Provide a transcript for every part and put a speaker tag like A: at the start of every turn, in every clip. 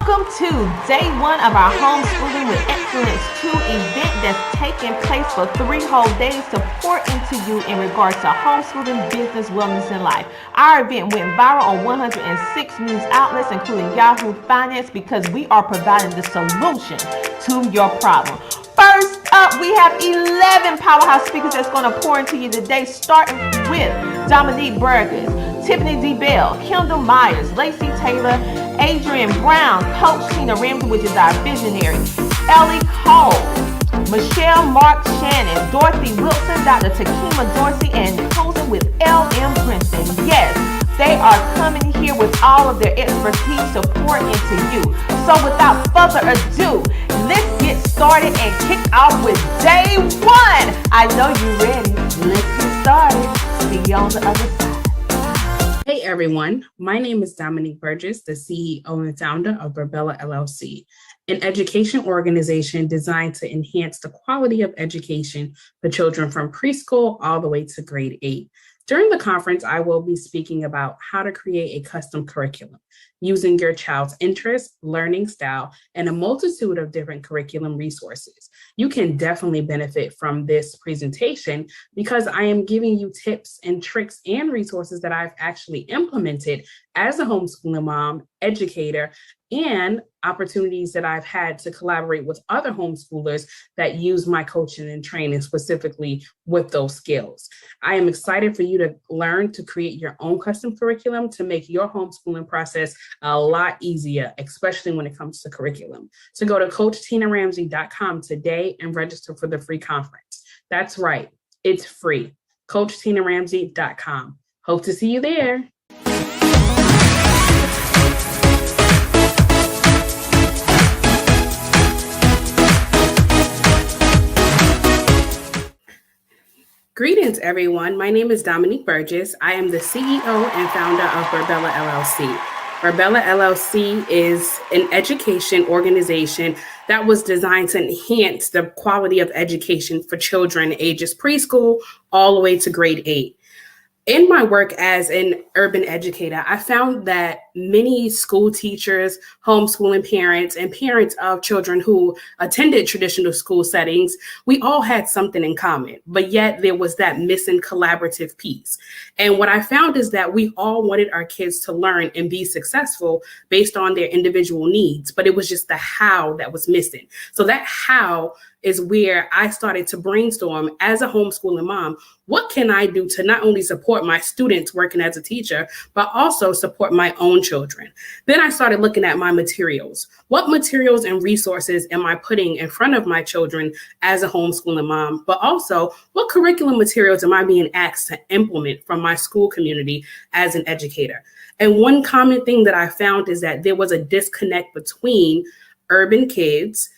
A: Welcome to day one of our Homeschooling with Excellence 2 event that's taking place for 3 whole days to pour into you in regards to homeschooling, business, wellness, and life. Our event went viral on 106 news outlets, including Yahoo Finance, because we are providing the solution to your problem. First up, we have 11 powerhouse speakers that's going to pour into you today, starting with Dominique Burgress, Tiffany D Bell, Kendell Myers, Lacey Taylor, Adrienne Brown, Coach Tina Ramsay, which is our visionary, Elle Em, Michelle Marts-Shannon, Dorothy Wilson, Dr. Tekemia Dorsey, and closing with Elle Em Preston. Yes, they are coming here with all of their expertise to pour into you. So without further ado, let's get started and kick off with day one. I know you're ready. Let's get started. See you on the other side.
B: Hey everyone, my name is Dominique Burgress, the CEO and founder of Barbella LLC, an education organization designed to enhance the quality of education for children from preschool all the way to grade 8. During the conference, I will be speaking about how to create a custom curriculum using your child's interest, learning style, and a multitude of different curriculum resources. You can definitely benefit from this presentation because I am giving you tips and tricks and resources that I've actually implemented as a homeschooling mom, educator, and opportunities that I've had to collaborate with other homeschoolers that use my coaching and training specifically with those skills. I am excited for you to learn to create your own custom curriculum to make your homeschooling process a lot easier, especially when it comes to curriculum. So go to CoachTinaRamsay.com today and register for the free conference. That's right, it's free. CoachTinaRamsay.com. Hope to see you there. Greetings, everyone. My name is Dominique Burgress. I am the CEO and founder of Barbella LLC. Barbella LLC is an education organization that was designed to enhance the quality of education for children ages preschool all the way to grade 8. In my work as an urban educator, I found that many school teachers, homeschooling parents, and parents of children who attended traditional school settings, we all had something in common, but yet there was that missing collaborative piece. And what I found is that we all wanted our kids to learn and be successful based on their individual needs, but it was just the how that was missing. So that how is where I started to brainstorm as a homeschooling mom. What can I do to not only support my students working as a teacher, but also support my own children? Then I started looking at my materials. What materials and resources am I putting in front of my children as a homeschooling mom? But also, what curriculum materials am I being asked to implement from my school community as an educator? And one common thing that I found is that there was a disconnect between urban kids,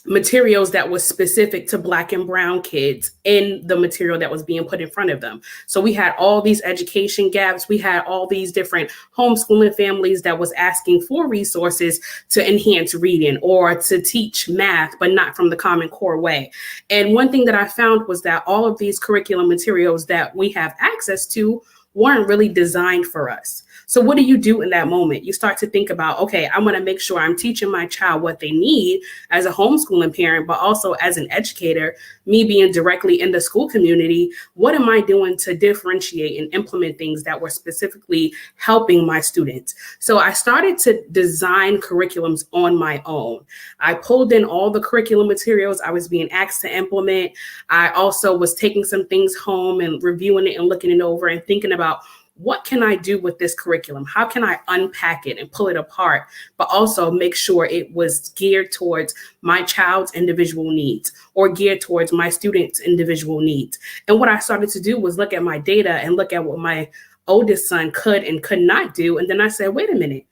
B: materials that was specific to Black and Brown kids in the material that was being put in front of them. So we had all these education gaps. We had all these different homeschooling families that was asking for resources to enhance reading or to teach math, but not from the Common Core way. And one thing that I found was that all of these curriculum materials that we have access to weren't really designed for us. So what do you do in that moment? You start to think about, okay, I want to make sure I'm teaching my child what they need as a homeschooling parent, but also as an educator, me being directly in the school community, what am I doing to differentiate and implement things that were specifically helping my students? So I started to design curriculums on my own. I pulled in all the curriculum materials I was being asked to implement. I also was taking some things home and reviewing it and looking it over and thinking about, what can I do with this curriculum? How can I unpack it and pull it apart, but also make sure it was geared towards my child's individual needs or geared towards my students' individual needs? And what I started to do was look at my data and look at what my oldest son could and could not do. And then I said, wait a minute,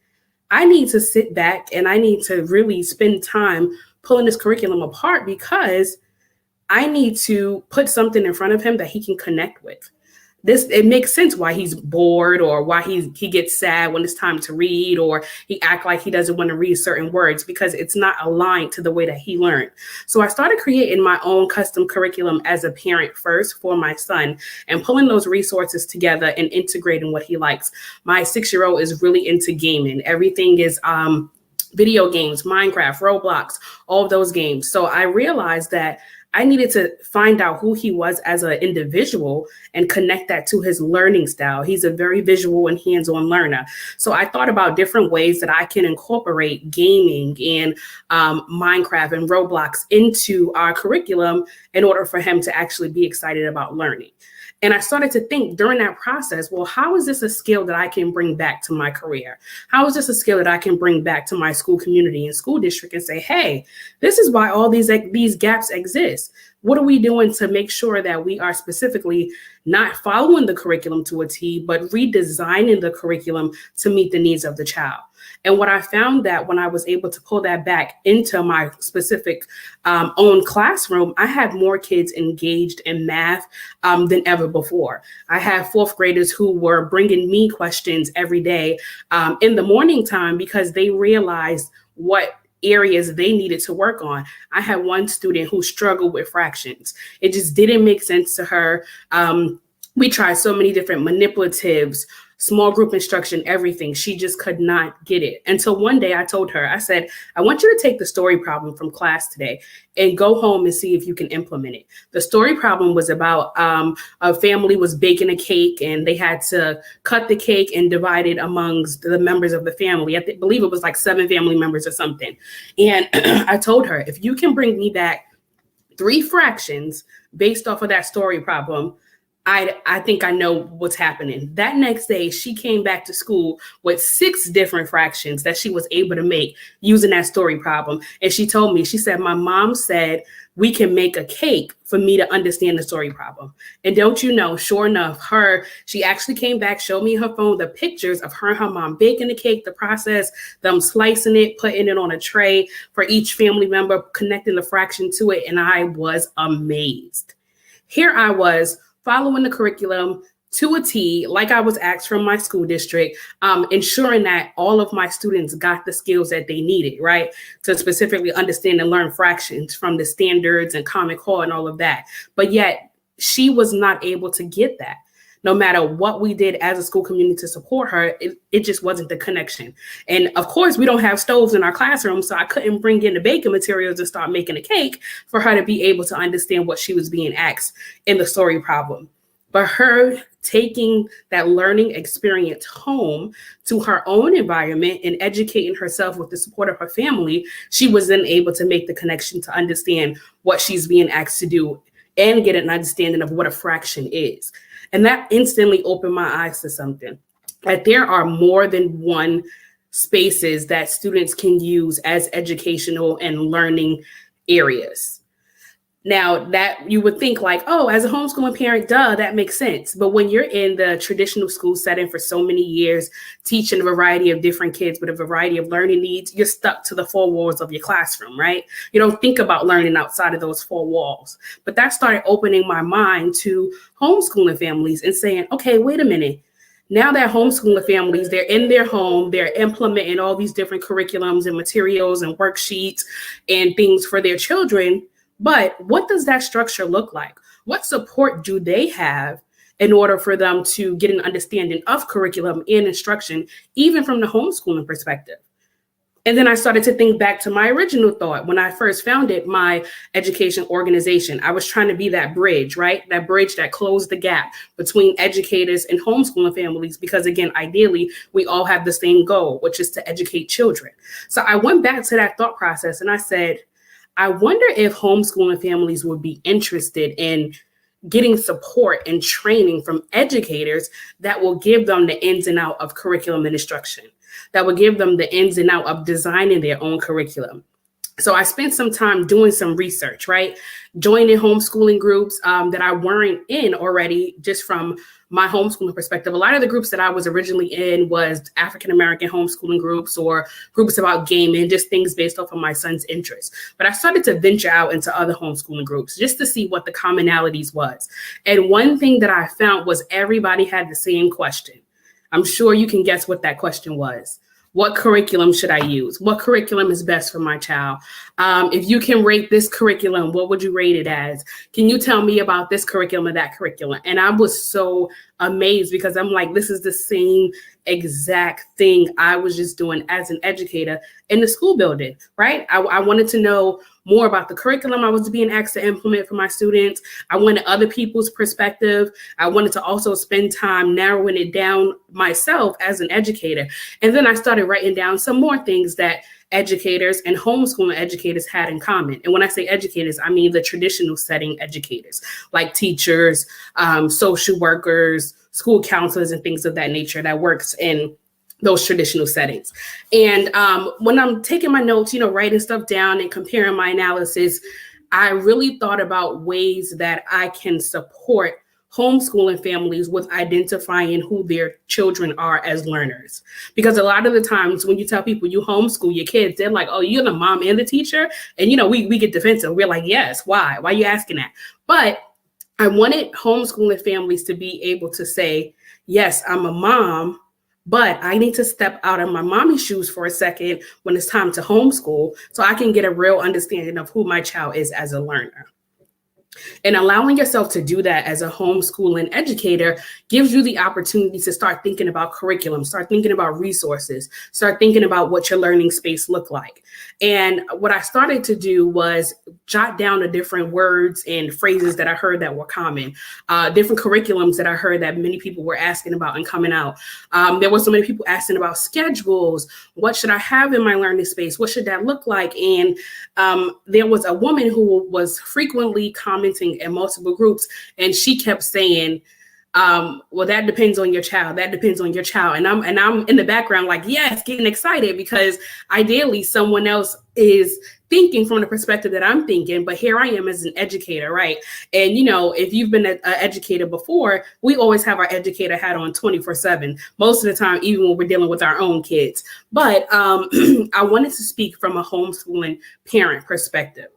B: I need to sit back and I need to really spend time pulling this curriculum apart because I need to put something in front of him that he can connect with. it makes sense why he's bored, or why he gets sad when it's time to read, or he act like he doesn't want to read certain words, because it's not aligned to the way that he learned. So I started creating my own custom curriculum as a parent first for my son, and pulling those resources together and integrating what he likes. My 6-year-old is really into gaming. Everything is video games, Minecraft, Roblox, all of those games. So I realized that I needed to find out who he was as an individual and connect that to his learning style. He's a very visual and hands-on learner. So I thought about different ways that I can incorporate gaming and Minecraft and Roblox into our curriculum in order for him to actually be excited about learning. And I started to think during that process, well, how is this a skill that I can bring back to my career? How is this a skill that I can bring back to my school community and school district and say, hey, this is why all these gaps exist. What are we doing to make sure that we are specifically not following the curriculum to a T, but redesigning the curriculum to meet the needs of the child? And what I found that when I was able to pull that back into my specific own classroom, I had more kids engaged in math than ever before. I have 4th graders who were bringing me questions every day in the morning time because they realized what areas they needed to work on. I had one student who struggled with fractions. It just didn't make sense to her. We tried so many different manipulatives, small group instruction, everything. She just could not get it. Until one day I told her, I said, I want you to take the story problem from class today and go home and see if you can implement it. The story problem was about a family was baking a cake and they had to cut the cake and divide it amongst the members of the family. I believe it was like 7 family members or something. And I told her, if you can bring me back 3 fractions based off of that story problem, I think I know what's happening. That next day, she came back to school with 6 different fractions that she was able to make using that story problem. And she told me, she said, my mom said we can make a cake for me to understand the story problem. And don't you know, sure enough, she actually came back, showed me her phone, the pictures of her and her mom baking the cake, the process, them slicing it, putting it on a tray for each family member, connecting the fraction to it. And I was amazed. Here I was, following the curriculum to a T, like I was asked from my school district, ensuring that all of my students got the skills that they needed, right? To specifically understand and learn fractions from the standards and Common Core and all of that. But yet she was not able to get that. No matter what we did as a school community to support her, it just wasn't the connection. And of course, we don't have stoves in our classroom, so I couldn't bring in the baking materials and start making a cake for her to be able to understand what she was being asked in the story problem. But her taking that learning experience home to her own environment and educating herself with the support of her family, she was then able to make the connection to understand what she's being asked to do and get an understanding of what a fraction is. And that instantly opened my eyes to something, that there are more than one spaces that students can use as educational and learning areas. Now that you would think like, oh, as a homeschooling parent, duh, that makes sense. But when you're in the traditional school setting for so many years, teaching a variety of different kids with a variety of learning needs, you're stuck to the 4 walls of your classroom, right? You don't think about learning outside of those 4 walls. But that started opening my mind to homeschooling families and saying, okay, wait a minute. Now that homeschooling families, they're in their home, they're implementing all these different curriculums and materials and worksheets and things for their children. But what does that structure look like? What support do they have in order for them to get an understanding of curriculum and instruction, even from the homeschooling perspective? And then I started to think back to my original thought when I first founded my education organization. I was trying to be that bridge, right? That bridge that closed the gap between educators and homeschooling families, because again, ideally, we all have the same goal, which is to educate children. So I went back to that thought process and I said, I wonder if homeschooling families would be interested in getting support and training from educators that will give them the ins and out of curriculum and instruction, that will give them the ins and out of designing their own curriculum. So I spent some time doing some research, right? Joining homeschooling groups that I weren't in already, just from my homeschooling perspective. A lot of the groups that I was originally in was African-American homeschooling groups or groups about gaming, just things based off of my son's interests. But I started to venture out into other homeschooling groups just to see what the commonalities was. And one thing that I found was everybody had the same question. I'm sure you can guess what that question was. What curriculum should I use? What curriculum is best for my child? If you can rate this curriculum, what would you rate it as? Can you tell me about this curriculum or that curriculum? And I was so amazed because I'm like, this is the same exact thing I was just doing as an educator in the school building, right? I wanted to know more about the curriculum I was being asked to implement for my students. I wanted other people's perspective. I wanted to also spend time narrowing it down myself as an educator. And then I started writing down some more things that educators and homeschooling educators had in common. And when I say educators, I mean the traditional setting educators, like teachers, social workers, school counselors, and things of that nature that works in those traditional settings. And when I'm taking my notes, writing stuff down and comparing my analysis, I really thought about ways that I can support homeschooling families with identifying who their children are as learners. Because a lot of the times when you tell people you homeschool your kids, they're like, oh, you're the mom and the teacher. And, we get defensive. We're like, yes, why? Why are you asking that? But I wanted homeschooling families to be able to say, yes, I'm a mom, but I need to step out of my mommy's shoes for a second when it's time to homeschool so I can get a real understanding of who my child is as a learner. And allowing yourself to do that as a homeschooling educator gives you the opportunity to start thinking about curriculum, start thinking about resources, start thinking about what your learning space look like. And what I started to do was jot down the different words and phrases that I heard that were common, different curriculums that I heard that many people were asking about and coming out. There were so many people asking about schedules. What should I have in my learning space? What should that look like? And there was a woman who was frequently commenting in multiple groups, and she kept saying, well, that depends on your child. That depends on your child. And I'm in the background like, yes, getting excited because ideally someone else is thinking from the perspective that I'm thinking, but here I am as an educator, right? And if you've been an educator before, we always have our educator hat on 24/7, most of the time, even when we're dealing with our own kids. But I wanted to speak from a homeschooling parent perspective.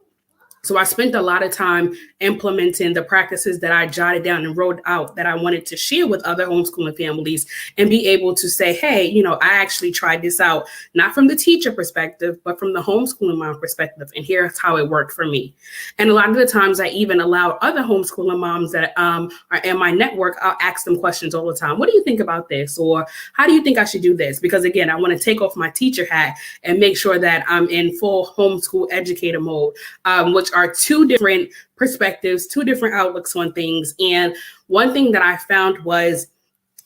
B: So I spent a lot of time implementing the practices that I jotted down and wrote out that I wanted to share with other homeschooling families and be able to say, hey, I actually tried this out, not from the teacher perspective, but from the homeschooling mom perspective. And here's how it worked for me. And a lot of the times I even allow other homeschooling moms that are in my network, I'll ask them questions all the time. What do you think about this? Or how do you think I should do this? Because again, I want to take off my teacher hat and make sure that I'm in full homeschool educator mode, which are two different perspectives, two different outlooks on things. And one thing that I found was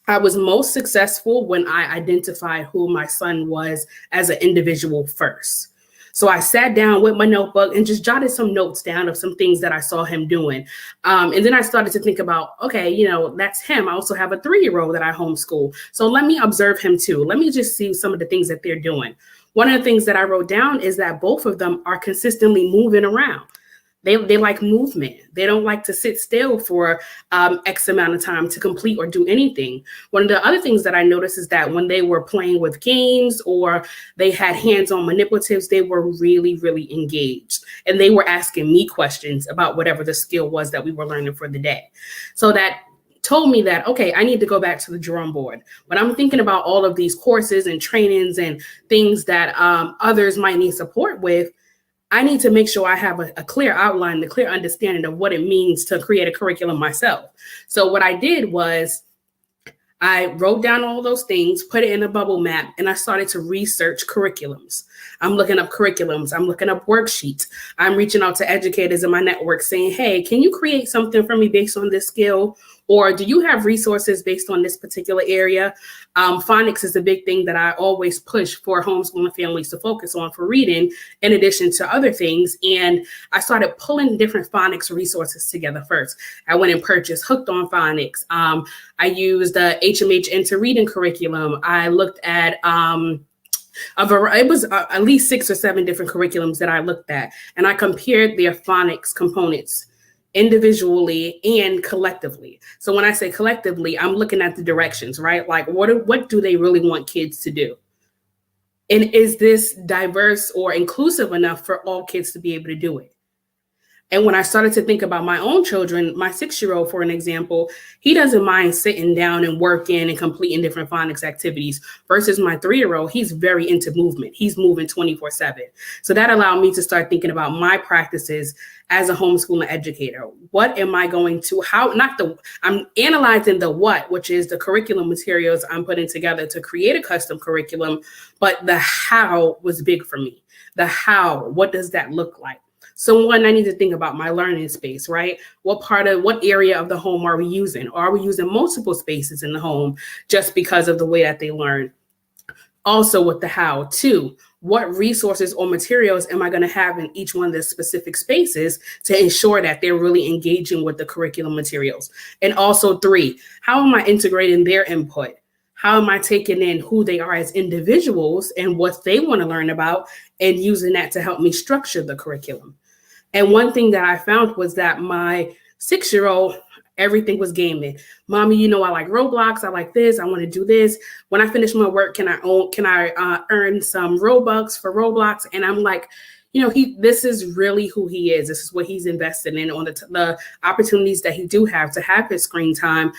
B: I was most successful when I identified who my son was as an individual first. So I sat down with my notebook and just jotted some notes down of some things that I saw him doing. And then I started to think about, okay, that's him. I also have a 3-year-old that I homeschool. So let me observe him too. Let me just see some of the things that they're doing. One of the things that I wrote down is that both of them are consistently moving around. They like movement. They don't like to sit still for X amount of time to complete or do anything. One of the other things that I noticed is that when they were playing with games or they had hands-on manipulatives, they were really, really engaged. And they were asking me questions about whatever the skill was that we were learning for the day. So that told me that, okay, I need to go back to the drawing board. When I'm thinking about all of these courses and trainings and things that others might need support with, I need to make sure I have a clear outline, a clear understanding of what it means to create a curriculum myself. So what I did was I wrote down all those things, put it in a bubble map, and I started to research curriculums. I'm looking up curriculums. I'm looking up worksheets. I'm reaching out to educators in my network saying, hey, can you create something for me based on this skill? Or do you have resources based on this particular area? Phonics is a big thing that I always push for homeschooling families to focus on for reading, in addition to other things. And I started pulling different phonics resources together first. I went and purchased Hooked on Phonics. I used the HMH Into Reading curriculum. I looked at It was at least 6 or 7 different curriculums that I looked at, and I compared their phonics components individually and collectively. So when I say collectively, I'm looking at the directions, right? Like what do they really want kids to do? And is this diverse or inclusive enough for all kids to be able to do it? And when I started to think about my own children, my 6-year-old, for an example, he doesn't mind sitting down and working and completing different phonics activities versus my 3-year-old, he's very into movement. He's moving 24/7. So that allowed me to start thinking about my practices as a homeschooling educator. What am I going to, I'm analyzing the what, which is the curriculum materials I'm putting together to create a custom curriculum, but the how was big for me. The how, what does that look like? So one, I need to think about my learning space, right? What area of the home are we using? Are we using multiple spaces in the home just because of the way that they learn? Also with the how. 2, what resources or materials am I going to have in each one of the specific spaces to ensure that they're really engaging with the curriculum materials? And also 3, how am I integrating their input? How am I taking in who they are as individuals and what they want to learn about and using that to help me structure the curriculum? And one thing that I found was that my 6-year-old, everything was gaming. Mommy, I like Roblox. I like this. I want to do this. When I finish my work, can I earn some Robux for Roblox? And I'm like, this is really who he is. This is what he's invested in on the opportunities that he do have to have his screen time.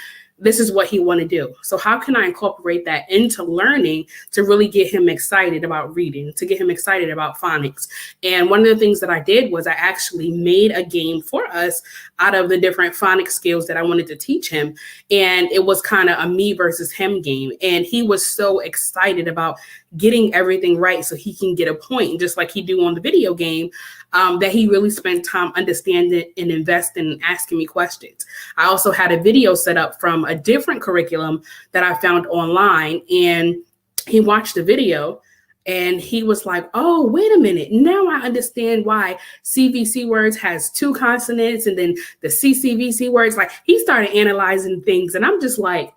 B: This is what he want to do. So how can I incorporate that into learning to really get him excited about reading, to get him excited about phonics? And one of the things that I did was I actually made a game for us out of the different phonics skills that I wanted to teach him. And it was kind of a me versus him game. And he was so excited about getting everything right so he can get a point, just like he do on the video game, that he really spent time understanding and investing and asking me questions. I also had a video set up from a different curriculum that I found online, and he watched the video and he was like, oh, wait a minute. Now I understand why CVC words has 2 consonants and then the CCVC words. Like, he started analyzing things and I'm just like,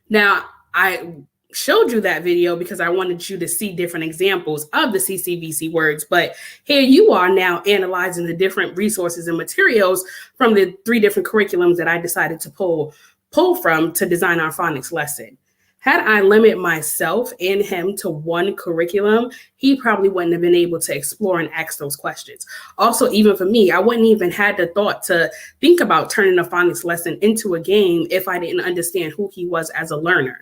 B: Now, I showed you that video because I wanted you to see different examples of the CCVC words, but here you are now analyzing the different resources and materials from the 3 different curriculums that I decided to pull from to design our phonics lesson. Had I limited myself and him to one curriculum, he probably wouldn't have been able to explore and ask those questions. Also, even for me, I wouldn't even had the thought to think about turning a phonics lesson into a game if I didn't understand who he was as a learner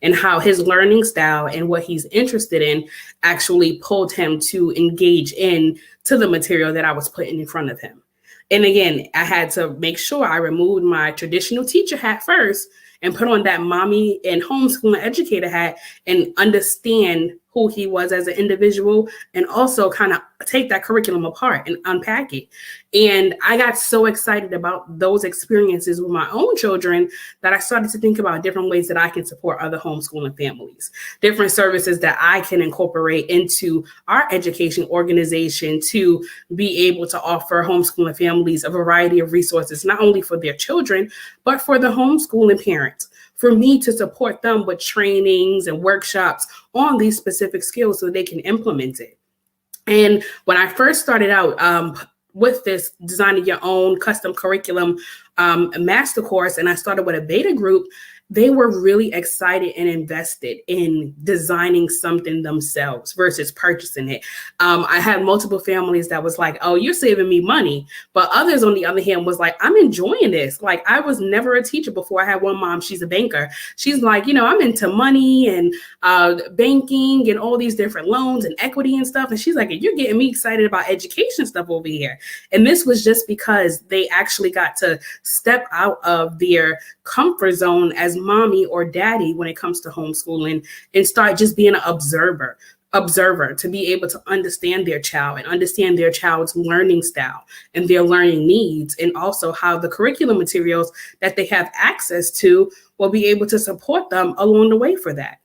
B: and how his learning style and what he's interested in actually pulled him to engage in to the material that I was putting in front of him. And again, I had to make sure I removed my traditional teacher hat first and put on that mommy and homeschooling educator hat and understand who he was as an individual, and also kind of take that curriculum apart and unpack it. And I got so excited about those experiences with my own children that I started to think about different ways that I can support other homeschooling families, different services that I can incorporate into our education organization to be able to offer homeschooling families a variety of resources, not only for their children, but for the homeschooling parents, for me to support them with trainings and workshops on these specific skills so they can implement it. And when I first started out with this designing your own custom curriculum master course, and I started with a beta group, they were really excited and invested in designing something themselves versus purchasing it. I had multiple families that was like, oh, you're saving me money. But others, on the other hand, was like, I'm enjoying this. Like, I was never a teacher before. I had one mom, she's a banker. She's like, I'm into money and banking and all these different loans and equity and stuff. And she's like, you're getting me excited about education stuff over here. And this was just because they actually got to step out of their comfort zone as mommy or daddy when it comes to homeschooling and start just being an observer to be able to understand their child and understand their child's learning style and their learning needs, and also how the curriculum materials that they have access to will be able to support them along the way for that.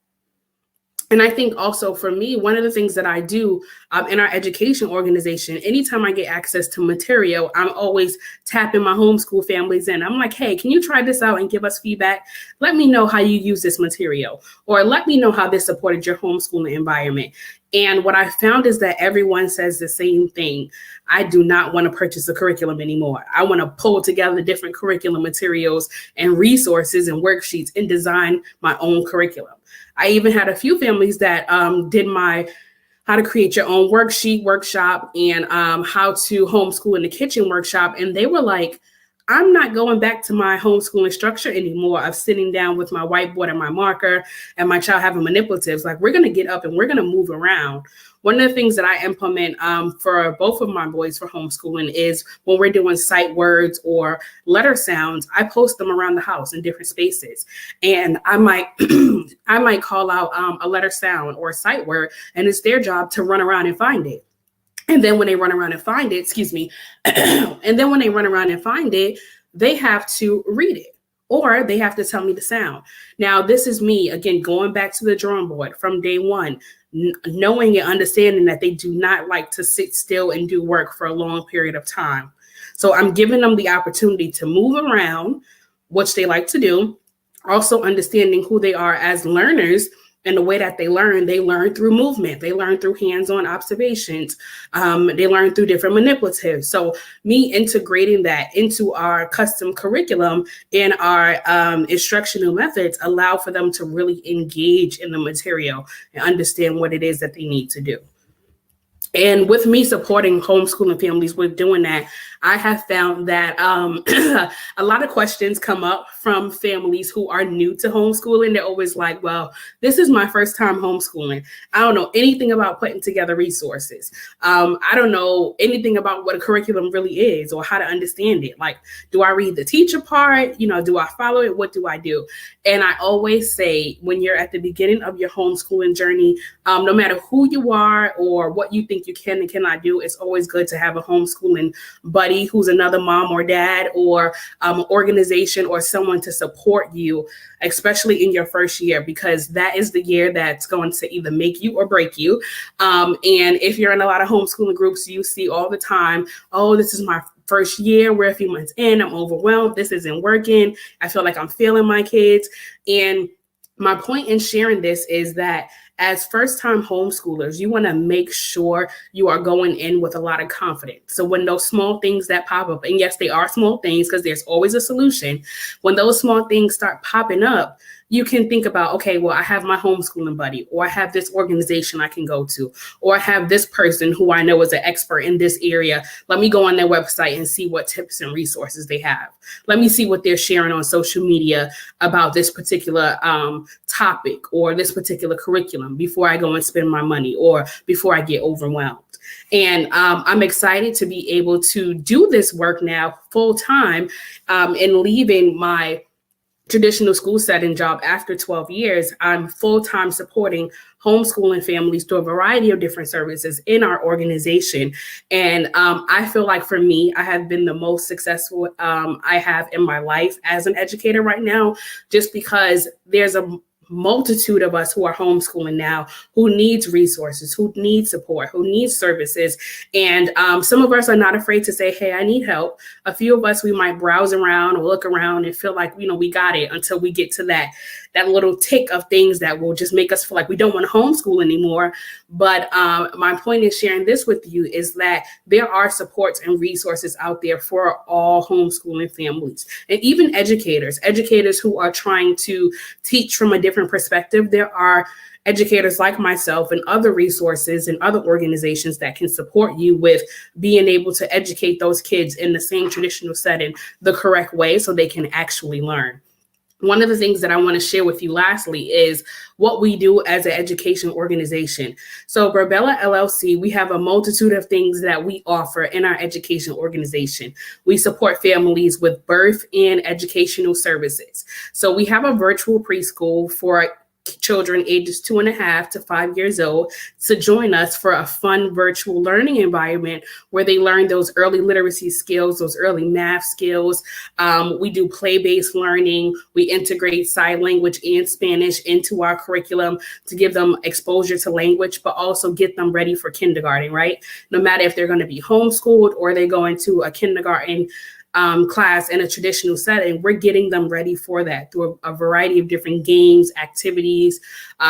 B: And I think also for me, one of the things that I do in our education organization, anytime I get access to material, I'm always tapping my homeschool families in. I'm like, hey, can you try this out and give us feedback? Let me know how you use this material, or let me know how this supported your homeschooling environment. And what I found is that everyone says the same thing. I do not want to purchase a curriculum anymore. I want to pull together different curriculum materials and resources and worksheets and design my own curriculum. I even had a few families that did my how to create your own worksheet workshop and how to homeschool in the kitchen workshop. And they were like, I'm not going back to my homeschooling structure anymore of sitting down with my whiteboard and my marker and my child having manipulatives. Like, we're going to get up and we're going to move around. One of the things that I implement for both of my boys for homeschooling is when we're doing sight words or letter sounds, I post them around the house in different spaces. And I might I might call out a letter sound or a sight word, and it's their job to run around and find it. And then when they run around and find it, and then when they run around and find it, they have to read it, or they have to tell me the sound. Now, this is me, again, going back to the drawing board from day one, knowing and understanding that they do not like to sit still and do work for a long period of time. So I'm giving them the opportunity to move around, which they like to do, also understanding who they are as learners. And the way that they learn through movement. They learn through hands-on observations. They learn through different manipulatives. So me integrating that into our custom curriculum and our instructional methods allow for them to really engage in the material and understand what it is that they need to do. And with me supporting homeschooling families with doing that, I have found that a lot of questions come up from families who are new to homeschooling. They're always like, well, this is my first time homeschooling. I don't know anything about putting together resources. I don't know anything about what a curriculum really is or how to understand it. Like, do I read the teacher part? Do I follow it? What do I do? And I always say, when you're at the beginning of your homeschooling journey, no matter who you are or what you think you can and cannot do, it's always good to have a homeschooling buddy who's another mom or dad or organization or someone to support you, especially in your first year, because that is the year that's going to either make you or break you. And if you're in a lot of homeschooling groups, you see all the time, oh, this is my first year, we're a few months in, I'm overwhelmed, this isn't working, I feel like I'm failing my kids. And my point in sharing this is that as first-time homeschoolers, you want to make sure you are going in with a lot of confidence. So when those small things that pop up, and yes, they are small things because there's always a solution. When those small things start popping up, you can think about, okay, well, I have my homeschooling buddy, or I have this organization I can go to, or I have this person who I know is an expert in this area. Let me go on their website and see what tips and resources they have. Let me see what they're sharing on social media about this particular topic or this particular curriculum before I go and spend my money or before I get overwhelmed. And I'm excited to be able to do this work now full time and leaving my traditional school setting job after 12 years. I'm full-time supporting homeschooling families through a variety of different services in our organization. And I feel like for me, I have been the most successful I have in my life as an educator right now, just because there's a multitude of us who are homeschooling now who needs resources, who need support, who needs services. And some of us are not afraid to say, hey, I need help. A few of us, we might browse around or look around and feel like, we got it until we get to that little tick of things that will just make us feel like we don't want to homeschool anymore. But my point in sharing this with you is that there are supports and resources out there for all homeschooling families and even educators who are trying to teach from a different perspective. There are educators like myself and other resources and other organizations that can support you with being able to educate those kids in the same traditional setting the correct way so they can actually learn. One of the things that I want to share with you lastly is what we do as an education organization. So Burbella LLC, we have a multitude of things that we offer in our education organization. We support families with birth and educational services. So we have a virtual preschool for children ages 2.5 to 5 years old to join us for a fun virtual learning environment where they learn those early literacy skills, those early math skills. We do play-based learning. We integrate sign language and Spanish into our curriculum to give them exposure to language, but also get them ready for kindergarten, right? No matter if they're going to be homeschooled or they go into a kindergarten class in a traditional setting, we're getting them ready for that through a variety of different games, activities,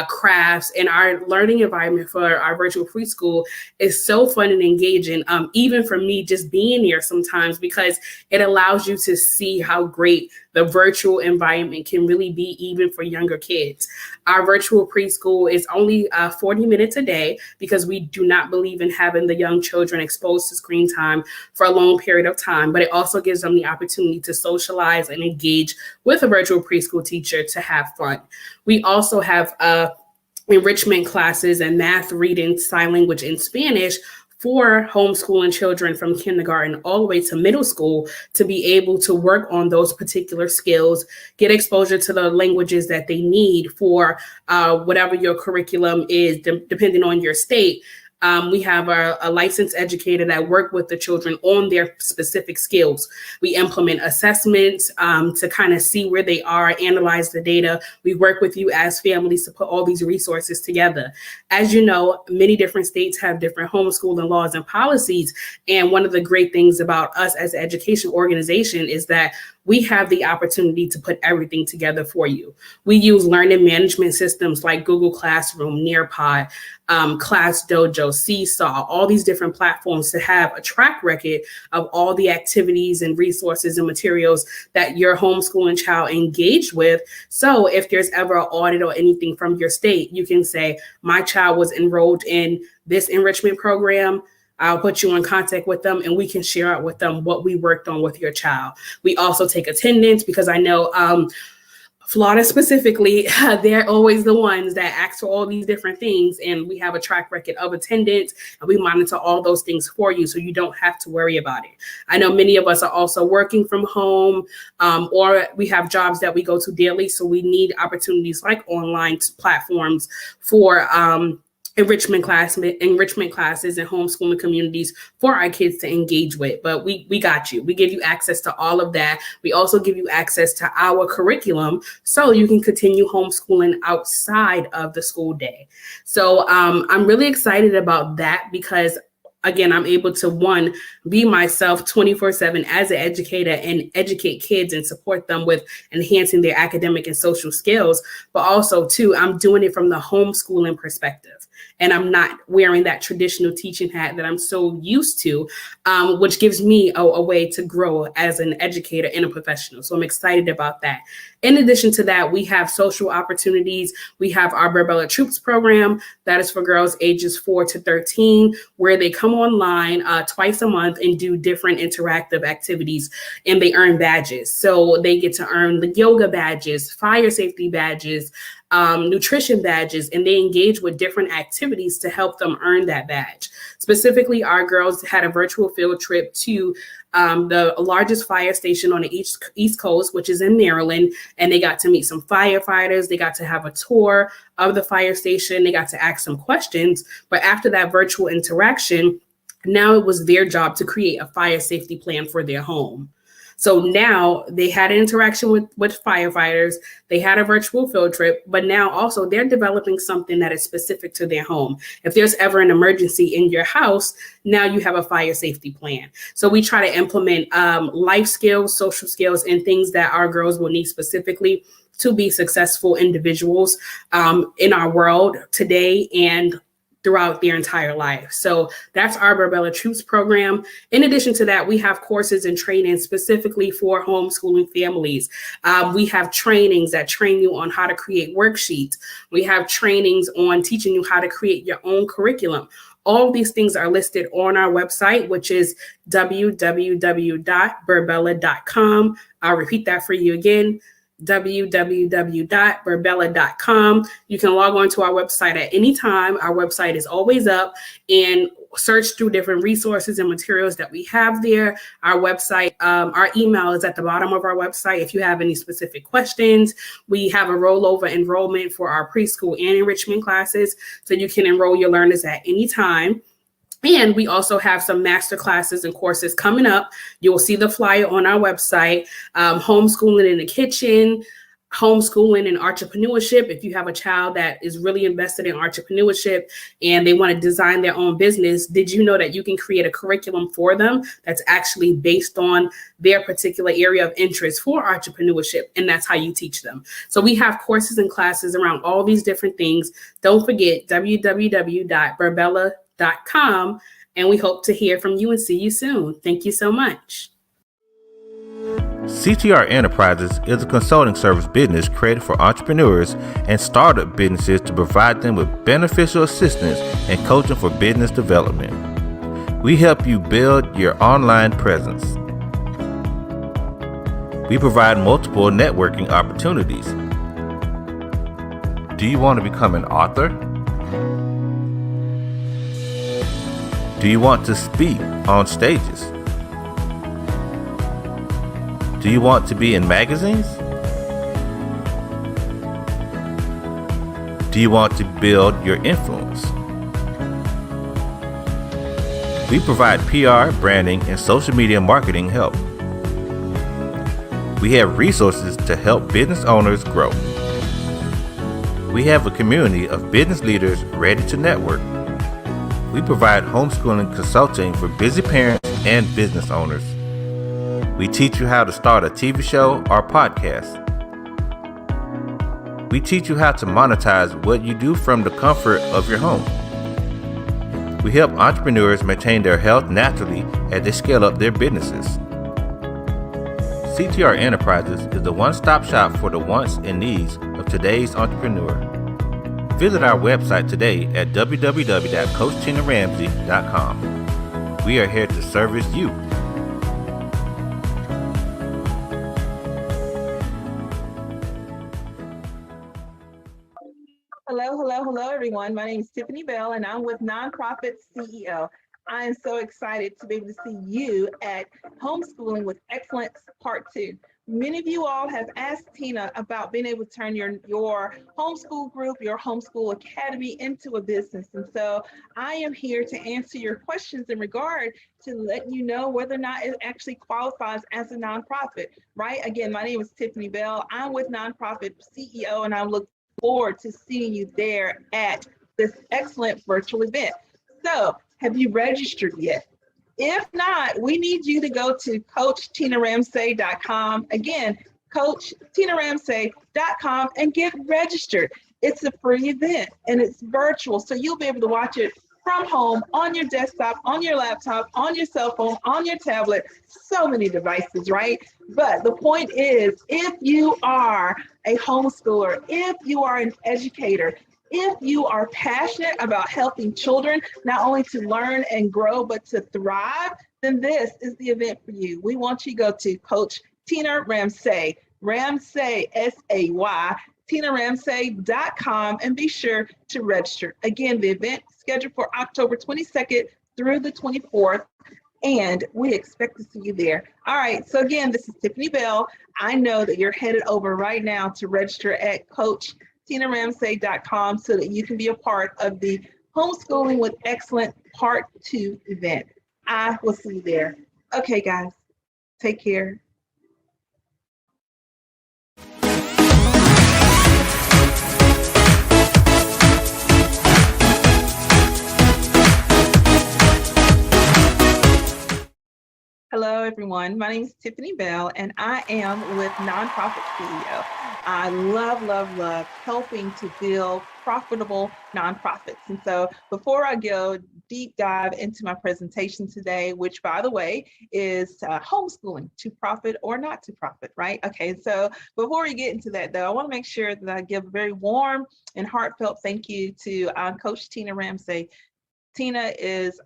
B: crafts, and our learning environment for our virtual preschool is so fun and engaging, even for me just being here sometimes, because it allows you to see how great the virtual environment can really be even for younger kids. Our virtual preschool is only 40 minutes a day because we do not believe in having the young children exposed to screen time for a long period of time, but it also gives them the opportunity to socialize and engage with a virtual preschool teacher to have fun. We also have enrichment classes and math, reading, sign language, and Spanish for homeschooling children from kindergarten all the way to middle school to be able to work on those particular skills, get exposure to the languages that they need for whatever your curriculum is, depending on your state. We have a licensed educator that work with the children on their specific skills. We implement assessments to kind of see where they are, analyze the data. We work with you as families to put all these resources together. As you know, many different states have different homeschooling laws and policies. And one of the great things about us as an education organization is that we have the opportunity to put everything together for you. We use learning management systems like Google Classroom, Nearpod, Class Dojo, Seesaw, all these different platforms to have a track record of all the activities and resources and materials that your homeschooling child engaged with. So if there's ever an audit or anything from your state, you can say, my child was enrolled in this enrichment program. I'll put you in contact with them and we can share out with them what we worked on with your child. We also take attendance because I know Florida specifically, they're always the ones that ask for all these different things. And we have a track record of attendance and we monitor all those things for you so you don't have to worry about it. I know many of us are also working from home or we have jobs that we go to daily. So we need opportunities like online platforms for enrichment classes and homeschooling communities for our kids to engage with. But we got you. We give you access to all of that. We also give you access to our curriculum so you can continue homeschooling outside of the school day. So I'm really excited about that because again, I'm able to, one, be myself 24/7 as an educator and educate kids and support them with enhancing their academic and social skills. But also, two, I'm doing it from the homeschooling perspective. And I'm not wearing that traditional teaching hat that I'm so used to, which gives me a way to grow as an educator and a professional. So I'm excited about that. In addition to that, we have social opportunities. We have our Burbella Troops program that is for girls ages 4 to 13, where they come online twice a month and do different interactive activities and they earn badges. So they get to earn the yoga badges, fire safety badges, nutrition badges, and they engage with different activities to help them earn that badge. Specifically, our girls had a virtual field trip to the largest fire station on the East Coast, which is in Maryland, and they got to meet some firefighters. They got to have a tour of the fire station. They got to ask some questions. But after that virtual interaction, now it was their job to create a fire safety plan for their home. So now they had an interaction with firefighters, they had a virtual field trip, but now also they're developing something that is specific to their home. If there's ever an emergency in your house, now you have a fire safety plan. So we try to implement life skills, social skills, and things that our girls will need specifically to be successful individuals in our world today and throughout their entire life. So that's our Burbella Troops program. In addition to that, we have courses and training specifically for homeschooling families. We have trainings that train you on how to create worksheets. We have trainings on teaching you how to create your own curriculum. All these things are listed on our website, which is www.burbella.com. I'll repeat that for you again, www.burbella.com. You can log on to our website at any time. Our website is always up, and search through different resources and materials that we have there. Our website, our email is at the bottom of our website. If you have any specific questions, we have a rollover enrollment for our preschool and enrichment classes, so you can enroll your learners at any time. And we also have some master classes and courses coming up. You'll see the flyer on our website. Homeschooling in the kitchen, homeschooling and entrepreneurship. If you have a child that is really invested in entrepreneurship and they want to design their own business, did you know that you can create a curriculum for them that's actually based on their particular area of interest for entrepreneurship? And that's how you teach them. So we have courses and classes around all these different things. Don't forget www.burbella.com, and we hope to hear from you and see you soon. Thank you so much.
C: CTR Enterprises is a consulting service business created for entrepreneurs and startup businesses to provide them with beneficial assistance and coaching for business development. We help you build your online presence. We provide multiple networking opportunities. Do you want to become an author? Do you want to speak on stages? Do you want to be in magazines? Do you want to build your influence? We provide PR, branding, and social media marketing help. We have resources to help business owners grow. We have a community of business leaders ready to network. We provide homeschooling consulting for busy parents and business owners. We teach you how to start a TV show or podcast. We teach you how to monetize what you do from the comfort of your home. We help entrepreneurs maintain their health naturally as they scale up their businesses. CTR Enterprises is the one-stop shop for the wants and needs of today's entrepreneur. Visit our website today at www.coachtinaramsay.com. We are here to service you.
D: Hello, everyone. My name is Tiffany Bell, and I'm with Nonprofit CEO. I am so excited to be able to see you at Homeschooling with Excellence Part 2. Many of you all have asked Tina about being able to turn your homeschool group, your homeschool academy into a business. And so I am here to answer your questions in regard to let you know whether or not it actually qualifies as a nonprofit, right? Again, my name is Tiffany Bell. I'm with Nonprofit CEO, and I look forward to seeing you there at this excellent virtual event. So have you registered yet? If not, we need you to go to CoachTinaRamsay.com. Again, CoachTinaRamsay.com and get registered. It's a free event and it's virtual, so you'll be able to watch it from home, on your desktop, on your laptop, on your cell phone, on your tablet, so many devices, right? But the point is, if you are a homeschooler, if you are an educator, if you are passionate about helping children not only to learn and grow, but to thrive, then this is the event for you. We want you to go to Coach Tina Ramsay, Ramsay, S-A-Y, TinaRamsay.com, and be sure to register. Again, the event is scheduled for October 22nd through the 24th, and we expect to see you there. All right, so again, this is Tiffany Bell. I know that you're headed over right now to register at CoachTinaRamsay.com so that you can be a part of the Homeschooling with Excellence Part 2 event. I will see you there. Okay, guys, take care. Hello, everyone. My name is Tiffany Bell, and I am with Nonprofit CEO. I love helping to build profitable nonprofits. And so before I go deep dive into my presentation today, which by the way is homeschooling, to profit or not to profit, right? Okay, so before we get into that though, I want to make sure that I give a very warm and heartfelt thank you to Coach Tina Ramsay. Tina is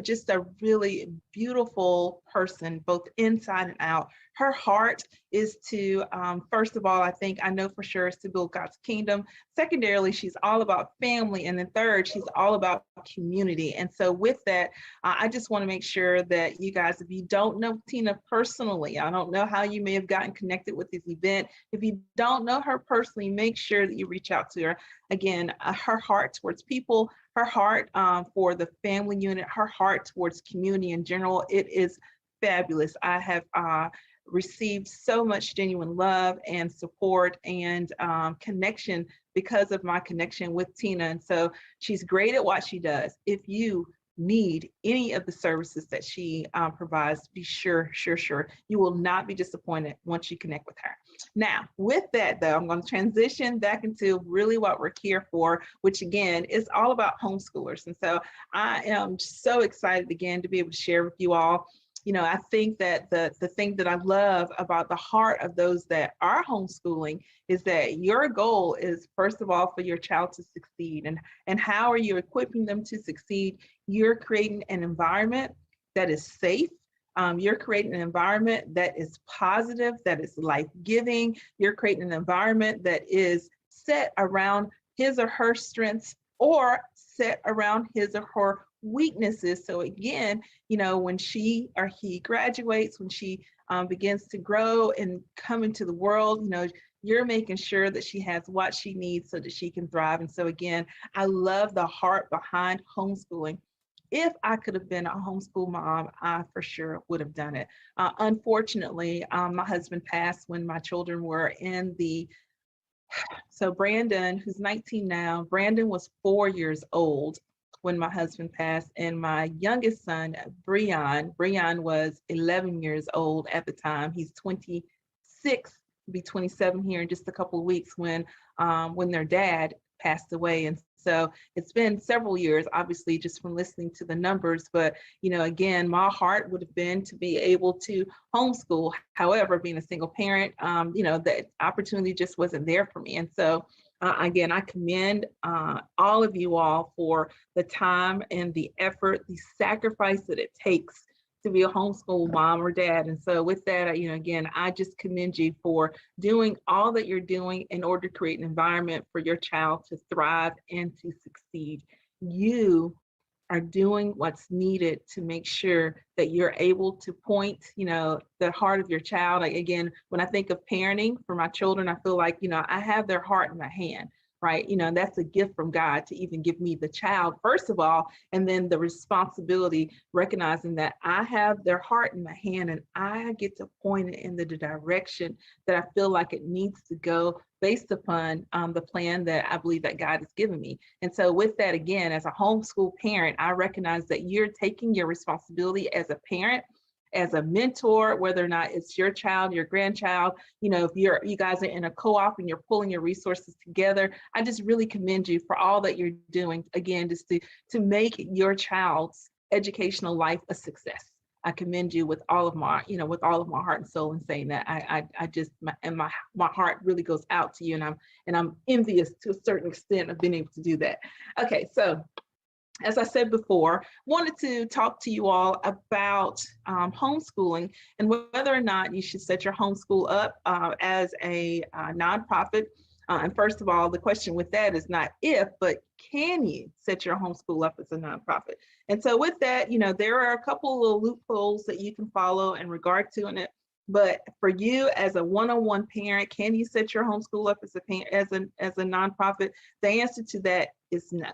D: just a really beautiful person, both inside and out. Her heart is to, first of all, I know for sure, is to build God's kingdom. Secondarily, she's all about family. And then third, she's all about community. And so with that, I just want to make sure that you guys, if you don't know Tina personally, I don't know how you may have gotten connected with this event. If you don't know her personally, make sure that you reach out to her. Again, her heart towards people, her heart for the family unit, her heart towards community in general, it is fabulous. I have received so much genuine love and support and connection because of my connection with Tina. And so she's great at what she does. If you need any of the services that she provides, be sure you will not be disappointed once you connect with her. Now, with that though, I'm going to transition back into really what we're here for, which again is all about homeschoolers. And so I am so excited again to be able to share with you all. I think that the thing that I love about the heart of those that are homeschooling is that your goal is, first of all, for your child to succeed. And how are you equipping them to succeed? You're creating an environment that is safe. You're creating an environment that is positive, that is life-giving. You're creating an environment that is set around his or her strengths or set around his or her weaknesses. So again, when she or he graduates, when she begins to grow and come into the world, you're making sure that she has what she needs so that she can thrive. And so again, I love the heart behind homeschooling. If I could have been a homeschool mom, I for sure would have done it. Unfortunately, my husband passed when my children were so Brandon, who's 19 now, Brandon was 4 years old when my husband passed, and my youngest son, Breon was 11 years old at the time. He's 26, be 27 here in just a couple of weeks when their dad passed away. And so it's been several years, obviously, just from listening to the numbers. But, again, my heart would have been to be able to homeschool. However, being a single parent, that opportunity just wasn't there for me. And so again, I commend all of you all for the time and the effort, the sacrifice that it takes to be a homeschool mom or dad. And so with that, again, I just commend you for doing all that you're doing in order to create an environment for your child to thrive and to succeed. You are doing what's needed to make sure that you're able to point, the heart of your child. Like, again, when I think of parenting for my children, I feel like, I have their heart in my hand, right? That's a gift from God to even give me the child, first of all, and then the responsibility, recognizing that I have their heart in my hand and I get to point it in the direction that I feel like it needs to go based upon the plan that I believe that God has given me. And so with that, again, as a homeschool parent, I recognize that you're taking your responsibility as a parent, as a mentor, whether or not it's your child, your grandchild, if you guys are in a co-op and you're pulling your resources together, I just really commend you for all that you're doing, again, just to make your child's educational life a success. I commend you with all of my heart and soul in saying that. I just, my heart really goes out to you, and I'm envious to a certain extent of being able to do that. Okay, so as I said before, wanted to talk to you all about homeschooling and whether or not you should set your homeschool up as a nonprofit. And first of all, the question with that is not if, but can you set your homeschool up as a nonprofit? And so with that, there are a couple of little loopholes that you can follow in regard to it. But for you as a one-on-one parent, can you set your homeschool up as a nonprofit? The answer to that is no.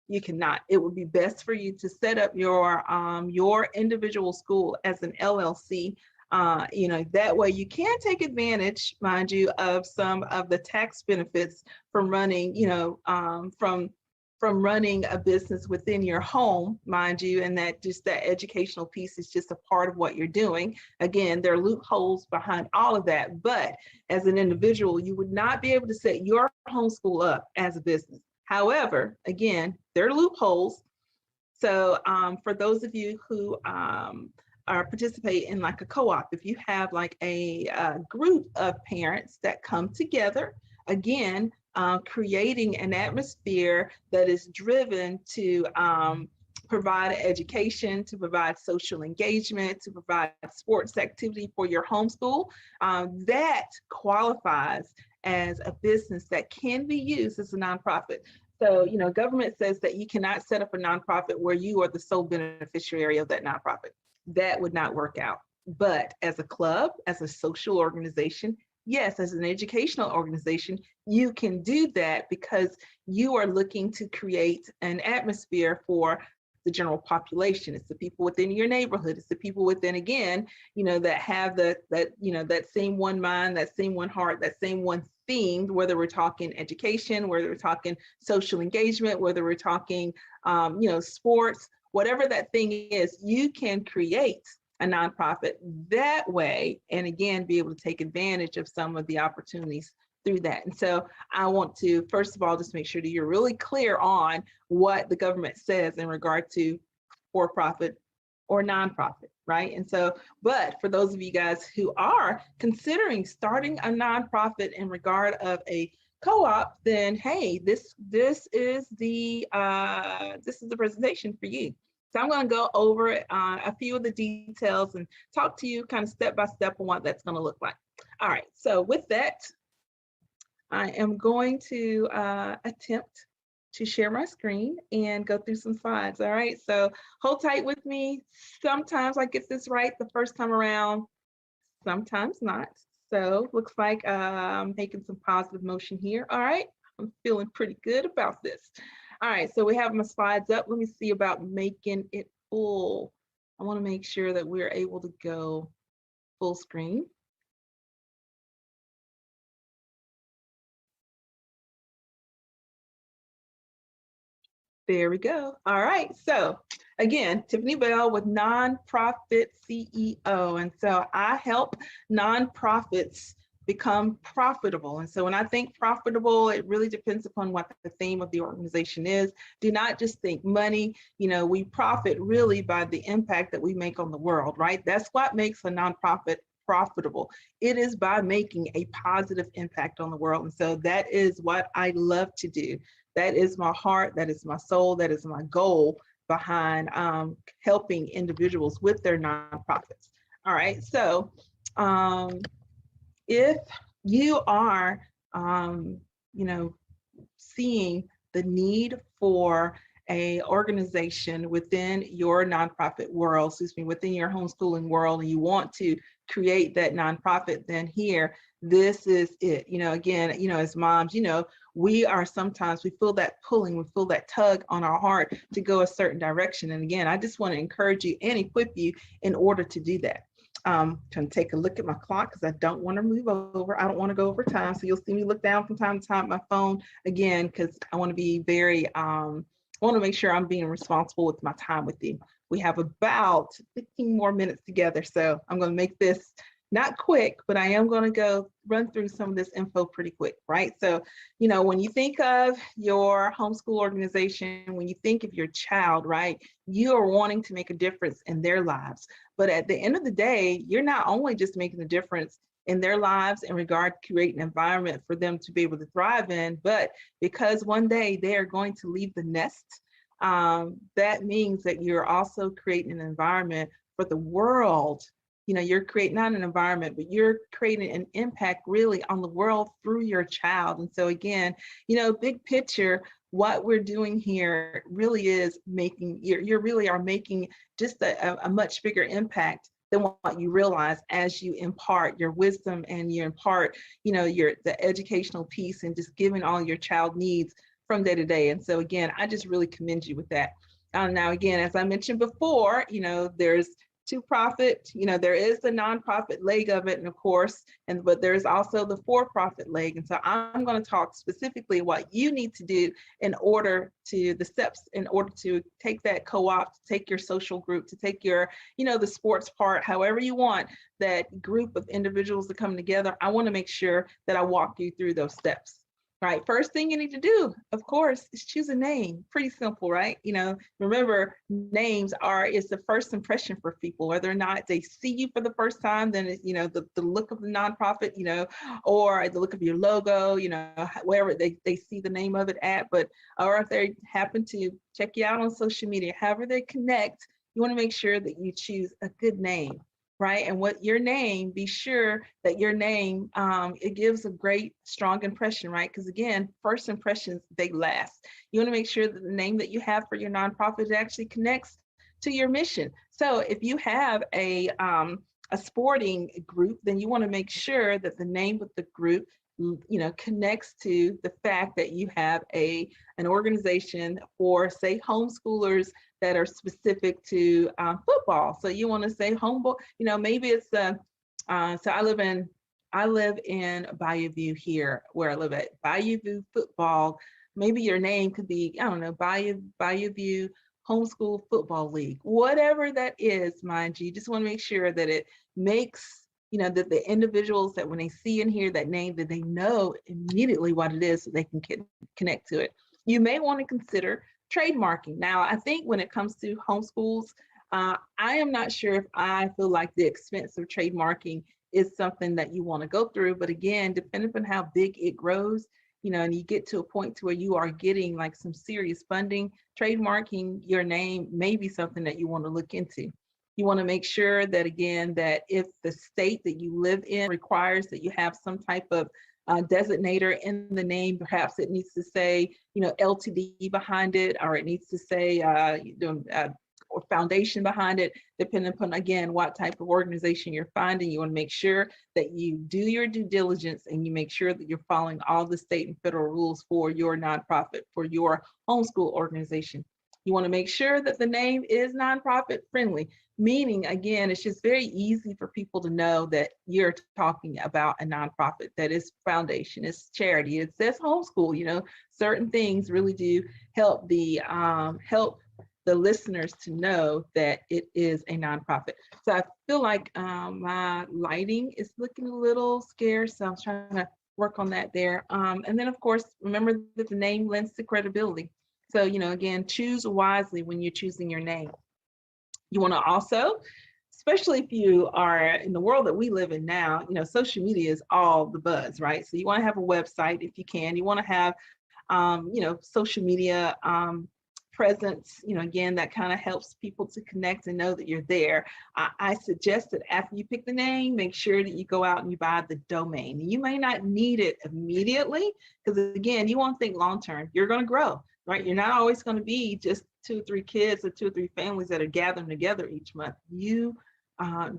D: You cannot. It would be best for you to set up your individual school as an LLC. That way you can take advantage, mind you, of some of the tax benefits from running, from running a business within your home, mind you, and that educational piece is just a part of what you're doing. Again, there are loopholes behind all of that, but as an individual, you would not be able to set your homeschool up as a business. However, again, there are loopholes. So for those of you who participate in like a co-op, if you have like a group of parents that come together, again, creating an atmosphere that is driven to provide education, to provide social engagement, to provide sports activity for your homeschool, that qualifies as a business that can be used as a nonprofit. So, government says that you cannot set up a nonprofit where you are the sole beneficiary of that nonprofit. That would not work out. But as a club, as a social organization, yes, as an educational organization, you can do that because you are looking to create an atmosphere for the general population. It's the people within your neighborhood. It's the people within, again, that have that same one mind, that same one heart, that same one theme, whether we're talking education, whether we're talking social engagement, whether we're talking, sports, whatever that thing is, you can create a nonprofit that way, and again, be able to take advantage of some of the opportunities through that. And so I want to, first of all, just make sure that you're really clear on what the government says in regard to for-profit or nonprofit, right? And so, but for those of you guys who are considering starting a nonprofit in regard of a co-op, then hey, this is the presentation for you. So I'm going to go over a few of the details and talk to you kind of step by step on what that's going to look like. All right, so with that, I am going to attempt to share my screen and go through some slides. All right, so hold tight with me. Sometimes I get this right the first time around, sometimes not. So looks like I'm making some positive motion here. All right, I'm feeling pretty good about this. All right, so we have my slides up. Let me see about making it full. I want to make sure that we're able to go full screen. There we go. All right. So again, Tiffany Bell with Nonprofit CEO. And so I help nonprofits become profitable. And so when I think profitable, it really depends upon what the theme of the organization is. Do not just think money. We profit really by the impact that we make on the world, right? That's what makes a nonprofit profitable. It is by making a positive impact on the world. And so that is what I love to do. That is my heart, that is my soul, that is my goal behind helping individuals with their nonprofits. All right, so if you are, seeing the need for a organization within your nonprofit world, within your homeschooling world, and you want to create that nonprofit, then here, this is it. Again, as moms, we feel that pulling, we feel that tug on our heart to go a certain direction. And again, I just want to encourage you and equip you in order to do that. Trying to take a look at my clock because I don't want to move over. I don't want to go over time. So you'll see me look down from time to time at my phone again, because I want to be very, I want to make sure I'm being responsible with my time with you. We have about 15 more minutes together. So I'm going to make this not quick, but I am going to go run through some of this info pretty quick, right? So, when you think of your homeschool organization, when you think of your child, right, you are wanting to make a difference in their lives. But at the end of the day, you're not only just making a difference in their lives in regard to create an environment for them to be able to thrive in, but because one day they are going to leave the nest, that means that you're also creating an environment for the world. You're creating not an environment, but you're creating an impact really on the world through your child. And so again, big picture, what we're doing here really is making, you really are making just a much bigger impact than what you realize as you impart your wisdom and you impart, the educational piece and just giving all your child needs from day to day. And so again, I just really commend you with that. Now, again, as I mentioned before, there's to-profit, there is the nonprofit leg of it, and of course, but there's also the for-profit leg. And so I'm going to talk specifically what you need to do the steps in order to take that co-op, to take your social group, to take your, the sports part, however you want that group of individuals to come together. I want to make sure that I walk you through those steps. Right. First thing you need to do, of course, is choose a name. Pretty simple, right? Remember, names is the first impression for people, whether or not they see you for the first time, then the look of the nonprofit, or the look of your logo, wherever they see the name of it at, or if they happen to check you out on social media, however they connect, you want to make sure that you choose a good name. Right. And be sure that your name, it gives a great, strong impression, right? Because again, first impressions, they last. You want to make sure that the name that you have for your nonprofit actually connects to your mission. So if you have a sporting group, then you want to make sure that the name of the group connects to the fact that you have an organization for, say, homeschoolers that are specific to football. So you want to say homeball, maybe it's so I live in Bayou View here, where I live at Bayou View football. Maybe your name could be, I don't know, Bayou View Homeschool Football League, whatever that is, mind you. Just want to make sure that it makes that the individuals, that when they see and hear that name, that they know immediately what it is, so they can connect to it. You may want to consider trademarking. Now, I think when it comes to homeschools, I am not sure if I feel like the expense of trademarking is something that you want to go through. But again, depending on how big it grows, and you get to a point to where you are getting like some serious funding, trademarking your name may be something that you want to look into. You want to make sure that, again, that if the state that you live in requires that you have some type of designator in the name, perhaps it needs to say, LTD behind it, or it needs to say or foundation behind it, depending upon, again, what type of organization you're finding. You want to make sure that you do your due diligence and you make sure that you're following all the state and federal rules for your nonprofit, for your homeschool organization. You want to make sure that the name is nonprofit friendly, meaning, again, it's just very easy for people to know that you're talking about a nonprofit, that is foundation, it's charity, it says homeschool. Certain things really do help the listeners to know that it is a nonprofit. So I feel like my lighting is looking a little scarce, so I'm trying to work on that there. And then, of course, remember that the name lends to credibility. So, again, choose wisely when you're choosing your name. You want to also, especially if you are in the world that we live in now, social media is all the buzz, right? So you want to have a website if you can. You want to have, social media presence, again, that kind of helps people to connect and know that you're there. I suggest that after you pick the name, make sure that you go out and you buy the domain. You may not need it immediately because, again, you want to think long-term. You're going to grow, right? You're not always going to be just 2 or 3 kids or 2 or 3 families that are gathering together each month. You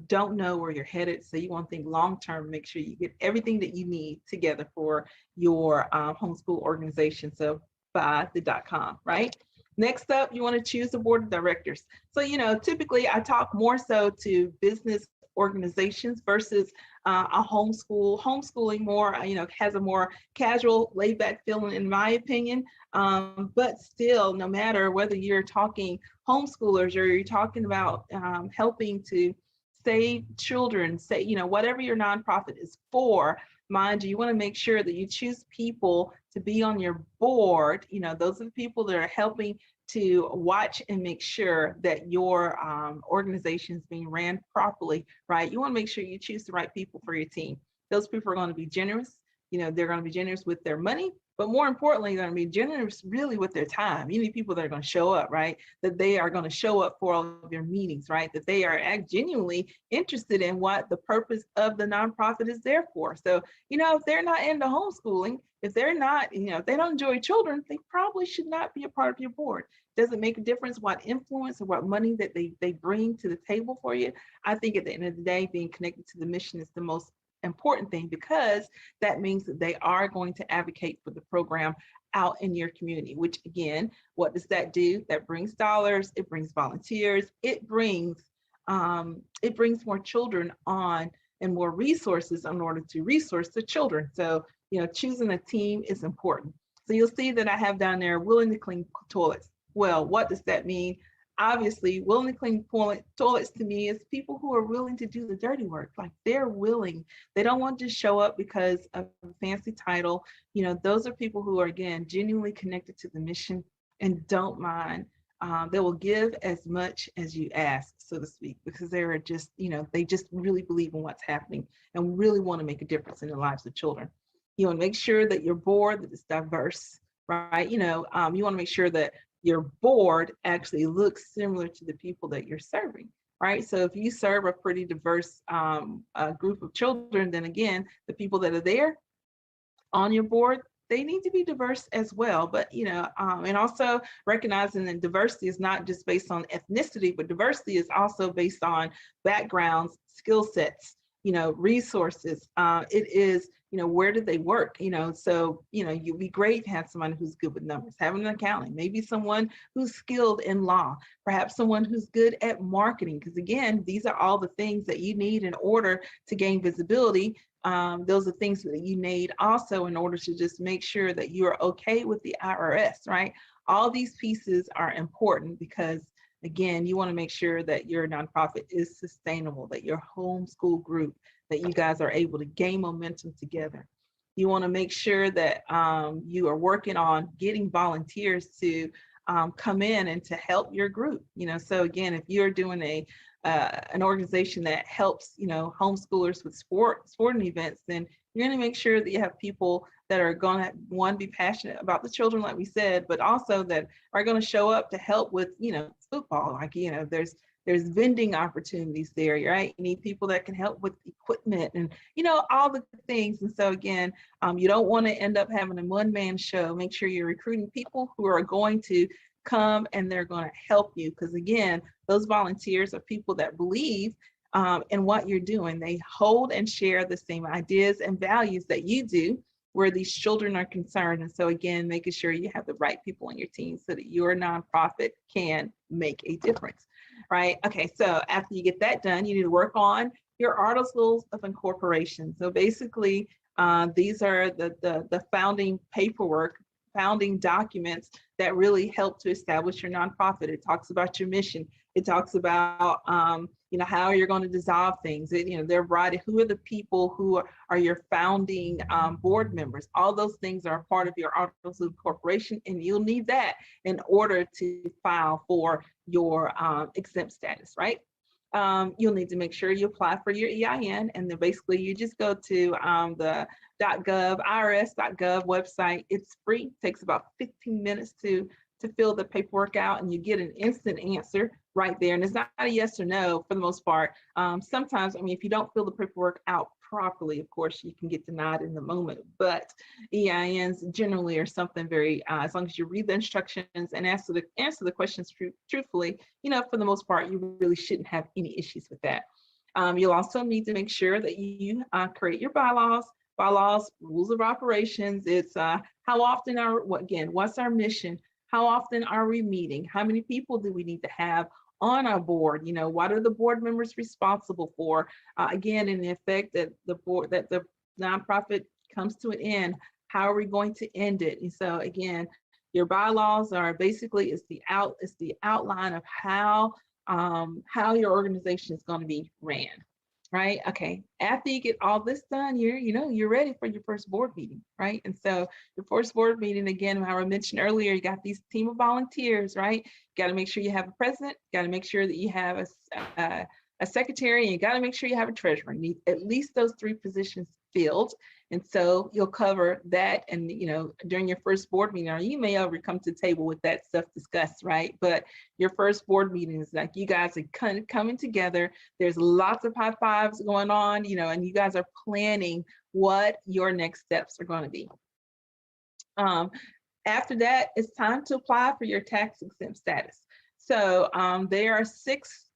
D: don't know where you're headed. So you want to think long-term, make sure you get everything that you need together for your homeschool organization. So buy the .com, right? Next up, you want to choose the board of directors. So, typically I talk more so to business organizations versus a homeschool. Homeschooling more, has a more casual, laid-back feeling, in my opinion. But still, no matter whether you're talking homeschoolers or you're talking about helping to save children, whatever your nonprofit is for, mind you, you want to make sure that you choose people to be on your board. Those are the people that are helping to watch and make sure that your organization is being ran properly, right? You want to make sure you choose the right people for your team. Those people are going to be generous. They're going to be generous with their money, but more importantly, they're going to be generous really with their time. You need people that are going to show up, right? That they are going to show up for all of your meetings, right? That they are genuinely interested in what the purpose of the nonprofit is there for. So, if they're not into homeschooling, if they're not, if they don't enjoy children, they probably should not be a part of your board. Doesn't make a difference what influence or what money that they bring to the table for you. I think at the end of the day, being connected to the mission is the most important thing, because that means that they are going to advocate for the program out in your community, which, again, what does that do? That brings dollars, it brings volunteers, it brings more children on and more resources in order to resource the children. So, choosing a team is important. So you'll see that I have down there willing to clean toilets. Well, what does that mean? obviously, willing to clean toilets to me is people who are willing to do the dirty work. Like they're willing. They don't want to just show up because of a fancy title. Those are people who are, again, genuinely connected to the mission and don't mind. They will give as much as you ask, so to speak, because they're just, they just really believe in what's happening and really want to make a difference in the lives of children. You want to make sure that your board that is diverse, right? You want to make sure that your board actually looks similar to the people that you're serving, right? So if you serve a pretty diverse group of children, then again, the people that are there on your board, they need to be diverse as well. But, and also recognizing that diversity is not just based on ethnicity, but diversity is also based on backgrounds, skill sets, resources. It is, where do they work? So, you'd be great to have someone who's good with numbers, having an accounting, maybe someone who's skilled in law, perhaps someone who's good at marketing. Because again, these are all the things that you need in order to gain visibility. Those are things that you need also in order to just make sure that you are okay with the IRS, right? All these pieces are important because, again, you want to make sure that your nonprofit is sustainable, that your homeschool group, that you guys are able to gain momentum together. You want to make sure that you are working on getting volunteers to come in and to help your group. So again, if you're doing an organization that helps, homeschoolers with sporting events, then you're going to make sure that you have people that are going to, one, be passionate about the children, like we said, but also that are going to show up to help with, football. Like, there's vending opportunities there, right? You need people that can help with equipment and, all the things. And so again, you don't want to end up having a one-man show. Make sure you're recruiting people who are going to come and they're going to help you. Because again, those volunteers are people that believe in what you're doing. They hold and share the same ideas and values that you do where these children are concerned. And so again, making sure you have the right people on your team so that your nonprofit can make a difference, right? Okay, so after you get that done, you need to work on your articles of incorporation. So basically, these are the founding paperwork, founding documents that really help to establish your nonprofit. It talks about your mission. It talks about, how you're going to dissolve things. They're writing who are the people who are your founding board members. All those things are a part of your articles of incorporation, and you'll need that in order to file for your exempt status, right? You'll need to make sure you apply for your EIN, and then basically you just go to the .gov, IRS.gov website. It's free, takes about 15 minutes to fill the paperwork out, and you get an instant answer right there. And it's not a yes or no for the most part. Sometimes, if you don't fill the paperwork out properly, of course, you can get denied in the moment, but EINs generally are something very, as long as you read the instructions and answer the questions truthfully, for the most part, you really shouldn't have any issues with that. You'll also need to make sure that you create your bylaws, rules of operations. It's how often what's our mission? How often are we meeting? How many people do we need to have on our board? What are the board members responsible for? Again, in the effect that the nonprofit comes to an end, how are we going to end it? And so again, your bylaws are basically it's the outline of how your organization is going to be ran. Right. Okay. After you get all this done, you're ready for your first board meeting. Right. And so your first board meeting, again, how I mentioned earlier, you got these team of volunteers, right? You got to make sure you have a president, got to make sure that you have a secretary, and you got to make sure you have a treasurer. You need at least those 3 positions filled. And so you'll cover that. And, during your first board meeting, or you may ever come to the table with that stuff discussed, right? But your first board meeting is like you guys are kind of coming together. There's lots of high fives going on, and you guys are planning what your next steps are going to be. After that, it's time to apply for your tax exempt status. So there are six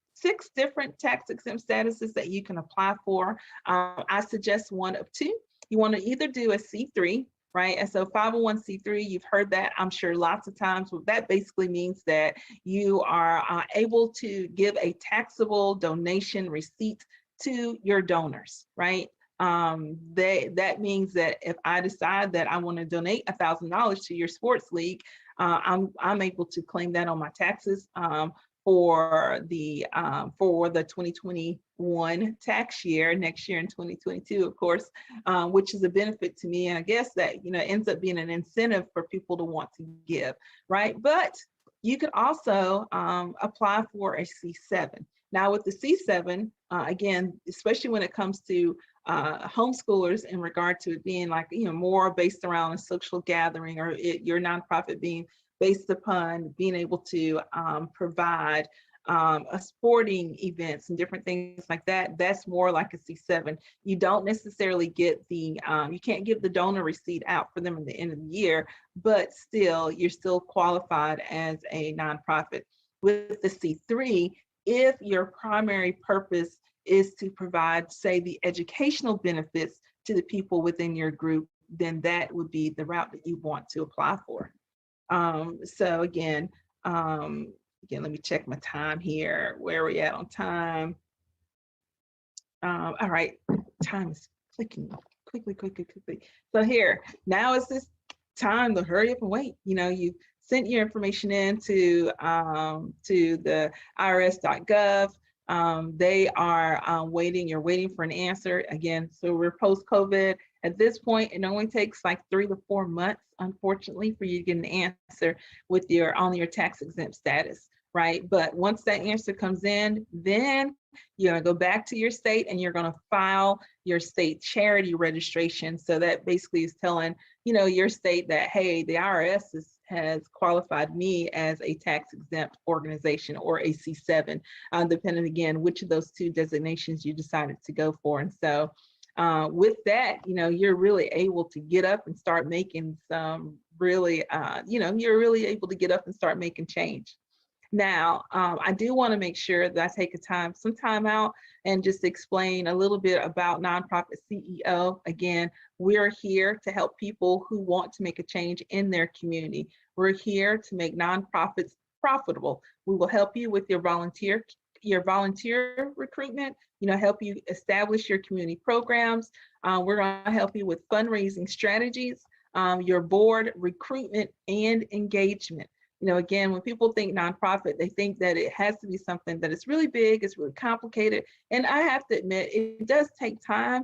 D: different tax exempt statuses that you can apply for. I suggest one of 2. You want to either do a C3, right? And so 501c3, you've heard that, I'm sure, lots of times. Well, that basically means that you are able to give a taxable donation receipt to your donors, right? That means that if I decide that I want to donate $1,000 to your sports league, I'm able to claim that on my taxes for the 2021 tax year, next year in 2022, of course, which is a benefit to me. And I guess that, ends up being an incentive for people to want to give, right? But you could also apply for a C7. Now with the C7, again, especially when it comes to homeschoolers in regard to it being like, more based around a social gathering, or your nonprofit being based upon being able to provide sporting events and different things like that, that's more like a C7. You don't necessarily get the, you can't give the donor receipt out for them at the end of the year, but still, you're still qualified as a nonprofit. With the C3, if your primary purpose is to provide, say, the educational benefits to the people within your group, then that would be the route that you want to apply for. So again, let me check my time here. Where are we at on time? All right, time is clicking quickly. So here, now is this time to hurry up and wait. You sent your information in to the IRS.gov. They are waiting. You're waiting for an answer. Again, so we're post-COVID. At this point, it only takes like 3 to 4 months, unfortunately, for you to get an answer with on your tax exempt status, right? But once that answer comes in, then you're gonna go back to your state and you're gonna file your state charity registration. So that basically is telling, your state that, hey, the IRS has qualified me as a tax exempt organization, or a C7, depending again, which of those two designations you decided to go for. And so with that, you're really able to get up and start making some really, you're really able to get up and start making change. Now, I do want to make sure that I take some time out and just explain a little bit about Nonprofit CEO. Again, we're here to help people who want to make a change in their community. We're here to make nonprofits profitable. We will help you with your volunteer recruitment, help you establish your community programs. We're going to help you with fundraising strategies, your board recruitment and engagement. Again, when people think nonprofit, they think that it has to be something that is really big, it's really complicated. And I have to admit, it does take time,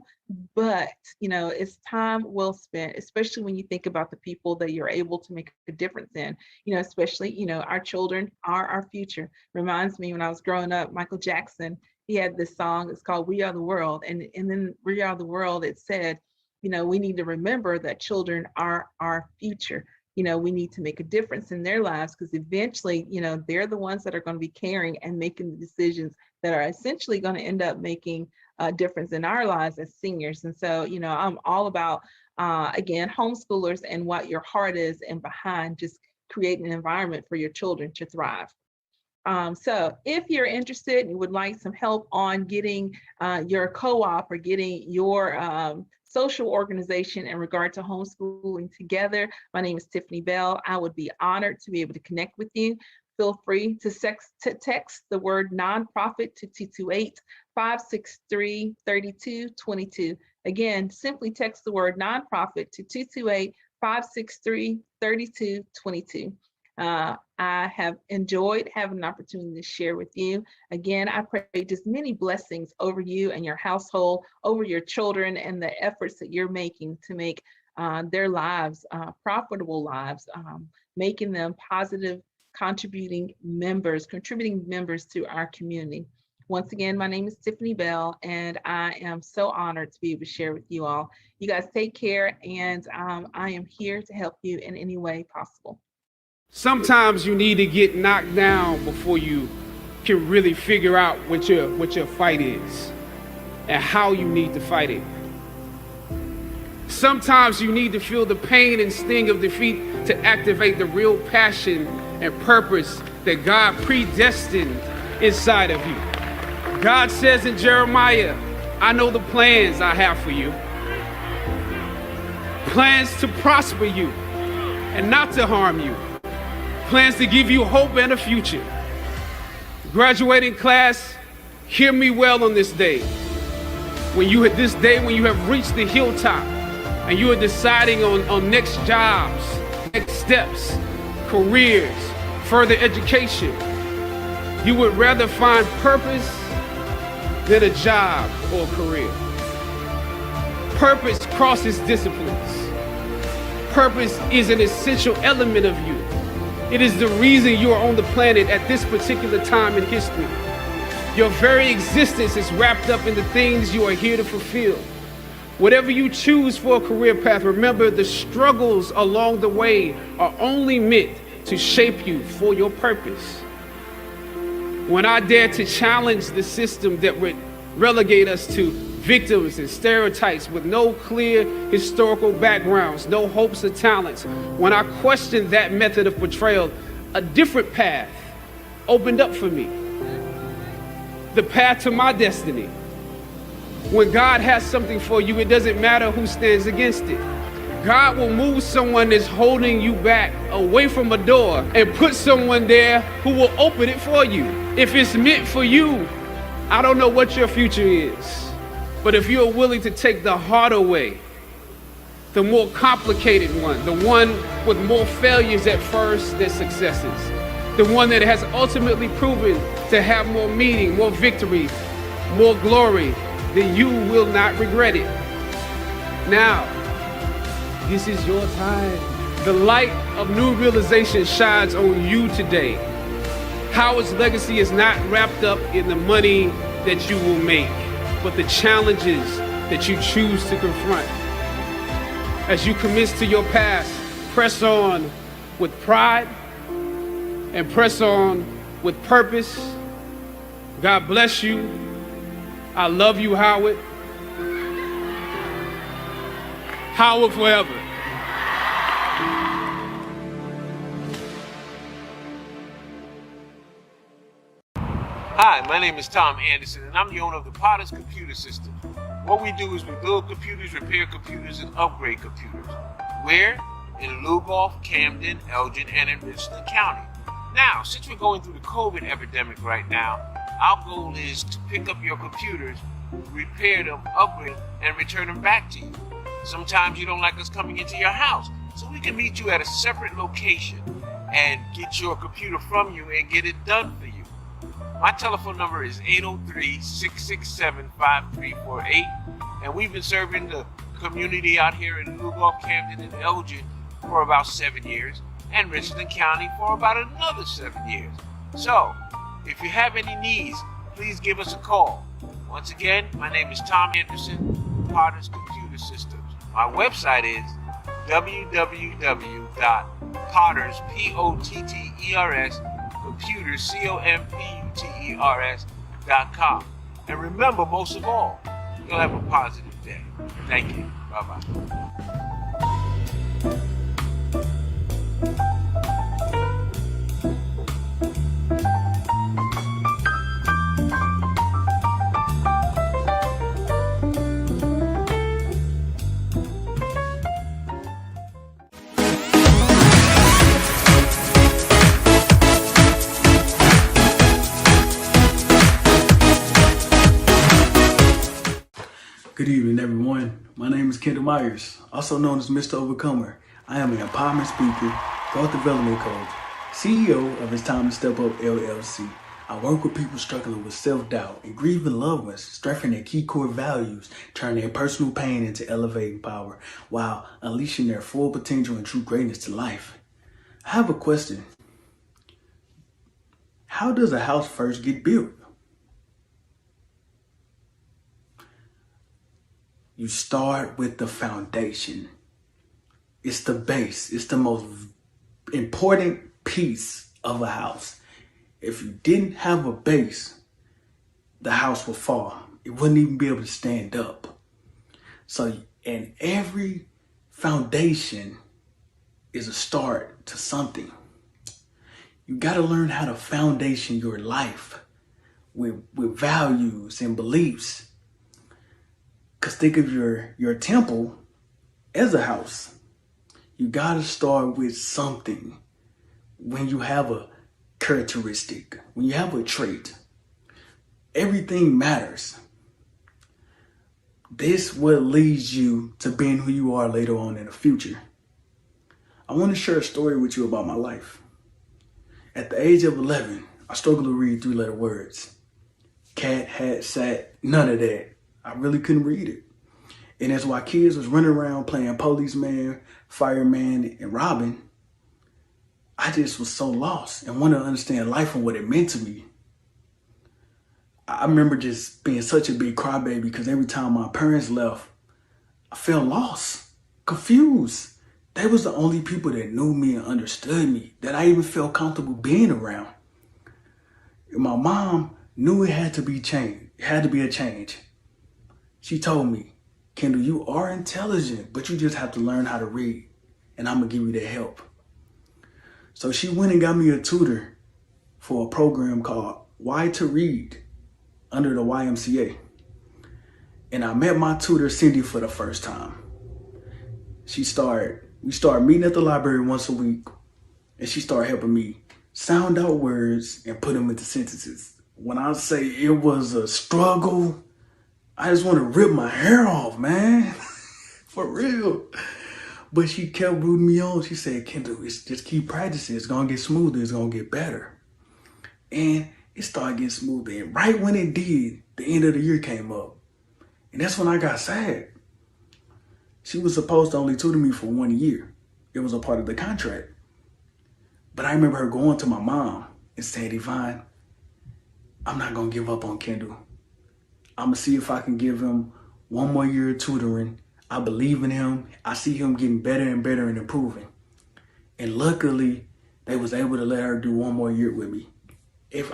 D: but, it's time well spent, especially when you think about the people that you're able to make a difference in, especially, our children are our future. Reminds me when I was growing up, Michael Jackson, he had this song, it's called We Are the World. And then We Are the World, it said, we need to remember that children are our future. We need to make a difference in their lives, because eventually, they're the ones that are going to be caring and making the decisions that are essentially going to end up making a difference in our lives as seniors. And so, I'm all about, again, homeschoolers and what your heart is and behind just creating an environment for your children to thrive. So if you're interested and you would like some help on getting your co-op or getting your social organization in regard to homeschooling together, my name is Tiffany Bell. I would be honored to be able to connect with you. Feel free to text the word nonprofit to 228-563-3222. Again, simply text the word nonprofit to 228-563-3222. I have enjoyed having an opportunity to share with you. Again, I pray just many blessings over you and your household, over your children, and the efforts that you're making to make their lives profitable lives, making them positive, contributing members to our community. Once again, my name is Tiffany Bell, and I am so honored to be able to share with you all. You guys take care, and I am here to help you in any way possible.
E: Sometimes you need to get knocked down before you can really figure out what your fight is and how you need to fight it. Sometimes you need to feel the pain and sting of defeat to activate the real passion and purpose that God predestined inside of you. God says in Jeremiah, I know the plans I have for you. Plans to prosper you and not to harm you. Plans to give you hope and a future. Graduating class, hear me well on this day. When you have reached the hilltop and you are deciding on next jobs, next steps, careers, further education. You would rather find purpose than a job or career. Purpose crosses disciplines. Purpose is an essential element of you. It is the reason you are on the planet at this particular time in history. Your very existence is wrapped up in the things you are here to fulfill. Whatever you choose for a career path, remember the struggles along the way are only meant to shape you for your purpose. When I dare to challenge the system that would relegate us to victims and stereotypes with no clear historical backgrounds, no hopes or talents, when I questioned that method of portrayal, a different path opened up for me. The path to my destiny. When God has something for you, it doesn't matter who stands against it. God will move someone that's holding you back away from a door and put someone there who will open it for you. If it's meant for you, I don't know what your future is, but if you're willing to take the harder way, the more complicated one, the one with more failures at first than successes, the one that has ultimately proven to have more meaning, more victory, more glory, then you will not regret it. Now, this is your time. The light of new realization shines on you today. Howard's legacy is not wrapped up in the money that you will make, but the challenges that you choose to confront. As you commit to your past, press on with pride and press on with purpose. God bless you. I love you, Howard. Howard forever.
F: Hi, my name is Tom Anderson, and I'm the owner of the Potter's Computer System. What we do is we build computers, repair computers, and upgrade computers. Where? In Lugoff, Camden, Elgin, and in Richland County. Now, since we're going through the COVID epidemic right now, our goal is to pick up your computers, repair them, upgrade them, and return them back to you. Sometimes you don't like us coming into your house, so we can meet you at a separate location and get your computer from you and get it done for you. My telephone number is 803-667-5348, and we've been serving the community out here in Lugoff, Camden, and Elgin for about 7 years, and Richland County for about another 7 years. So, if you have any needs, please give us a call. Once again, my name is Tom Anderson, Potter's Computer Systems. My website is www.potters, P-O-T-T-E-R-S, computers, computers.com. And remember, most of all, you'll have a positive day. Thank you. Bye-bye.
G: Good evening, everyone. My name is Kendell Myers, also known as Mr. Overcomer. I am an empowerment speaker, growth development coach, CEO of It's Time to Step Up LLC. I work with people struggling with self-doubt and grieving loved ones, strengthening their key core values, turning their personal pain into elevating power, while unleashing their full potential and true greatness to life. I have a question. How does a house first get built? You start with the foundation. It's the base. It's the most important piece of a house. If you didn't have a base, the house would fall. It wouldn't even be able to stand up. So, and every foundation is a start to something. You got to learn how to foundation your life with values and beliefs. Because think of your temple as a house. You got to start with something. When you have a characteristic, when you have a trait, everything matters. This what leads you to being who you are later on in the future. I want to share a story with you about my life. At the age of 11, I struggled to read 3-letter words. Cat, hat, sat, none of that. I really couldn't read it. And that's why kids was running around playing policeman, fireman, and Robin. I just was so lost and wanted to understand life and what it meant to me. I remember just being such a big crybaby because every time my parents left, I felt lost, confused. They was the only people that knew me and understood me, that I even felt comfortable being around. And my mom knew it had to be changed. It had to be a change. She told me, Kendell, you are intelligent, but you just have to learn how to read, and I'm gonna give you that help. So she went and got me a tutor for a program called Why to Read under the YMCA. And I met my tutor, Cindy, for the first time. We started meeting at the library once a week, and she started helping me sound out words and put them into sentences. When I say it was a struggle, I just want to rip my hair off, man. For real. But she kept rooting me on. She said, Kendell, just keep practicing. It's going to get smoother. It's going to get better. And it started getting smoother. And right when it did, the end of the year came up. And that's when I got sad. She was supposed to only tutor me for 1 year. It was a part of the contract. But I remember her going to my mom and saying, Yvonne, I'm not going to give up on Kendell. I'm going to see if I can give him 1 more year of tutoring. I believe in him. I see him getting better and better and improving. And luckily, they was able to let her do 1 more year with me.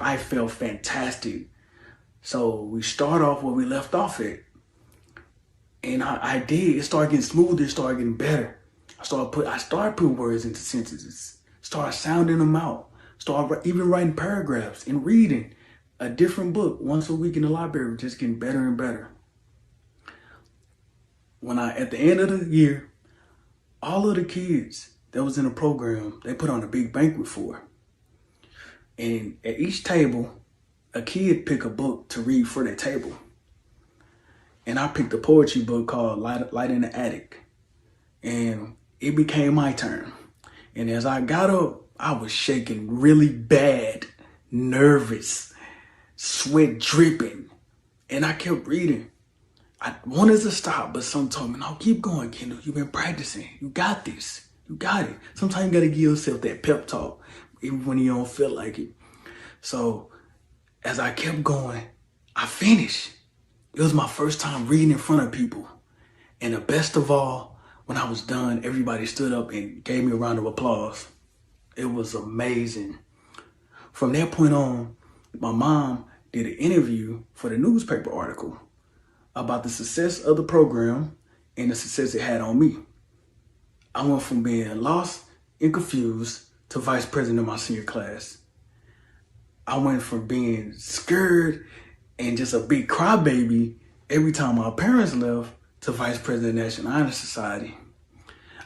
G: I felt fantastic. So we start off where we left off at. And I did. It started getting smoother. It started getting better. I started putting words into sentences. Started sounding them out. Started even writing paragraphs and reading a different book once a week in the library, just getting better and better. At the end of the year, all of the kids that was in the program, they put on a big banquet for her. And at each table, a kid picked a book to read for their table. And I picked a poetry book called Light in the Attic. And it became my turn. And as I got up, I was shaking really bad, nervous, sweat dripping. And I kept reading. I wanted to stop, but some told me, no, keep going, Kendell. You've been practicing. You got this. You got it. Sometimes you got to give yourself that pep talk, even when you don't feel like it. So as I kept going, I finished. It was my first time reading in front of people. And the best of all, when I was done, everybody stood up and gave me a round of applause. It was amazing. From that point on, my mom did an interview for the newspaper article about the success of the program and the success it had on me. I went from being lost and confused to vice president of my senior class. I went from being scared and just a big crybaby every time my parents left to vice president of the National Honor Society.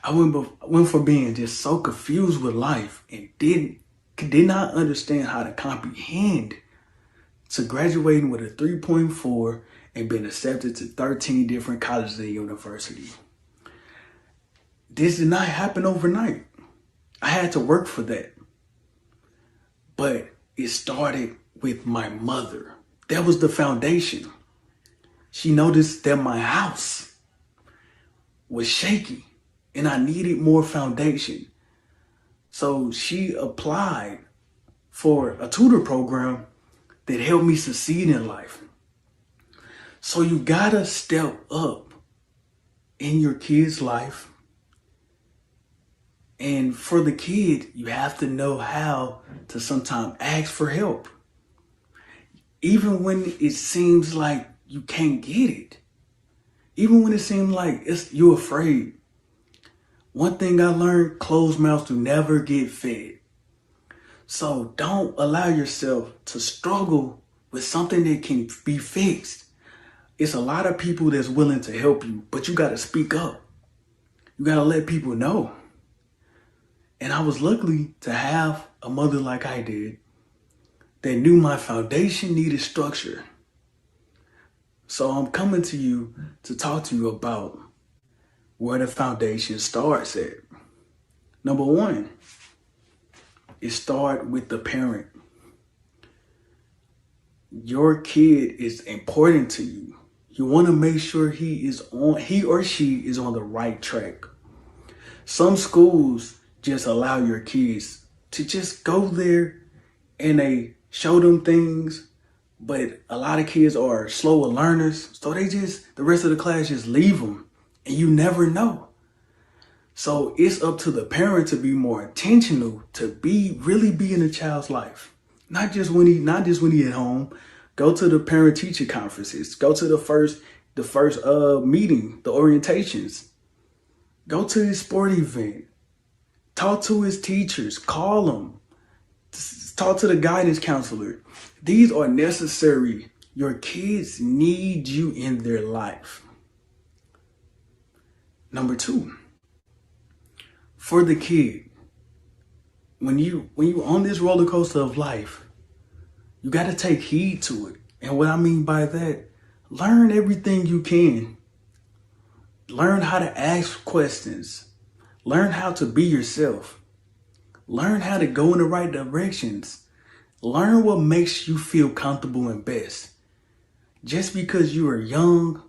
G: I went from being just so confused with life and did not understand how to comprehend to graduating with a 3.4 and being accepted to 13 different colleges and universities. This did not happen overnight. I had to work for that. But it started with my mother. That was the foundation. She noticed that my house was shaky and I needed more foundation. So she applied for a tutor program that helped me succeed in life. So you gotta step up in your kid's life. And for the kid, you have to know how to sometimes ask for help. Even when it seems like you can't get it. Even when it seems like you're afraid. One thing I learned, closed mouths do never get fed. So don't allow yourself to struggle with something that can be fixed. It's a lot of people that's willing to help you, but you got to speak up. You got to let people know. And I was lucky to have a mother like I did that knew my foundation needed structure. So I'm coming to you to talk to you about where the foundation starts at. Number one, it starts with the parent. your kid is important to you. You want to make sure he or she is on the right track. Some schools just allow your kids to just go there and they show them things, but a lot of kids are slower learners, so the rest of the class just leave them, and you never know. So it's up to the parent to be more intentional, to really be in the child's life. Not just when he at home. Go to the parent teacher conferences. Go to the first meeting, the orientations. Go to his sport event. Talk to his teachers. Call them. Talk to the guidance counselor. These are necessary. Your kids need you in their life. Number 2, for the kid, when you on this roller coaster of life, you got to take heed to it. And what I mean by that, learn everything you can. Learn how to ask questions. Learn how to be yourself. Learn how to go in the right directions. Learn what makes you feel comfortable and best. Just because you are young,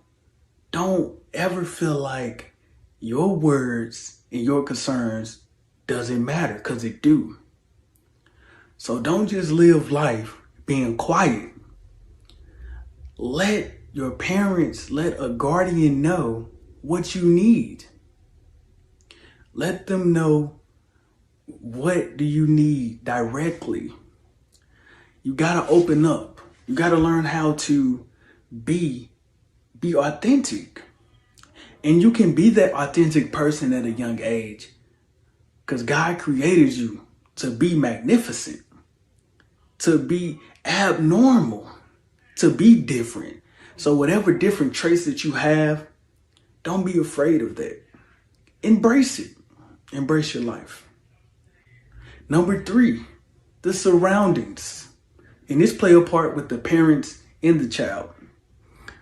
G: don't ever feel like your words and your concerns doesn't matter, because it do. So don't just live life being quiet. Let your parents, let a guardian know what you need. Let them know what do you need directly. You gotta open up. You gotta learn how to be authentic. And you can be that authentic person at a young age, because God created you to be magnificent, to be abnormal, to be different. So whatever different traits that you have, don't be afraid of that. Embrace it. Embrace your life. Number 3, the surroundings. And this play a part with the parents and the child.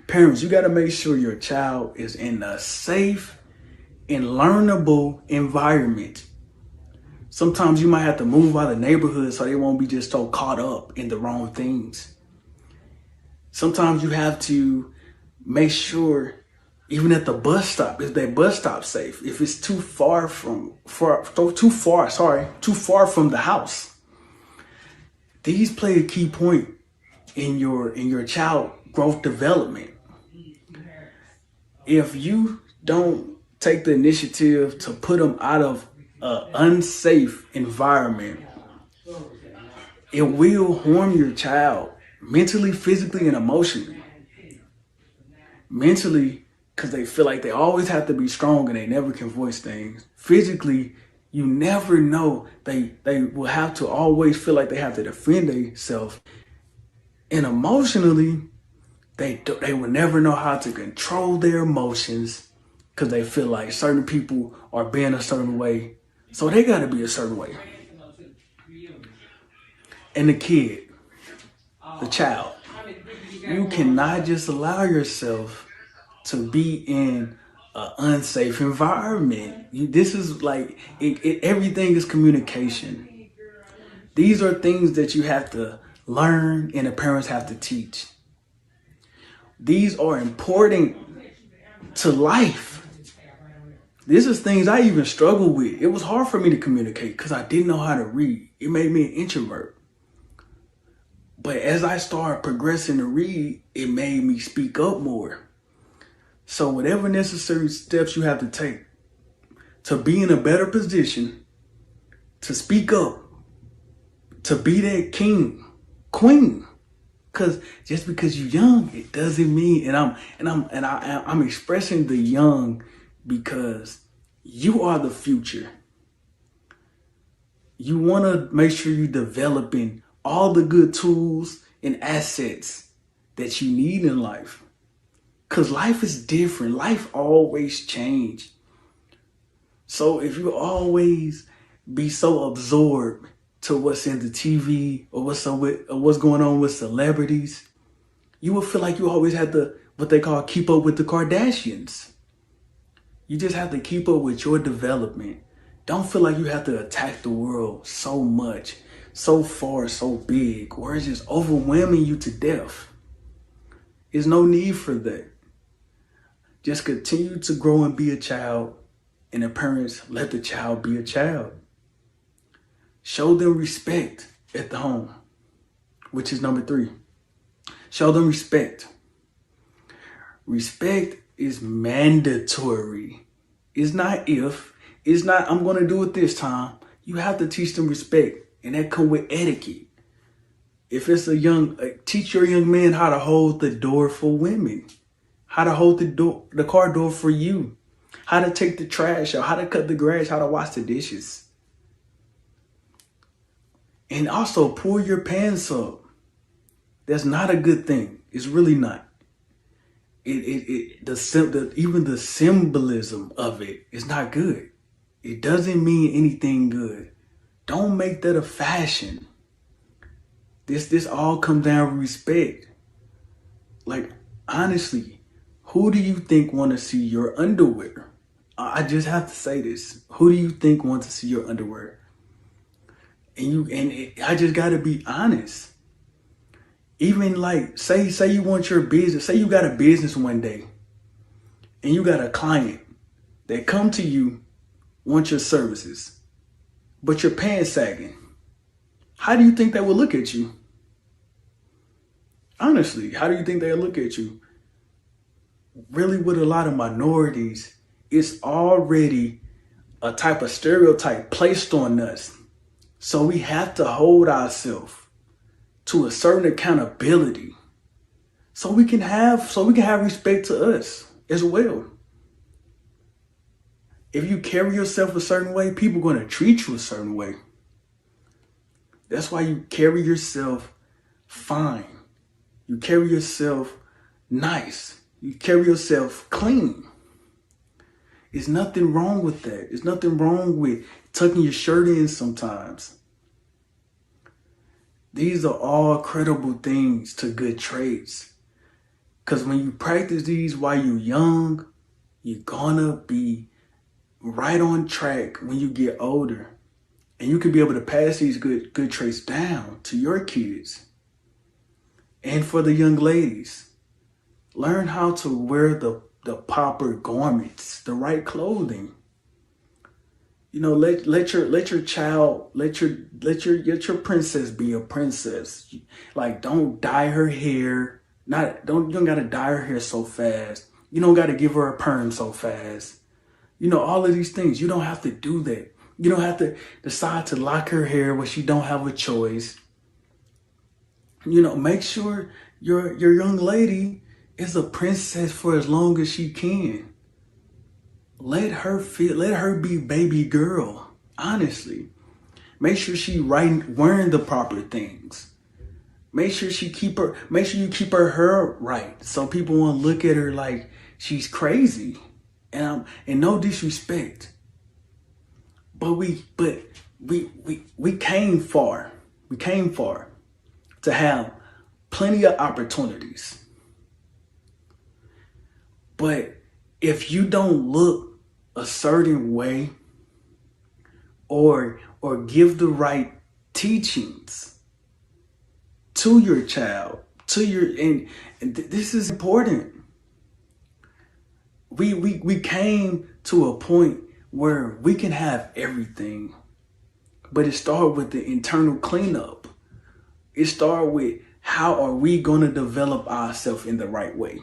G: Parents, you got to make sure your child is in a safe and learnable environment. Sometimes you might have to move out of the neighborhood so they won't be just so caught up in the wrong things. Sometimes you have to make sure, even at the bus stop, is that bus stop safe? If it's too far from the house. These play a key point in your child growth development. If you don't take the initiative to put them out of an unsafe environment, it will harm your child mentally, physically, and emotionally. Mentally, because they feel like they always have to be strong and they never can voice things. Physically, you never know. They will have to always feel like they have to defend themselves. And emotionally, they will never know how to control their emotions, because they feel like certain people are being a certain way. So they got to be a certain way. And the kid, the child, you cannot just allow yourself to be in an unsafe environment. This is like, everything is communication. These are things that you have to learn and the parents have to teach. These are important to life. This is things I even struggle with. It was hard for me to communicate because I didn't know how to read. It made me an introvert. But as I started progressing to read, it made me speak up more. So whatever necessary steps you have to take to be in a better position, to speak up, to be that king, queen. Because just because you're young, it doesn't mean, I'm expressing the young because you are the future. You want to make sure you're developing all the good tools and assets that you need in life. Because life is different. Life always changes. So if you always be so absorbed to what's in the TV or what's going on with celebrities, you will feel like you always have to, what they call, keep up with the Kardashians. You just have to keep up with your development. Don't feel like you have to attack the world so much so far, so big, or it's just overwhelming you to death. There's no need for that. Just continue to grow and be a child, and the parents let the child be a child. Show them respect at the home, which is number 3. Show them respect. Respect is mandatory. It's not if. It's not, I'm going to do it this time. You have to teach them respect, and that comes with etiquette. If it's teach your young man how to hold the door for women, how to hold the car door for you, how to take the trash out, how to cut the grass, how to wash the dishes. And also pull your pants up. That's not a good thing. It's really not. Even the symbolism of it is not good. It doesn't mean anything good. Don't make that a fashion. This all comes down to respect. Like, honestly, who do you think want to see your underwear? I just have to say this. Who do you think wants to see your underwear? I just got to be honest. Even like, say you want your business. Say you got a business one day, and you got a client that come to you, want your services, but your pants sagging. How do you think they will look at you? Honestly, how do you think they'll look at you? Really, with a lot of minorities, it's already a type of stereotype placed on us. So we have to hold ourselves to a certain accountability, so we can have respect to us as well. If you carry yourself a certain way, people are going to treat you a certain way. That's why you carry yourself fine. You carry yourself nice. You carry yourself clean. There's nothing wrong with that. There's nothing wrong with tucking your shirt in sometimes. These are all credible things to good traits. Because when you practice these while you're young, you're gonna be right on track when you get older. And you can be able to pass these good traits down to your kids. And for the young ladies, learn how to wear the proper garments, the right clothing. You know, let your child, let your princess be a princess. Like, don't dye her hair. You don't gotta dye her hair so fast. You don't gotta give her a perm so fast. You know, all of these things. You don't have to do that. You don't have to decide to lock her hair when she don't have a choice. You know, make sure your young lady is a princess for as long as she can. Let her be baby girl. Honestly, make sure she wearing the proper things. Make sure you keep her hair right, so people won't look at her like she's crazy. And no disrespect, but we came far. We came far to have plenty of opportunities. But if you don't look a certain way, or give the right teachings to your child, and this is important. We came to a point where we can have everything, but it started with the internal cleanup. It started with, how are we going to develop ourselves in the right way?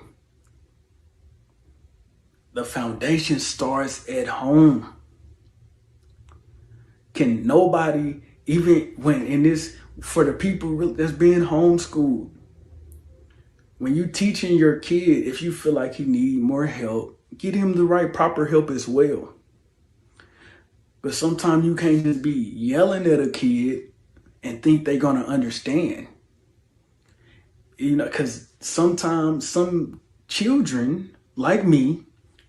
G: The foundation starts at home. Can nobody, even when in this, for the people that's being homeschooled, when you teaching your kid, if you feel like he need more help, get him the right proper help as well. But sometimes you can't just be yelling at a kid and think they're gonna understand. You know, because sometimes some children, like me,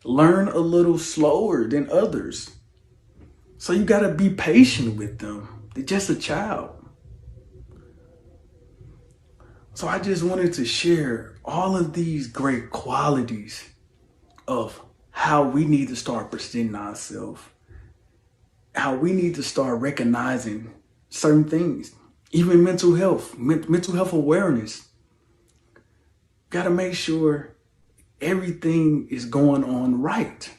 G: learn a little slower than others. So you gotta be patient with them. They're just a child. So I just wanted to share all of these great qualities of how we need to start presenting ourselves, how we need to start recognizing certain things. even mental health, mental health awareness. Got to make sure everything is going on right.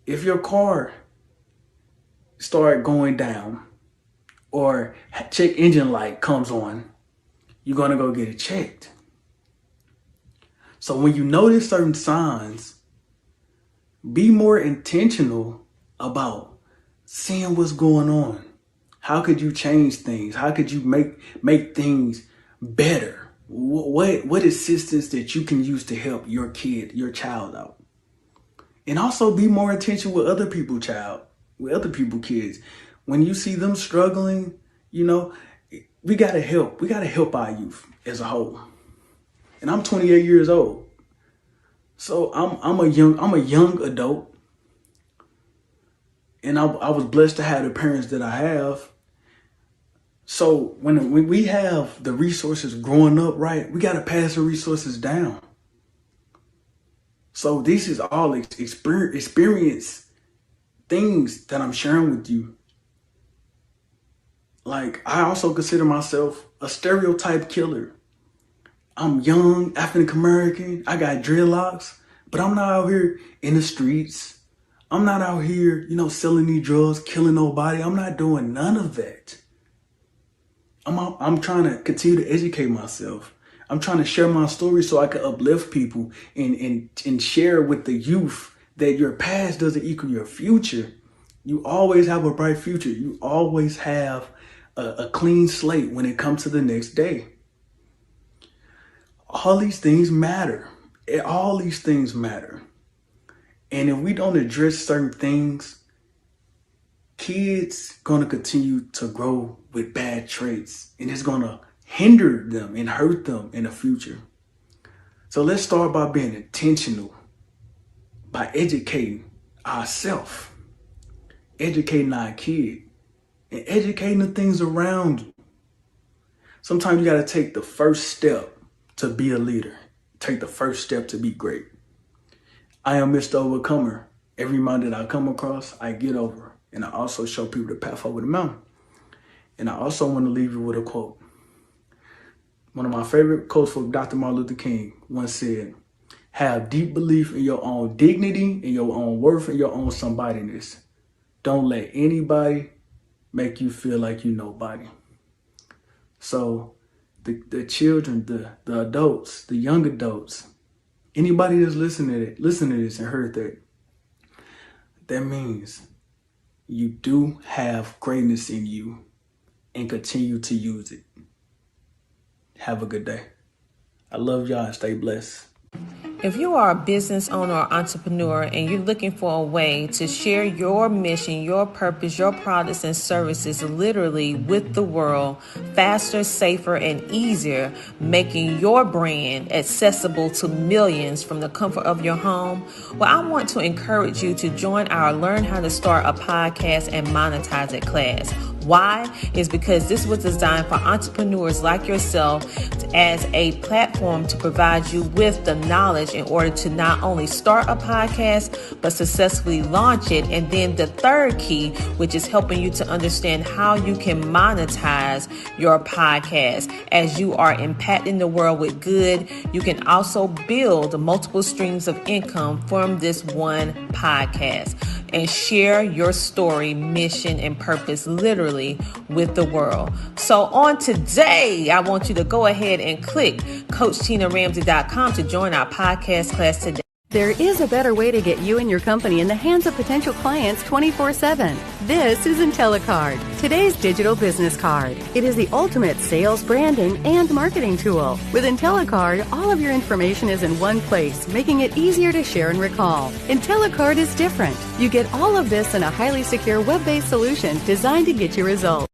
G: If your car start going down or check engine light comes on, you're going to go get it checked. So when you notice certain signs, be more intentional about seeing what's going on. How could you change things? How could you make things better? What assistance that you can use to help your kid, your child out? And also be more intentional with other people's kids. When you see them struggling, we gotta help. We gotta help our youth as a whole. And I'm 28 years old. So I'm a young adult. And I was blessed to have the parents that I have. So when we have the resources growing up, right, we got to pass the resources down. So this is all experience things that I'm sharing with you. Like, I also consider myself a stereotype killer. I'm young, African American, I got dreadlocks, but I'm not out here in the streets. I'm not out here, selling these drugs, killing nobody. I'm not doing none of that. I'm trying to continue to educate myself. I'm trying to share my story so I can uplift people and share with the youth that your past doesn't equal your future. You always have a bright future. You always have a clean slate when it comes to the next day. All these things matter. All these things matter. And if we don't address certain things, kids gonna continue to grow with bad traits, and it's gonna hinder them and hurt them in the future. So let's start by being intentional, by educating ourselves, educating our kid, and educating the things around you. Sometimes you gotta take the first step to be a leader. Take the first step to be great. I am Mr. Overcomer. Every mountain that I come across, I get over. And I also show people the path over the mountain. And I also want to leave you with a quote. One of my favorite quotes from Dr. Martin Luther King once said, "Have deep belief in your own dignity, in your own worth, and your own somebodyness. Don't let anybody make you feel like you nobody." So the children, the adults, the young adults, anybody that's listening to this and heard that means you do have greatness in you, and continue to use it. Have a good day. I love y'all and stay blessed.
A: If you are a business owner or entrepreneur and you're looking for a way to share your mission, your purpose, your products and services literally with the world faster, safer, and easier, making your brand accessible to millions from the comfort of your home, well, I want to encourage you to join our Learn How to Start a Podcast and Monetize It class. Why? Is because this was designed for entrepreneurs like yourself as a platform to provide you with the knowledge in order to not only start a podcast, but successfully launch it. And then the third key, which is helping you to understand how you can monetize your podcast. As you are impacting the world with good, you can also build multiple streams of income from this one podcast and share your story, mission, and purpose literally with the world. So on today, I want you to go ahead and click CoachTinaRamsay.com to join our podcast class today.
H: There is a better way to get you and your company in the hands of potential clients 24/7. This is IntelliCard, today's digital business card. It is the ultimate sales, branding, and marketing tool. With IntelliCard, all of your information is in one place, making it easier to share and recall. IntelliCard is different. You get all of this in a highly secure web-based solution designed to get you results.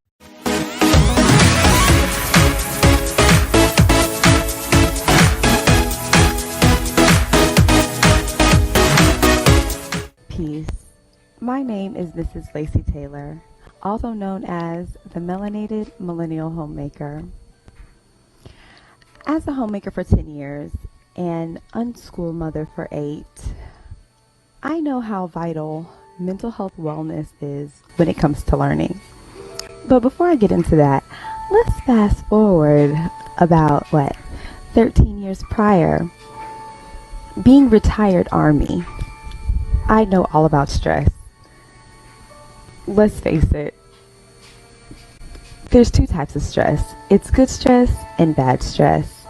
I: Peace. My name is Mrs. Lacey Taylor, also known as the Melanated Millennial Homemaker. As a homemaker for 10 years and unschool mother for 8, I know how vital mental health wellness is when it comes to learning. But before I get into that, let's fast forward about 13 years prior. Being retired Army, I know all about stress. Let's face it, there's two types of stress. It's good stress and bad stress.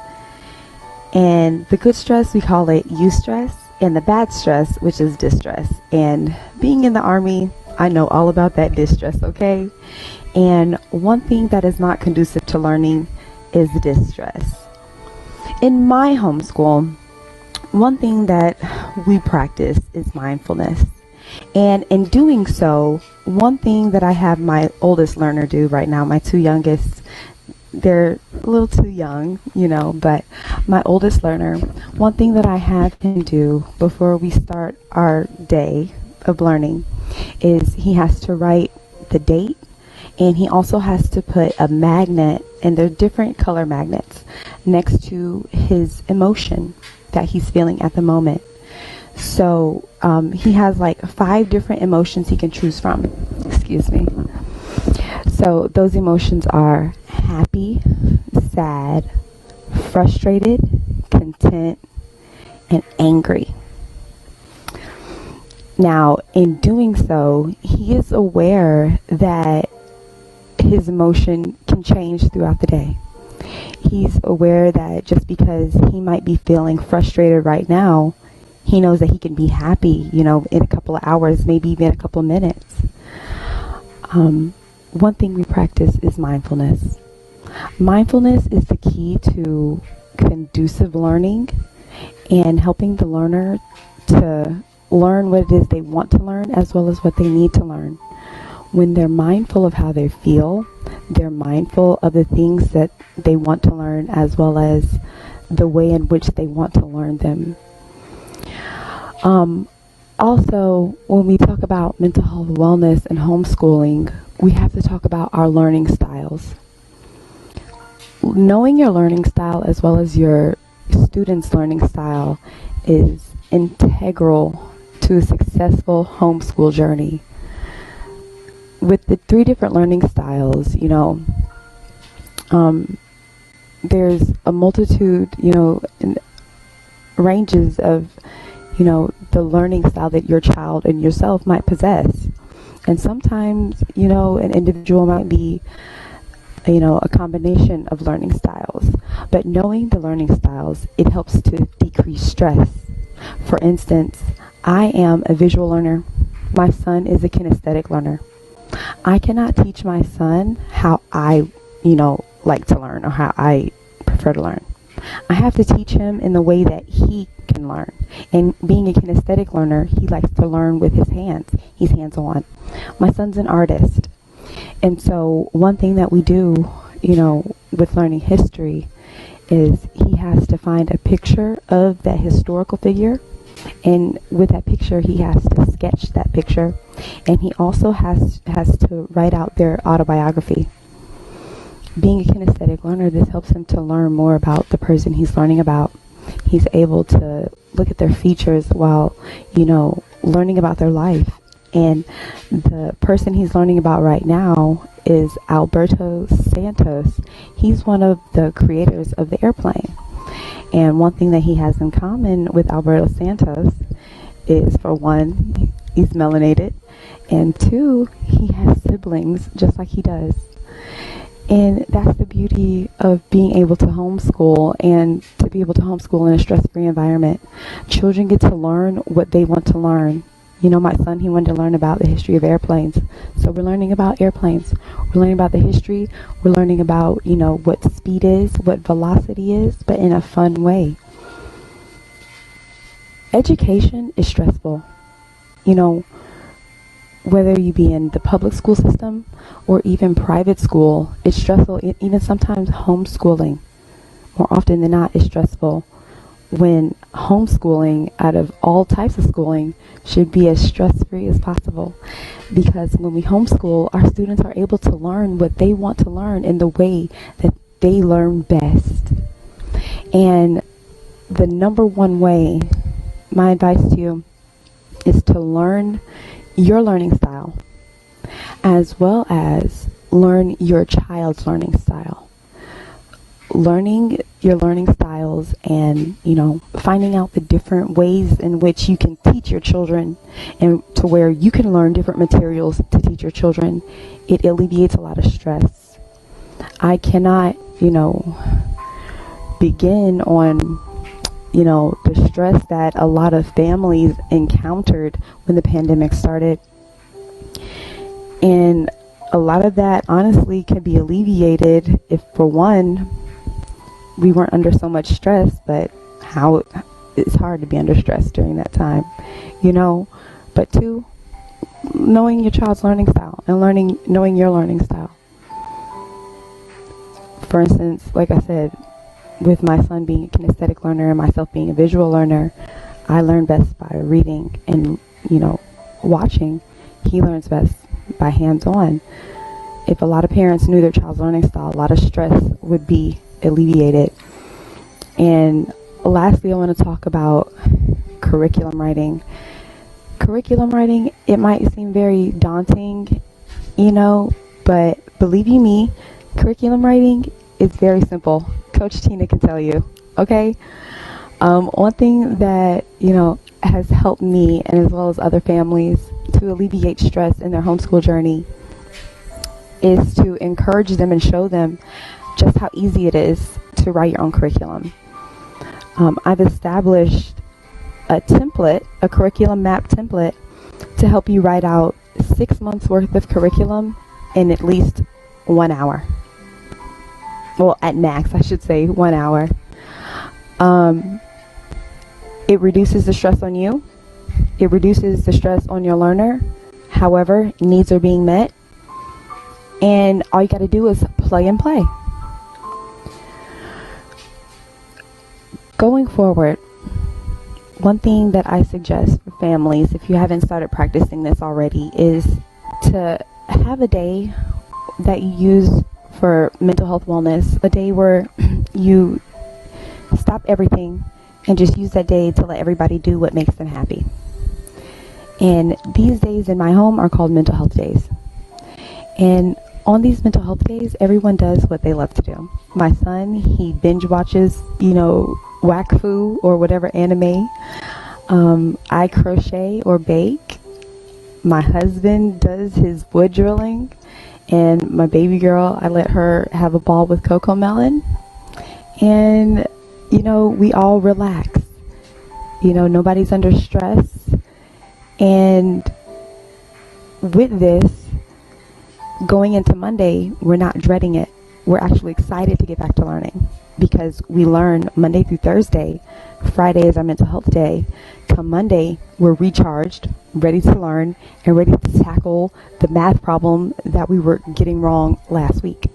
I: And the good stress, we call it eustress, and the bad stress, which is distress. And being in the Army, I know all about that distress, okay? And one thing that is not conducive to learning is distress. In my homeschool, one thing that we practice is mindfulness. And in doing so, one thing that I have my oldest learner do right now, my two youngest, they're a little too young, but my oldest learner, one thing that I have him do before we start our day of learning is he has to write the date, and he also has to put a magnet, and they're different color magnets, next to his emotion that he's feeling at the moment. So he has 5 different emotions he can choose from. Excuse me. So those emotions are happy, sad, frustrated, content, and angry. Now, in doing so, he is aware that his emotion can change throughout the day. He's aware that just because he might be feeling frustrated right now, he knows that he can be happy, in a couple of hours, maybe even a couple of minutes. One thing we practice is mindfulness. Mindfulness is the key to conducive learning and helping the learner to learn what it is they want to learn as well as what they need to learn. When they're mindful of how they feel, they're mindful of the things that they want to learn as well as the way in which they want to learn them. Also, when we talk about mental health, wellness, and homeschooling, we have to talk about our learning styles. Knowing your learning style as well as your students' learning style is integral to a successful homeschool journey. With the 3 different learning styles, there's a multitude, ranges of, the learning style that your child and yourself might possess. And sometimes, an individual might be, a combination of learning styles. But knowing the learning styles, it helps to decrease stress. For instance, I am a visual learner. My son is a kinesthetic learner. I cannot teach my son how I, like to learn or how I prefer to learn. I have to teach him in the way that he can learn. And being a kinesthetic learner, he likes to learn with his hands. He's hands-on. My son's an artist. And so one thing that we do, with learning history is he has to find a picture of that historical figure. And with that picture, he has to sketch that picture. And he also has to write out their autobiography. Being a kinesthetic learner, this helps him to learn more about the person he's learning about. He's able to look at their features while, learning about their life. And the person he's learning about right now is Alberto Santos. He's one of the creators of the airplane. And one thing that he has in common with Alberto Santos is, for one, he's melanated, and 2, he has siblings just like he does. And that's the beauty of being able to homeschool and to be able to homeschool in a stress-free environment. Children get to learn what they want to learn. My son, he wanted to learn about the history of airplanes. So we're learning about airplanes. We're learning about the history. We're learning about, what speed is, what velocity is, but in a fun way. Education is stressful. Whether you be in the public school system or even private school, it's stressful. Even sometimes homeschooling, more often than not, is stressful. When homeschooling, out of all types of schooling, should be as stress-free as possible. Because when we homeschool, our students are able to learn what they want to learn in the way that they learn best. And the number one way, my advice to you, is to learn your learning style, as well as learn your child's learning style. Learning your learning styles and, finding out the different ways in which you can teach your children and to where you can learn different materials to teach your children, it alleviates a lot of stress. I cannot, begin on, the stress that a lot of families encountered when the pandemic started. And a lot of that honestly can be alleviated if, for one, we weren't under so much stress, but it's hard to be under stress during that time, but two, knowing your child's learning style and knowing your learning style. For instance, like I said, with my son being a kinesthetic learner and myself being a visual learner, I learn best by reading and, watching. He learns best by hands-on. If a lot of parents knew their child's learning style, a lot of stress would be alleviated. And lastly, I want to talk about curriculum writing. Curriculum writing, it might seem very daunting, but believe you me, curriculum writing is very simple. Coach Tina can tell you, okay? One thing that, has helped me and as well as other families to alleviate stress in their homeschool journey is to encourage them and show them just how easy it is to write your own curriculum. I've established a template, a curriculum map template, to help you write out 6 months worth of curriculum in at least 1 hour. Well, at max, I should say 1 hour. It reduces the stress on you. It reduces the stress on your learner. However, needs are being met. And all you got to do is plug and play. Going forward, one thing that I suggest for families, if you haven't started practicing this already, is to have a day that you use for mental health wellness, a day where you stop everything and just use that day to let everybody do what makes them happy. And these days in my home are called mental health days. And on these mental health days, everyone does what they love to do. My son, he binge watches, Wakfu or whatever anime. I crochet or bake. My husband does his wood drilling. And my baby girl, I let her have a ball with Coco Melon. And, we all relax. Nobody's under stress. And with this, going into Monday, we're not dreading it. We're actually excited to get back to learning because we learn Monday through Thursday. Friday is our mental health day. Come Monday, we're recharged, ready to learn, and ready to tackle the math problem that we were getting wrong last week.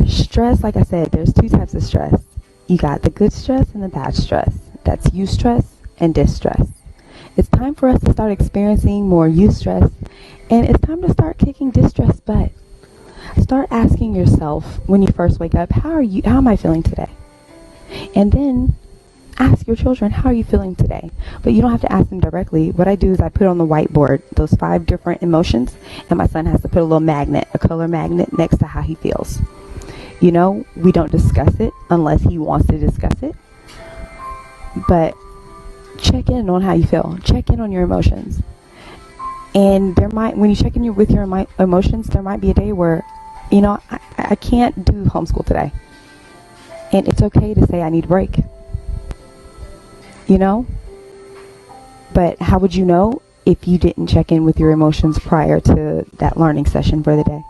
I: Stress, like I said, there's 2 types of stress. You got the good stress and the bad stress. That's eustress and distress. It's time for us to start experiencing more eustress, and it's time to start kicking distress butt. Start asking yourself when you first wake up, how am I feeling today? And then ask your children, how are you feeling today? But you don't have to ask them directly. What I do is I put on the whiteboard those 5 different emotions, and my son has to put a little magnet, a color magnet, next to how he feels. We don't discuss it unless he wants to discuss it. But check in on how you feel. Check in on your emotions. And when you check in with your emotions, there might be a day where, I can't do homeschool today. And it's okay to say I need a break. But how would you know if you didn't check in with your emotions prior to that learning session for the day?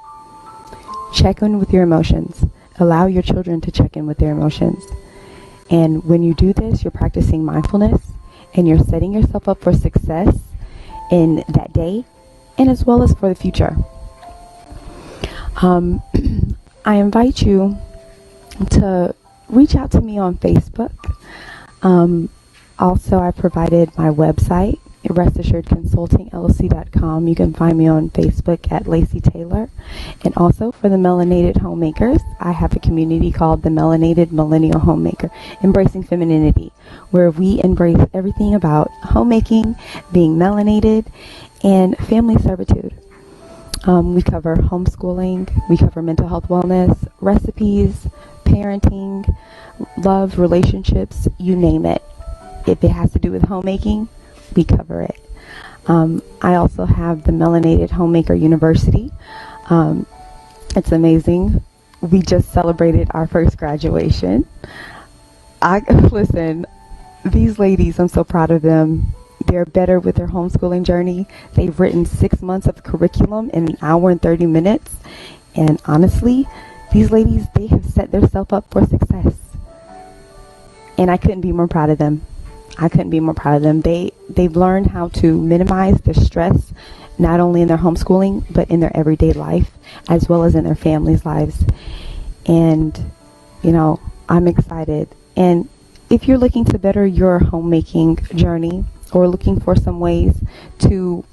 I: Check in with your emotions. Allow your children to check in with their emotions. And when you do this, you're practicing mindfulness and you're setting yourself up for success in that day and as well as for the future. I invite you to reach out to me on Facebook. Also, I provided my website, restassuredconsultingllc.com. You can find me on Facebook at Lacey Taylor. And also for the melanated homemakers, I have a community called the Melanated Millennial Homemaker, Embracing Femininity, where we embrace everything about homemaking, being melanated, and family servitude. We cover homeschooling, we cover mental health wellness, recipes, parenting, love, relationships, you name it. If it has to do with homemaking, we cover it. I also have the Melanated Homemaker University. It's amazing. We just celebrated our first graduation. Listen, these ladies, I'm so proud of them. They're better with their homeschooling journey. They've written 6 months of curriculum in an hour and 30 minutes. And honestly, these ladies, they have set themselves up for success. And I couldn't be more proud of them. They've learned how to minimize the stress, not only in their homeschooling, but in their everyday life, as well as in their families' lives. And, I'm excited. And if you're looking to better your homemaking journey, or looking for some ways to,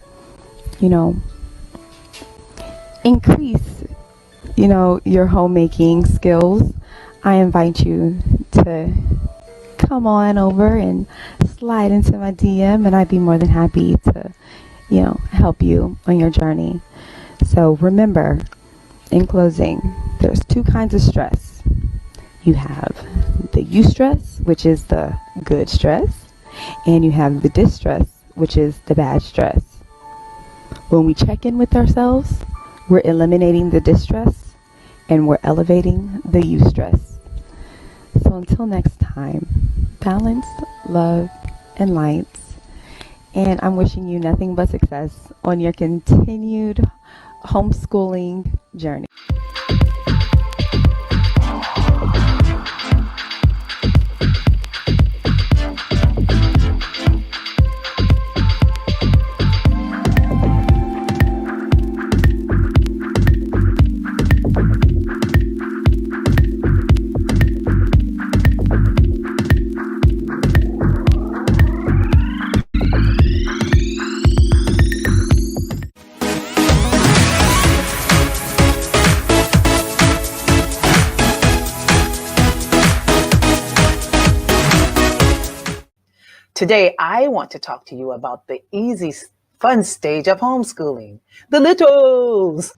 I: increase, your homemaking skills, I invite you to come on over and slide into my DM, and I'd be more than happy to, help you on your journey. So remember, in closing, there's 2 kinds of stress. You have the eustress, which is the good stress, and you have the distress, which is the bad stress. When we check in with ourselves, we're eliminating the distress and we're elevating the eustress. So until next time, balance, love, and lights. And I'm wishing you nothing but success on your continued homeschooling journey.
J: Today, I want to talk to you about the easy, fun stage of homeschooling, the littles.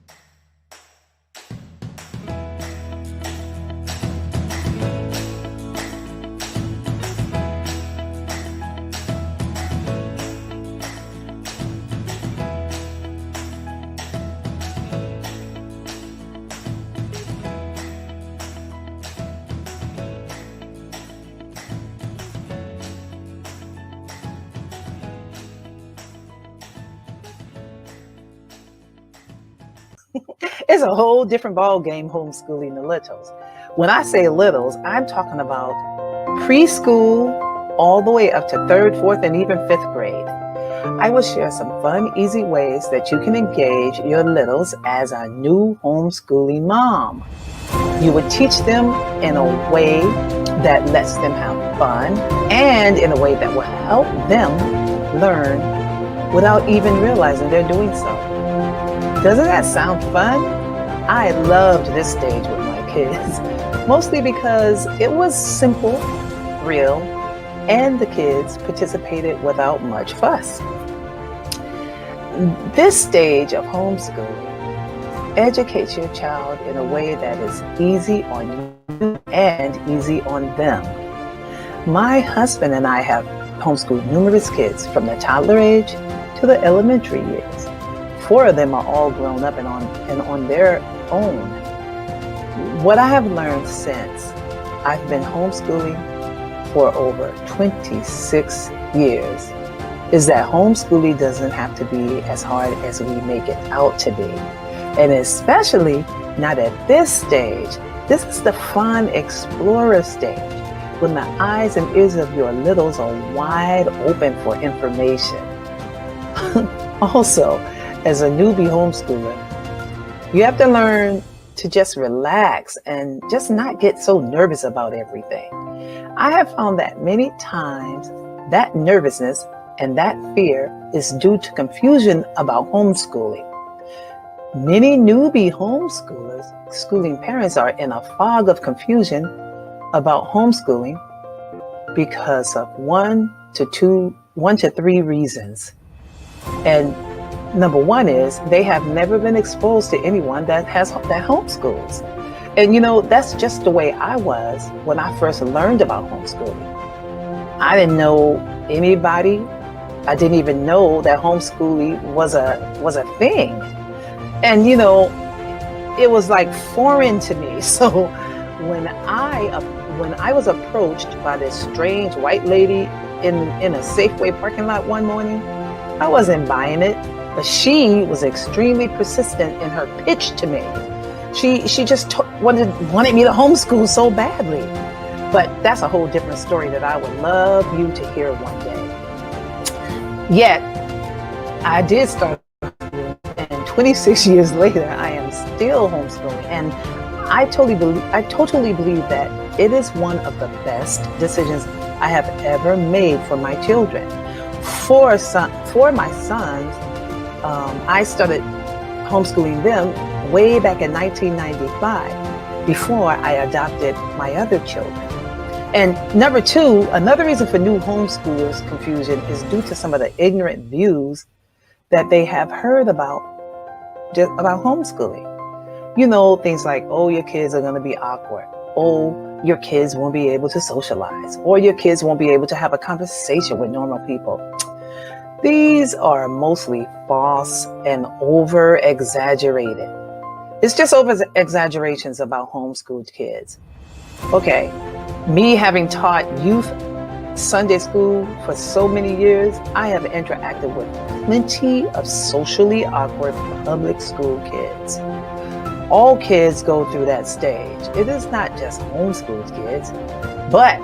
J: It's a whole different ball game homeschooling the littles. When I say littles, I'm talking about preschool all the way up to 3rd, 4th, and even 5th grade. I will share some fun, easy ways that you can engage your littles as a new homeschooling mom. You would teach them in a way that lets them have fun and in a way that will help them learn without even realizing they're doing so. Doesn't that sound fun? I loved this stage with my kids, mostly because it was simple, real, and the kids participated without much fuss. This stage of homeschooling educates your child in a way that is easy on you and easy on them. My husband and I have homeschooled numerous kids from the toddler age to the elementary years. 4 of them are all grown up and on their own. What I have learned since I've been homeschooling for over 26 years is that homeschooling doesn't have to be as hard as we make it out to be. And especially not at this stage. This is the fun explorer stage, when the eyes and ears of your littles are wide open for information. Also, as a newbie homeschooler, you have to learn to just relax and just not get so nervous about everything. I have found that many times that nervousness and that fear is due to about homeschooling. Many newbie schooling parents are in a fog of confusion about homeschooling because of one to three reasons. And Number one is they have never been exposed to anyone that homeschools. And that's just the way I was when I first learned about homeschooling. I didn't know anybody. I didn't even know that homeschooling was a thing. And it was like foreign to me. So when I was approached by this strange white lady in a Safeway parking lot one morning, I wasn't buying it, but she was extremely persistent in her pitch to me. She just wanted me to homeschool so badly. But that's a whole different story that I would love you to hear one day. Yet, I did start, and 26 years later, I am still homeschooling. And I totally believe that it is one of the best decisions I have ever made for my children. For my sons, I started homeschooling them way back in 1995, before I adopted my other children. And number two, another reason for new homeschoolers' confusion is due to some of the ignorant views that they have heard about homeschooling. Things like, oh, your kids are going to be awkward. Oh, your kids won't be able to socialize. Or your kids won't be able to have a conversation with normal people. These are mostly false and over-exaggerated. It's just over-exaggerations about homeschooled kids. Okay, me having taught youth Sunday school for so many years, I have interacted with plenty of socially awkward public school kids. All kids go through that stage. It is not just homeschooled kids, but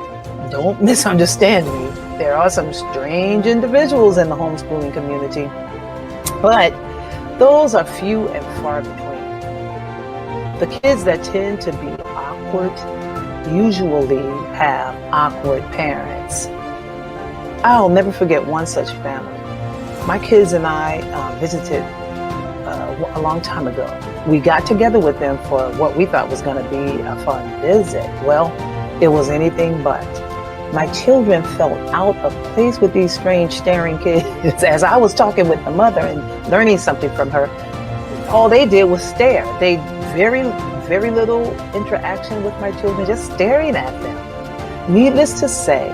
J: don't misunderstand me. There are some strange individuals in the homeschooling community, but those are few and far between. The kids that tend to be awkward usually have awkward parents. I'll never forget one such family. My kids and I visited a long time ago. We got together with them for what we thought was going to be a fun visit. Well, it was anything but. My children felt out of place with these strange staring kids. As I was talking with the mother and learning something from her, all they did was stare. They very little interaction with my children, just staring at them. Needless to say,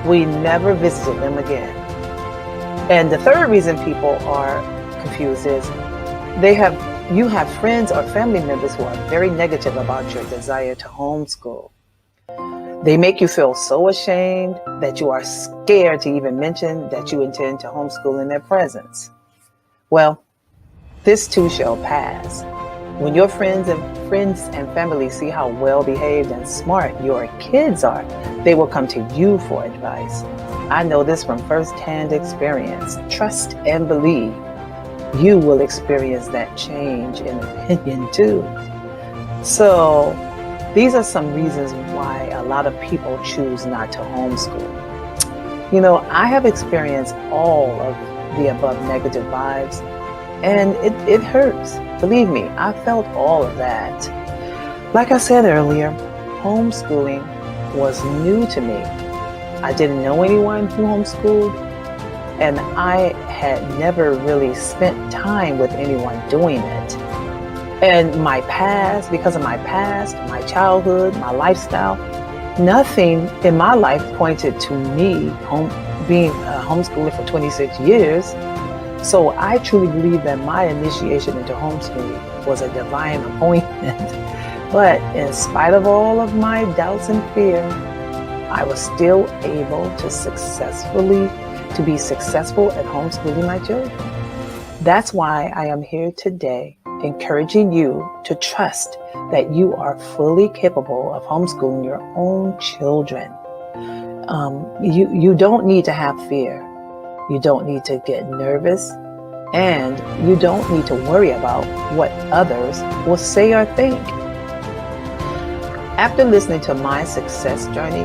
J: we never visited them again. And the third reason people are confused is you have friends or family members who are very negative about your desire to homeschool. They make you feel so ashamed that you are scared to even mention that you intend to homeschool in their presence. Well, this too shall pass. When your friends and family see how well behaved and smart your kids are, they will come to you for advice. I know this from firsthand experience. Trust and believe. You will experience that change in opinion too. So these are some reasons why a lot of people choose not to homeschool. I have experienced all of the above negative vibes, and it hurts. Believe me, I felt all of that. Like I said earlier, homeschooling was new to me. I didn't know anyone who homeschooled, and I had never really spent time with anyone doing it. And because of my past, my childhood, my lifestyle, nothing in my life pointed to me being a homeschooler for 26 years. So I truly believe that my initiation into homeschooling was a divine appointment. But in spite of all of my doubts and fear, I was still able to be successful at homeschooling my children. That's why I am here today, encouraging you to trust that you are fully capable of homeschooling your own children. You don't need to have fear. You don't need to get nervous, and you don't need to worry about what others will say or think. After listening to my success journey,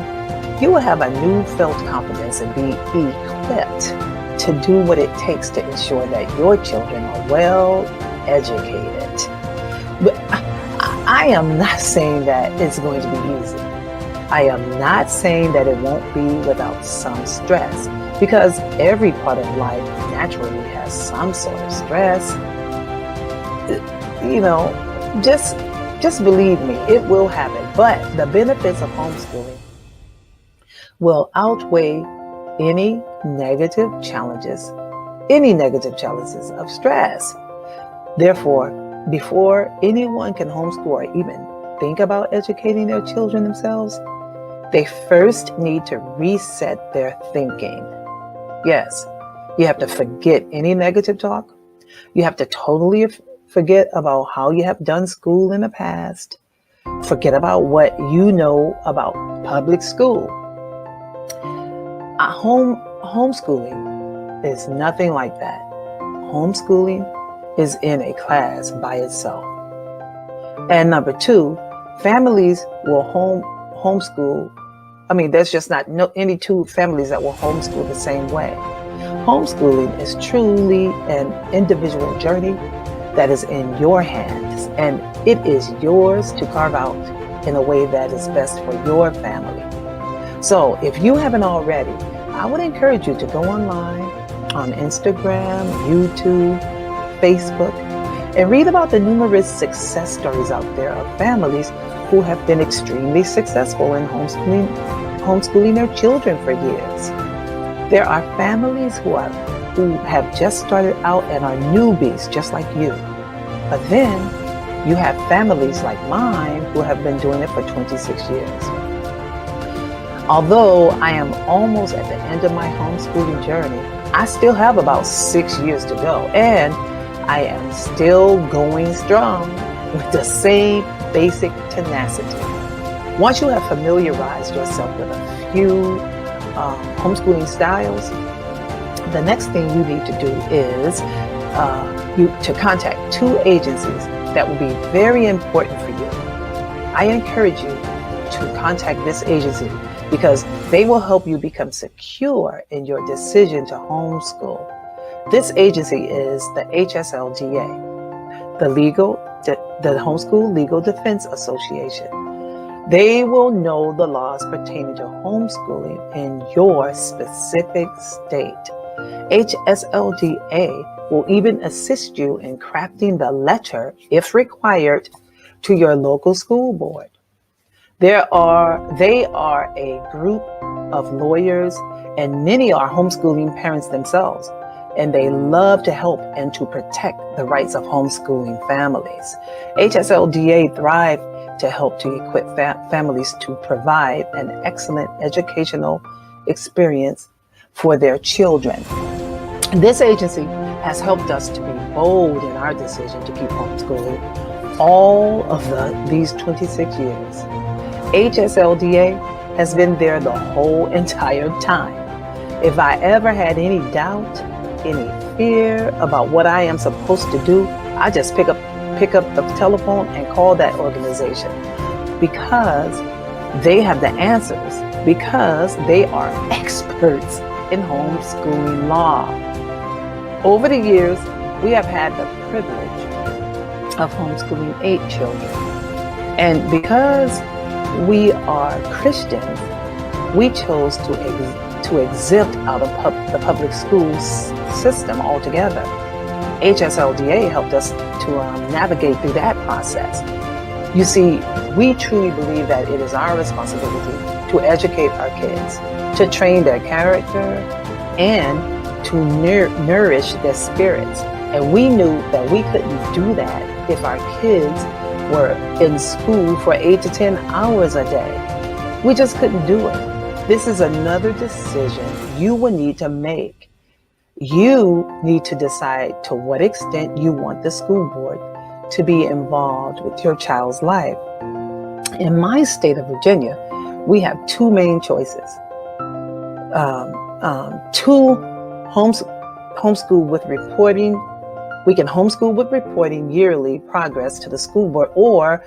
J: you will have a new felt confidence and be equipped to do what it takes to ensure that your children are well educated. But I am not saying that it's going to be easy. I am not saying that it won't be without some stress, because every part of life naturally has some sort of stress, you know, just believe me, it will happen. But the benefits of homeschooling will outweigh any negative challenges of stress. Therefore, before anyone can homeschool or even think about educating their children themselves, they first need to reset their thinking. Yes, you have to forget any negative talk. You have to totally forget about how you have done school in the past. Forget about what you know about public school. Homeschooling is nothing like that. Homeschooling is in a class by itself. And number two, families will homeschool. I mean, there's just not any two families that will homeschool the same way. Homeschooling is truly an individual journey that is in your hands, and it is yours to carve out in a way that is best for your family. So if you haven't already, I would encourage you to go online on Instagram, YouTube, Facebook, and read about the numerous success stories out there of families who have been extremely successful in homeschooling their children for years. There are families who have just started out and are newbies, just like you. But then you have families like mine who have been doing it for 26 years. Although I am almost at the end of my homeschooling journey, I still have about 6 years to go, and I am still going strong with the same basic tenacity. Once you have familiarized yourself with a few homeschooling styles, the next thing you need to do is to contact 2 agencies that will be very important for you. I encourage you to contact this agency because they will help you become secure in your decision to homeschool. This agency is the HSLDA, the Homeschool Legal Defense Association. They will know the laws pertaining to homeschooling in your specific state. HSLDA will even assist you in crafting the letter, if required, to your local school board. They are a group of lawyers, and many are homeschooling parents themselves, and they love to help and to protect the rights of homeschooling families. HSLDA thrive to help to equip families to provide an excellent educational experience for their children. This agency has helped us to be bold in our decision to keep homeschooling all of these 26 years. HSLDA has been there the whole entire time. If I ever had any doubt, any fear about what I am supposed to do, I just pick up the telephone and call that organization, because they have the answers, because they are experts in homeschooling law. Over the years, we have had the privilege of homeschooling 8 children. And because we are Christians, we chose to exempt out of the public schools system altogether. HSLDA helped us to navigate through that process. You see, we truly believe that it is our responsibility to educate our kids, to train their character, and to nourish their spirits. And we knew that we couldn't do that if our kids were in school for 8 to 10 hours a day. We just couldn't do it. This is another decision you will need to make. You need to decide to what extent you want the school board to be involved with your child's life. In my state of Virginia, we have 2 main choices. Homeschool with reporting. We can homeschool with reporting yearly progress to the school board, or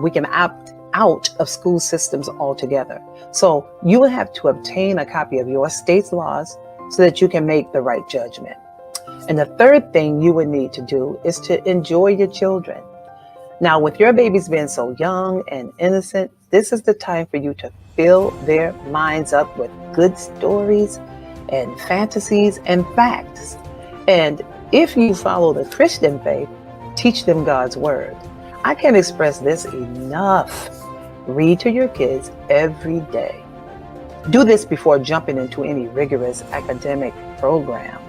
J: we can opt out of school systems altogether. So you will have to obtain a copy of your state's laws so that you can make the right judgment. And the third thing you would need to do is to enjoy your children. Now, with your babies being so young and innocent, this is the time for you to fill their minds up with good stories and fantasies and facts. And if you follow the Christian faith, teach them God's word. I can't express this enough. Read to your kids every day. Do this before jumping into any rigorous academic program.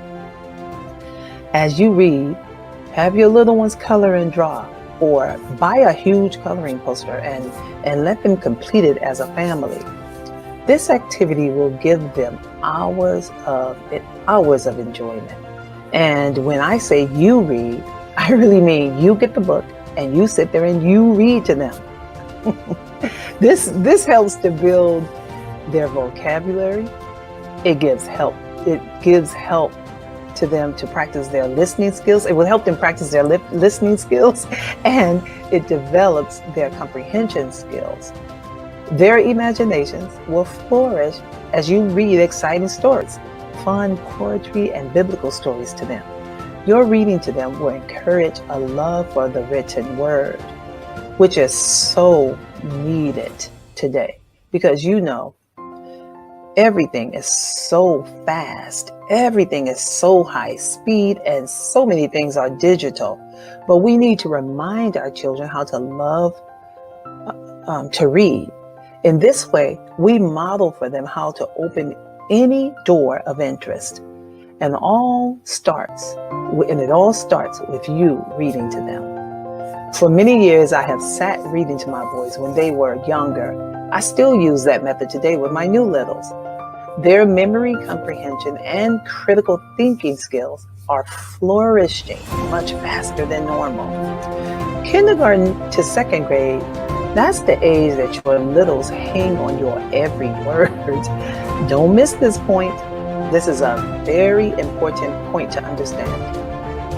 J: As you read, have your little ones color and draw, or buy a huge coloring poster and let them complete it as a family. This activity will give them hours of enjoyment. And when I say you read, I really mean you get the book and you sit there and you read to them. This helps to build their vocabulary. It gives help to them to practice their listening skills. It will help them practice their listening skills, and it develops their comprehension skills. Their imaginations will flourish as you read exciting stories, fun poetry, and biblical stories to them. Your reading to them will encourage a love for the written word, which is so needed today, because everything is so fast, everything is so high speed, and so many things are digital. But we need to remind our children how to love to read. In this way, we model for them how to open any door of interest. And it all starts with you reading to them. For many years, I have sat reading to my boys when they were younger. I still use that method today with my new littles. Their memory comprehension and critical thinking skills are flourishing much faster than normal. Kindergarten to second grade, that's the age that your littles hang on your every word. Don't miss this point. This is a very important point to understand.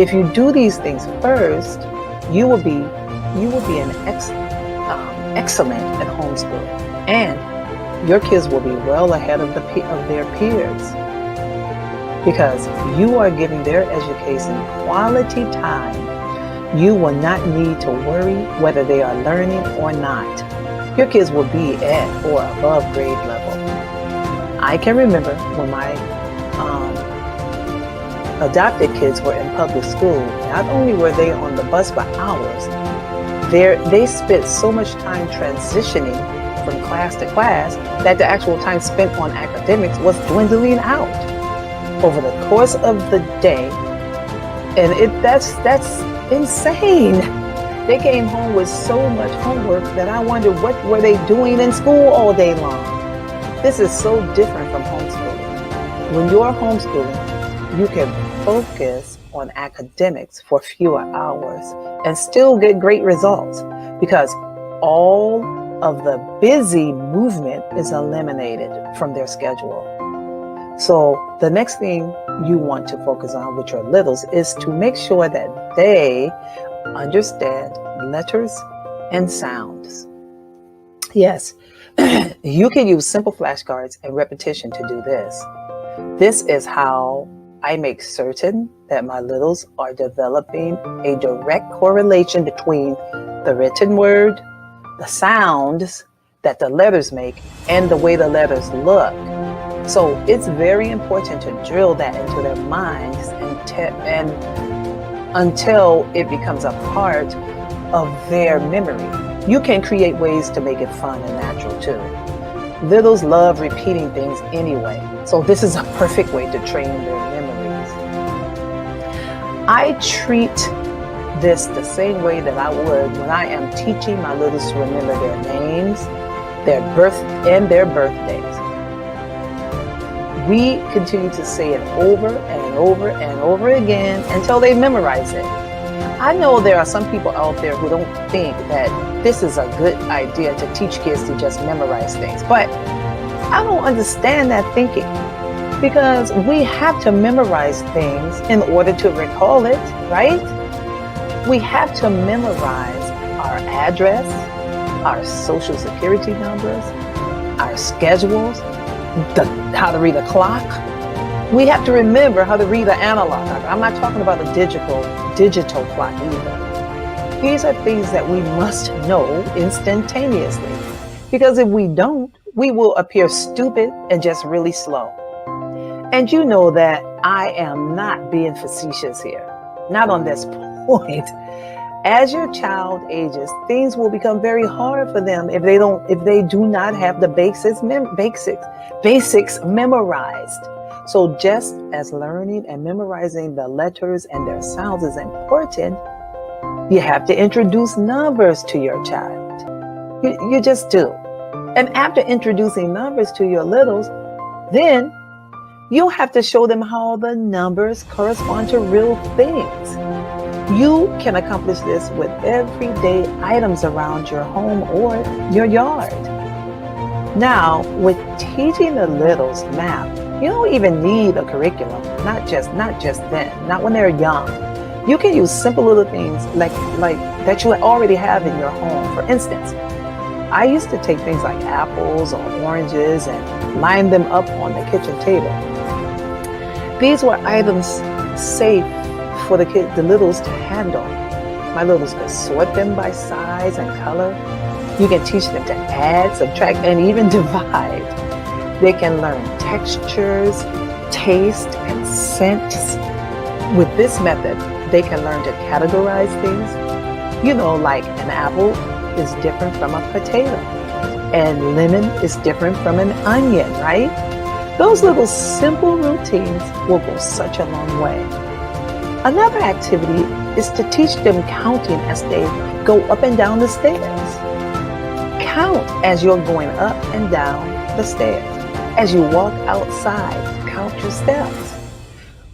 J: If you do these things first, you will be an excellent at homeschooling, and your kids will be well ahead of their peers, because you are giving their education quality time. You will not need to worry whether they are learning or not. Your kids will be at or above grade level. I can remember when my adopted kids were in public school. Not only were they on the bus for hours, they spent so much time transitioning from class to class that the actual time spent on academics was dwindling out over the course of the day. And that's insane. They came home with so much homework that I wondered, what were they doing in school all day long? This is so different from homeschooling. When you're homeschooling, you can focus on academics for fewer hours and still get great results, because all of the busy movement is eliminated from their schedule. So the next thing you want to focus on with your littles is to make sure that they understand letters and sounds. Yes, you can use simple flashcards and repetition to do this. This is how I make certain that my littles are developing a direct correlation between the written word, the sounds that the letters make, and the way the letters look. So it's very important to drill that into their minds and until it becomes a part of their memory. You can create ways to make it fun and natural too. Littles love repeating things anyway, so this is a perfect way to train their memories. I treat this the same way that I would when I am teaching my littles to remember their names, their birthdays. We continue to say it over and over and over again until they memorize it. I know there are some people out there who don't think that this is a good idea to teach kids to just memorize things, but I don't understand that thinking, because we have to memorize things in order to recall it, right? We have to memorize our address, our social security numbers, our schedules, how to read a clock. We have to remember how to read an analog. I'm not talking about a digital clock either. These are things that we must know instantaneously, because if we don't, we will appear stupid and just really slow. And you know that I am not being facetious here, not on this point. As your child ages, things will become very hard for them if they do not have the basics memorized. So just as learning and memorizing the letters and their sounds is important, you have to introduce numbers to your child. You just do. And after introducing numbers to your littles, then you'll have to show them how the numbers correspond to real things. You can accomplish this with everyday items around your home or your yard. Now, with teaching the littles math, you don't even need a curriculum, not just then, not when they're young. You can use simple little things like that you already have in your home. For instance, I used to take things like apples or oranges and line them up on the kitchen table. These were items safe for the littles to handle. My littles could sort them by size and color. You can teach them to add, subtract, and even divide. They can learn textures, taste, and scents. With this method, they can learn to categorize things. You know, like an apple is different from a potato, and lemon is different from an onion, right? Those little simple routines will go such a long way. Another activity is to teach them counting as they go up and down the stairs. Count as you're going up and down the stairs. As you walk outside, count your steps.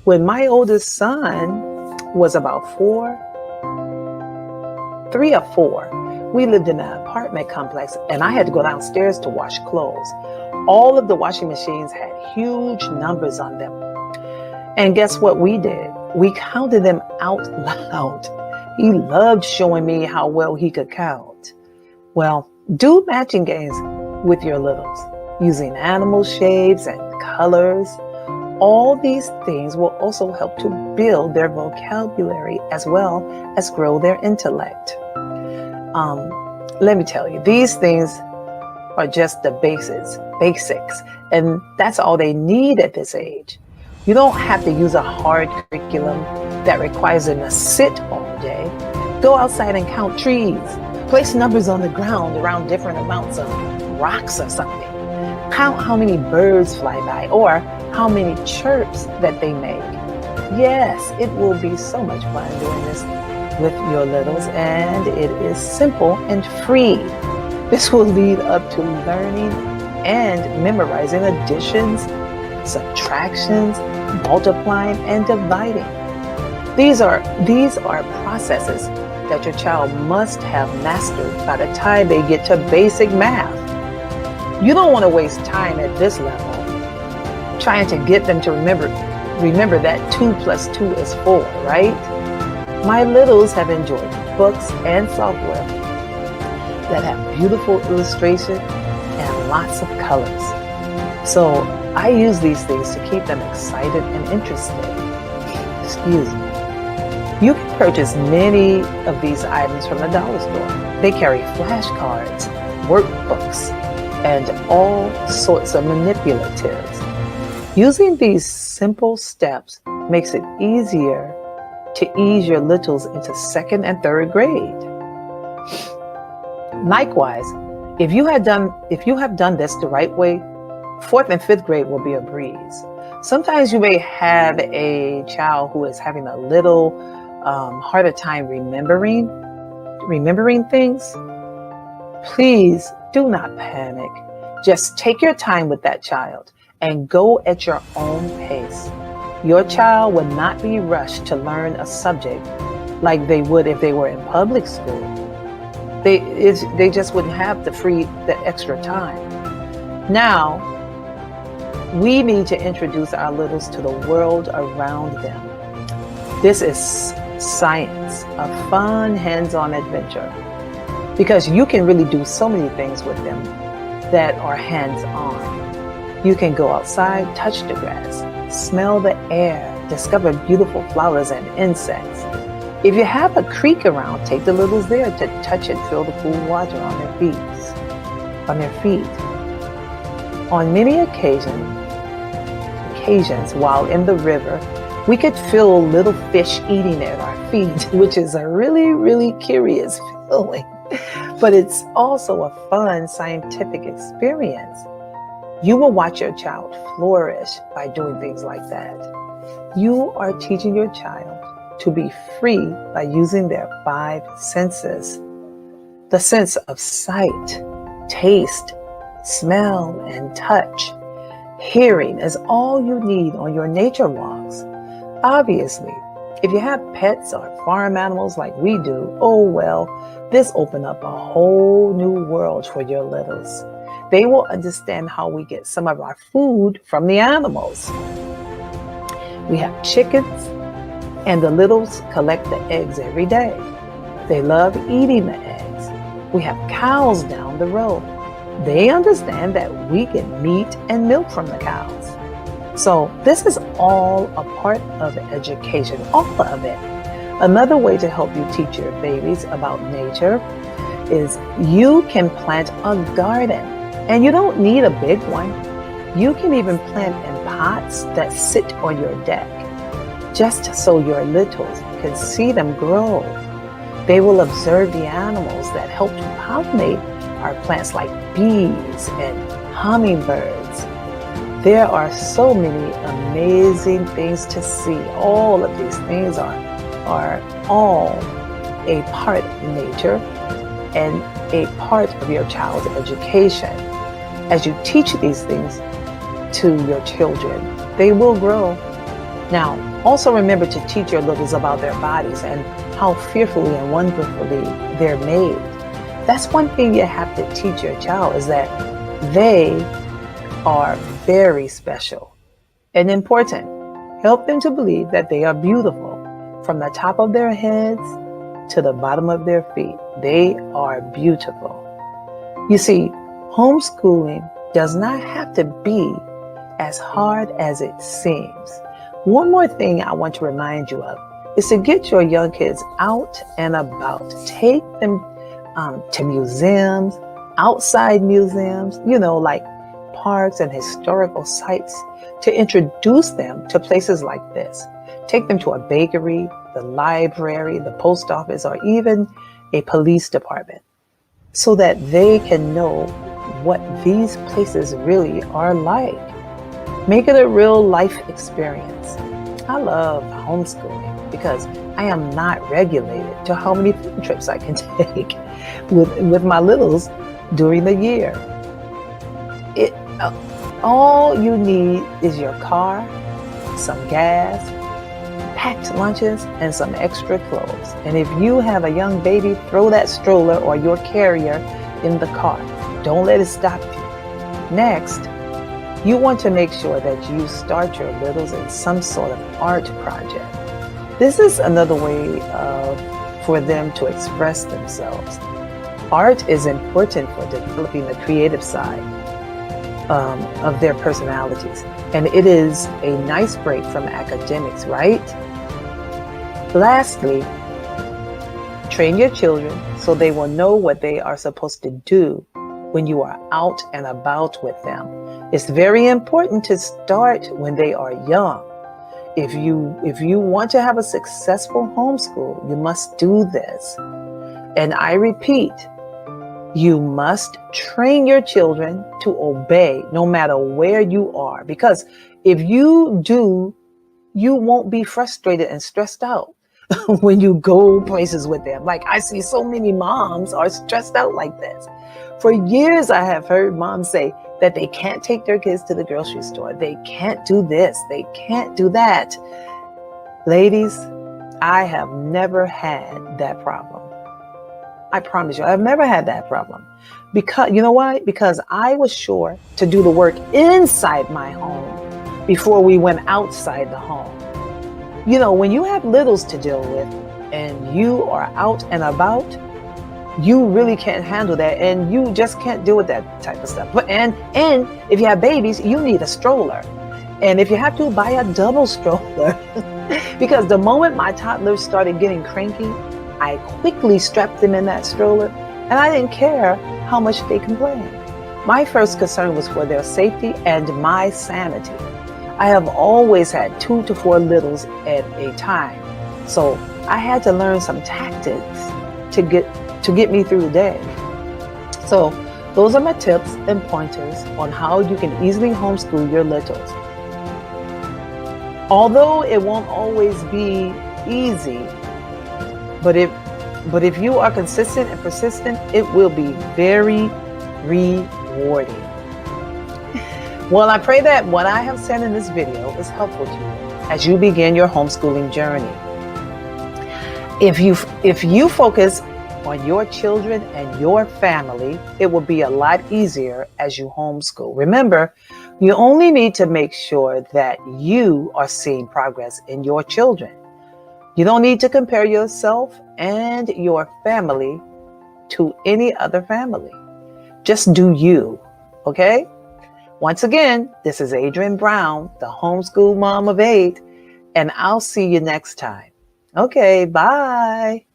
J: When my oldest son was about 3 or 4, we lived in an apartment complex and I had to go downstairs to wash clothes. All of the washing machines had huge numbers on them. And guess what we did? We counted them out loud. He loved showing me how well he could count. Well, do matching games with your littles using animal shapes and colors. All these things will also help to build their vocabulary as well as grow their intellect. Let me tell you, these things are just the basics, and that's all they need at this age. You don't have to use a hard curriculum that requires them to sit all day. Go outside and count trees. Place numbers on the ground around different amounts of rocks or something. Count how many birds fly by or how many chirps that they make. Yes, it will be so much fun doing this with your littles, and it is simple and free. This will lead up to learning and memorizing additions, subtractions, multiplying, and dividing. These are processes that your child must have mastered by the time they get to basic math. You don't want to waste time at this level trying to get them to remember that 2 + 2 is 4, right? My littles have enjoyed books and software that have beautiful illustration and lots of colors. So I use these things to keep them excited and interested. Excuse me. You can purchase many of these items from the dollar store. They carry flashcards, workbooks, and all sorts of manipulatives. Using these simple steps makes it easier to ease your littles into 2nd and 3rd grade. Likewise, if you have done this the right way, 4th and 5th grade will be a breeze. Sometimes you may have a child who is having a little harder time remembering things. Please do not panic. Just take your time with that child and go at your own pace. Your child will not be rushed to learn a subject like they would if they were in public school. They just wouldn't have the extra time. Now, we need to introduce our littles to the world around them. This is science, a fun hands-on adventure, because you can really do so many things with them that are hands-on. You can go outside, touch the grass, smell the air, discover beautiful flowers and insects. If you have a creek around, take the littles there to touch and feel the cool water on their feet. On many occasions, occasions while in the river, we could feel little fish eating at our feet, which is a really, really curious feeling. But it's also a fun scientific experience. You will watch your child flourish by doing things like that. You are teaching your child to be free by using their 5 senses. The sense of sight, taste, smell, and touch. Hearing is all you need on your nature walks. Obviously, if you have pets or farm animals like we do, oh well, this opens up a whole new world for your littles. They will understand how we get some of our food from the animals. We have chickens, and the littles collect the eggs every day. They love eating the eggs. We have cows down the road. They understand that we get meat and milk from the cows. So this is all a part of education, all of it. Another way to help you teach your babies about nature is you can plant a garden. And you don't need a big one. You can even plant in pots that sit on your deck, just so your littles can see them grow. They will observe the animals that help to pollinate our plants like bees and hummingbirds. There are so many amazing things to see. All of these things are all a part of nature and a part of your child's education. As you teach these things to your children, they will grow. Now, also remember to teach your littles about their bodies and how fearfully and wonderfully they're made. That's one thing you have to teach your child, is that they are very special and important. Help them to believe that they are beautiful from the top of their heads to the bottom of their feet. They are beautiful. You see, homeschooling does not have to be as hard as it seems. One more thing I want to remind you of is to get your young kids out and about. Take them to museums, outside museums, like parks and historical sites, to introduce them to places like this. Take them to a bakery, the library, the post office, or even a police department, so that they can know what these places really are like. Make it a real life experience. I love homeschooling because I am not regulated to how many field trips I can take with my littles during the year. All you need is your car, some gas, packed lunches, and some extra clothes. And if you have a young baby, throw that stroller or your carrier in the car. Don't let it stop you. Next, you want to make sure that you start your littles in some sort of art project. This is another way for them to express themselves. Art is important for developing the creative side of their personalities. And it is a nice break from academics, right? Lastly, train your children so they will know what they are supposed to do when you are out and about with them. It's very important to start when they are young. If you want to have a successful homeschool, you must do this. And I repeat, you must train your children to obey no matter where you are. Because if you do, you won't be frustrated and stressed out when you go places with them. Like, I see so many moms are stressed out like this. For years, I have heard moms say that they can't take their kids to the grocery store. They can't do this. They can't do that. Ladies, I have never had that problem. I promise you, I've never had that problem. Because, you know why? Because I was sure to do the work inside my home before we went outside the home. You know, when you have littles to deal with and you are out and about, you really can't handle that, and you just can't deal with that type of stuff. But and if you have babies, you need a stroller. And if you have to, buy a double stroller. Because the moment my toddlers started getting cranky, I quickly strapped them in that stroller, and I didn't care how much they complained. My first concern was for their safety and my sanity. I have always had 2 to 4 littles at a time. So I had to learn some tactics to get me through the day. So those are my tips and pointers on how you can easily homeschool your littles. Although it won't always be easy, but if you are consistent and persistent, it will be very rewarding. Well, I pray that what I have said in this video is helpful to you as you begin your homeschooling journey. If you focus on your children and your family, it will be a lot easier as you homeschool. Remember, you only need to make sure that you are seeing progress in your children. You don't need to compare yourself and your family to any other family. Just do you, okay? Once again, this is Adrienne Brown, the homeschool mom of 8, and I'll see you next time. Okay, bye.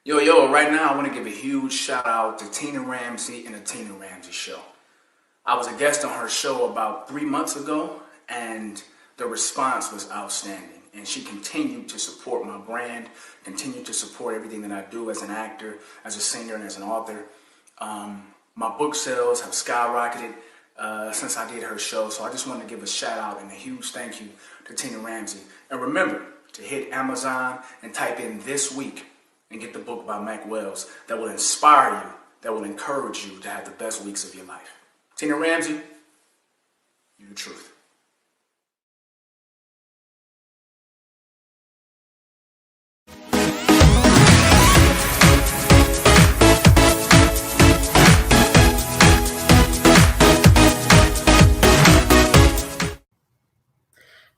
G: Yo, right now I want to give a huge shout out to Tina Ramsay and the Tina Ramsay Show. I was a guest on her show about 3 months ago, and the response was outstanding. And she continued to support my brand, continued to support everything that I do as an actor, as a singer, and as an author. My book sales have skyrocketed since I did her show, so I just want to give a shout out and a huge thank you to Tina Ramsay. And remember to hit Amazon and type in "this week" and get the book by Mac Wells that will inspire you, that will encourage you to have the best weeks of your life. Tina Ramsay, you're the truth.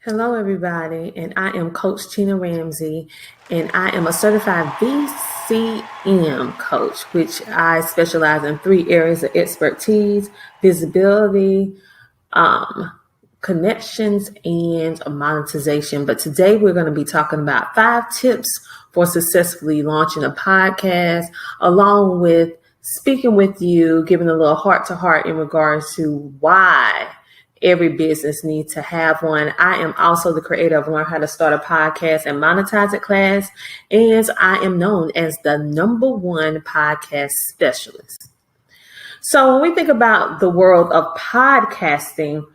A: Hello, everybody, and I am Coach Tina Ramsay, and I am a certified VCM coach, which I specialize in 3 areas of expertise: visibility, connections, and monetization. But today we're going to be talking about 5 tips for successfully launching a podcast, along with speaking with you, giving a little heart-to-heart in regards to why every business needs to have one. I am also the creator of Learn How to Start a Podcast and Monetize It class, and I am known as the #1 podcast specialist. So when we think about the world of podcasting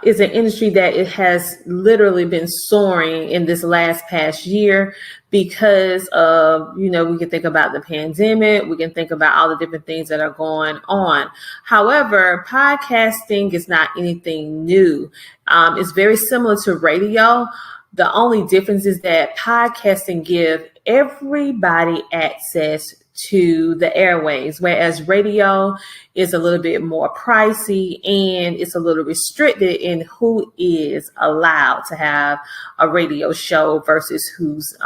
A: is an industry that it has literally been soaring in this past year because of, we can think about the pandemic, we can think about all the different things that are going on. However, podcasting is not anything new. It's very similar to radio. The only difference is that podcasting gives everybody access to the airways, whereas radio is a little bit more pricey and it's a little restricted in who is allowed to have a radio show versus who's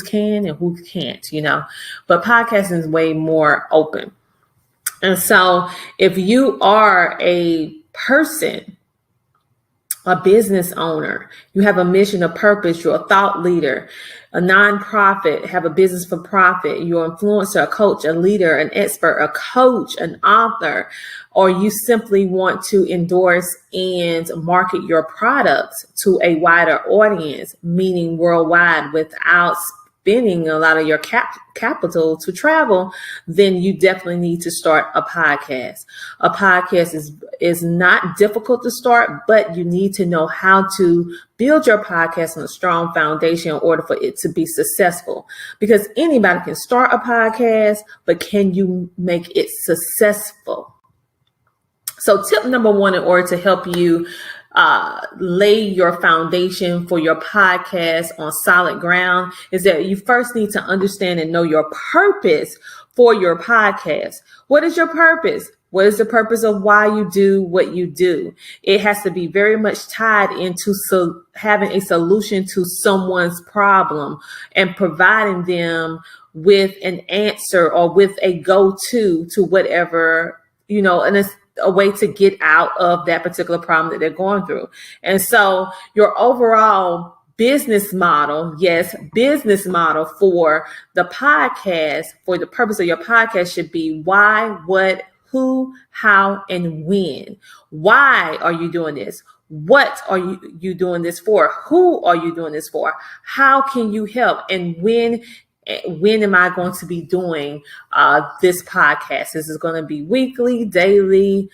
A: can and who can't, But podcasting is way more open. And so if you are a person, a business owner, you have a mission, a purpose, you're a thought leader, a nonprofit, have a business for profit, you're an influencer, a coach, a leader, an expert, a coach, an author, or you simply want to endorse and market your products to a wider audience, meaning worldwide, without spending a lot of your capital to travel, then you definitely need to start a podcast. A podcast is not difficult to start, but you need to know how to build your podcast on a strong foundation in order for it to be successful. Because anybody can start a podcast, but can you make it successful? So tip #1 in order to help you lay your foundation for your podcast on solid ground is that you first need to understand and know your purpose for your podcast. What is your purpose? What is the purpose of why you do what you do? It has to be very much tied into having a solution to someone's problem and providing them with an answer or with a go-to to whatever and it's a way to get out of that particular problem that they're going through. And so your overall business model for the podcast, for the purpose of your podcast, should be why, what, who, how, and when. Why are you doing this? What are you doing this for? Who are you doing this for? How can you help? And when am I going to be doing this podcast? This is going to be weekly, daily,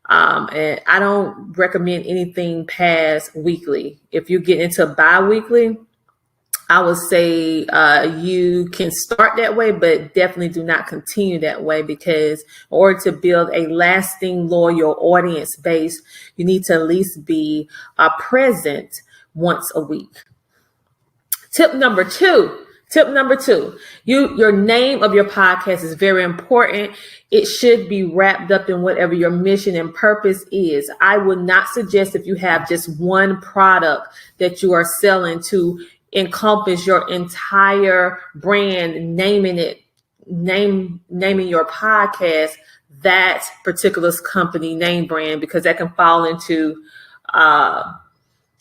A: and I don't recommend anything past weekly. If you get into bi-weekly, I would say you can start that way, but definitely do not continue that way, because in order to build a lasting, loyal audience base, you need to at least be present once a week. Tip number two, your name of your podcast is very important. It should be wrapped up in whatever your mission and purpose is. I would not suggest, if you have just one product that you are selling, to encompass your entire brand, naming your podcast that particular company name brand, because that can fall into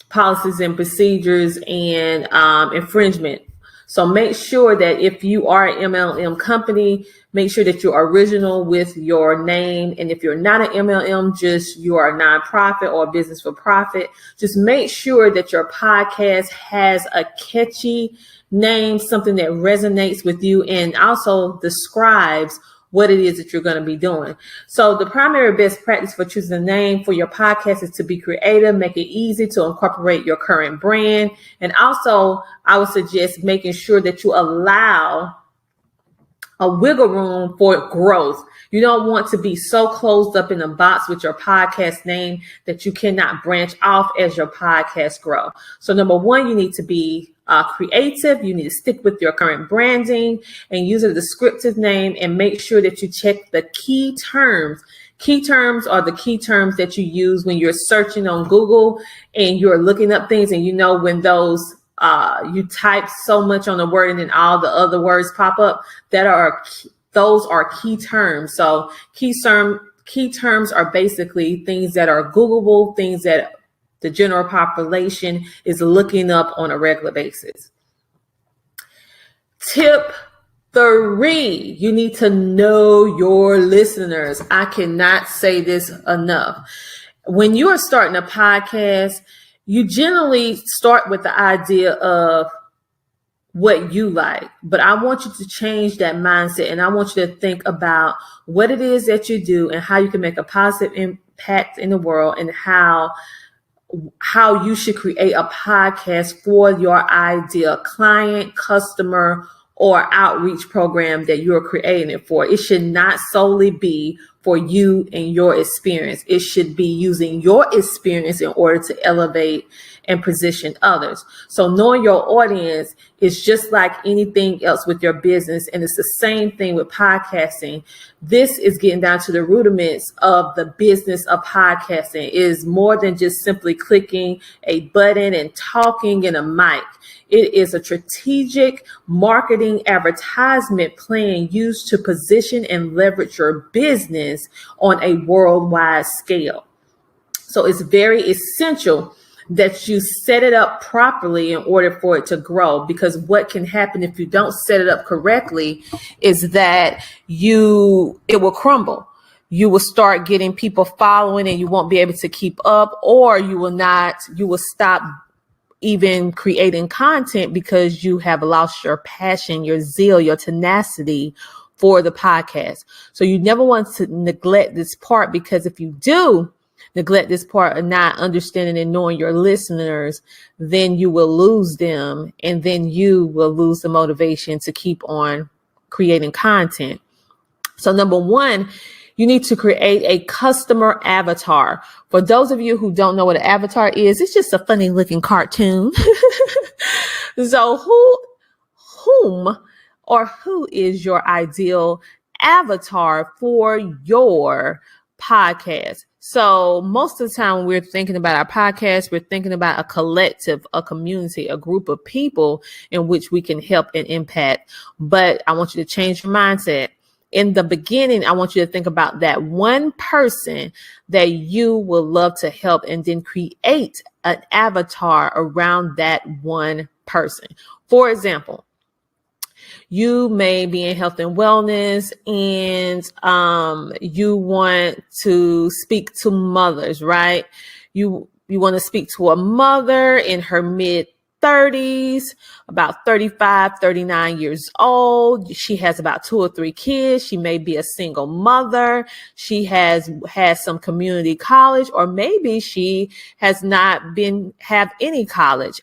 A: policies and procedures and infringement. So make sure that if you are an MLM company, make sure that you're original with your name. And if you're not an MLM, just you are a nonprofit or a business for profit, just make sure that your podcast has a catchy name, something that resonates with you and also describes what it is that you're going to be doing. So the primary best practice for choosing a name for your podcast is to be creative, make it easy to incorporate your current brand. And also, I would suggest making sure that you allow a wiggle room for growth. You don't want to be so closed up in a box with your podcast name that you cannot branch off as your podcast grow. So number one, you need to be creative. You need to stick with your current branding and use a descriptive name, and make sure that you check the key terms. Key terms are the key terms that you use when you're searching on Google and you're looking up things, and when those you type so much on the word and then all the other words pop up, those are key terms. So key terms are basically things that are Googleable, things that the general population is looking up on a regular basis. Tip 3, you need to know your listeners. I cannot say this enough. When you are starting a podcast, you generally start with the idea of what you like, but I want you to change that mindset, and I want you to think about what it is that you do and how you can make a positive impact in the world, and how you should create a podcast for your ideal client, customer, or outreach program that you're creating it for. It should not solely be for you and your experience. It should be using your experience in order to elevate and position others. So knowing your audience is just like anything else with your business, and it's the same thing with podcasting. This is getting down to the rudiments of the business of podcasting. It is more than just simply clicking a button and talking in a mic. It is a strategic marketing advertisement plan used to position and leverage your business on a worldwide scale. So it's very essential that you set it up properly in order for it to grow, because what can happen if you don't set it up correctly is that it will crumble. You will start getting people following and you won't be able to keep up, or you will stop even creating content because you have lost your passion, your zeal, your tenacity for the podcast. So you never want to neglect this part, because if you do neglect this part of not understanding and knowing your listeners, then you will lose them, and then you will lose the motivation to keep on creating content. So number one, you need to create a customer avatar. For those of you who don't know what an avatar is, it's just a funny looking cartoon. So who is your ideal avatar for your podcast? So most of the time when we're thinking about our podcast, we're thinking about a collective, a community, a group of people in which we can help and impact. But I want you to change your mindset. in the beginning, I want you to think about that one person that you will love to help, and then create an avatar around that one person. For example, you may be in health and wellness, and you want to speak to mothers, right? You want to speak to a mother in her mid 30s, about 35, 39 years old. She has about 2 or 3 kids. She may be a single mother. She has some community college, or maybe she has not have any college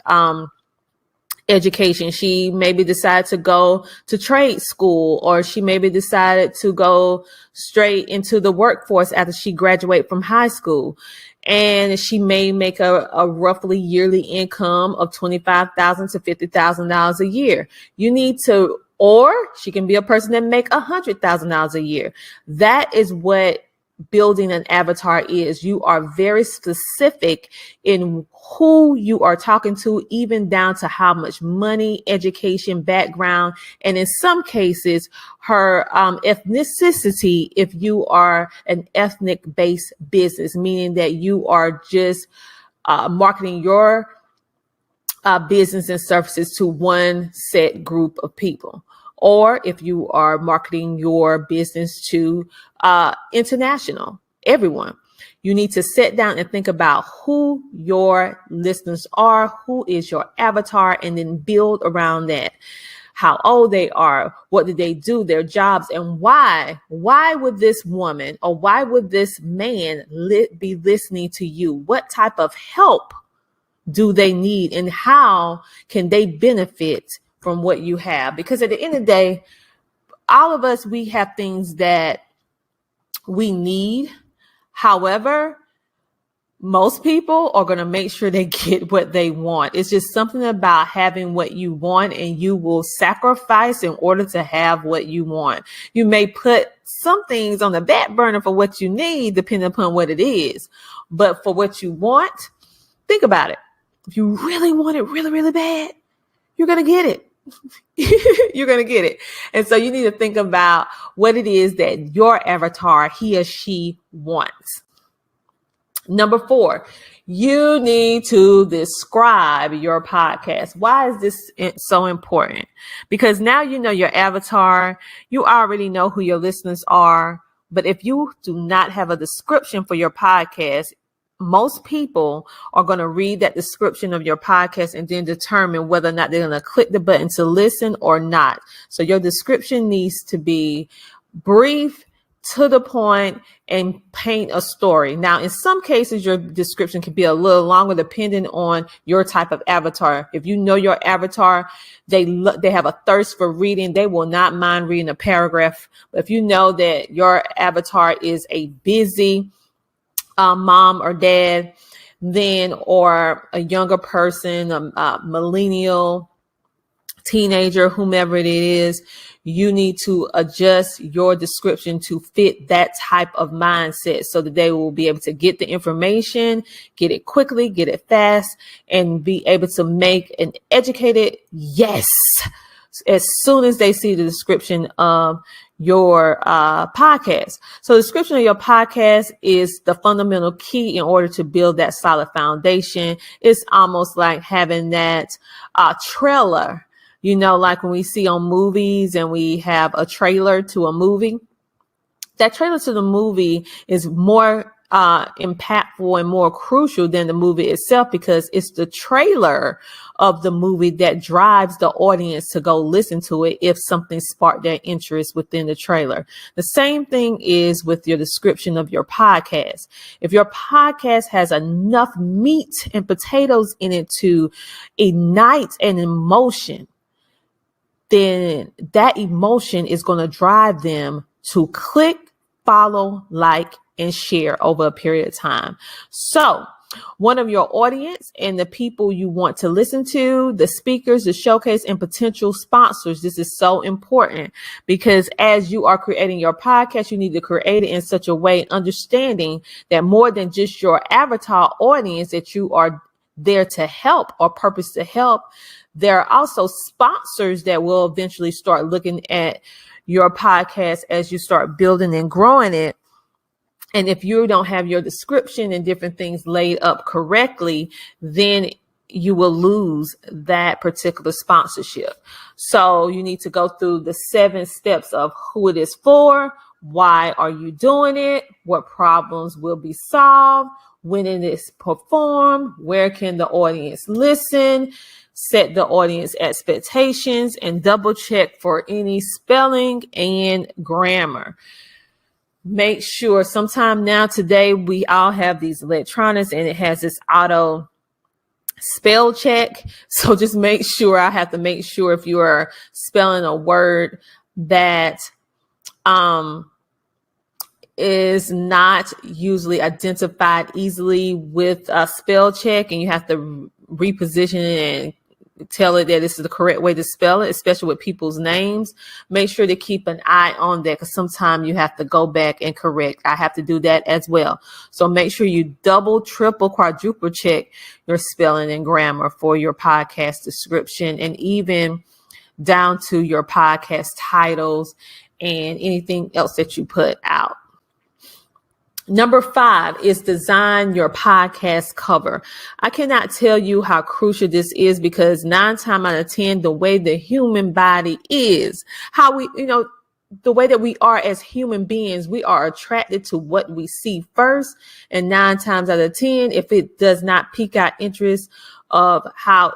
A: education. She maybe decided to go to trade school, or she maybe decided to go straight into the workforce after she graduated from high school. And she may make a roughly yearly income of $25,000 to $50,000 a year. You need to, or she can be a person that make $100,000 a year. That is what building an avatar is. You are very specific in who you are talking to, even down to how much money, education, background, and in some cases, her ethnicity, if you are an ethnic-based business, meaning that you are just marketing your business and services to one set group of people. Or if you are marketing your business to international, everyone, you need to sit down and think about who your listeners are, who is your avatar, and then build around that. How old they are, what do they do, their jobs, and why. Why would this woman or why would this man be listening to you? What type of help do they need, and how can they benefit from what you have? Because at the end of the day, all of us, we have things that we need. However, most people are going to make sure they get what they want. It's just something about having what you want, and you will sacrifice in order to have what you want. You may put some things on the back burner for what you need, depending upon what it is. But for what you want, think about it. If you really want it really, really bad, you're going to get it. You're going to get it. And so you need to think about what it is that your avatar, he or she, wants. Number 4, you need to describe your podcast. Why is this so important? Because now you know your avatar, you already know who your listeners are. But if you do not have a description for your podcast, most people are going to read that description of your podcast and then determine whether or not they're going to click the button to listen or not. So your description needs to be brief, to the point, and paint a story. Now, in some cases, your description can be a little longer depending on your type of avatar. If you know your avatar, they have a thirst for reading. They will not mind reading a paragraph. But if you know that your avatar is a busy mom or dad, then, or a younger person, a millennial, teenager, whomever it is, you need to adjust your description to fit that type of mindset so that they will be able to get the information, get it quickly, get it fast, and be able to make an educated yes as soon as they see the description of your podcast. So the description of your podcast is the fundamental key in order to build that solid foundation. It's almost like having that trailer, you know, like when we see on movies and we have a trailer to a movie. That trailer to the movie is more impactful and more crucial than the movie itself, because it's the trailer of the movie that drives the audience to go listen to it if something sparked their interest within the trailer. The same thing is with your description of your podcast. If your podcast has enough meat and potatoes in it to ignite an emotion, then that emotion is going to drive them to click, follow, like, and share over a period of time. So one of your audience and the people you want to listen to, the speakers, the showcase, and potential sponsors. This is so important, because as you are creating your podcast, you need to create it in such a way, understanding that more than just your avatar audience that you are there to help or purpose to help, there are also sponsors that will eventually start looking at your podcast as you start building and growing it. And if you don't have your description and different things laid up correctly, then you will lose that particular sponsorship. So you need to go through the 7 steps of who it is for, why are you doing it, what problems will be solved, when it is performed, where can the audience listen, set the audience expectations, and double check for any spelling and grammar. Make sure sometime now today we all have these electronics and it has this auto spell check. So just make sure, I have to make sure if you are spelling a word that is not usually identified easily with a spell check, and you have to reposition it and tell it that this is the correct way to spell it, especially with people's names. Make sure to keep an eye on that, because sometimes you have to go back and correct. I have to do that as well. So make sure you double, triple, quadruple check your spelling and grammar for your podcast description, and even down to your podcast titles and anything else that you put out. Number 5 is design your podcast cover. I cannot tell you how crucial this is, because 9 times out of 10, the way the human body is, how we, the way that we are as human beings, we are attracted to what we see first. And 9 times out of 10, if it does not pique our interest of how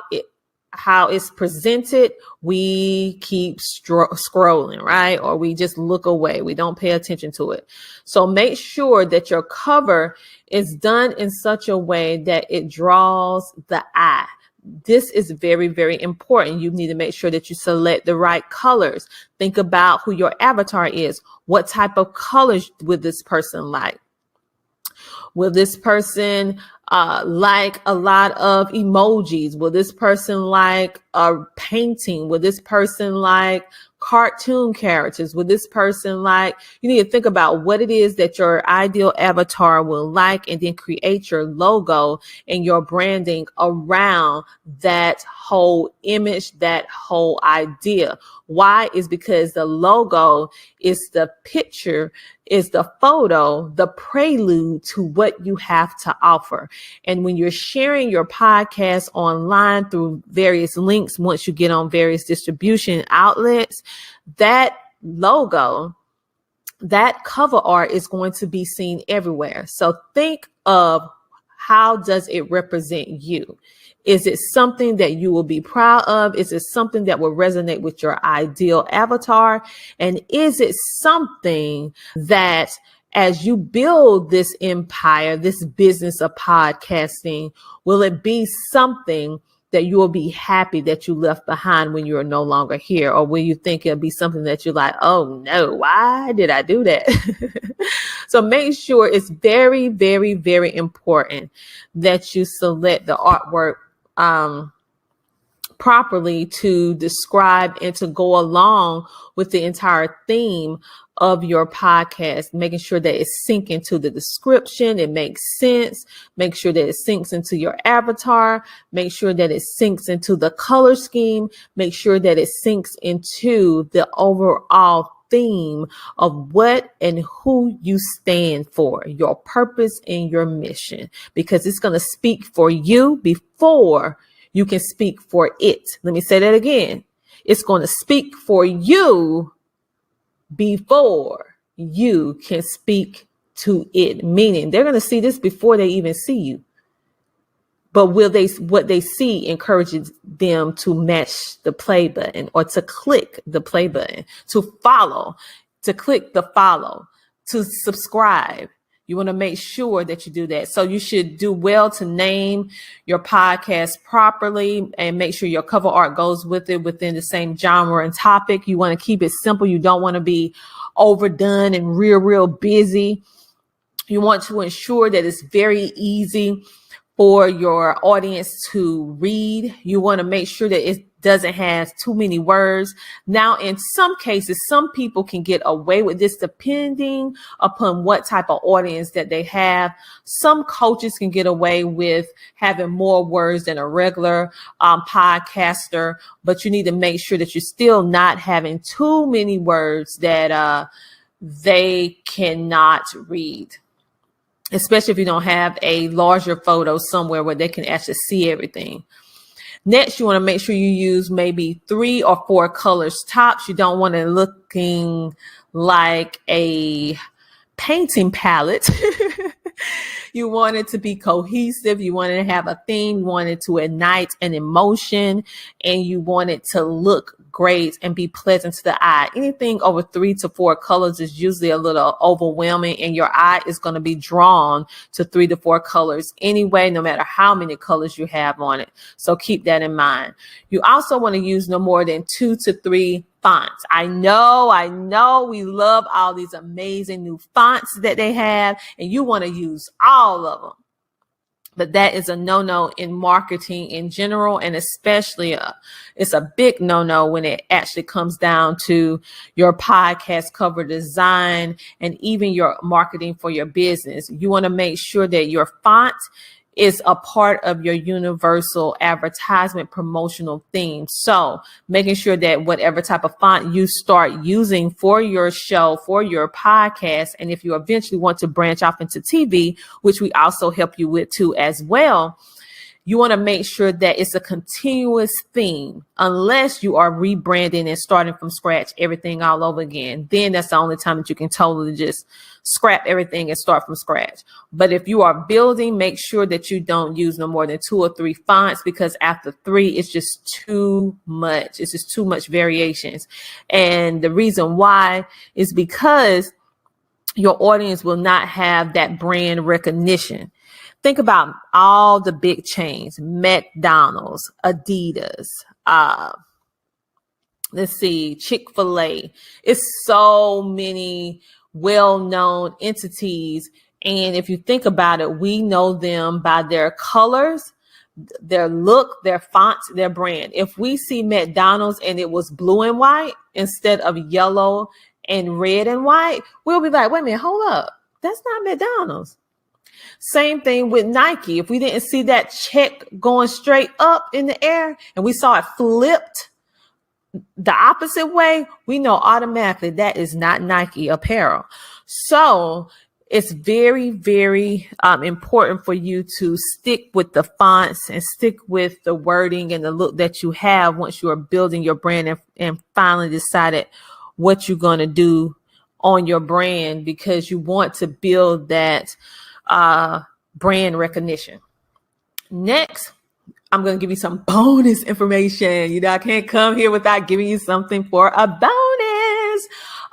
A: it's presented, we keep scrolling, right? Or we just look away. We don't pay attention to it. So make sure that your cover is done in such a way that it draws the eye. This is very, very important. You need to make sure that you select the right colors. Think about who your avatar is. What type of colors would this person like? Will this person like a lot of emojis? Will this person like a painting? Will this person like cartoon characters? Will this person like, you need to think about what it is that your ideal avatar will like, and then create your logo and your branding around that whole image, that whole idea. Why? Is because the logo is the picture, is the photo, the prelude to what you have to offer. And when you're sharing your podcast online through various links, once you get on various distribution outlets, that logo, that cover art is going to be seen everywhere. So think of, how does it represent you? Is it something that you will be proud of? Is it something that will resonate with your ideal avatar? And is it something that, as you build this empire, this business of podcasting, will it be something that you will be happy that you left behind when you are no longer here? Or will you think it'll be something that you're like, oh no, why did I do that? So make sure, it's very, very, very important that you select the artwork properly to describe and to go along with the entire theme of your podcast, making sure that it syncs into the description, it makes sense, make sure that it syncs into your avatar, make sure that it syncs into the color scheme, make sure that it syncs into the overall theme of what and who you stand for, your purpose and your mission, because it's going to speak for you before you can speak for it. Let me say that again. It's going to speak for you before you can speak to it, meaning they're going to see this before they even see you. But will they, what they see encourages them to match the play button, or to click the play button, to follow, to click the follow, to subscribe. You want to make sure that you do that. So you should do well to name your podcast properly and make sure your cover art goes with it within the same genre and topic. You want to keep it simple. You don't want to be overdone and real busy. You want to ensure that it's very easy for your audience to read. You want to make sure that doesn't have too many words. Now, in some cases, some people can get away with this depending upon what type of audience that they have. Some coaches can get away with having more words than a regular podcaster, but you need to make sure that you're still not having too many words that they cannot read, especially if you don't have a larger photo somewhere where they can actually see everything. Next, you want to make sure you use maybe 3 or 4 colors tops. You don't want it looking like a painting palette. You want it to be cohesive. You want it to have a theme. You want it to ignite an emotion, and you want it to look great and be pleasant to the eye. Anything over 3 to 4 colors is usually a little overwhelming, and your eye is going to be drawn to 3 to 4 colors anyway, no matter how many colors you have on it. So keep that in mind. You also want to use no more than 2 to 3 fonts. I know we love all these amazing new fonts that they have, and you want to use all of them. But that is a no-no in marketing in general, and especially it's a big no-no when it actually comes down to your podcast cover design and even your marketing for your business. You want to make sure that your font is a part of your universal advertisement promotional theme. So making sure that whatever type of font you start using for your show, for your podcast, and if you eventually want to branch off into TV, which we also help you with too as well, you want to make sure that it's a continuous theme, unless you are rebranding and starting from scratch, everything all over again. Then that's the only time that you can totally just scrap everything and start from scratch. But if you are building, make sure that you don't use no more than 2 or 3 fonts, because after 3, it's just too much. It's just too much variations. And the reason why is because your audience will not have that brand recognition. Think about all the big chains: McDonald's, Adidas, Chick-fil-A. It's so many well-known entities. And if you think about it, we know them by their colors, their look, their fonts, their brand. If we see McDonald's and it was blue and white instead of yellow and red and white, we'll be like, wait a minute, hold up. That's not McDonald's. Same thing with Nike. If we didn't see that check going straight up in the air and we saw it flipped the opposite way, we know automatically that is not Nike apparel. So it's very, very important for you to stick with the fonts and stick with the wording and the look that you have once you are building your brand and finally decided what you're going to do on your brand, because you want to build that brand recognition. Next, I'm going to give you some bonus information. You know, I can't come here without giving you something for a bonus.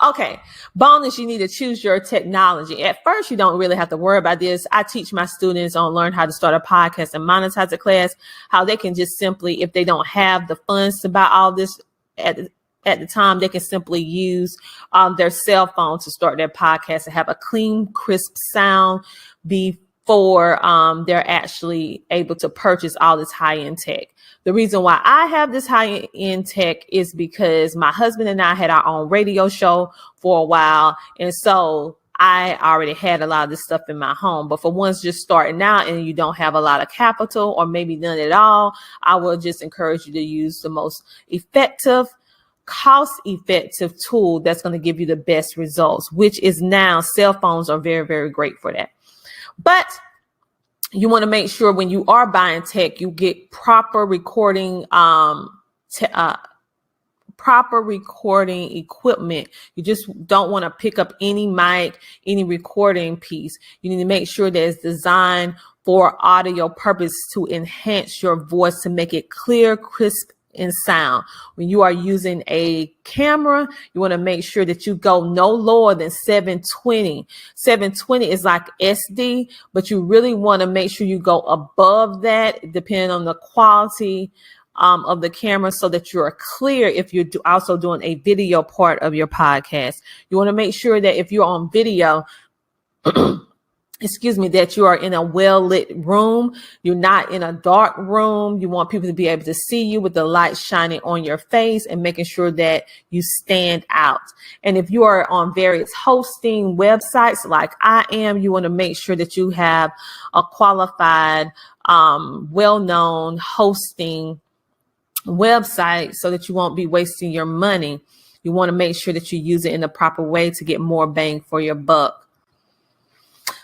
A: Okay, bonus, you need to choose your technology. At first, you don't really have to worry about this. I teach my students on Learn How to Start a Podcast and Monetize a class, how they can just simply, if they don't have the funds to buy all this at the time, they can simply use their cell phone to start their podcast and have a clean, crisp sound before they're actually able to purchase all this high-end tech. The reason why I have this high-end tech is because my husband and I had our own radio show for a while. And so I already had a lot of this stuff in my home. But for ones just starting out and you don't have a lot of capital or maybe none at all, I will just encourage you to use the most effective, cost-effective tool that's going to give you the best results, which is now cell phones are very, very great for that. But you want to make sure when you are buying tech, you get proper recording, proper recording equipment. You just don't want to pick up any mic, any recording piece. You need to make sure that it's designed for audio purpose to enhance your voice, to make it clear, crisp, in sound. When you are using a camera, you want to make sure that you go no lower than 720. 720 is like SD, but you really want to make sure you go above that, depending on the quality of the camera, so that you're clear if you're also doing a video part of your podcast. You want to make sure that if you're on video, that you are in a well-lit room. You're not in a dark room. You want people to be able to see you with the light shining on your face and making sure that you stand out. And if you are on various hosting websites like I am, you want to make sure that you have a qualified, well-known hosting website so that you won't be wasting your money. You want to make sure that you use it in the proper way to get more bang for your buck.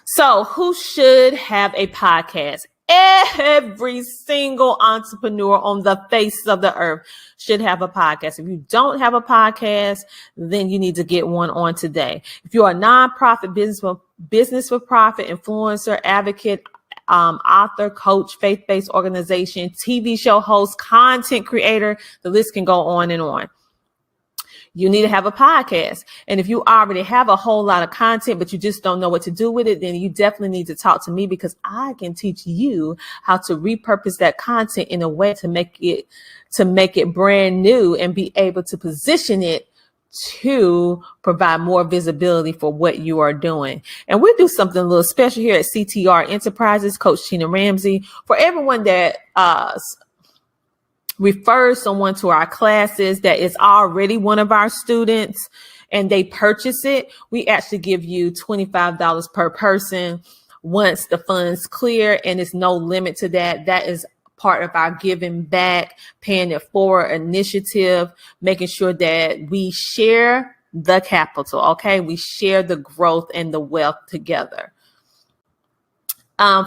A: So who should have a podcast? Every single entrepreneur on the face of the earth should have a podcast. If you don't have a podcast, then you need to get one on today. If you're a nonprofit business for profit, influencer, advocate, author, coach, faith-based organization, TV show host, content creator, the list can go on and on. You need to have a podcast. And if you already have a whole lot of content, but you just don't know what to do with it, then you definitely need to talk to me, because I can teach you how to repurpose that content in a way to make it brand new and be able to position it to provide more visibility for what you are doing. And we do something a little special here at CTR Enterprises, Coach Tina Ramsay. For everyone that refers someone to our classes that is already one of our students and they purchase it, we actually give you $25 per person once the funds clear, and it's no limit to that. That is part of our giving back, paying it forward initiative, making sure that we share the capital, okay? We share the growth and the wealth together.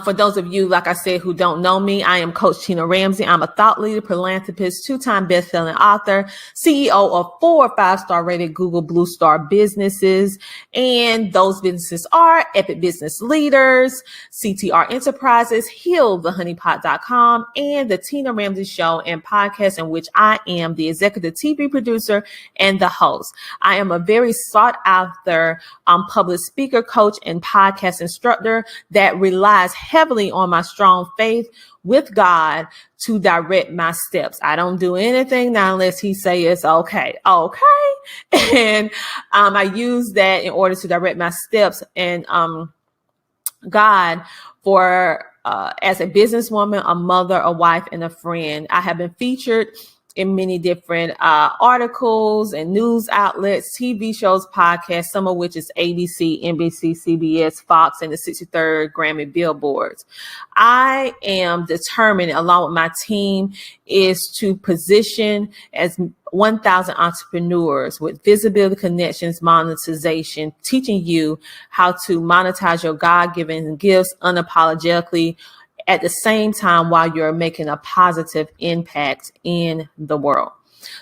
A: For those of you, like I said, who don't know me, I am Coach Tina Ramsay. I'm a thought leader, philanthropist, 2-time best-selling author, CEO of 4- or 5-star rated Google Blue Star businesses. And those businesses are Epic Business Leaders, CTR Enterprises, HealTheHoneyPot.com, and the Tina Ramsay Show and podcast, in which I am the executive TV producer and the host. I am a very sought after public speaker, coach, and podcast instructor that relies heavily on my strong faith with God to direct my steps. I don't do anything now unless he say it's okay. And I use that in order to direct my steps and God for as a businesswoman, a mother, a wife, and a friend. I have been featured in many different articles and news outlets, TV shows, podcasts, some of which is ABC, NBC, CBS, Fox, and the 63rd Grammy Billboards. I am determined, along with my team, is to position as 1,000 entrepreneurs with visibility, connections, monetization, teaching you how to monetize your God-given gifts unapologetically, at the same time while you're making a positive impact in the world.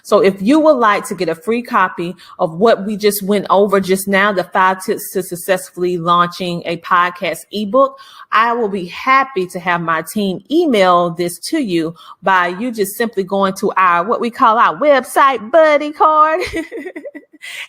A: So if you would like to get a free copy of what we just went over just now, the 5 tips to successfully launching a podcast ebook, I will be happy to have my team email this to you by you just simply going to our, what we call our website buddy card.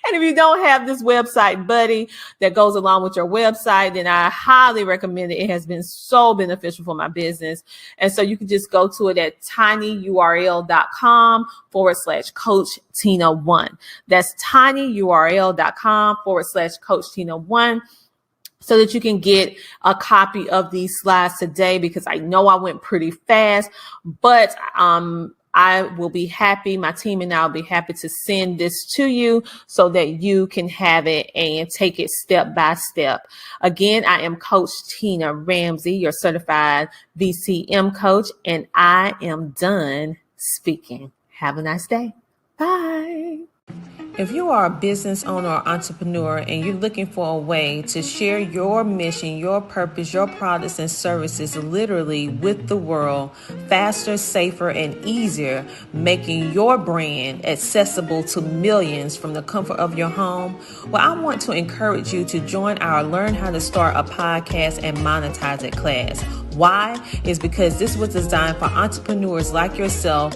A: And if you don't have this website buddy that goes along with your website, then I highly recommend it. It has been so beneficial for my business. And so you can just go to it at tinyurl.com/Coach Tina 1. That's tinyurl.com/Coach Tina 1. So that you can get a copy of these slides today, because I know I went pretty fast, but I will be happy, my team and I will be happy to send this to you so that you can have it and take it step by step. Again, I am Coach Tina Ramsay, your certified VCM coach, and I am done speaking. Have a nice day. Bye. If you are a business owner or entrepreneur and you're looking for a way to share your mission, your purpose, your products and services literally with the world faster, safer, and easier, making your brand accessible to millions from the comfort of your home, well, I want to encourage you to join our Learn How to Start a Podcast and Monetize It class. Why? Is because this was designed for entrepreneurs like yourself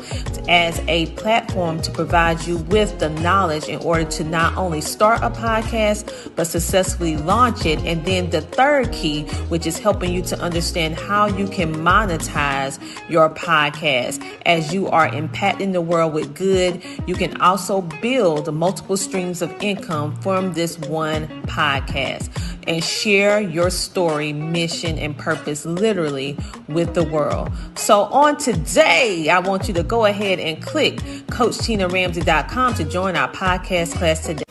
A: as a platform to provide you with the knowledge in order to not only start a podcast, but successfully launch it. And then the third key, which is helping you to understand how you can monetize your podcast. As you are impacting the world with good, you can also build multiple streams of income from this one podcast and share your story, mission, and purpose literally with the world. So on today, I want you to go ahead and click CoachTinaRamsay.com to join our podcast class today.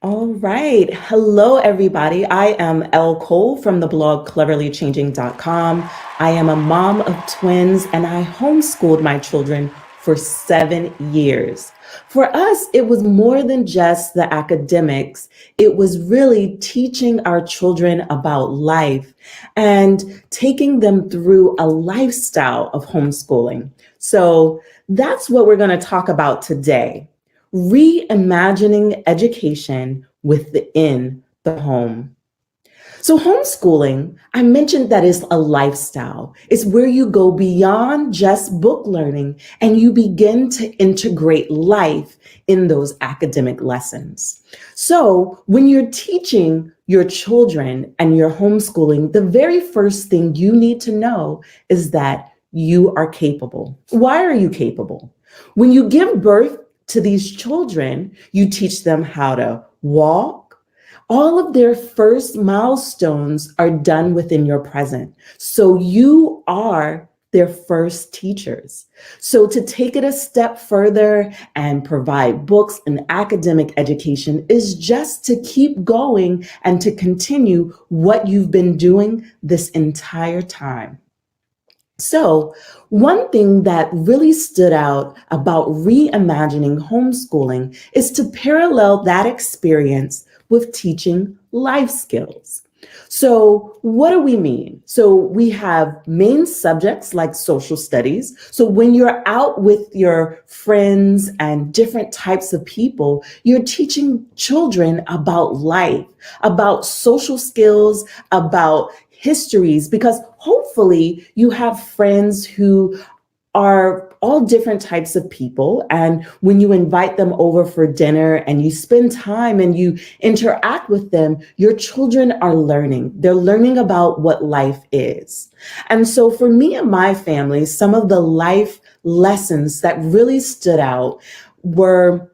K: All right. Hello, everybody. I am Elle Cole from the blog cleverlychanging.com. I am a mom of twins and I homeschooled my children for 7 years. For us, it was more than just the academics. It was really teaching our children about life and taking them through a lifestyle of homeschooling. So that's what we're going to talk about today. Reimagining education within the home. So homeschooling, I mentioned that is a lifestyle. It's where you go beyond just book learning and you begin to integrate life in those academic lessons. So when you're teaching your children and you're homeschooling, the very first thing you need to know is that you are capable. Why are you capable? When you give birth to these children, you teach them how to walk. All of their first milestones are done within your present. So you are their first teachers. So to take it a step further and provide books and academic education is just to keep going and to continue what you've been doing this entire time. So one thing that really stood out about reimagining homeschooling is to parallel that experience with teaching life skills. So what do we mean? So we have main subjects like social studies. So when you're out with your friends and different types of people, you're teaching children about life, about social skills, about histories, because hopefully you have friends who are all different types of people. And when you invite them over for dinner and you spend time and you interact with them, your children are learning. They're learning about what life is. And so for me and my family, some of the life lessons that really stood out were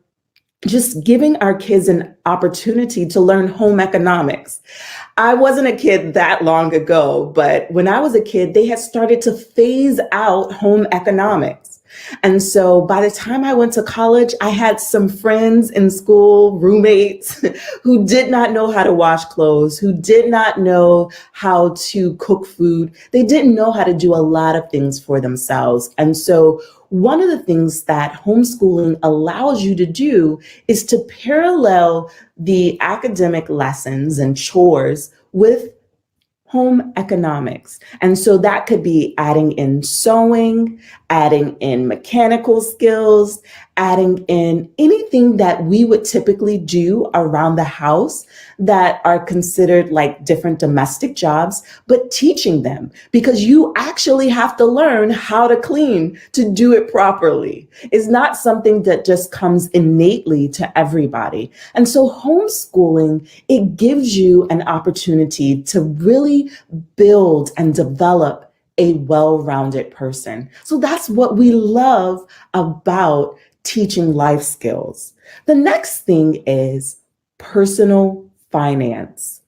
K: just giving our kids an opportunity to learn home economics. I wasn't a kid that long ago, but when I was a kid, they had started to phase out home economics. And so by the time I went to college, I had some friends in school, roommates, who did not know how to wash clothes, who did not know how to cook food. They didn't know how to do a lot of things for themselves. And so one of the things that homeschooling allows you to do is to parallel the academic lessons and chores with home economics. And so that could be adding in sewing, adding in mechanical skills, adding in anything that we would typically do around the house that are considered like different domestic jobs, but teaching them, because you actually have to learn how to clean to do it properly. It's not something that just comes innately to everybody. And so homeschooling, it gives you an opportunity to really build and develop a well-rounded person. So that's what we love about teaching life skills. The next thing is personal finance.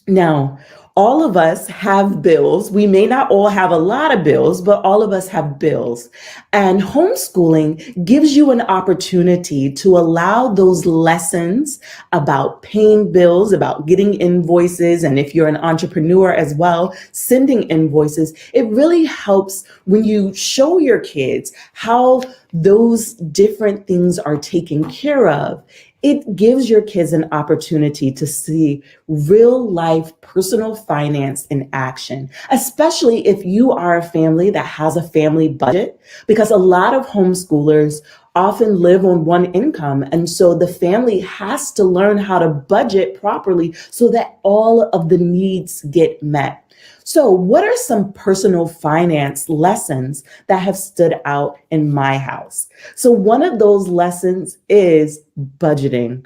K: Now, all of us have bills. We may not all have a lot of bills, but all of us have bills. And homeschooling gives you an opportunity to allow those lessons about paying bills, about getting invoices, and if you're an entrepreneur as well, sending invoices. It really helps when you show your kids how those different things are taken care of. It gives your kids an opportunity to see real life personal finance in action, especially if you are a family that has a family budget, because a lot of homeschoolers often live on one income. And so the family has to learn how to budget properly so that all of the needs get met. So what are some personal finance lessons that have stood out in my house? So one of those lessons is budgeting.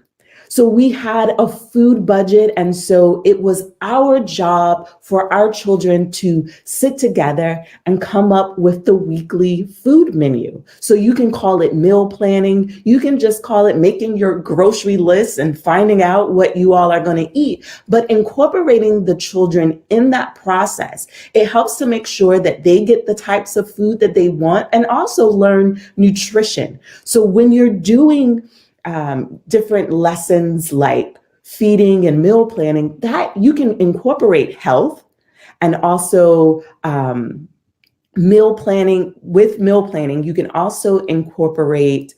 K: So we had a food budget. And so it was our job for our children to sit together and come up with the weekly food menu. So you can call it meal planning. You can just call it making your grocery list and finding out what you all are going to eat. But incorporating the children in that process, it helps to make sure that they get the types of food that they want and also learn nutrition. So when you're doing different lessons like feeding and meal planning, that you can incorporate health and also meal planning. With meal planning, you can also incorporate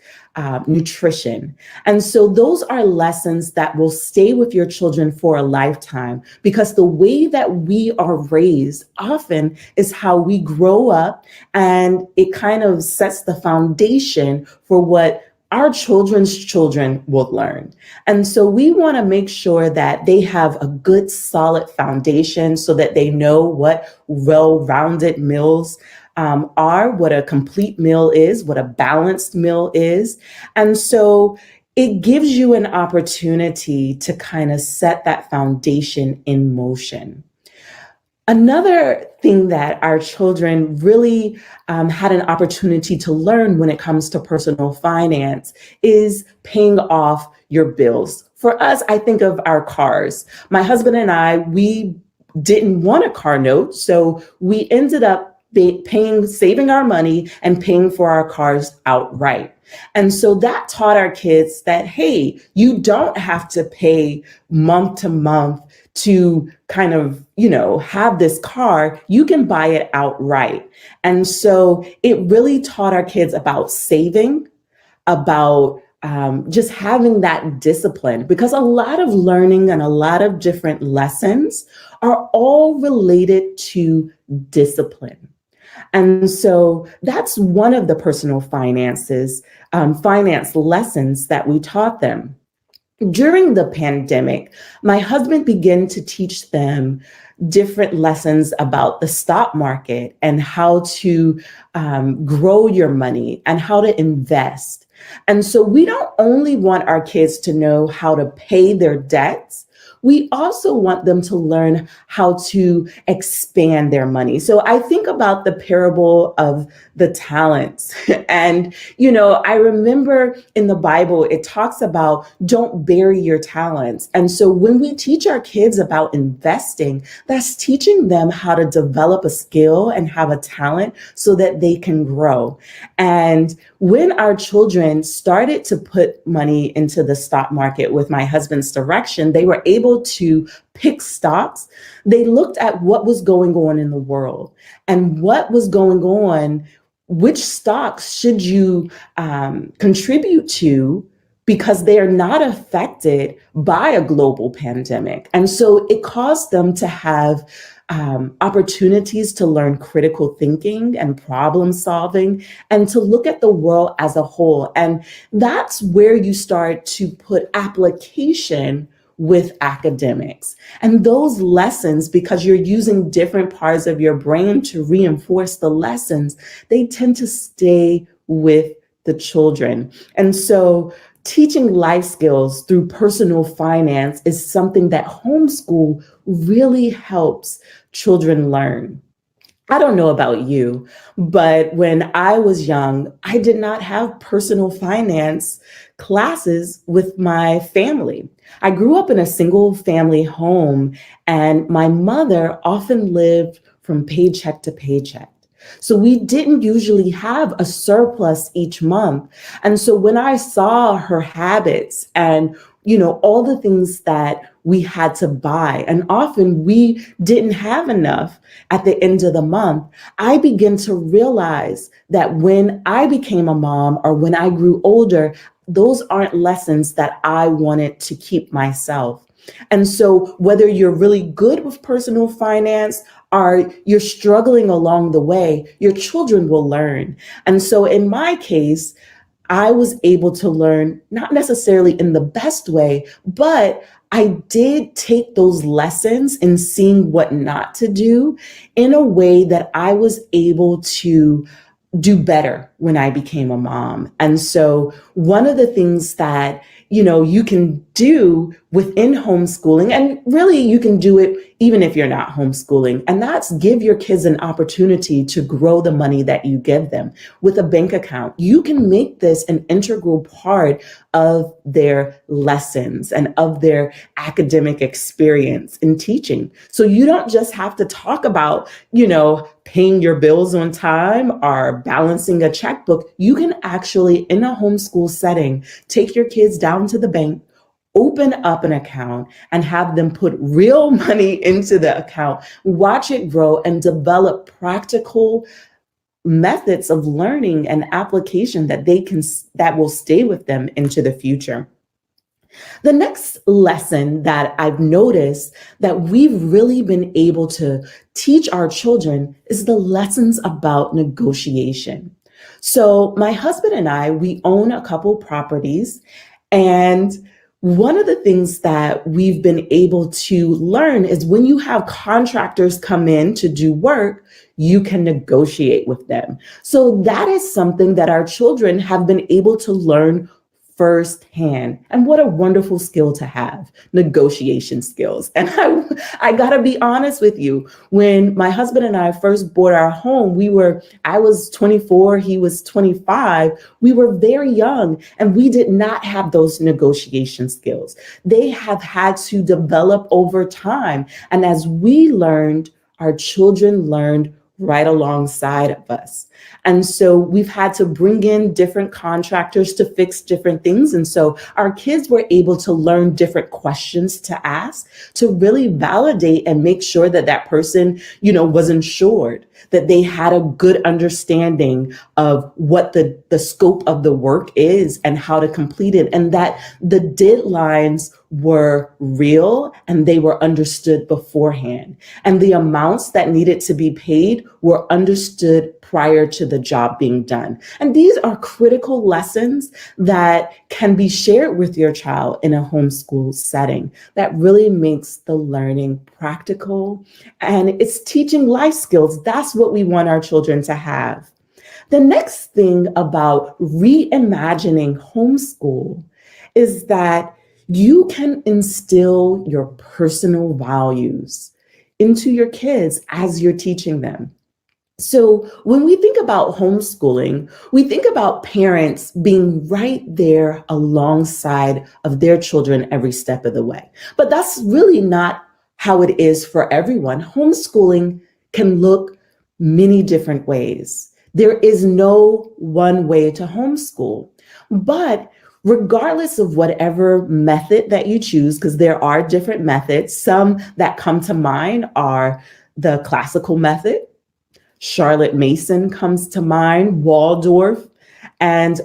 K: nutrition. And so those are lessons that will stay with your children for a lifetime, because the way that we are raised often is how we grow up, and it kind of sets the foundation for what our children's children will learn. And so we want to make sure that they have a good, solid foundation so that they know what well-rounded meals are, what a complete meal is, what a balanced meal is. And so it gives you an opportunity to kind of set that foundation in motion. Another thing that our children really had an opportunity to learn when it comes to personal finance is paying off your bills. For us, I think of our cars. My husband and I, we didn't want a car note, so we ended up saving our money and paying for our cars outright. And so that taught our kids that, hey, you don't have to pay month to month to kind of, have this car. You can buy it outright. And so it really taught our kids about saving, about just having that discipline, because a lot of learning and a lot of different lessons are all related to discipline. And so that's one of the personal finance lessons that we taught them. During the pandemic, my husband began to teach them different lessons about the stock market and how to grow your money and how to invest. And so we don't only want our kids to know how to pay their debts, we also want them to learn how to expand their money. So I think about the parable of the talents. And, I remember in the Bible, it talks about don't bury your talents. And so when we teach our kids about investing, that's teaching them how to develop a skill and have a talent so that they can grow. And when our children started to put money into the stock market with my husband's direction, they were able to pick stocks. They looked at what was going on in the world and what was going on, which stocks should you contribute to, because they are not affected by a global pandemic. And so it caused them to have opportunities to learn critical thinking and problem solving and to look at the world as a whole. And that's where you start to put application with academics. And those lessons, because you're using different parts of your brain to reinforce the lessons, they tend to stay with the children. And so teaching life skills through personal finance is something that homeschool really helps children learn. I don't know about you, but when I was young, I did not have personal finance classes with my family. I grew up in a single family home, and my mother often lived from paycheck to paycheck. So we didn't usually have a surplus each month. And so when I saw her habits and, all the things that we had to buy, and often we didn't have enough at the end of the month, I began to realize that when I became a mom or when I grew older, those aren't lessons that I wanted to keep myself. And so whether you're really good with personal finance or you're struggling along the way, your children will learn. And so in my case, I was able to learn, not necessarily in the best way, but I did take those lessons in seeing what not to do in a way that I was able to do better when I became a mom. And so one of the things that, you can do within homeschooling, and really you can do it even if you're not homeschooling, and that's give your kids an opportunity to grow the money that you give them with a bank account. You can make this an integral part of their lessons and of their academic experience in teaching. So you don't just have to talk about, paying your bills on time or balancing a checkbook. You can actually, in a homeschool setting, take your kids down to the bank, open up an account, and have them put real money into the account, watch it grow, and develop practical methods of learning and application that will stay with them into the future. The next lesson that I've noticed that we've really been able to teach our children is the lessons about negotiation. So my husband and I, we own a couple properties, and one of the things that we've been able to learn is when you have contractors come in to do work, you can negotiate with them. So that is something that our children have been able to learn firsthand. And what a wonderful skill to have, negotiation skills. And I gotta be honest with you, when my husband and I first bought our home, I was 24, he was 25. We were very young and we did not have those negotiation skills. They have had to develop over time. And as we learned, our children learned right alongside of us. And so we've had to bring in different contractors to fix different things. And so our kids were able to learn different questions to ask to really validate and make sure that that person, was insured, that they had a good understanding of what the scope of the work is and how to complete it, and that the deadlines were real and they were understood beforehand. And the amounts that needed to be paid were understood prior to the job being done. And these are critical lessons that can be shared with your child in a homeschool setting. That really makes the learning practical, and it's teaching life skills. That's what we want our children to have. The next thing about reimagining homeschool is that you can instill your personal values into your kids as you're teaching them. So when we think about homeschooling, we think about parents being right there alongside of their children every step of the way. But that's really not how it is for everyone. Homeschooling can look many different ways. There is no one way to homeschool. But regardless of whatever method that you choose, because there are different methods, some that come to mind are the classical method. Charlotte Mason comes to mind, Waldorf, and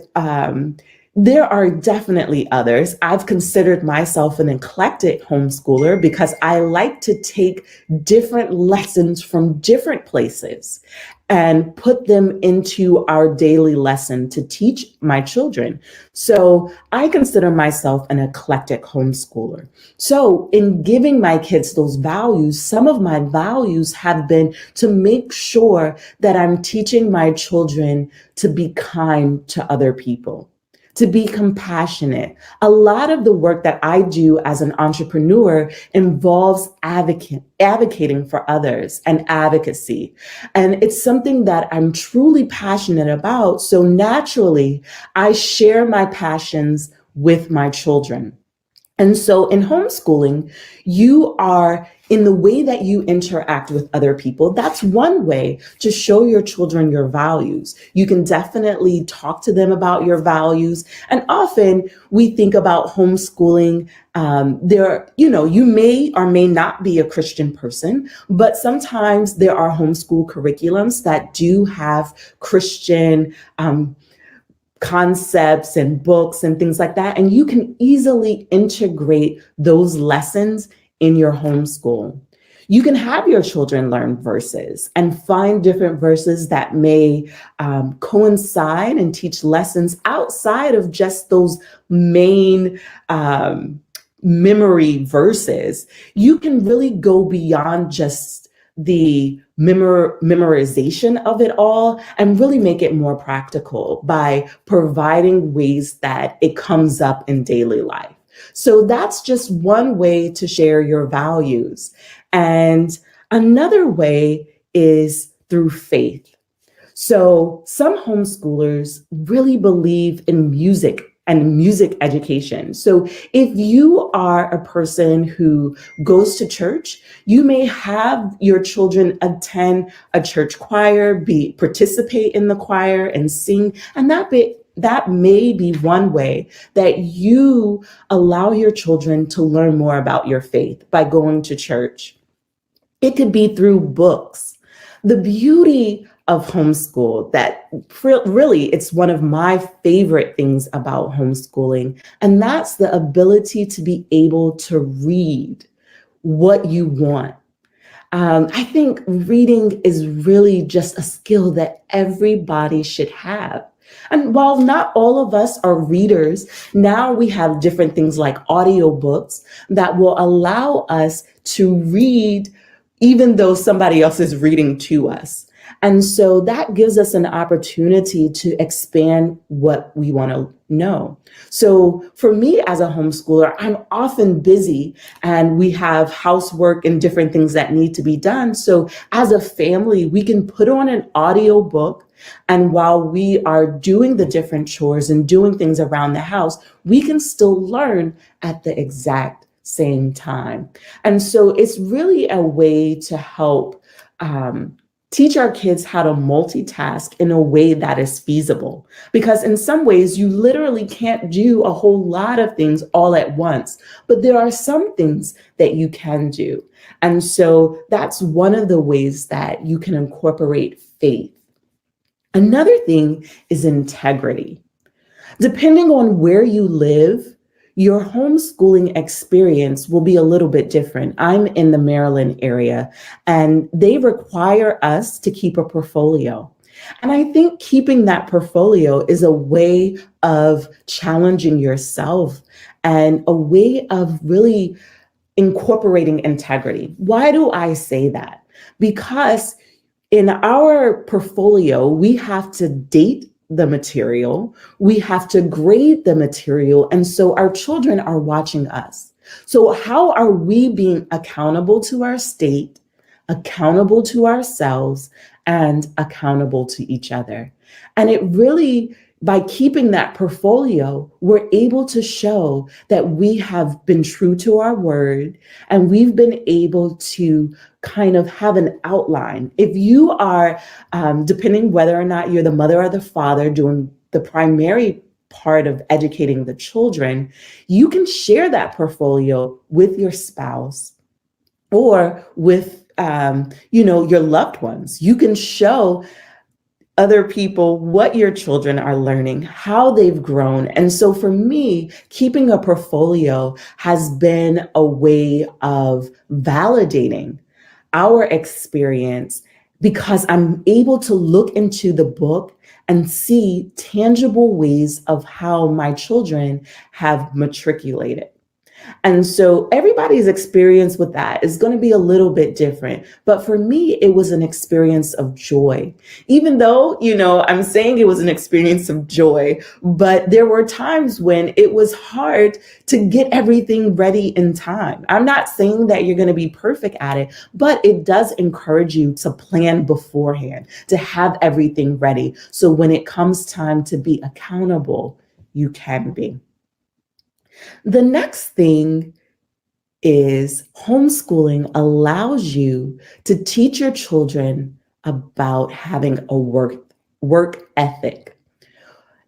K: there are definitely others. I've considered myself an eclectic homeschooler because I like to take different lessons from different places and put them into our daily lesson to teach my children. So I consider myself an eclectic homeschooler. So in giving my kids those values, some of my values have been to make sure that I'm teaching my children to be kind to other people, to be compassionate. A lot of the work that I do as an entrepreneur involves advocating for others and advocacy. And it's something that I'm truly passionate about. So naturally, I share my passions with my children. And so in homeschooling, you are, in the way that you interact with other people, that's one way to show your children your values. You can definitely talk to them about your values. And often we think about homeschooling, you may or may not be a Christian person, but sometimes there are homeschool curriculums that do have Christian concepts and books and things like that. And you can easily integrate those lessons in your homeschool. You can have your children learn verses and find different verses that may coincide and teach lessons outside of just those main memory verses. You can really go beyond just the memorization of it all and really make it more practical by providing ways that it comes up in daily life. So that's just one way to share your values. And another way is through faith. So some homeschoolers really believe in music and music education. So if you are a person who goes to church, you may have your children attend a church choir, participate in the choir and sing, and that may be one way that you allow your children to learn more about your faith by going to church. It could be through books. The beauty of homeschool, that really it's one of my favorite things about homeschooling, and that's the ability to be able to read what you want. I think reading is really just a skill that everybody should have. And while not all of us are readers, now we have different things like audiobooks that will allow us to read even though somebody else is reading to us. And so that gives us an opportunity to expand what we want to know. So for me as a homeschooler, I'm often busy and we have housework and different things that need to be done. So as a family, we can put on an audio book, and while we are doing the different chores and doing things around the house, we can still learn at the exact same time. And so it's really a way to help teach our kids how to multitask in a way that is feasible. Because in some ways, you literally can't do a whole lot of things all at once, but there are some things that you can do. And so that's one of the ways that you can incorporate faith. Another thing is integrity. Depending on where you live, your homeschooling experience will be a little bit different. I'm in the Maryland area, and they require us to keep a portfolio. And I think keeping that portfolio is a way of challenging yourself and a way of really incorporating integrity. Why do I say that? Because in our portfolio, we have to date the material, we have to grade the material, and so our children are watching us. So how are we being accountable to our state, accountable to ourselves, and accountable to each other? And it really, by keeping that portfolio, we're able to show that we have been true to our word, and we've been able to kind of have an outline. If you are, depending whether or not you're the mother or the father doing the primary part of educating the children, you can share that portfolio with your spouse or with, your loved ones. You can show other people what your children are learning, how they've grown. And so for me, keeping a portfolio has been a way of validating our experience, because I'm able to look into the book and see tangible ways of how my children have matriculated. And so everybody's experience with that is going to be a little bit different. But for me, it was an experience of joy. Even though, I'm saying it was an experience of joy, but there were times when it was hard to get everything ready in time. I'm not saying that you're going to be perfect at it, but it does encourage you to plan beforehand, to have everything ready. So when it comes time to be accountable, you can be. The next thing is homeschooling allows you to teach your children about having a work ethic.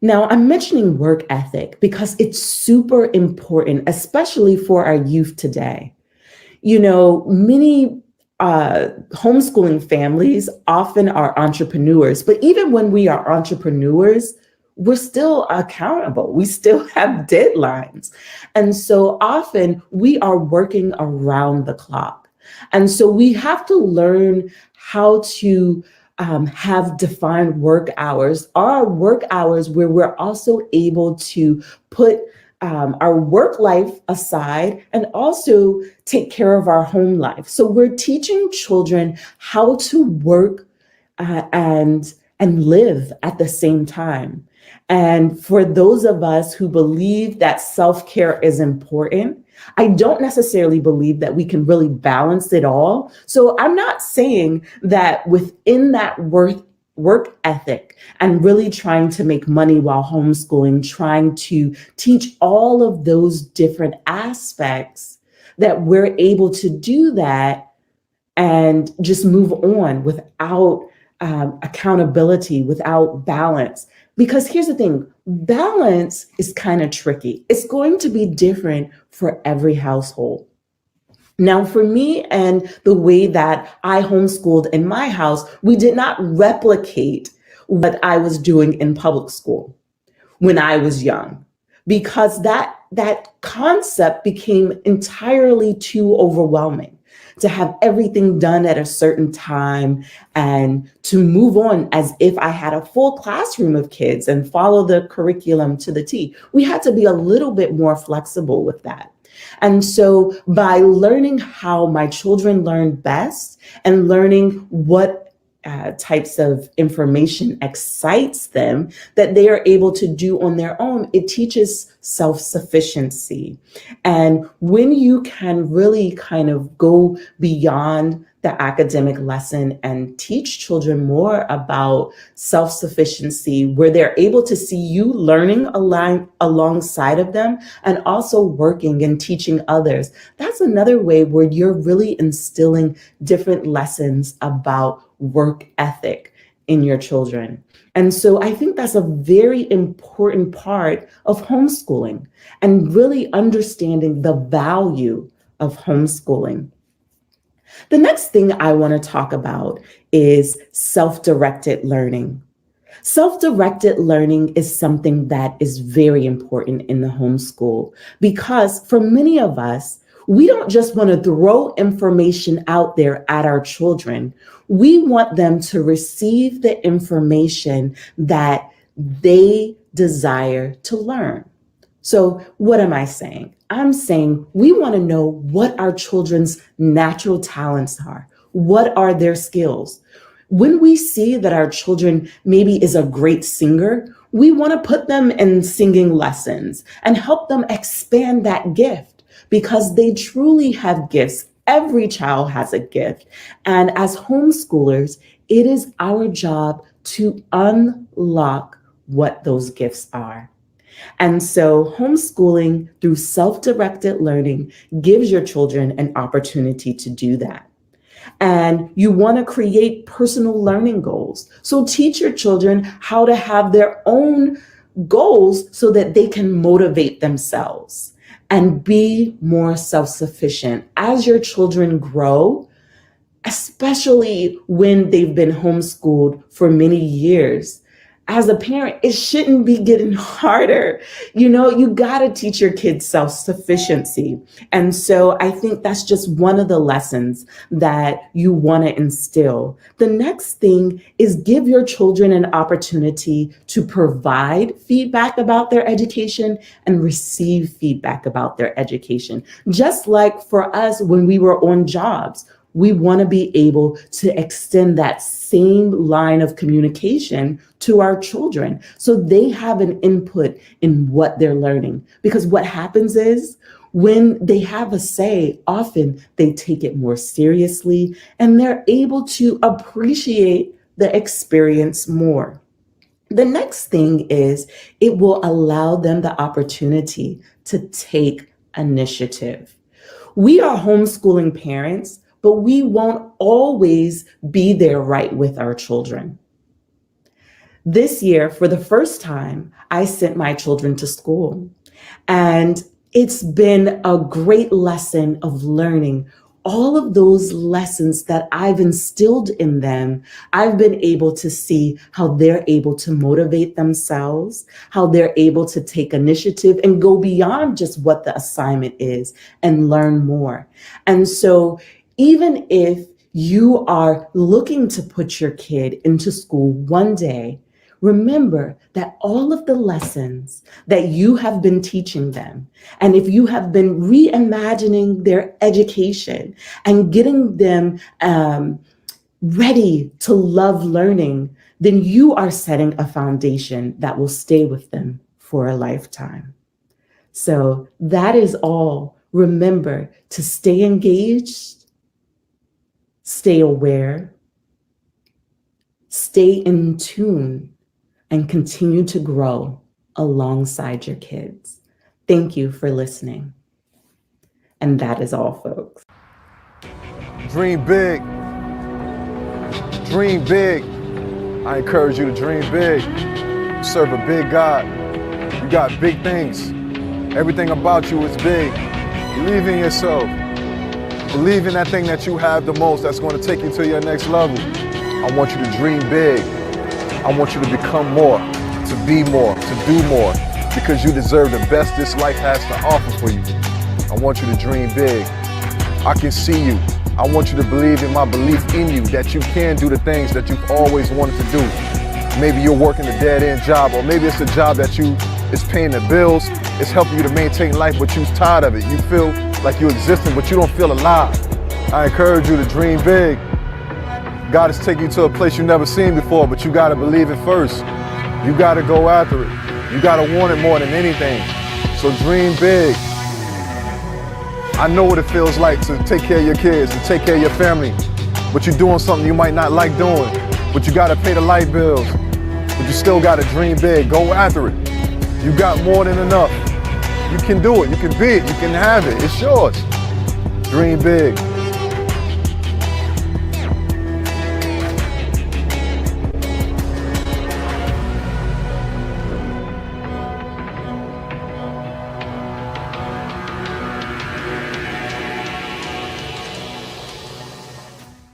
K: Now, I'm mentioning work ethic because it's super important, especially for our youth today. Many homeschooling families often are entrepreneurs, but even when we are entrepreneurs, we're still accountable. We still have deadlines. And so often we are working around the clock. And so we have to learn how to have defined work hours, our work hours where we're also able to put our work life aside and also take care of our home life. So we're teaching children how to work and live at the same time. And for those of us who believe that self-care is important, I don't necessarily believe that we can really balance it all. So I'm not saying that within that work ethic and really trying to make money while homeschooling, trying to teach all of those different aspects, that we're able to do that and just move on without accountability, without balance. Because here's the thing, balance is kind of tricky. It's going to be different for every household. Now, for me and the way that I homeschooled in my house, we did not replicate what I was doing in public school when I was young, because that concept became entirely too overwhelming to have everything done at a certain time and to move on as if I had a full classroom of kids and follow the curriculum to the T. We had to be a little bit more flexible with that. And so by learning how my children learn best and learning what types of information excites them that they are able to do on their own, it teaches self-sufficiency. And when you can really kind of go beyond the academic lesson and teach children more about self-sufficiency, where they're able to see you learning alongside of them and also working and teaching others, that's another way where you're really instilling different lessons about work ethic in your children. And so I think that's a very important part of homeschooling and really understanding the value of homeschooling. The next thing I want to talk about is self-directed learning. Self-directed learning is something that is very important in the homeschool because for many of us, we don't just want to throw information out there at our children. We want them to receive the information that they desire to learn. So what am I saying? I'm saying we want to know what our children's natural talents are. What are their skills? When we see that our children maybe is a great singer, we want to put them in singing lessons and help them expand that gift because they truly have gifts. Every child has a gift. And as homeschoolers, it is our job to unlock what those gifts are. And so homeschooling through self-directed learning gives your children an opportunity to do that. And you want to create personal learning goals. So teach your children how to have their own goals so that they can motivate themselves and be more self-sufficient. As your children grow, especially when they've been homeschooled for many years, as a parent, it shouldn't be getting harder. You know, you got to teach your kids self-sufficiency. And so I think that's just one of the lessons that you want to instill. The next thing is give your children an opportunity to provide feedback about their education and receive feedback about their education. Just like for us when we were on jobs, we want to be able to extend that same line of communication to our children so they have an input in what they're learning. Because what happens is when they have a say, often they take it more seriously and they're able to appreciate the experience more. The next thing is it will allow them the opportunity to take initiative. We are homeschooling parents, but we won't always be there right with our children. This year, for the first time, I sent my children to school, and it's been a great lesson of learning all of those lessons that I've instilled in them. I've been able to see how they're able to motivate themselves, how they're able to take initiative and go beyond just what the assignment is and learn more. And so even if you are looking to put your kid into school one day, remember that all of the lessons that you have been teaching them, and if you have been reimagining their education and getting them ready to love learning, then you are setting a foundation that will stay with them for a lifetime. So that is all. Remember to stay engaged, stay aware, stay in tune, and continue to grow alongside your kids. Thank you for listening. And that is all, folks.
L: Dream big. Dream big. I encourage you to dream big. You serve a big God. You got big things. Everything about you is big. Believe in yourself. Believe in that thing that you have the most that's going to take you to your next level. I want you to dream big. I want you to become more, to be more, to do more, because you deserve the best this life has to offer for you. I want you to dream big. I can see you. I want you to believe in my belief in you, that you can do the things that you've always wanted to do. Maybe you're working a dead-end job, or maybe it's a job that is paying the bills, it's helping you to maintain life, but you're tired of it. You feel like you're existing, but you don't feel alive. I encourage you to dream big. God is taking you to a place you've never seen before, but you gotta believe it first. You gotta go after it. You gotta want it more than anything. So dream big. I know what it feels like to take care of your kids, to take care of your family, but you're doing something you might not like doing, but you gotta pay the light bills, but you still gotta dream big. Go after it. You got more than enough. You can do it, you can be it, you can have it, it's yours. Dream big.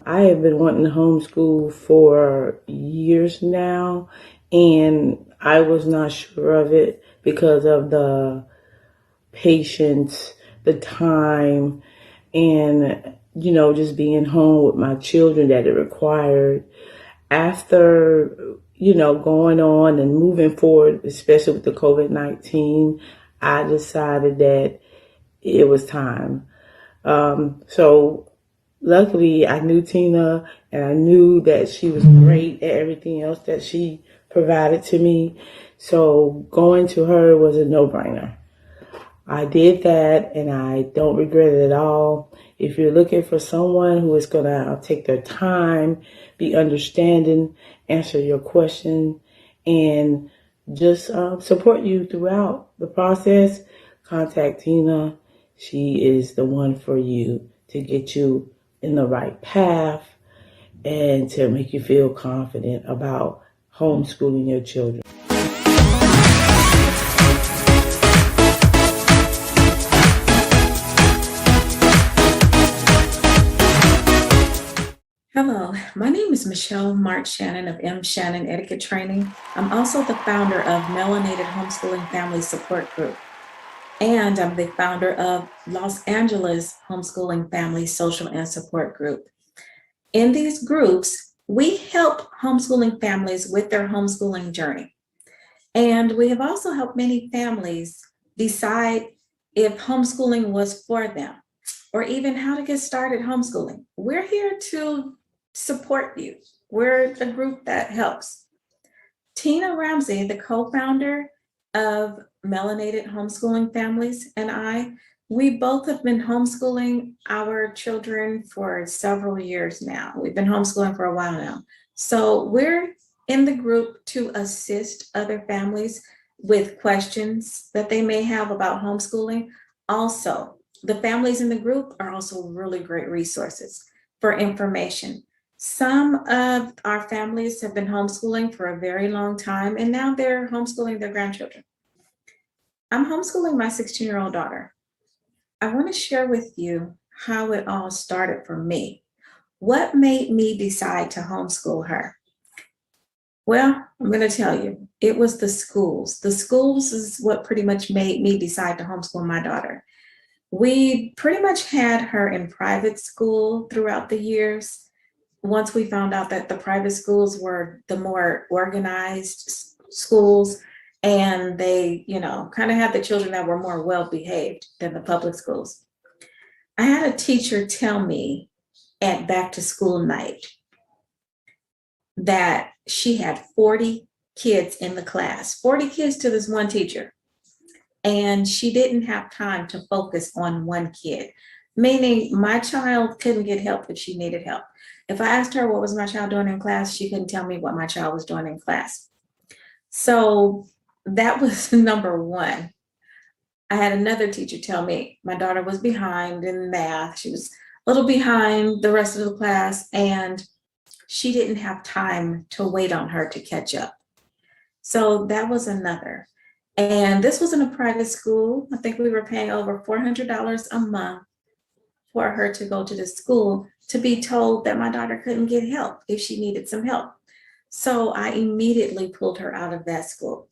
M: I have been wanting to homeschool for years now, and I was not sure of it because of the patience, the time, and, just being home with my children that it required. After, going on and moving forward, especially with the COVID-19, I decided that it was time. So luckily, I knew Tina, and I knew that she was great at everything else that she provided to me. So going to her was a no-brainer. I did that, and I don't regret it at all. If you're looking for someone who is going to take their time, be understanding, answer your question, and just support you throughout the process, contact Tina. She is the one for you to get you in the right path and to make you feel confident about homeschooling your children.
N: Hello, my name is Michelle Marts-Shannon of Marts-Shannon Etiquette Training. I'm also the founder of Melanated Homeschooling Family Support Group, and I'm the founder of Los Angeles Homeschooling Family Social and Support Group. In these groups, we help homeschooling families with their homeschooling journey. And we have also helped many families decide if homeschooling was for them, or even how to get started homeschooling. We're here to support you. We're the group that helps. Tina Ramsay, the co-founder of Melanated Homeschooling Families, and we both have been homeschooling our children for several years now. We've been homeschooling for a while now. So we're in the group to assist other families with questions that they may have about homeschooling. Also, the families in the group are also really great resources for information. Some of our families have been homeschooling for a very long time, and now they're homeschooling their grandchildren. I'm homeschooling my 16-year-old daughter. I want to share with you how it all started for me. What made me decide to homeschool her? Well, I'm going to tell you, it was the schools. The schools is what pretty much made me decide to homeschool my daughter. We pretty much had her in private school throughout the years. once we found out that the private schools were the more organized schools, and they, kind of had the children that were more well-behaved than the public schools. I had a teacher tell me at back to school night that she had 40 kids in the class, 40 kids to this one teacher. And she didn't have time to focus on one kid, meaning my child couldn't get help if she needed help. If I asked her what was my child doing in class, she couldn't tell me what my child was doing in class. So that was number one. I had another teacher tell me my daughter was behind in math. She was a little behind the rest of the class, and she didn't have time to wait on her to catch up. So that was another. And this was in a private school. I think we were paying over $400 a month for her to go to the school, to be told that my daughter couldn't get help if she needed some help. So I immediately pulled her out of that school.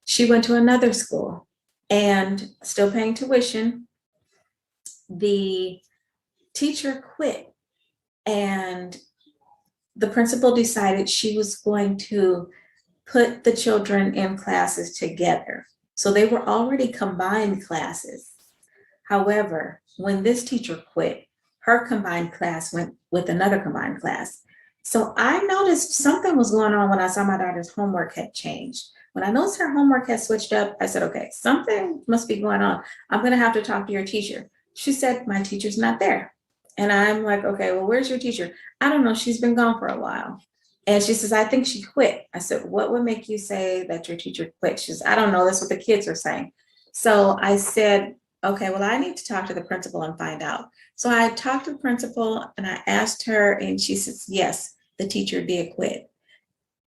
N: She went to another school and still paying tuition. The teacher quit, and the principal decided she was going to put the children in classes together. So they were already combined classes. However, when this teacher quit, her combined class went with another combined class. So I noticed something was going on when I saw my daughter's homework had changed. When I noticed her homework had switched up, I said, okay, something must be going on. I'm going to have to talk to your teacher. She said, my teacher's not there. And I'm like, okay, well, where's your teacher? I don't know. She's been gone for a while. And she says, I think she quit. I said, what would make you say that your teacher quit? She says, I don't know. That's what the kids are saying. So I said, okay, well, I need to talk to the principal and find out. So I talked to the principal and I asked her, and she says, yes, the teacher did quit.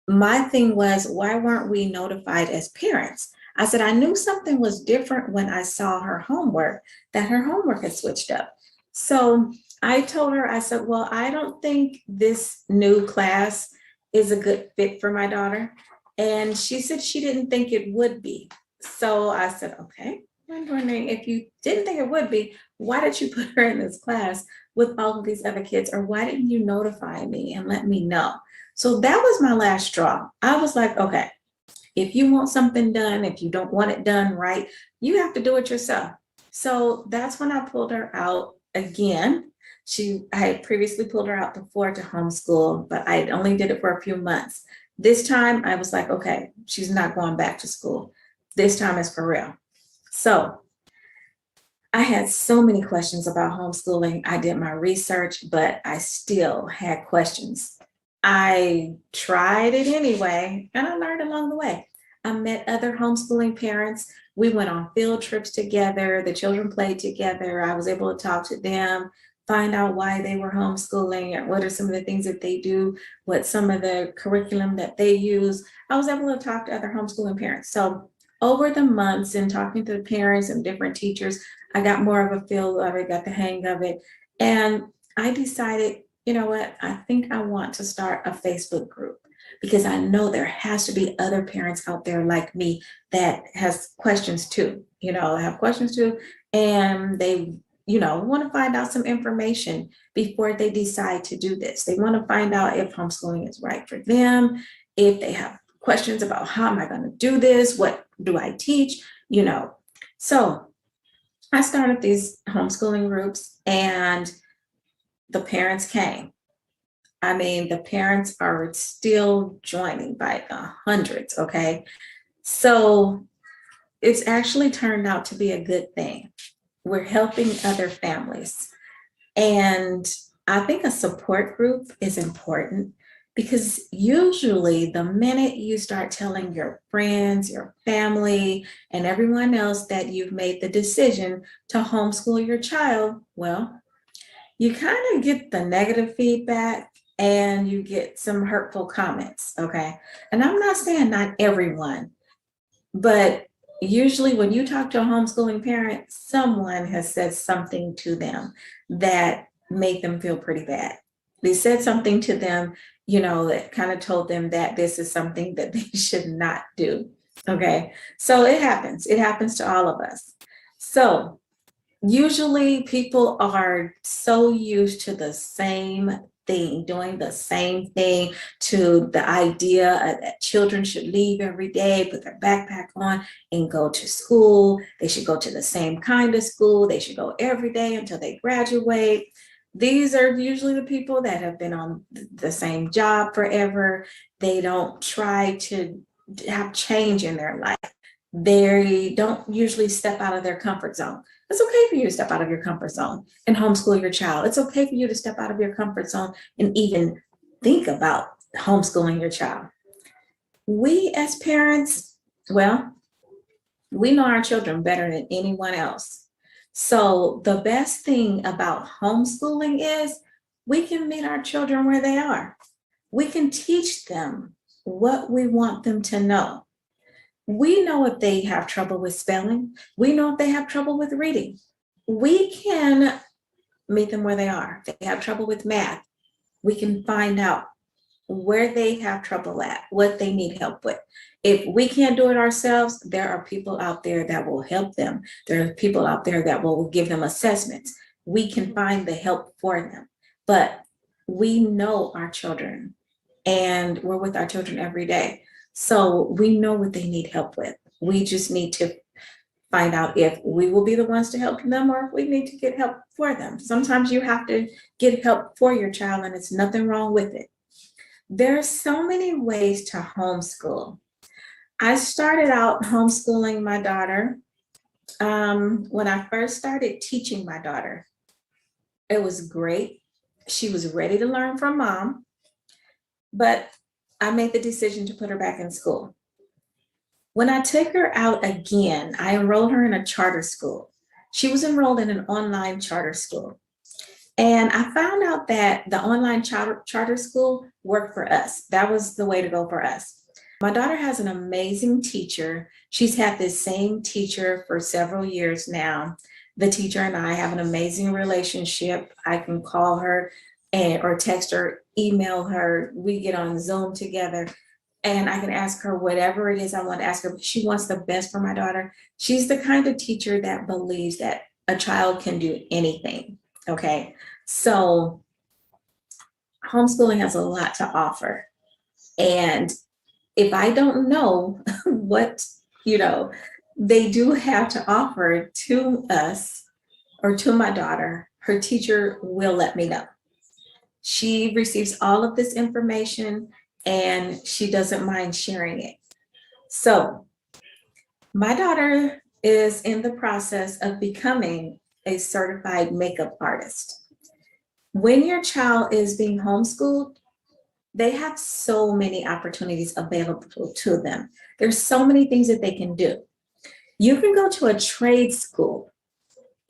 N: My thing was, why weren't we notified as parents? I said, I knew something was different when I saw her homework, that her homework had switched up. So I told her, I said, well, I don't think this new class is a good fit for my daughter. And she said she didn't think it would be. So I said, okay, I'm wondering, if you didn't think it would be, why did you put her in this class with all of these other kids? Or why didn't you notify me and let me know? So that was my last straw. I was like, okay, if you want something done, if you don't want it done right, you have to do it yourself. So that's when I pulled her out again. I had previously pulled her out before to homeschool, but I only did it for a few months. This time I was like, okay, she's not going back to school. This time is for real. So I had so many questions about homeschooling. I did my research, but I still had questions. I tried it anyway, and I learned along the way. I met other homeschooling parents. We went on field trips together. The children played together. I was able to talk to them, find out why they were homeschooling, and what are some of the things that they do, what some of the curriculum that they use. I was able to talk to other homeschooling parents. So over the months and talking to the parents and different teachers, I got more of a feel of it, got the hang of it. And I decided, you know what, I think I want to start a Facebook group, because I know there has to be other parents out there like me that has questions too, have questions too. And they, want to find out some information before they decide to do this. They want to find out if homeschooling is right for them, if they have questions about how am I going to do this? What do I teach? So I started these homeschooling groups, and the parents came. I mean, the parents are still joining by the hundreds, okay? So it's actually turned out to be a good thing. We're helping other families. And I think a support group is important, because usually the minute you start telling your friends, your family, and everyone else that you've made the decision to homeschool your child, well, you kind of get the negative feedback and you get some hurtful comments, okay? And I'm not saying not everyone, but usually when you talk to a homeschooling parent, someone has said something to them that made them feel pretty bad. They said something to them, that kind of told them that this is something that they should not do, okay? So it happens to all of us. So usually people are so used to the same thing, doing the same thing, to the idea that children should leave every day, put their backpack on and go to school. They should go to the same kind of school. They should go every day until they graduate. These are usually the people that have been on the same job forever. They don't try to have change in their life. They don't usually step out of their comfort zone. It's okay for you to step out of your comfort zone and homeschool your child. It's okay for you to step out of your comfort zone and even think about homeschooling your child. We as parents, well, we know our children better than anyone else. So the best thing about homeschooling is we can meet our children where they are. We can teach them what we want them to know. We know if they have trouble with spelling. We know if they have trouble with reading. We can meet them where they are. If they have trouble with math, we can find out where they have trouble at, what they need help with. If we can't do it ourselves, there are people out there that will help them. There are people out there that will give them assessments. We can find the help for them. But we know our children, and we're with our children every day. So we know what they need help with. We just need to find out if we will be the ones to help them or if we need to get help for them. Sometimes you have to get help for your child, and it's nothing wrong with it. There's so many ways to homeschool. I started out homeschooling my daughter when I first started teaching my daughter. It was great. She was ready to learn from mom, but I made the decision to put her back in school. When I took her out again, I enrolled her in a charter school. She was enrolled in an online charter school. And I found out that the online charter school worked for us. That was the way to go for us. My daughter has an amazing teacher. She's had this same teacher for several years now. The teacher and I have an amazing relationship. I can call her or text her, email her. We get on Zoom together, and I can ask her whatever it is I want to ask her. She wants the best for my daughter. She's the kind of teacher that believes that a child can do anything. Okay, so homeschooling has a lot to offer. And if I don't know what, they do have to offer to us or to my daughter, her teacher will let me know. She receives all of this information and she doesn't mind sharing it. So my daughter is in the process of becoming a certified makeup artist. When your child is being homeschooled, they have so many opportunities available to them. There's so many things that they can do. You can go to a trade school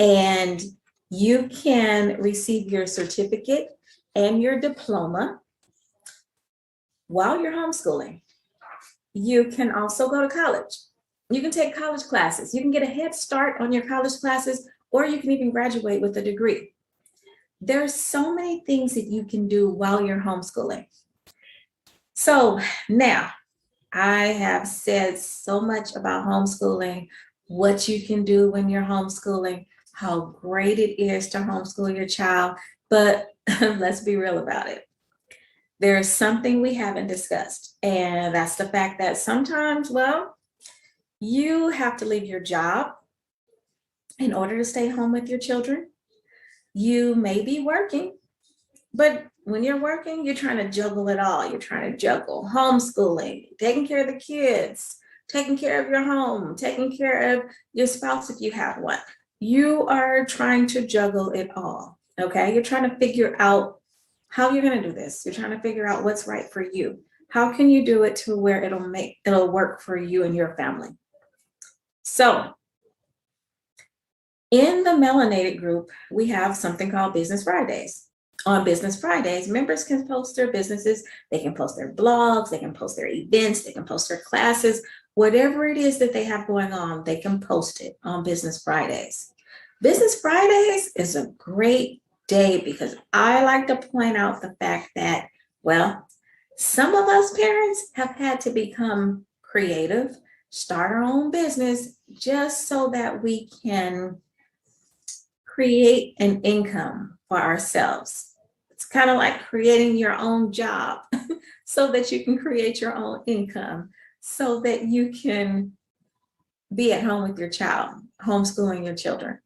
N: and you can receive your certificate and your diploma while you're homeschooling. You can also go to college. You can take college classes. You can get a head start on your college classes, or you can even graduate with a degree. There's so many things that you can do while you're homeschooling. So now I have said so much about homeschooling, what you can do when you're homeschooling, how great it is to homeschool your child, but let's be real about it. There's something we haven't discussed, and that's the fact that sometimes, you have to leave your job in order to stay home with your children. You may be working, but when you're working, you're trying to juggle it all. You're trying to juggle homeschooling, taking care of the kids, taking care of your home, taking care of your spouse if you have one. You are trying to juggle it all, okay? You're trying to figure out how you're going to do this. You're trying to figure out what's right for you. How can you do it to where it'll work for you and your family? So in the Melanated group, we have something called Business Fridays. On Business Fridays, members can post their businesses, they can post their blogs, they can post their events, they can post their classes, whatever it is that they have going on, they can post it on Business Fridays. Business Fridays is a great day because I like to point out the fact that, some of us parents have had to become creative, start our own business just so that we can create an income for ourselves. It's kind of like creating your own job so that you can create your own income, so that you can be at home with your child, homeschooling your children.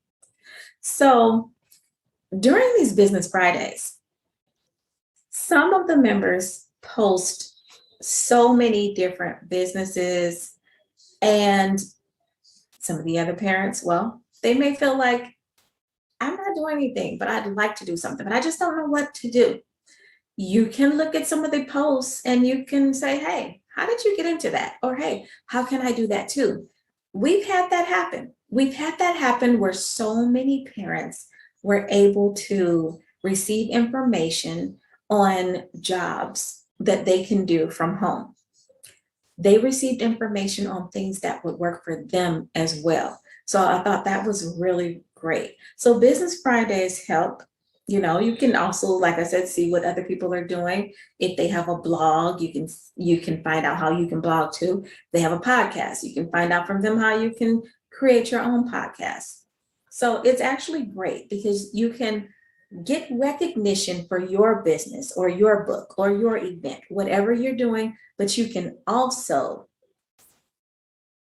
N: So during these Business Fridays, some of the members post so many different businesses, and some of the other parents, well, they may feel like, I'm not doing anything, but I'd like to do something, but I just don't know what to do. You can look at some of the posts and you can say, hey, how did you get into that? Or, hey, how can I do that too? We've had that happen. We've had that happen where so many parents were able to receive information on jobs that they can do from home. They received information on things that would work for them as well. So I thought that was really great. So Business Fridays help. You know, you can also, like I said, see what other people are doing. If they have a blog, you can find out how you can blog too. They have a podcast. You can find out from them how you can create your own podcast. So it's actually great because you can get recognition for your business or your book or your event, whatever you're doing, but you can also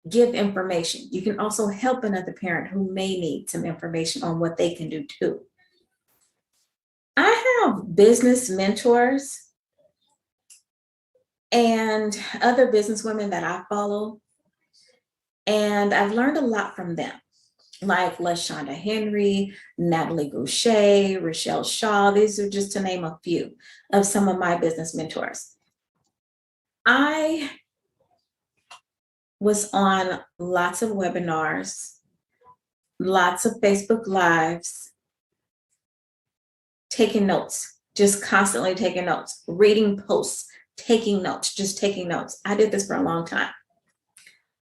N: give information. You can also help another parent who may need some information on what they can do too. I have business mentors and other businesswomen that I follow, and I've learned a lot from them, like LaShonda Henry, Natalie Goucher, Rochelle Shaw. These are just to name a few of some of my business mentors. I was on lots of webinars, lots of Facebook Lives, taking notes, just constantly taking notes, reading posts, taking notes, just taking notes. I did this for a long time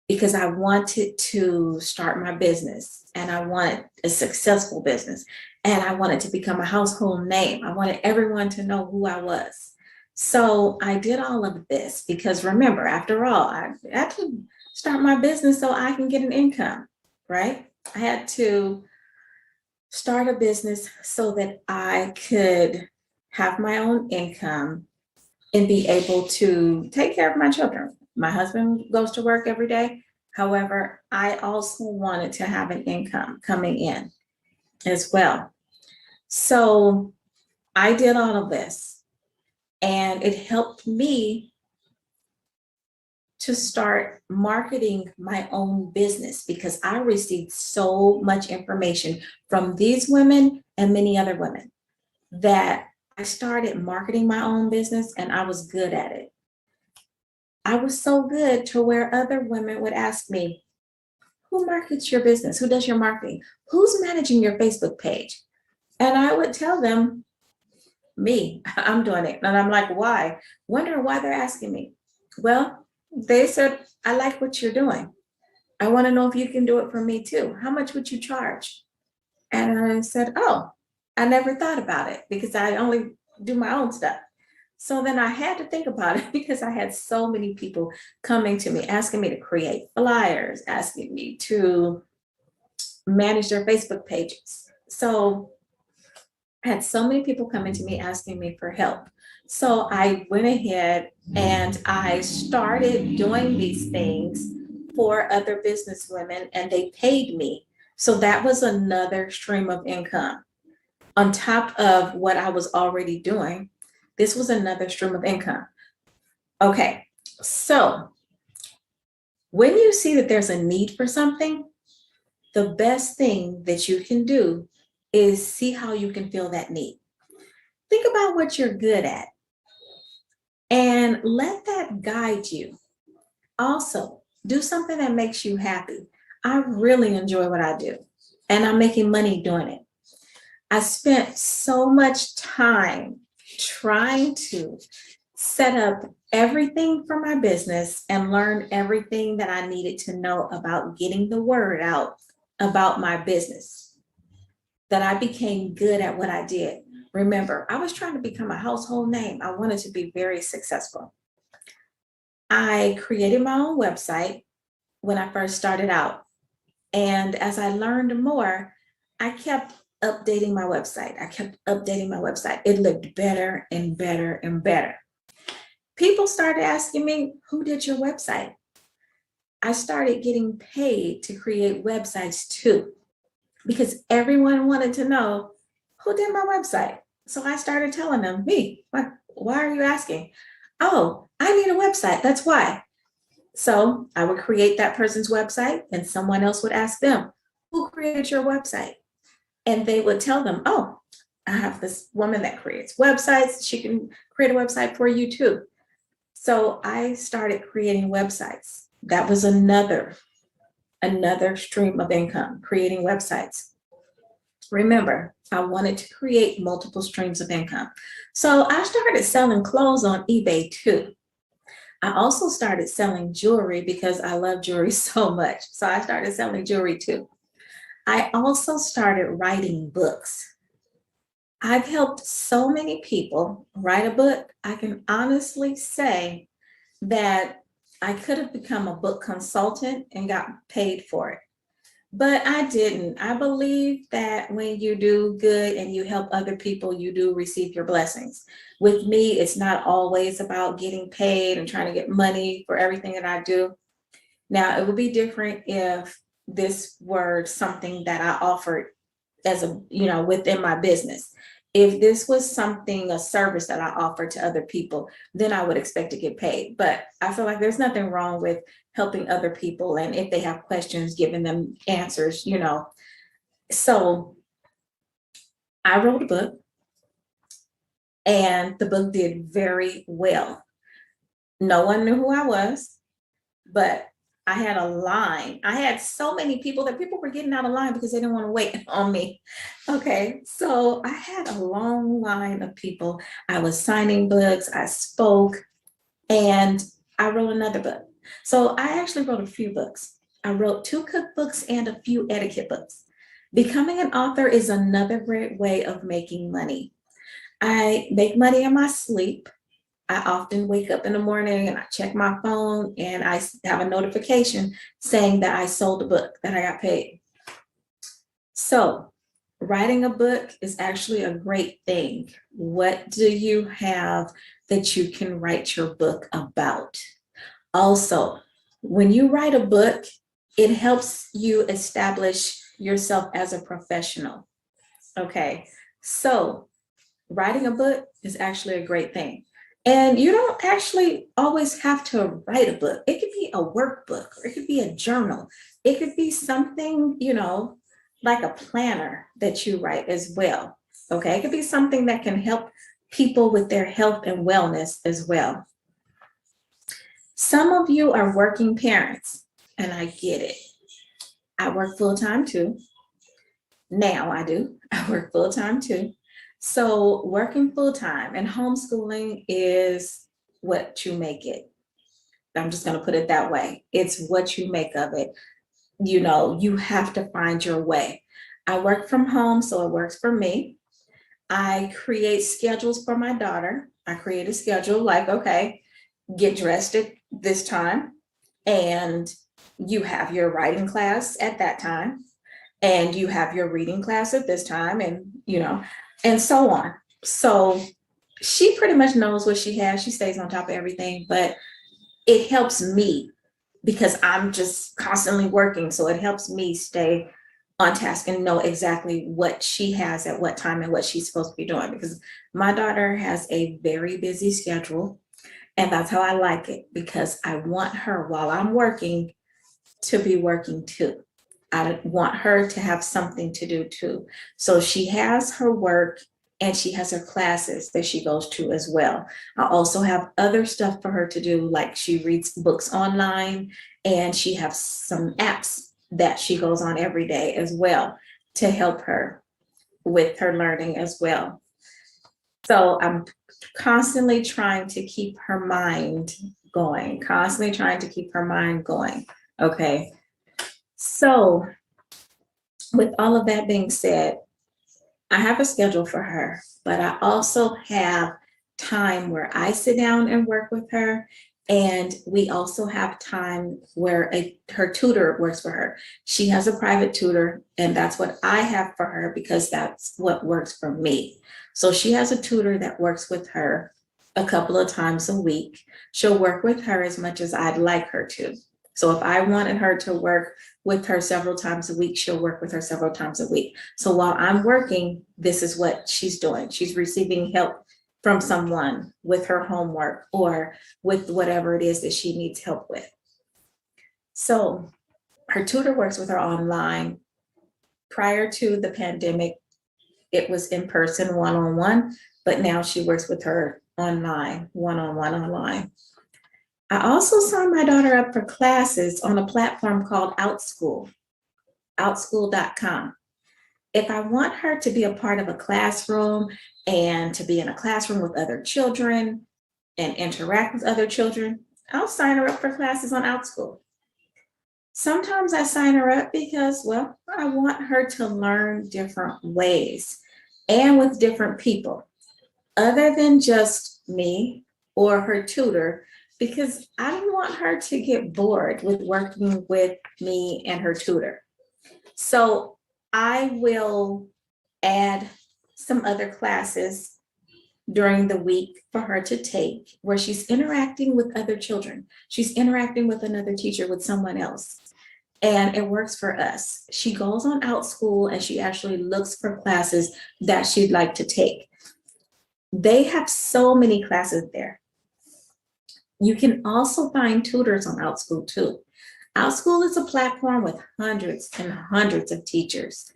N: because I wanted to start my business and I wanted a successful business and I wanted to become a household name. I wanted everyone to know who I was. So I did all of this because remember, after all, I had to start my business so I can get an income, right? I had to start a business so that I could have my own income and be able to take care of my children. My husband goes to work every day. However, I also wanted to have an income coming in as well. So I did all of this, and it helped me to start marketing my own business because I received so much information from these women and many other women that I started marketing my own business and I was good at it. I was so good to where other women would ask me, who markets your business? Who does your marketing? Who's managing your Facebook page? And I would tell them, me, I'm doing it. And I'm like, why? Wondering why they're asking me. Well, they said, I like what you're doing. I want to know if you can do it for me too. How much would you charge? And I said, oh, I never thought about it because I only do my own stuff. So then I had to think about it because I had so many people coming to me, asking me to create flyers, asking me to manage their Facebook pages. So I had so many people coming to me asking me for help. So I went ahead and I started doing these things for other business women and they paid me. So that was another stream of income. On top of what I was already doing, this was another stream of income. Okay, so when you see that there's a need for something, the best thing that you can do is see how you can fill that need. Think about what you're good at and let that guide you. Also, do something that makes you happy. I really enjoy what I do and I'm making money doing it. I spent so much time trying to set up everything for my business and learn everything that I needed to know about getting the word out about my business, that I became good at what I did. Remember, I was trying to become a household name. I wanted to be very successful. I created my own website when I first started out. And as I learned more, I kept updating my website. I kept updating my website. It looked better and better and better. People started asking me, who did your website? I started getting paid to create websites too, because everyone wanted to know who did my website. So I started telling them, me, why are you asking? Oh, I need a website, that's why. So I would create that person's website and someone else would ask them, who created your website? And they would tell them, oh, I have this woman that creates websites. She can create a website for you too. So I started creating websites. That was another stream of income, creating websites. Remember, I wanted to create multiple streams of income. So I started selling clothes on eBay too. I also started selling jewelry because I love jewelry so much. So I started selling jewelry too. I also started writing books. I've helped so many people write a book. I can honestly say that I could have become a book consultant and got paid for it, but I didn't. I believe that when you do good and you help other people, you do receive your blessings. With me, it's not always about getting paid and trying to get money for everything that I do. Now, it would be different if this were something that I offered as a, within my business. If this was something, a service that I offer to other people, then I would expect to get paid. But I feel like there's nothing wrong with helping other people. And if they have questions, giving them answers, So I wrote a book and the book did very well. No one knew who I was, but I had a line. I had so many people that people were getting out of line because they didn't want to wait on me. Okay, so I had a long line of people. I was signing books, I spoke, and I wrote another book. So I actually wrote a few books. I wrote 2 cookbooks and a few etiquette books. Becoming an author is another great way of making money. I make money in my sleep. I often wake up in the morning and I check my phone and I have a notification saying that I sold a book, that I got paid. So writing a book is actually a great thing. What do you have that you can write your book about? Also, when you write a book, it helps you establish yourself as a professional. Okay, so writing a book is actually a great thing. And you don't actually always have to write a book. It could be a workbook, or it could be a journal. It could be something, like a planner that you write as well. Okay, it could be something that can help people with their health and wellness as well. Some of you are working parents, and I get it. I work full-time too. Now I do. I work full-time too. So working full-time and homeschooling is what you make it. I'm just going to put it that way. It's what you make of it. You have to find your way. I work from home, so it works for me. I create schedules for my daughter. I create a schedule like, okay, get dressed at this time, and you have your writing class at that time, and you have your reading class at this time, and and so on. So she pretty much knows what she has. She stays on top of everything, but it helps me because I'm just constantly working. So it helps me stay on task and know exactly what she has at what time and what she's supposed to be doing, because my daughter has a very busy schedule, and that's how I like it, because I want her, while I'm working, to be working too. I want her to have something to do too. So she has her work and she has her classes that she goes to as well. I also have other stuff for her to do, like she reads books online, and she has some apps that she goes on every day as well to help her with her learning as well. So I'm constantly trying to keep her mind going, Okay. So with all of that being said, I have a schedule for her, but I also have time where I sit down and work with her, And we also have time where her tutor works for her. She has a private tutor, and that's what I have for her because that's what works for me. So she has a tutor that works with her a couple of times a week. She'll work with her as much as I'd like her to. So if I wanted her to work with her several times a week, she'll work with her several times a week. So while I'm working, this is what she's doing. She's receiving help from someone with her homework or with whatever it is that she needs help with. So her tutor works with her online. Prior to the pandemic, it was in person, one-on-one, but now she works with her online, one-on-one online. I also signed my daughter up for classes on a platform called OutSchool, outschool.com. If I want her to be a part of a classroom and to be in a classroom with other children and interact with other children, I'll sign her up for classes on OutSchool. Sometimes I sign her up because, well, I want her to learn different ways and with different people, other than just me or her tutor, because I don't want her to get bored with working with me and her tutor. So I will add some other classes during the week for her to take where she's interacting with other children. She's interacting with another teacher, with someone else. And it works for us. She goes on OutSchool and she actually looks for classes that she'd like to take. They have so many classes there. You can also find tutors on OutSchool too. OutSchool is a platform with hundreds and hundreds of teachers.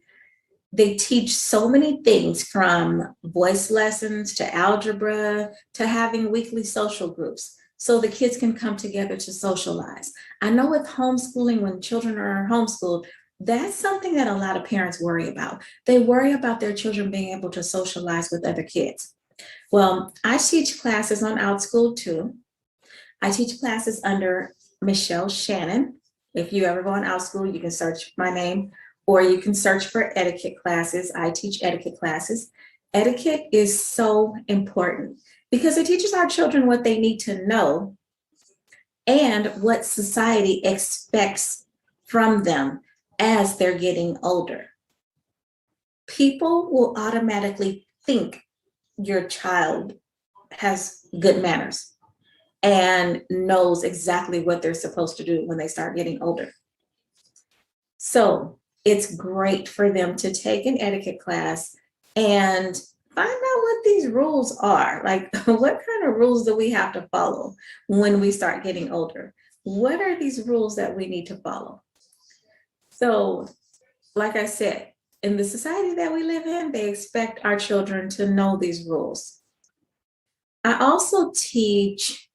N: They teach so many things, from voice lessons to algebra to having weekly social groups, so the kids can come together to socialize. I know with homeschooling, when children are homeschooled, that's something that a lot of parents worry about. They worry about their children being able to socialize with other kids. Well, I teach classes on OutSchool too. I teach classes under Marts-Shannon. If you ever go on OutSchool, you can search my name, or you can search for etiquette classes. I teach etiquette classes. Etiquette is so important because it teaches our children what they need to know and what society expects from them as they're getting older. People will automatically think your child has good manners and knows exactly what they're supposed to do when they start getting older. So it's great for them to take an etiquette class and find out what these rules are. Like, what kind of rules do we have to follow when we start getting older? What are these rules that we need to follow? So, like I said, in the society that we live in, they expect our children to know these rules. I also teach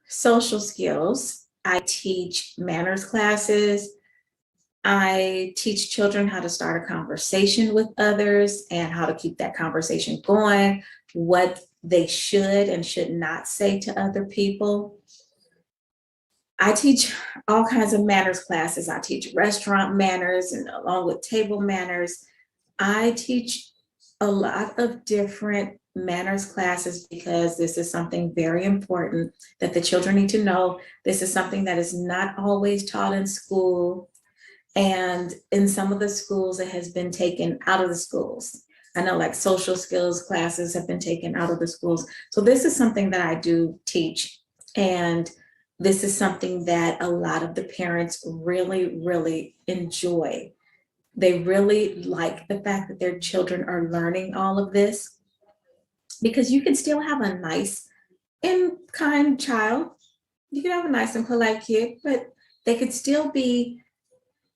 N: social skills. I teach manners classes. I teach children how to start a conversation with others and how to keep that conversation going, what they should and should not say to other people. I teach all kinds of manners classes. I teach restaurant manners and along with table manners. I teach a lot of different manners classes because this is something very important that the children need to know. This is something that is not always taught in school. And in some of the schools, it has been taken out of the schools. I know, like, social skills classes have been taken out of the schools. So this is something that I do teach. And this is something that a lot of the parents really, really enjoy. They really like the fact that their children are learning all of this, because you can still have a nice and kind child. You can have a nice and polite kid, but they could still be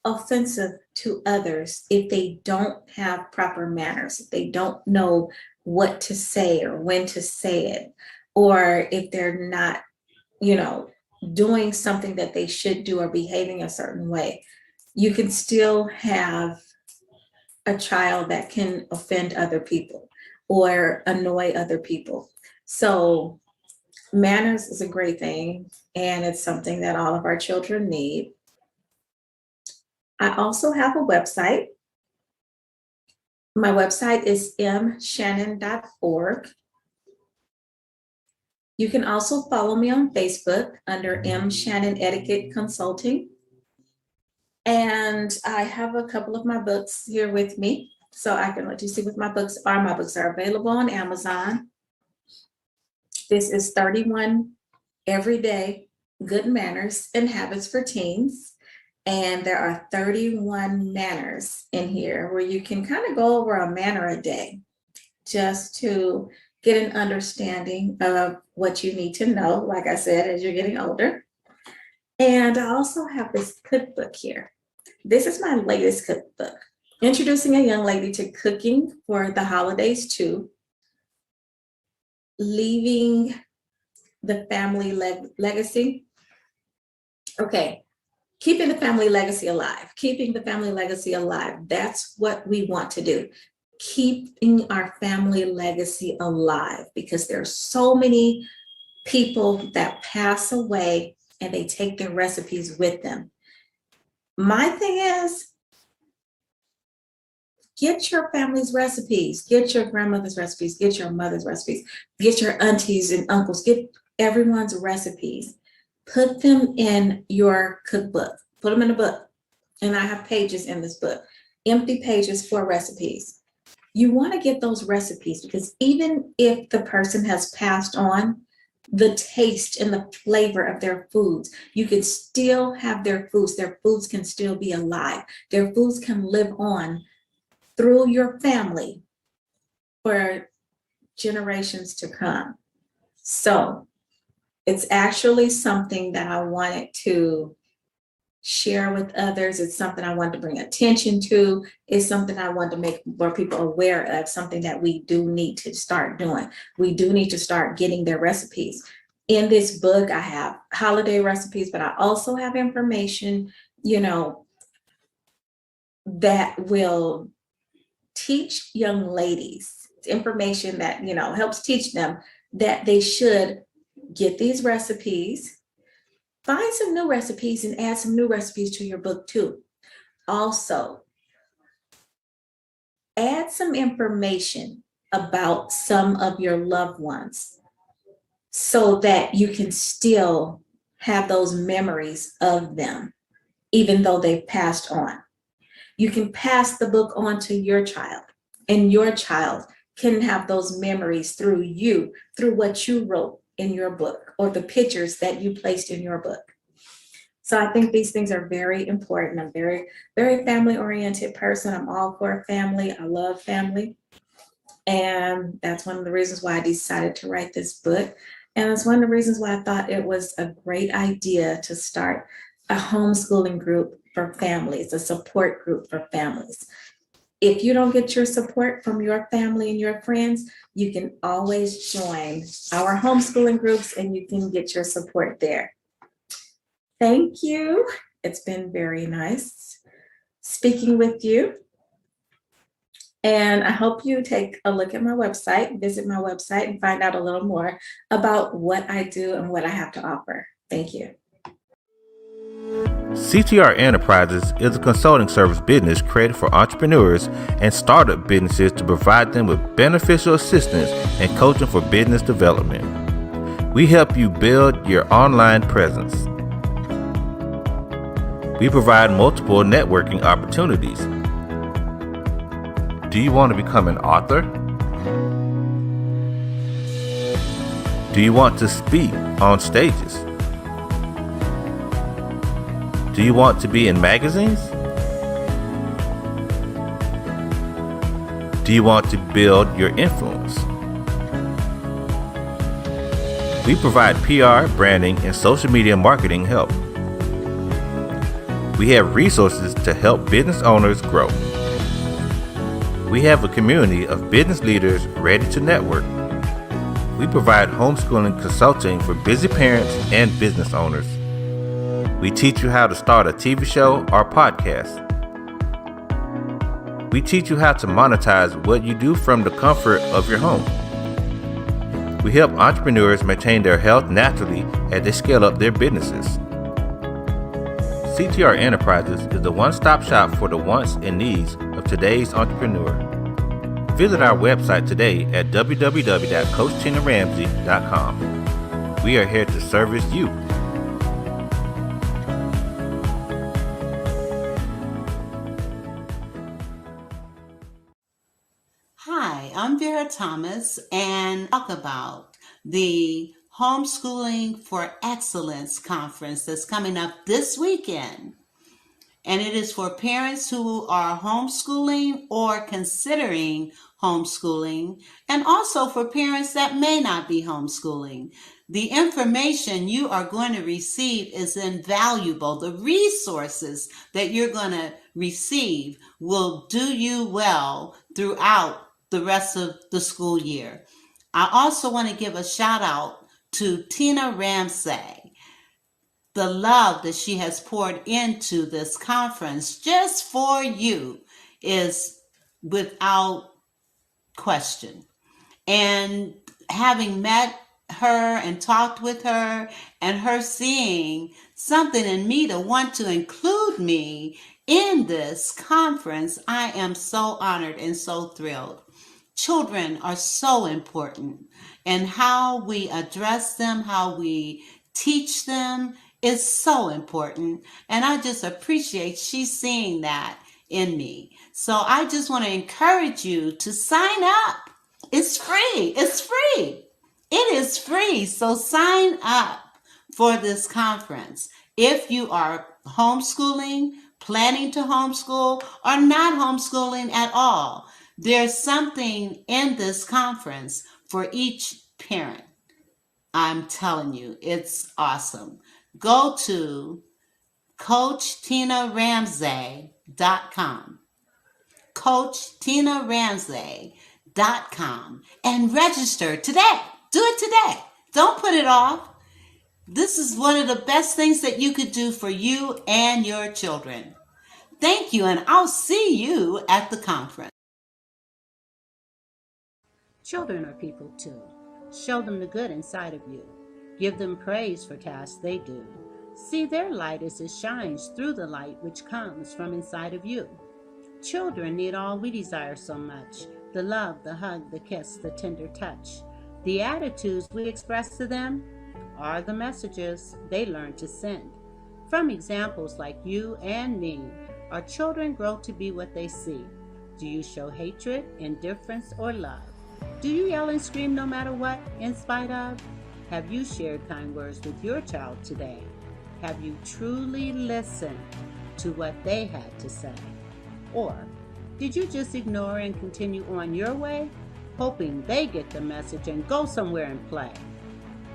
N: offensive to others if they don't have proper manners, if they don't know what to say or when to say it, or if they're not, doing something that they should do or behaving a certain way. You can still have a child that can offend other people or annoy other people. So manners is a great thing, and it's something that all of our children need. I also have a website. My website is mshannon.org. You can also follow me on Facebook under M Shannon Etiquette Consulting. And I have a couple of my books here with me, so I can let you see what my books are. My books are available on Amazon. This is 31 Everyday Good Manners and Habits for Teens. And there are 31 manners in here where you can kind of go over a manner a day just to get an understanding of what you need to know, like I said, as you're getting older. And I also have this cookbook here. This is my latest cookbook, introducing a young lady to cooking for the holidays too, leaving the family legacy. Okay, keeping the family legacy alive, keeping the family legacy alive. That's what we want to do. Keeping our family legacy alive, because there are so many people that pass away and they take their recipes with them. My thing is, get your family's recipes, get your grandmother's recipes, get your mother's recipes, get your aunties and uncles, get everyone's recipes. Put them in your cookbook, put them in a book. And I have pages in this book, empty pages for recipes. You want to get those recipes because even if the person has passed on, the taste and the flavor of their foods, you can still have their foods. Their foods can still be alive. Their foods can live on through your family for generations to come. So it's actually something that I wanted to share with others. It's something I wanted to bring attention to. It's something I want to make more people aware of, something that we do need to start doing. We do need to start getting their recipes. In this book, I have holiday recipes, but I also have information, that will teach young ladies, information that, helps teach them that they should get these recipes. Find some new recipes and add some new recipes to your book too. Also, add some information about some of your loved ones so that you can still have those memories of them, even though they've passed on. You can pass the book on to your child, and your child can have those memories through you, through what you wrote in your book or the pictures that you placed in your book. So I think these things are very important. I'm very, very family-oriented person. I'm all for family. I love family. And that's one of the reasons why I decided to write this book. And it's one of the reasons why I thought it was a great idea to start a homeschooling group for families, a support group for families. If you don't get your support from your family and your friends, you can always join our homeschooling groups and you can get your support there. Thank you. It's been very nice speaking with you. And I hope you take a look at my website, visit my website, and find out a little more about what I do and what I have to offer. Thank you.
C: CTR Enterprises is a consulting service business created for entrepreneurs and startup businesses to provide them with beneficial assistance and coaching for business development. We help you build your online presence. We provide multiple networking opportunities. Do you want to become an author? Do you want to speak on stages? Do you want to be in magazines? Do you want to build your influence? We provide PR, branding, and social media marketing help. We have resources to help business owners grow. We have a community of business leaders ready to network. We provide homeschooling consulting for busy parents and business owners. We teach you how to start a TV show or podcast. We teach you how to monetize what you do from the comfort of your home. We help entrepreneurs maintain their health naturally as they scale up their businesses. CTR Enterprises is the one-stop shop for the wants and needs of today's entrepreneur. Visit our website today at www.coachtinaramsey.com. We are here to service you.
O: Hi, I'm Vera Thomas, and talk about the Homeschooling for Excellence conference that's coming up this weekend. And it is for parents who are homeschooling or considering homeschooling, and also for parents that may not be homeschooling. The information you are going to receive is invaluable. The resources that you're going to receive will do you well throughout the rest of the school year. I also want to give a shout out to Tina Ramsay. The love that she has poured into this conference just for you is without question. And having met her and talked with her, and her seeing something in me to want to include me in this conference, I am so honored and so thrilled. Children are so important, and how we address them, how we teach them is so important. And I just appreciate she's seeing that in me. So I just want to encourage you to sign up. It's free. It's free. It is free. So sign up for this conference. If you are homeschooling, planning to homeschool, or not homeschooling at all, there's something in this conference for each parent. I'm telling you, it's awesome. Go to CoachTinaRamsay.com. CoachTinaRamsay.com and register today. Do it today. Don't put it off. This is one of the best things that you could do for you and your children. Thank you, and I'll see you at the conference.
P: Children are people too. Show them the good inside of you. Give them praise for tasks they do. See their light as it shines through the light which comes from inside of you. Children need all we desire so much: the love, the hug, the kiss, the tender touch. The attitudes we express to them are the messages they learn to send. From examples like you and me, our children grow to be what they see. Do you show hatred, indifference, or love? Do you yell and scream no matter what, in spite of? Have you shared kind words with your child today? Have you truly listened to what they had to say? Or did you just ignore and continue on your way, hoping they get the message and go somewhere and play?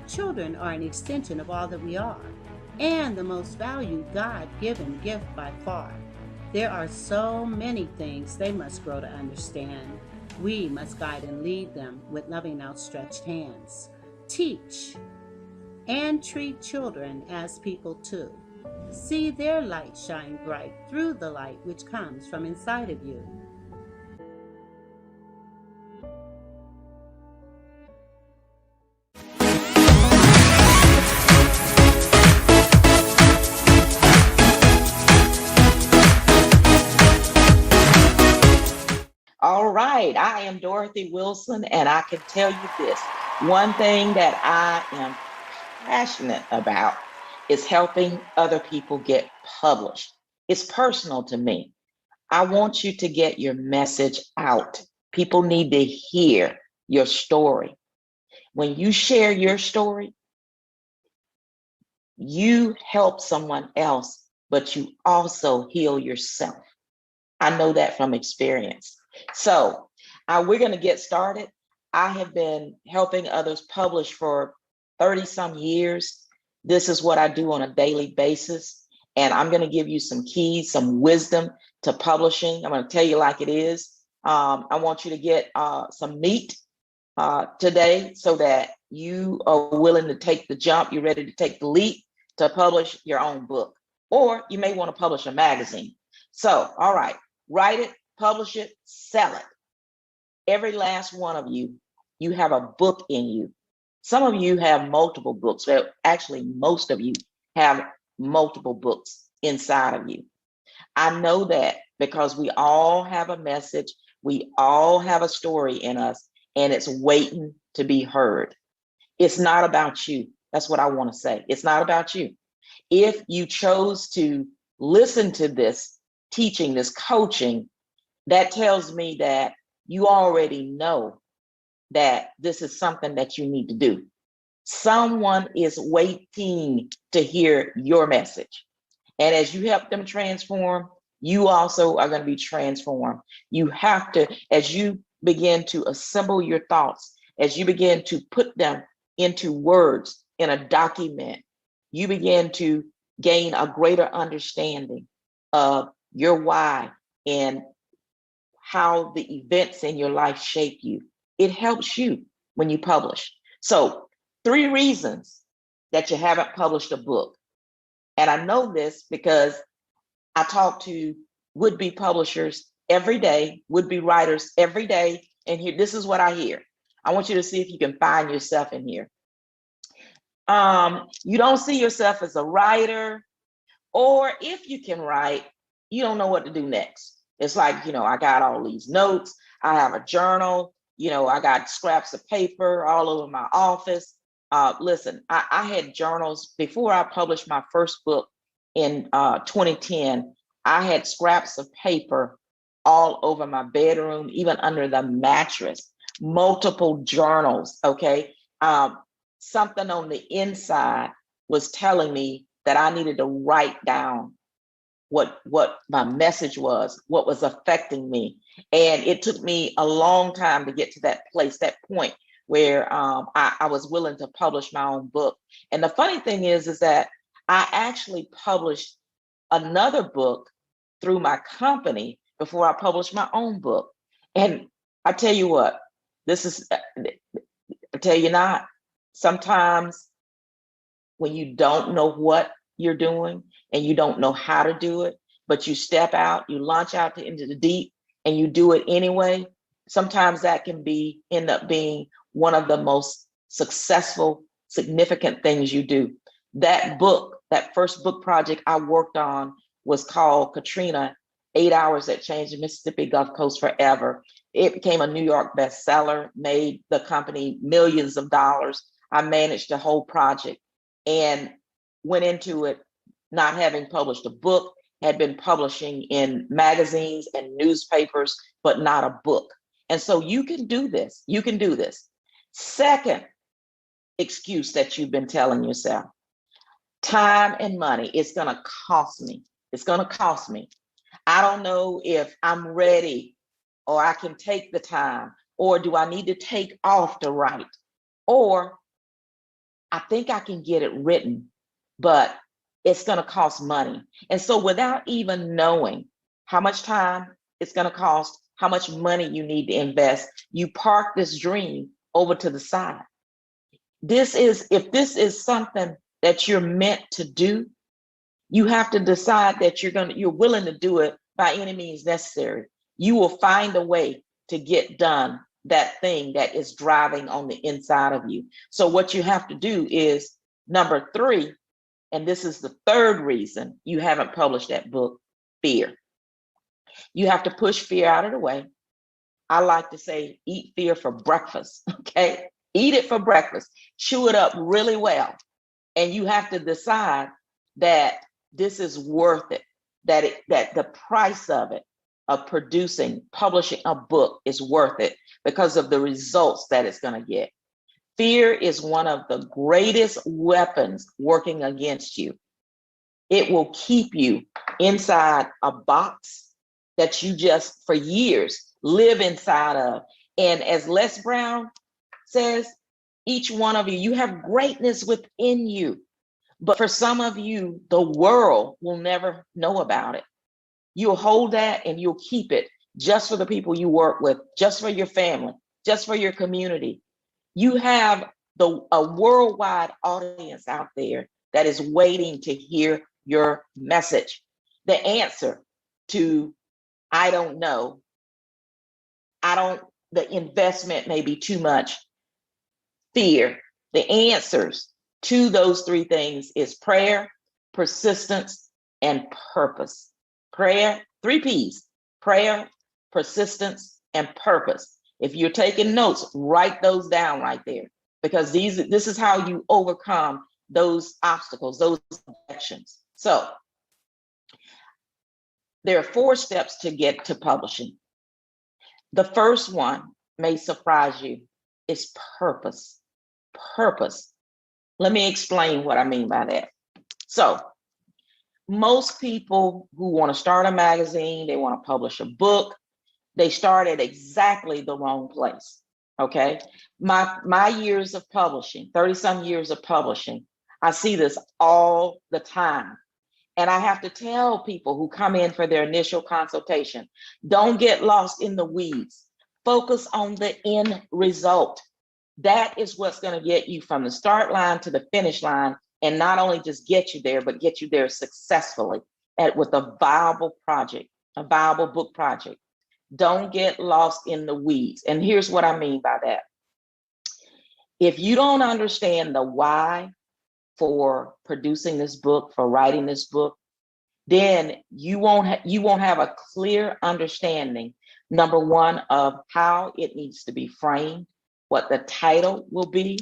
P: Children are an extension of all that we are, and the most valued God-given gift by far. There are so many things they must grow to understand. We must guide and lead them with loving outstretched hands. Teach and treat children as people too. See their light shine bright through the light which comes from inside of you.
Q: All right, I am Dorothy Wilson, and I can tell you this. One thing that I am passionate about is helping other people get published. It's personal to me. I want you to get your message out. People need to hear your story. When you share your story, you help someone else, but you also heal yourself. I know that from experience. So we're going to get started. I have been helping others publish for 30 some years. This is what I do on a daily basis. And I'm going to give you some keys, some wisdom to publishing. I'm going to tell you like it is. I want you to get some meat today so that you are willing to take the jump. You're ready to take the leap to publish your own book. Or you may want to publish a magazine. So, all right, write it, publish it, sell it. Every last one of you, you have a book in you. Some of you have multiple books. Well, actually, most of you have multiple books inside of you. I know that because we all have a message. We all have a story in us, and it's waiting to be heard. It's not about you. That's what I want to say. It's not about you. If you chose to listen to this teaching, this coaching, that tells me that you already know that this is something that you need to do. Someone is waiting to hear your message. And as you help them transform, you also are going to be transformed. You have to, as you begin to assemble your thoughts, as you begin to put them into words in a document, you begin to gain a greater understanding of your why and how the events in your life shape you. It helps you when you publish. So 3 reasons that you haven't published a book. And I know this because I talk to would-be publishers every day, would-be writers every day. And here, this is what I hear. I want you to see if you can find yourself in here. You don't see yourself as a writer, or if you can write, you don't know what to do next. It's like, I got all these notes. I have a journal, I got scraps of paper all over my office. Listen, I had journals before I published my first book in 2010. I had scraps of paper all over my bedroom, even under the mattress, multiple journals. Okay. Something on the inside was telling me that I needed to write down what my message was, what was affecting me. And it took me a long time to get to that place, that point where I was willing to publish my own book. And the funny thing is that I actually published another book through my company before I published my own book. And I tell you what, I tell you not, sometimes when you don't know what you're doing and you don't know how to do it, but you step out, you launch out into the deep and you do it anyway, sometimes that can end up being one of the most successful, significant things you do. That book, that first book project I worked on was called Katrina, 8 Hours That Changed the Mississippi Gulf Coast Forever. It became a New York bestseller, made the company millions of dollars. I managed the whole project and went into it not having published a book, had been publishing in magazines and newspapers, but not a book. And so you can do this. You can do this. Second excuse that you've been telling yourself, time and money. It's going to cost me. It's going to cost me. I don't know if I'm ready or I can take the time, or do I need to take off to write? Or I think I can get it written, but it's going to cost money. And so without even knowing how much time it's going to cost, how much money you need to invest, you park this dream over to the side. If this is something that you're meant to do, you have to decide that you're willing to do it by any means necessary. You will find a way to get done that thing that is driving on the inside of you. So what you have to do is, number 3, and this is the 3rd reason you haven't published that book, fear. You have to push fear out of the way. I like to say, eat fear for breakfast, okay? Eat it for breakfast, chew it up really well. And you have to decide that this is worth it, that the price of it, of publishing a book is worth it because of the results that it's going to get. Fear is one of the greatest weapons working against you. It will keep you inside a box that you just for years live inside of. And as Les Brown says, each one of you have greatness within you. But for some of you, the world will never know about it. You'll hold that and you'll keep it just for the people you work with, just for your family, just for your community. You have a worldwide audience out there that is waiting to hear your message. The answer to, I don't know, the investment may be too much, fear. The answers to those 3 things is prayer, persistence, and purpose. Prayer, 3 P's, prayer, persistence, and purpose. If you're taking notes, write those down right there. because this is how you overcome those obstacles, those objections. So there are 4 steps to get to publishing. The first one may surprise you. It's purpose. Purpose. Let me explain what I mean by that. So most people who want to start a magazine, they want to publish a book, they start at exactly the wrong place. Okay. My years of publishing, 30-some years of publishing, I see this all the time. And I have to tell people who come in for their initial consultation, don't get lost in the weeds. Focus on the end result. That is what's going to get you from the start line to the finish line, and not only just get you there, but get you there successfully with a viable project, a viable book project. Don't get lost in the weeds. And here's what I mean by that. If you don't understand the why for producing this book, for writing this book, then you won't have a clear understanding, number one, of how it needs to be framed, what the title will be,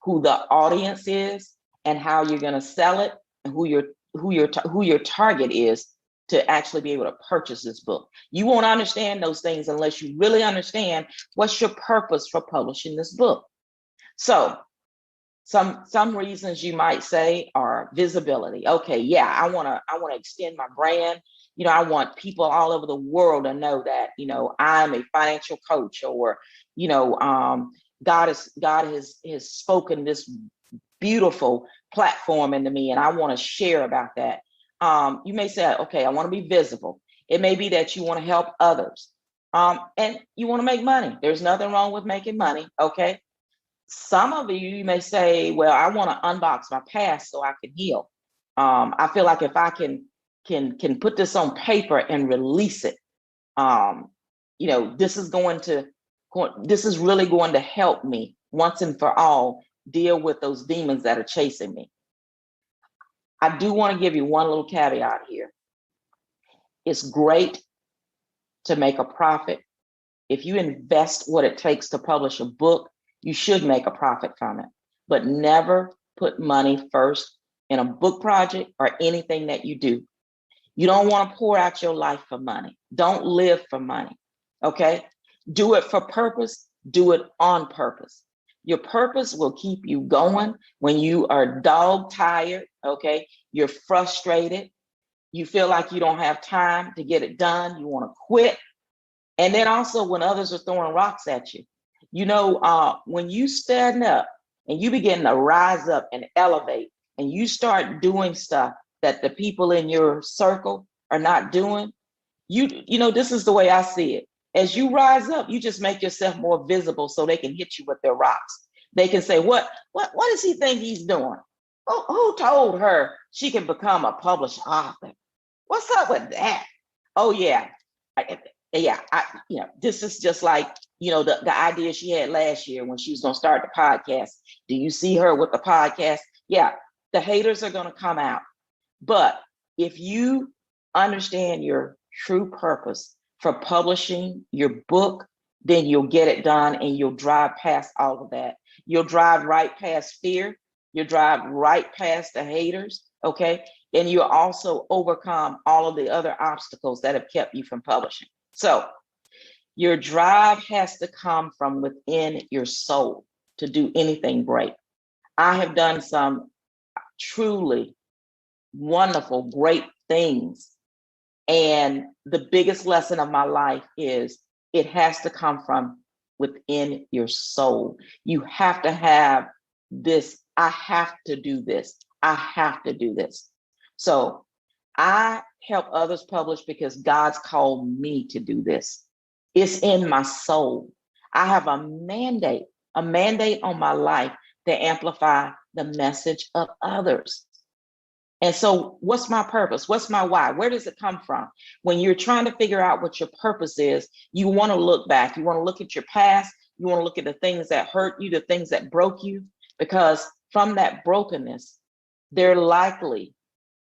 Q: who the audience is, and how you're going to sell it, and who your target is to actually be able to purchase this book. You won't understand those things unless you really understand what's your purpose for publishing this book. So some reasons you might say are visibility. Okay, yeah, I want to extend my brand. You know, I want people all over the world to know that, you know, I'm a financial coach, or, you know, God has spoken this beautiful platform into me, and I want to share about that. You may say, okay, I want to be visible. It may be that you want to help others, and you want to make money. There's nothing wrong with making money. Okay. Some of you may say, well, I want to unbox my past so I can heal. I feel like if I can put this on paper and release it, you know, this is really going to help me once and for all deal with those demons that are chasing me. I do want to give you one little caveat here. It's great to make a profit. If you invest what it takes to publish a book, you should make a profit from it, but never put money first in a book project or anything that you do. You don't want to pour out your life for money. Don't live for money. Okay? Do it for purpose. Do it on purpose. Your purpose will keep you going when you are dog tired. Okay? You're frustrated. You feel like you don't have time to get it done. You want to quit. And then also when others are throwing rocks at you. You know, when you stand up and you begin to rise up and elevate, and you start doing stuff that the people in your circle are not doing, you know, this is the way I see it. As you rise up, you just make yourself more visible so they can hit you with their rocks. They can say, what does he think he's doing? Who told her she can become a published author? What's up with that? Oh yeah. This is just like, you know, the idea she had last year when she was going to start the podcast. Do you see her with the podcast? Yeah, the haters are going to come out. But if you understand your true purpose for publishing your book, then you'll get it done, and you'll drive past all of that. You'll drive right past fear. You'll drive right past the haters. Okay. And you'll also overcome all of the other obstacles that have kept you from publishing. So your drive has to come from within your soul to do anything great. I have done some truly wonderful, great things. And the biggest lesson of my life is it has to come from within your soul. You have to have this, I have to do this. I have to do this. So I help others publish because God's called me to do this. It's in my soul. I have a mandate on my life to amplify the message of others. And so what's my purpose? What's my why? Where does it come from? When you're trying to figure out what your purpose is, you want to look back. You want to look at your past. You want to look at the things that hurt you, the things that broke you, because from that brokenness, there likely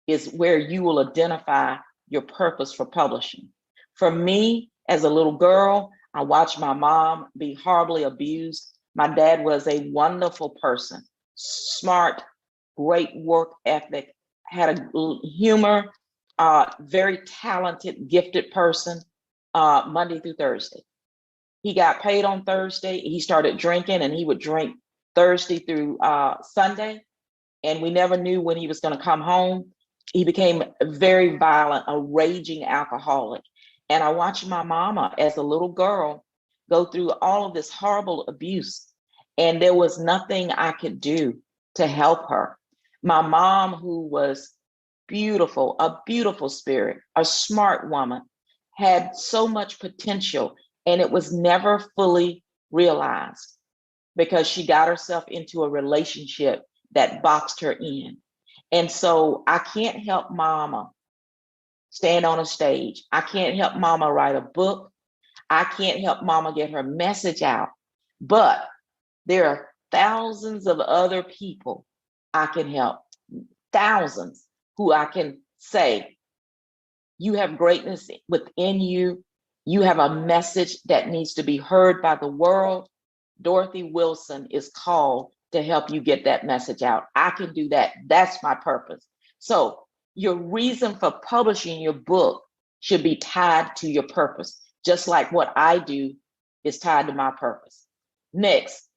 Q: is where you will identify your purpose for publishing. For me, as a little girl, I watched my mom be horribly abused My dad was a wonderful person, smart, great work ethic, had a humor, very talented, gifted person, Monday through Thursday. He got paid on Thursday. He started drinking, and he would drink Thursday through Sunday. And we never knew when he was going to come home. He became very violent, a raging alcoholic. And I watched my mama as a little girl go through all of this horrible abuse. And there was nothing I could do to help her. My mom, who was beautiful, a beautiful spirit, a smart woman, had so much potential, and it was never fully realized because she got herself into a relationship that boxed her in. And so I can't help mama stand on a stage. I can't help mama write a book. I can't help mama get her message out. But there are thousands of other people I can help, thousands who I can say, you have greatness within you. You have a message that needs to be heard by the world. Dorothy Wilson is called to help you get that message out. I can do that. That's my purpose. So your reason for publishing your book should be tied to your purpose, just like what I do is tied to my purpose. Next,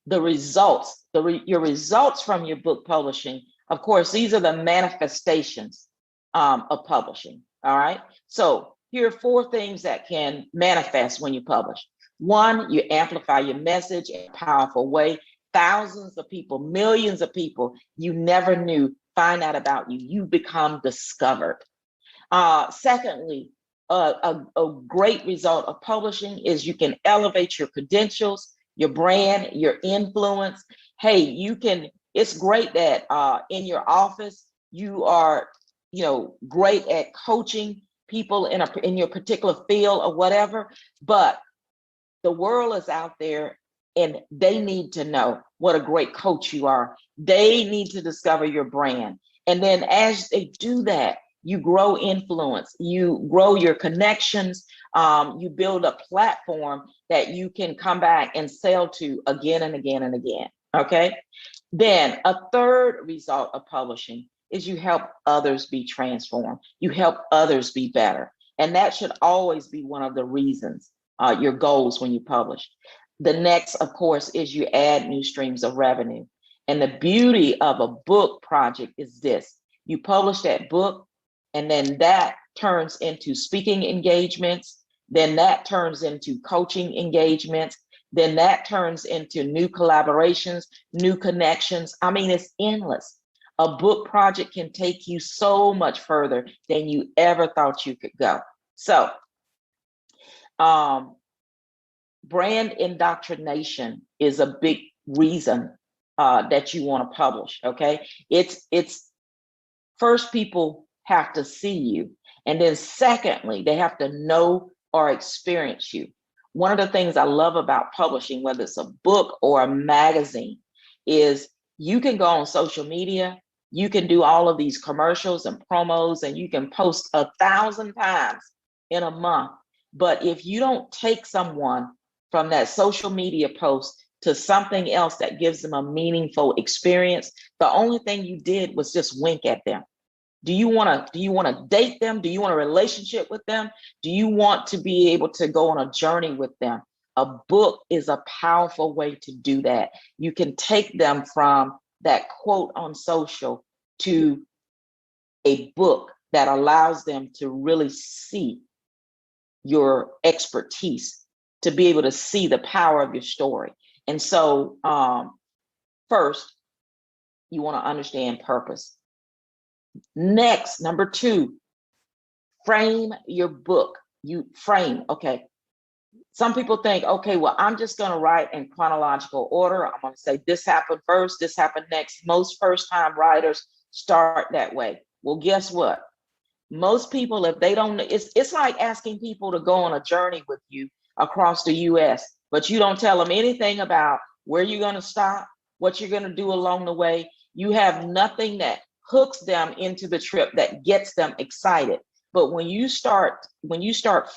Q: the results, your results from your book publishing, of course, these are the manifestations of publishing, all right? So here are 4 things that can manifest when you publish. 1, you amplify your message in a powerful way. Thousands of people, millions of people you never knew find out about you. You become discovered. Secondly, a great result of publishing is you can elevate your credentials, your brand, your influence. Hey, you can, it's great that in your office, you are, great at coaching people in your particular field or whatever, but the world is out there and they need to know what a great coach you are. They need to discover your brand. And then as they do that, you grow influence, you grow your connections, you build a platform that you can come back and sell to again and again and again, okay? Then a third result of publishing is you help others be transformed. You help others be better. And that should always be one of the reasons, your goals when you publish. The next, of course, is you add new streams of revenue. And the beauty of a book project is this. You publish that book, and then that turns into speaking engagements. Then that turns into coaching engagements. Then that turns into new collaborations, new connections. I mean, it's endless. A book project can take you so much further than you ever thought you could go. So, brand indoctrination is a big reason that you want to publish, okay? It's first, people have to see you. And then secondly, they have to know or experience you. One of the things I love about publishing, whether it's a book or a magazine, is you can go on social media, you can do all of these commercials and promos, and you can post 1,000 times in a month. But if you don't take someone from that social media post to something else that gives them a meaningful experience, the only thing you did was just wink at them. Do you want to date them? Do you want a relationship with them? Do you want to be able to go on a journey with them? A book is a powerful way to do that. You can take them from that quote on social to a book that allows them to really see your expertise, to be able to see the power of your story. And so first, you want to understand purpose. Next, number 2, frame your book. You frame, okay. Some people think, okay, well, I'm just going to write in chronological order. I'm going to say this happened first, this happened next. Most first-time writers start that way. Well, guess what? Most people, if they don't, it's like asking people to go on a journey with you across the US, but you don't tell them anything about where you're going to stop, what you're going to do along the way. You have nothing that hooks them into the trip, that gets them excited. But when you start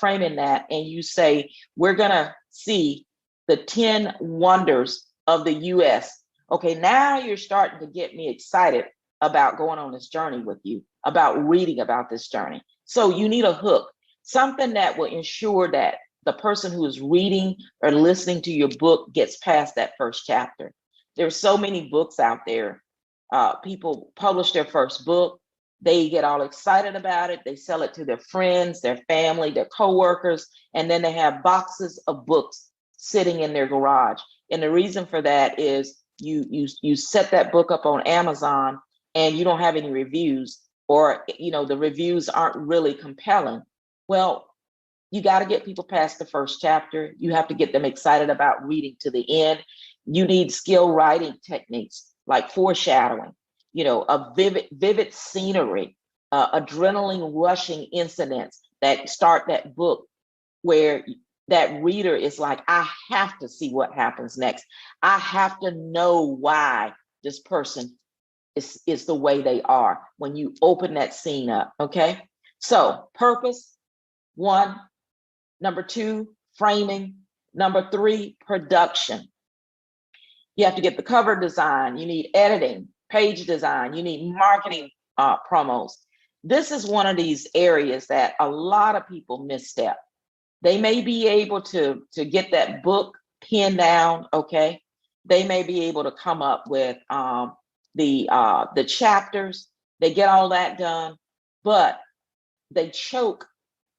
Q: framing that and you say, we're going to see the 10 wonders of the US. Okay, now you're starting to get me excited about going on this journey with you, about reading about this journey. So you need a hook, something that will ensure that the person who is reading or listening to your book gets past that first chapter. There's so many books out there. People publish their first book, they get all excited about it, they sell it to their friends, their family, their coworkers, and then they have boxes of books sitting in their garage. And the reason for that is you set that book up on Amazon and you don't have any reviews, or the reviews aren't really compelling. Well, you got to get people past the first chapter. You have to get them excited about reading to the end. You need skill writing techniques like foreshadowing, a vivid scenery, adrenaline rushing incidents that start that book where that reader is like, I have to see what happens next. I have to know why this person is the way they are when you open that scene up, okay? So purpose, 1. Number 2, framing. Number 3, production. You have to get the cover design. You need editing, page design. You need marketing promos. This is one of these areas that a lot of people misstep. They may be able to get that book pinned down, okay? They may be able to come up with the chapters. They get all that done, but they choke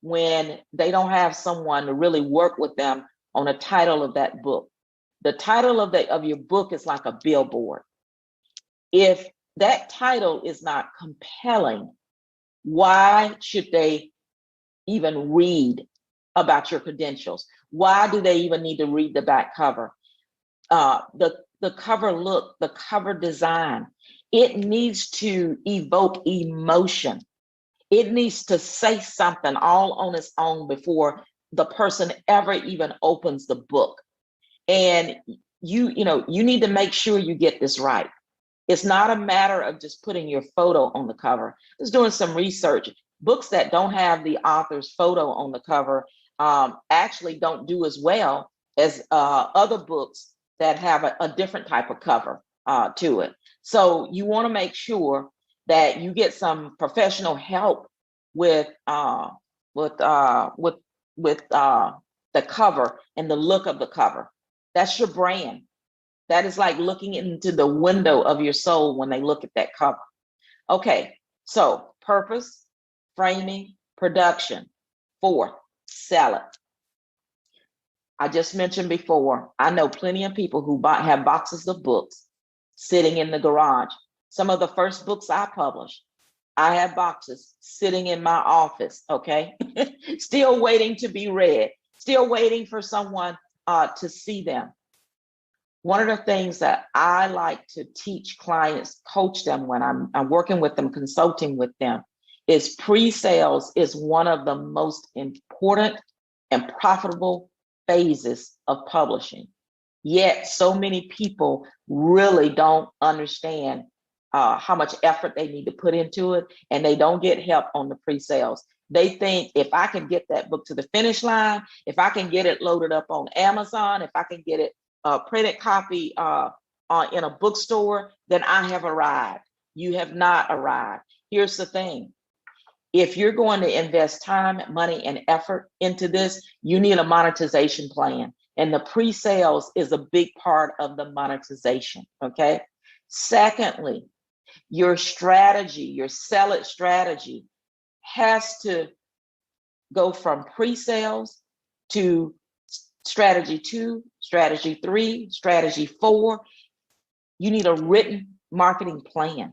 Q: when they don't have someone to really work with them on a title of that book. The title of your book is like a billboard. If that title is not compelling, why should they even read about your credentials? Why do they even need to read the back cover? The cover look, the cover design, it needs to evoke emotion. It needs to say something all on its own before the person ever even opens the book. And you need to make sure you get this right. It's not a matter of just putting your photo on the cover. I was doing some research. Books that don't have the author's photo on the cover actually don't do as well as other books that have a different type of cover to it. So you want to make sure that you get some professional help with the cover and the look of the cover. That's your brand. That is like looking into the window of your soul when they look at that cover. Okay, so purpose, framing, production. 4, sell it. I just mentioned before, I know plenty of people who have boxes of books sitting in the garage. Some of the first books I published, I have boxes sitting in my office, okay? Still waiting to be read, still waiting for someone to see them. One of the things that I like to teach clients, coach them when I'm working with them, consulting with them, is pre-sales is one of the most important and profitable phases of publishing. Yet so many people really don't understand how much effort they need to put into it, and they don't get help on the pre-sales. They think if I can get that book to the finish line, if I can get it loaded up on Amazon, if I can get it printed copy in a bookstore, then I have arrived. You have not arrived. Here's the thing. If you're going to invest time, money, and effort into this, you need a monetization plan. And the pre-sales is a big part of the monetization, okay? Secondly, your strategy, your sell it strategy has to go from pre-sales to strategy 2, strategy 3, strategy 4. You need a written marketing plan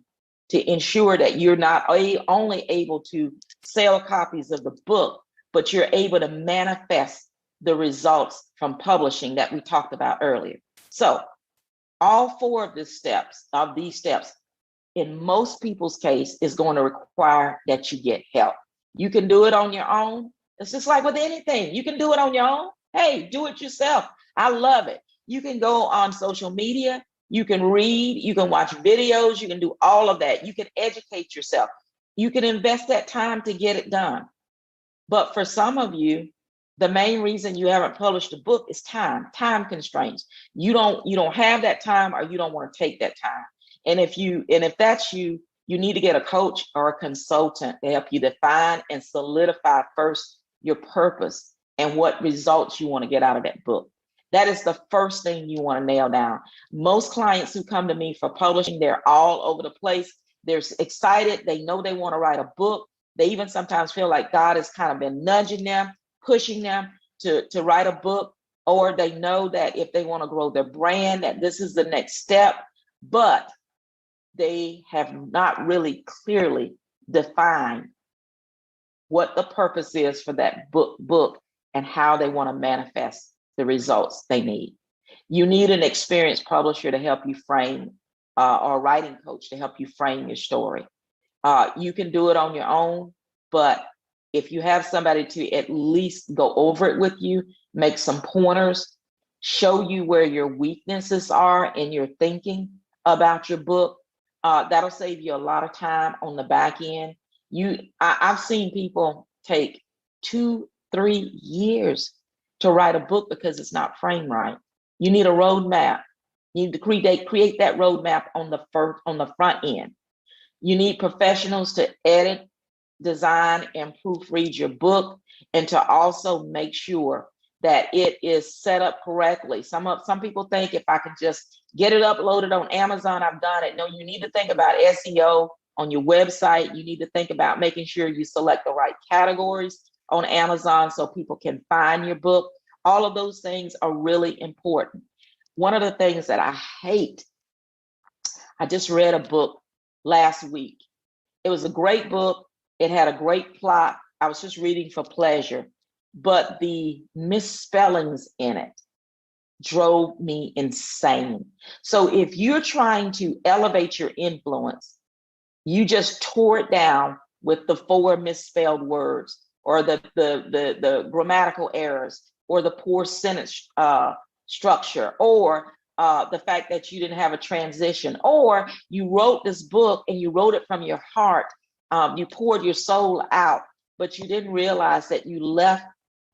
Q: to ensure that you're not only able to sell copies of the book, but you're able to manifest the results from publishing that we talked about earlier. So all 4 of these steps, in most people's case, is going to require that you get help. You can do it on your own. It's just like with anything. You can do it on your own. Hey, do it yourself. I love it. You can go on social media. You can read. You can watch videos. You can do all of that. You can educate yourself. You can invest that time to get it done. But for some of you, the main reason you haven't published a book is time constraints. You don't have that time, or you don't want to take that time. And if that's you need to get a coach or a consultant to help you define and solidify first your purpose and what results you want to get out of that book. That is the first thing you want to nail down. Most clients who come to me for publishing, they're all over the place. They're excited. They know they want to write a book. They even sometimes feel like God has kind of been nudging them, pushing them to write a book, or they know that if they want to grow their brand, that this is the next step, but they have not really clearly defined what the purpose is for that book and how they want to manifest the results they need. You need an experienced publisher to help you frame, or a writing coach to help you frame your story. You can do it on your own, but if you have somebody to at least go over it with you, make some pointers, show you where your weaknesses are in your thinking about your book, that'll save you a lot of time on the back end. I've seen people take 2-3 years to write a book because it's not framed right. You need a roadmap. You need to create that roadmap on the front end. You need professionals to edit, design, and proofread your book, and to also make sure that it is set up correctly. Some people think if I can just get it uploaded on Amazon, I've done it. No, you need to think about SEO on your website. You need to think about making sure you select the right categories on Amazon so people can find your book. All of those things are really important. One of the things that I hate, I just read a book last week. It was a great book. It had a great plot. I was just reading for pleasure, but the misspellings in it drove me insane. So if you're trying to elevate your influence, you just tore it down with the 4 misspelled words, or the grammatical errors, or the poor sentence structure, or the fact that you didn't have a transition, or you wrote this book and you wrote it from your heart. You poured your soul out, but you didn't realize that you left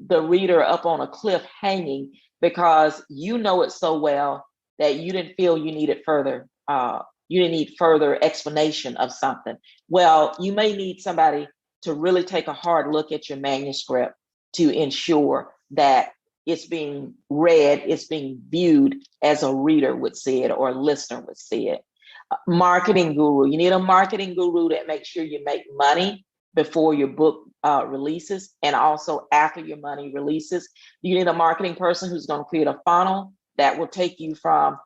Q: the reader up on a cliff hanging because you know it so well that you didn't feel you needed further. You didn't need further explanation of something. Well, you may need somebody to really take a hard look at your manuscript to ensure that it's being read, it's being viewed as a reader would see it or a listener would see it. Marketing guru. You need a marketing guru that makes sure you make money before your book releases and also after your money releases. You need a marketing person who's going to create a funnel that will take you from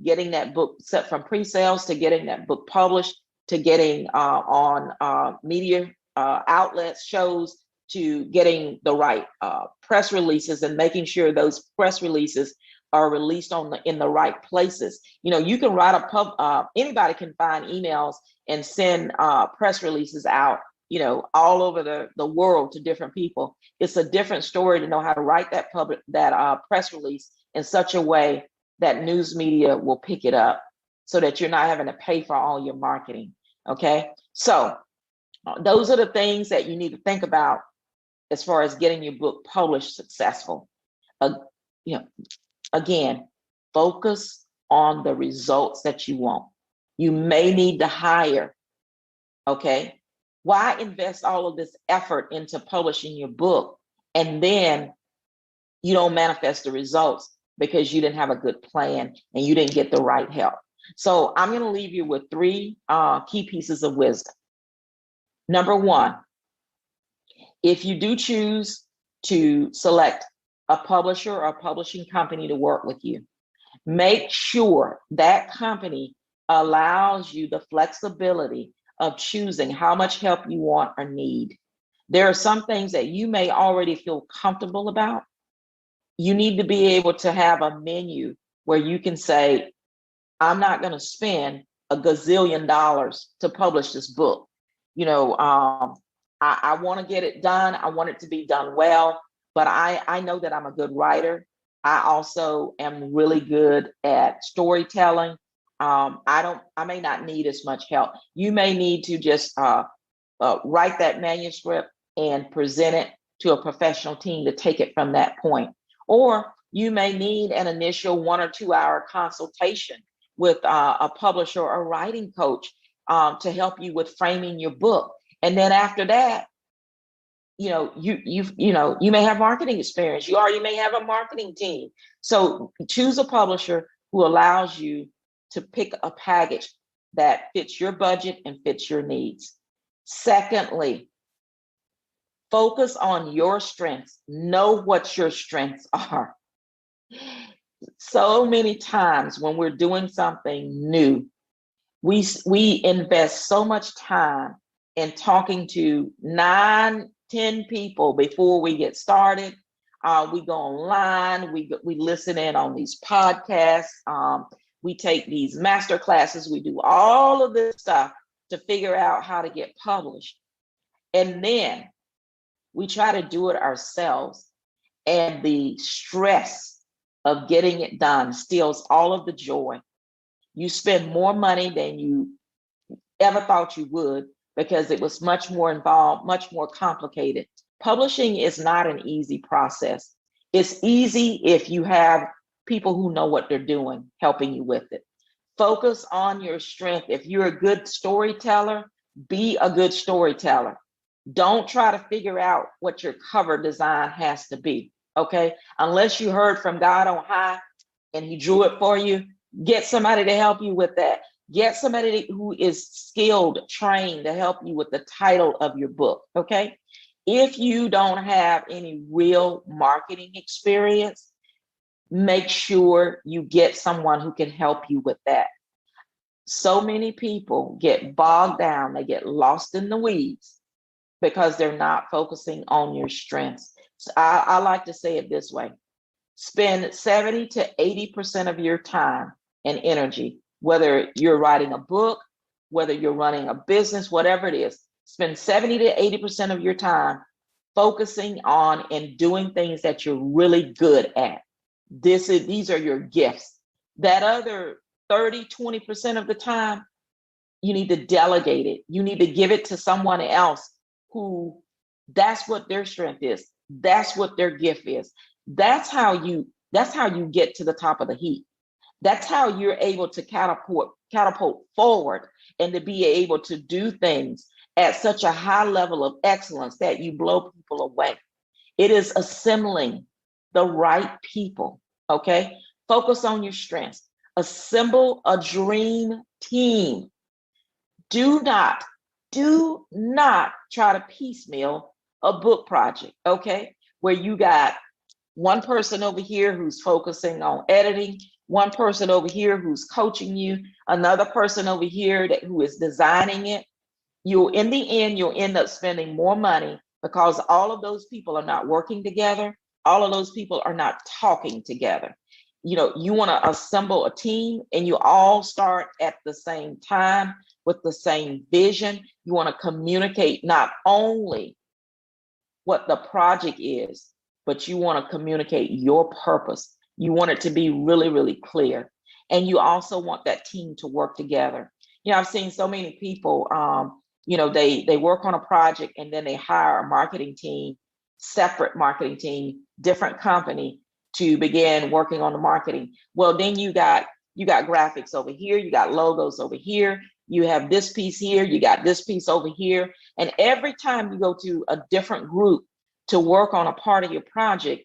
Q: getting that book set from pre-sales to getting that book published to getting on media outlets, shows, to getting the right press releases and making sure those press releases are released in the right places. You know, you can write anybody can find emails and send press releases out, you know, all over the world to different people. It's a different story to know how to write that press release in such a way that news media will pick it up so that you're not having to pay for all your marketing. Okay. So those are the things that you need to think about as far as getting your book published successful. Again, focus on the results that you want. You may need to hire, okay? Why invest all of this effort into publishing your book and then you don't manifest the results because you didn't have a good plan and you didn't get the right help? So I'm gonna leave you with 3 key pieces of wisdom. Number 1, if you do choose to select a publisher or a publishing company to work with you, make sure that company allows you the flexibility of choosing how much help you want or need. There are some things that you may already feel comfortable about. You need to be able to have a menu where you can say, I'm not going to spend $1 gazillion to publish this book. You know, I want to get it done. I want it to be done well, but I know that I'm a good writer. I also am really good at storytelling. I may not need as much help. You may need to just write that manuscript and present it to a professional team to take it from that point. Or you may need an initial 1 or 2 hour consultation with a publisher or writing coach to help you with framing your book. And then after that, you may have marketing experience. You already may have a marketing team. So choose a publisher who allows you to pick a package that fits your budget and fits your needs. Secondly, focus on your strengths. Know what your strengths are. So many times when we're doing something new, we invest so much time in talking to 9, 10 people before we get started. We go online, we listen in on these podcasts, we take these master classes, we do all of this stuff to figure out how to get published. And then we try to do it ourselves. And the stress of getting it done steals all of the joy. You spend more money than you ever thought you would because it was much more involved, much more complicated. Publishing is not an easy process. It's easy if you have people who know what they're doing, helping you with it. Focus on your strength. If you're a good storyteller, be a good storyteller. Don't try to figure out what your cover design has to be, okay? Unless you heard from God on high and he drew it for you, get somebody to help you with that. Get somebody who is skilled, trained to help you with the title of your book, okay? If you don't have any real marketing experience, make sure you get someone who can help you with that. So many people get bogged down, they get lost in the weeds because they're not focusing on your strengths. So I like to say it this way. Spend 70 to 80% of your time and energy, whether you're writing a book, whether you're running a business, whatever it is, spend 70 to 80% of your time focusing on and doing things that you're really good at. These are your gifts. That other 30, 20% of the time, you need to delegate it. You need to give it to someone else who that's what their strength is. That's what their gift is. That's how you get to the top of the heap. That's how you're able to catapult forward and to be able to do things at such a high level of excellence that you blow people away. It is assembling the right people, okay? Focus on your strengths. Assemble a dream team. Do not try to piecemeal a book project, okay? Where you got one person over here who's focusing on editing, one person over here who's coaching you, another person over here who is designing it. In the end, you'll end up spending more money because all of those people are not working together. All of those people are not talking together. You want to assemble a team and you all start at the same time with the same vision. You want to communicate not only what the project is, but you want to communicate your purpose. You want it to be really, really clear. And you also want that team to work together. I've seen so many people, they work on a project and then they hire a marketing team, separate marketing team, different company to begin working on the marketing. Well, then you got graphics over here, you got logos over here, you have this piece here, you got this piece over here. And every time you go to a different group to work on a part of your project,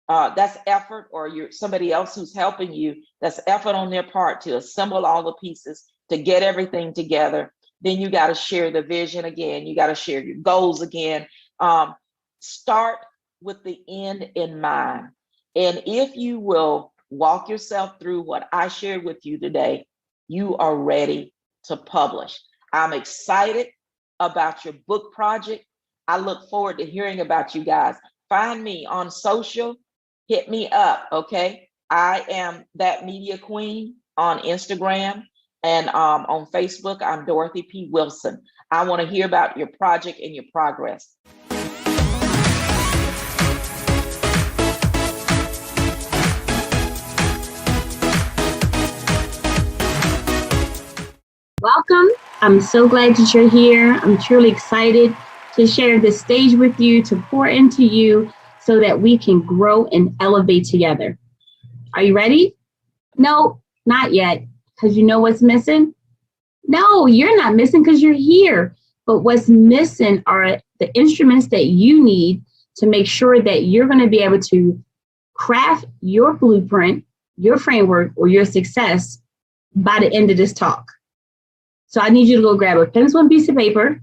Q: that's effort, or you're somebody else who's helping you, that's effort on their part to assemble all the pieces, to get everything together. Then you got to share the vision again. You got to share your goals again. Start with the end in mind. And if you will walk yourself through what I shared with you today, you are ready to publish. I'm excited about your book project. I look forward to hearing about you guys. Find me on social. Hit me up, okay? I am That Media Queen on Instagram, and on Facebook, I'm Dorothy P. Wilson. I want to hear about your project and your progress.
R: Welcome. I'm so glad that you're here. I'm truly excited to to share this stage with you, to pour into you so that we can grow and elevate together. Are you ready? No, not yet, because you know what's missing? No, you're not missing because you're here. But what's missing are the instruments that you need to make sure that you're going to be able to craft your blueprint, your framework, or your success by the end of this talk. So I need you to go grab a pencil and piece of paper,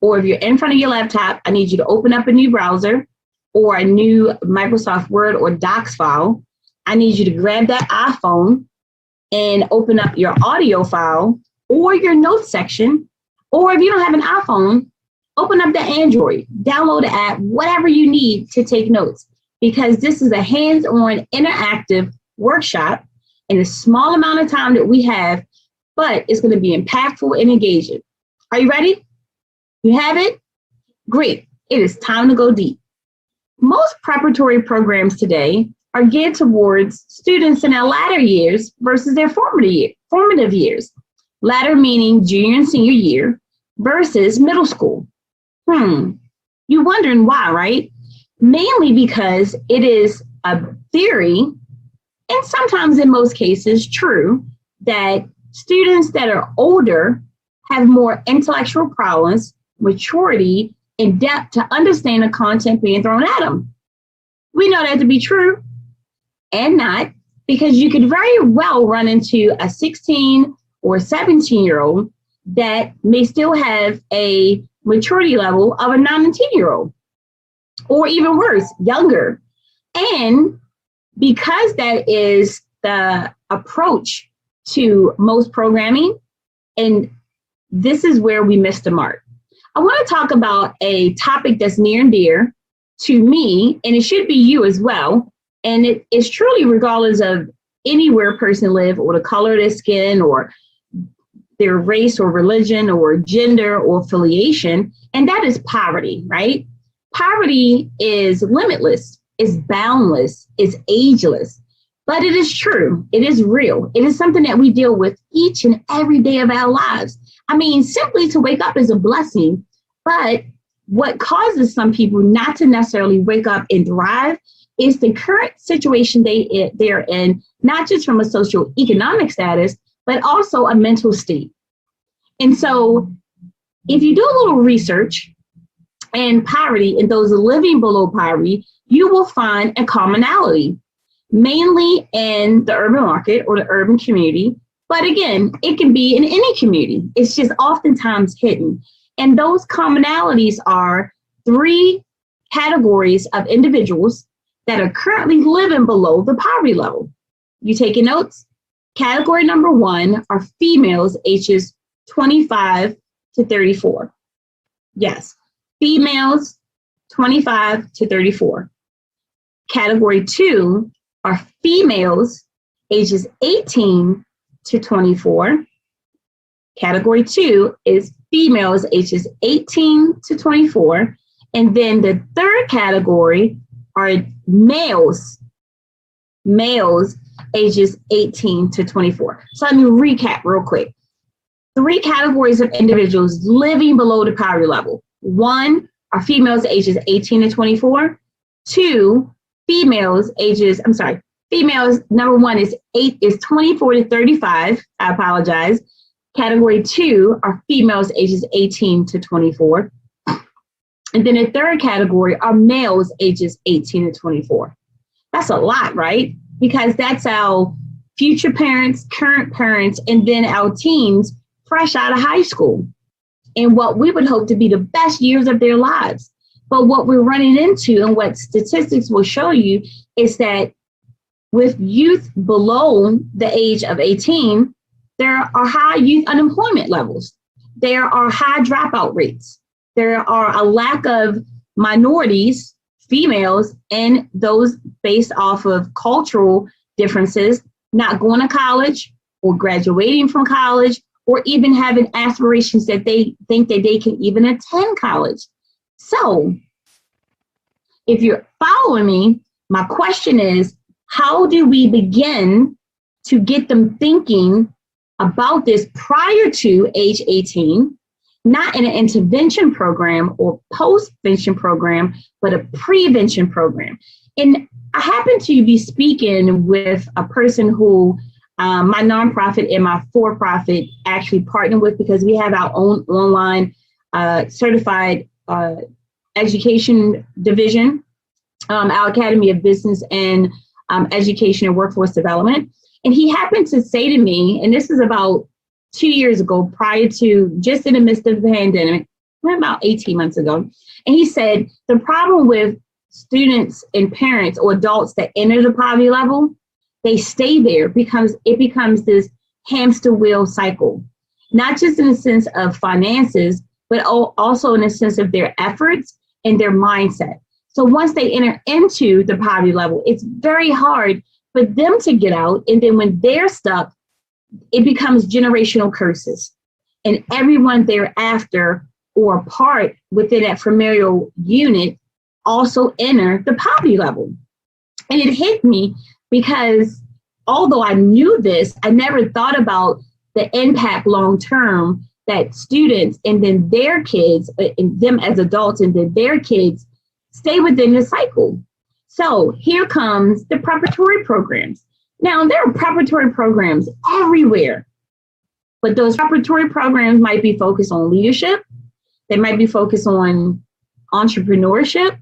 R: or if you're in front of your laptop, I need you to open up a new browser or a new Microsoft Word or Docs file. I need you to grab that iPhone and open up your audio file or your notes section, or if you don't have an iPhone, open up the Android, download the app, whatever you need to take notes, because this is a hands-on interactive workshop in a small amount of time that we have, but it's going to be impactful and engaging. Are you ready? You have it? Great. It is time to go deep. Most preparatory programs today are geared towards students in their latter years versus their formative years. Latter meaning junior and senior year versus middle school. You're wondering why, right? Mainly because it is a theory, and sometimes in most cases true, that students that are older have more intellectual prowess, maturity, and depth to understand the content being thrown at them. We know that to be true and not, because you could very well run into a 16 or 17-year-old that may still have a maturity level of a 9 and 10-year-old, or even worse, younger. And because that is the approach to most programming, and this is where we miss the mark. I want to talk about a topic that's near and dear to me, and it should be you as well. And it is truly regardless of anywhere a person live, or the color of their skin, or their race or religion or gender or affiliation, and that is poverty, right? Poverty is limitless, it's boundless, it's ageless, but it is true, it is real. It is something that we deal with each and every day of our lives. I mean, simply to wake up is a blessing, but what causes some people not to necessarily wake up and thrive is the current situation they're in, not just from a socioeconomic status, but also a mental state. And so if you do a little research in poverty and those living below poverty, you will find a commonality, mainly in the urban market or the urban community. But again, it can be in any community. It's just oftentimes hidden. And those commonalities are 3 categories of individuals that are currently living below the poverty level. You taking notes? Category number 1 are females ages 25 to 34. Yes, females 25 to 34. Category 2 are females ages 18 to 24. Category 2 is females ages 18 to 24. And then the third category are males ages 18 to 24. So let me recap real quick. 3 categories of individuals living below the poverty level. 1 are females ages 18 to 24. 2, females, number 1 is 24 to 35. I apologize. Category 2 are females ages 18 to 24. And then the third category are males ages 18 to 24. That's a lot, right? Because that's our future parents, current parents, and then our teens fresh out of high school, and what we would hope to be the best years of their lives. But what we're running into, and what statistics will show you, is that with youth below the age of 18, there are high youth unemployment levels. There are high dropout rates. There are a lack of minorities, females, and those based off of cultural differences, not going to college or graduating from college, or even having aspirations that they think that they can even attend college. So if you're following me, my question is, how do we begin to get them thinking about this prior to age 18? not in an intervention program or post-vention program, but a prevention program. And I happen to be speaking with a person who my nonprofit and my for-profit actually partner with, because we have our own online certified education division, our Academy of Business and Education and Workforce Development. And he happened to say to me, and this is about 2 years ago, prior to just in the midst of the pandemic, about 18 months ago. And he said, the problem with students and parents or adults that enter the poverty level, they stay there because it becomes this hamster wheel cycle, not just in the sense of finances, but also in the sense of their efforts and their mindset. So once they enter into the poverty level, it's very hard for them to get out. And then when they're stuck, it becomes generational curses. And everyone thereafter or part within that familial unit also enter the poverty level. And it hit me because although I knew this, I never thought about the impact long term that students and then their kids, and them as adults and then their kids stay within the cycle. So here comes the preparatory programs. Now, there are preparatory programs everywhere, but those preparatory programs might be focused on leadership. They might be focused on entrepreneurship.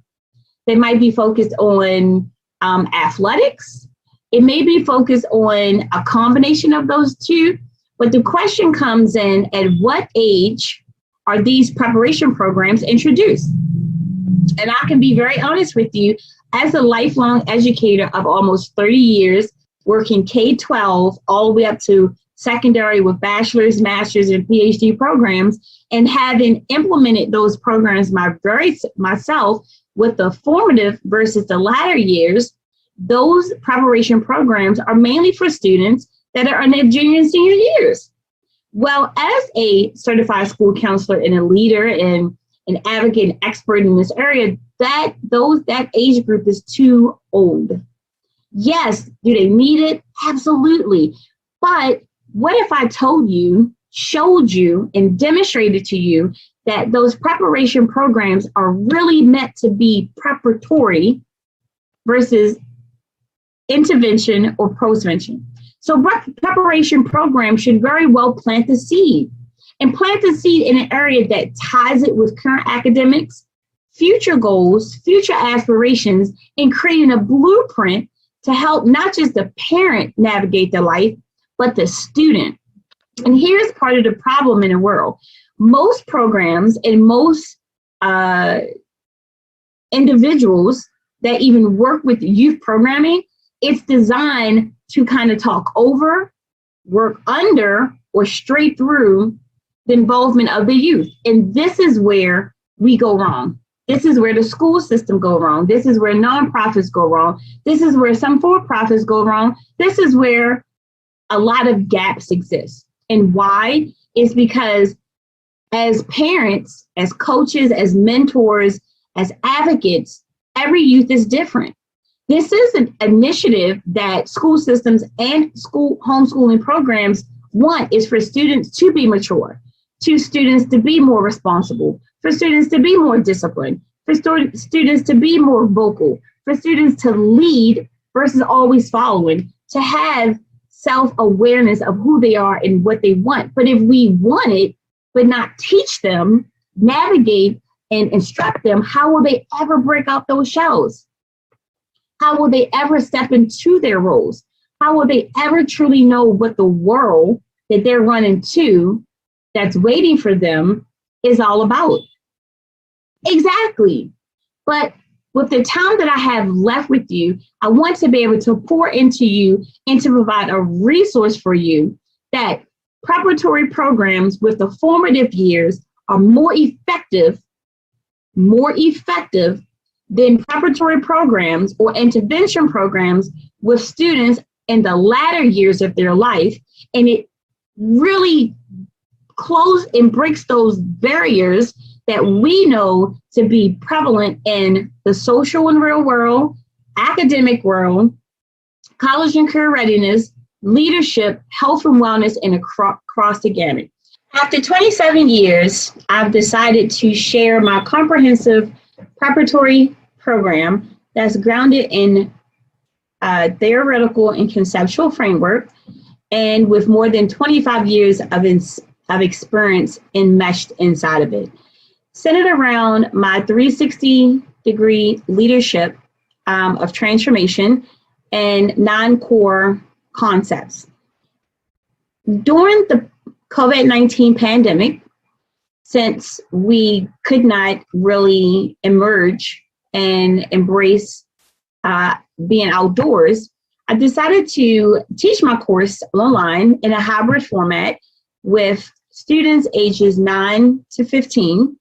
R: They might be focused on athletics. It may be focused on a combination of those two, but the question comes in, at what age are these preparation programs introduced? And I can be very honest with you, as a lifelong educator of almost 30 years, working K-12 all the way up to secondary with bachelor's, master's, and PhD programs, and having implemented those programs myself with the formative versus the latter years, those preparation programs are mainly for students that are in their junior and senior years. Well, as a certified school counselor and a leader and an advocate and expert in this area, that age group is too old. Yes, do they need it? Absolutely. But what if I told you, showed you, and demonstrated to you that those preparation programs are really meant to be preparatory versus intervention or postvention? So preparation programs should very well plant the seed, and plant the seed in an area that ties it with current academics, future goals, future aspirations, and creating a blueprint to help not just the parent navigate their life, but the student. And here's part of the problem in the world. Most programs and most individuals that even work with youth programming, it's designed to kind of talk over, work under, or straight through the involvement of the youth. And this is where we go wrong. This is where the school system go wrong. This is where nonprofits go wrong. This is where some for-profits go wrong. This is where a lot of gaps exist. And why? It's because as parents, as coaches, as mentors, as advocates, every youth is different. This is an initiative that school systems and school homeschooling programs want, is for students to be mature, to students to be more responsible, for students to be more disciplined, for students to be more vocal, for students to lead versus always following, to have self-awareness of who they are and what they want. But if we want it, but not teach them, navigate and instruct them, how will they ever break out those shells? How will they ever step into their roles? How will they ever truly know what the world that they're running to, that's waiting for them, is all about? Exactly. But with the time that I have left with you, I want to be able to pour into you and to provide a resource for you that preparatory programs with the formative years are more effective than preparatory programs or intervention programs with students in the latter years of their life. And it really closes and breaks those barriers that we know to be prevalent in the social and real world, academic world, college and career readiness, leadership, health and wellness, and across the gamut. After 27 years, I've decided to share my comprehensive preparatory program that's grounded in theoretical and conceptual framework, and with more than 25 years of experience enmeshed inside of it, centered around my 360-degree leadership of transformation and 9 core concepts. During the COVID-19 pandemic, since we could not really emerge and embrace being outdoors, I decided to teach my course online in a hybrid format with students ages 9 to 15,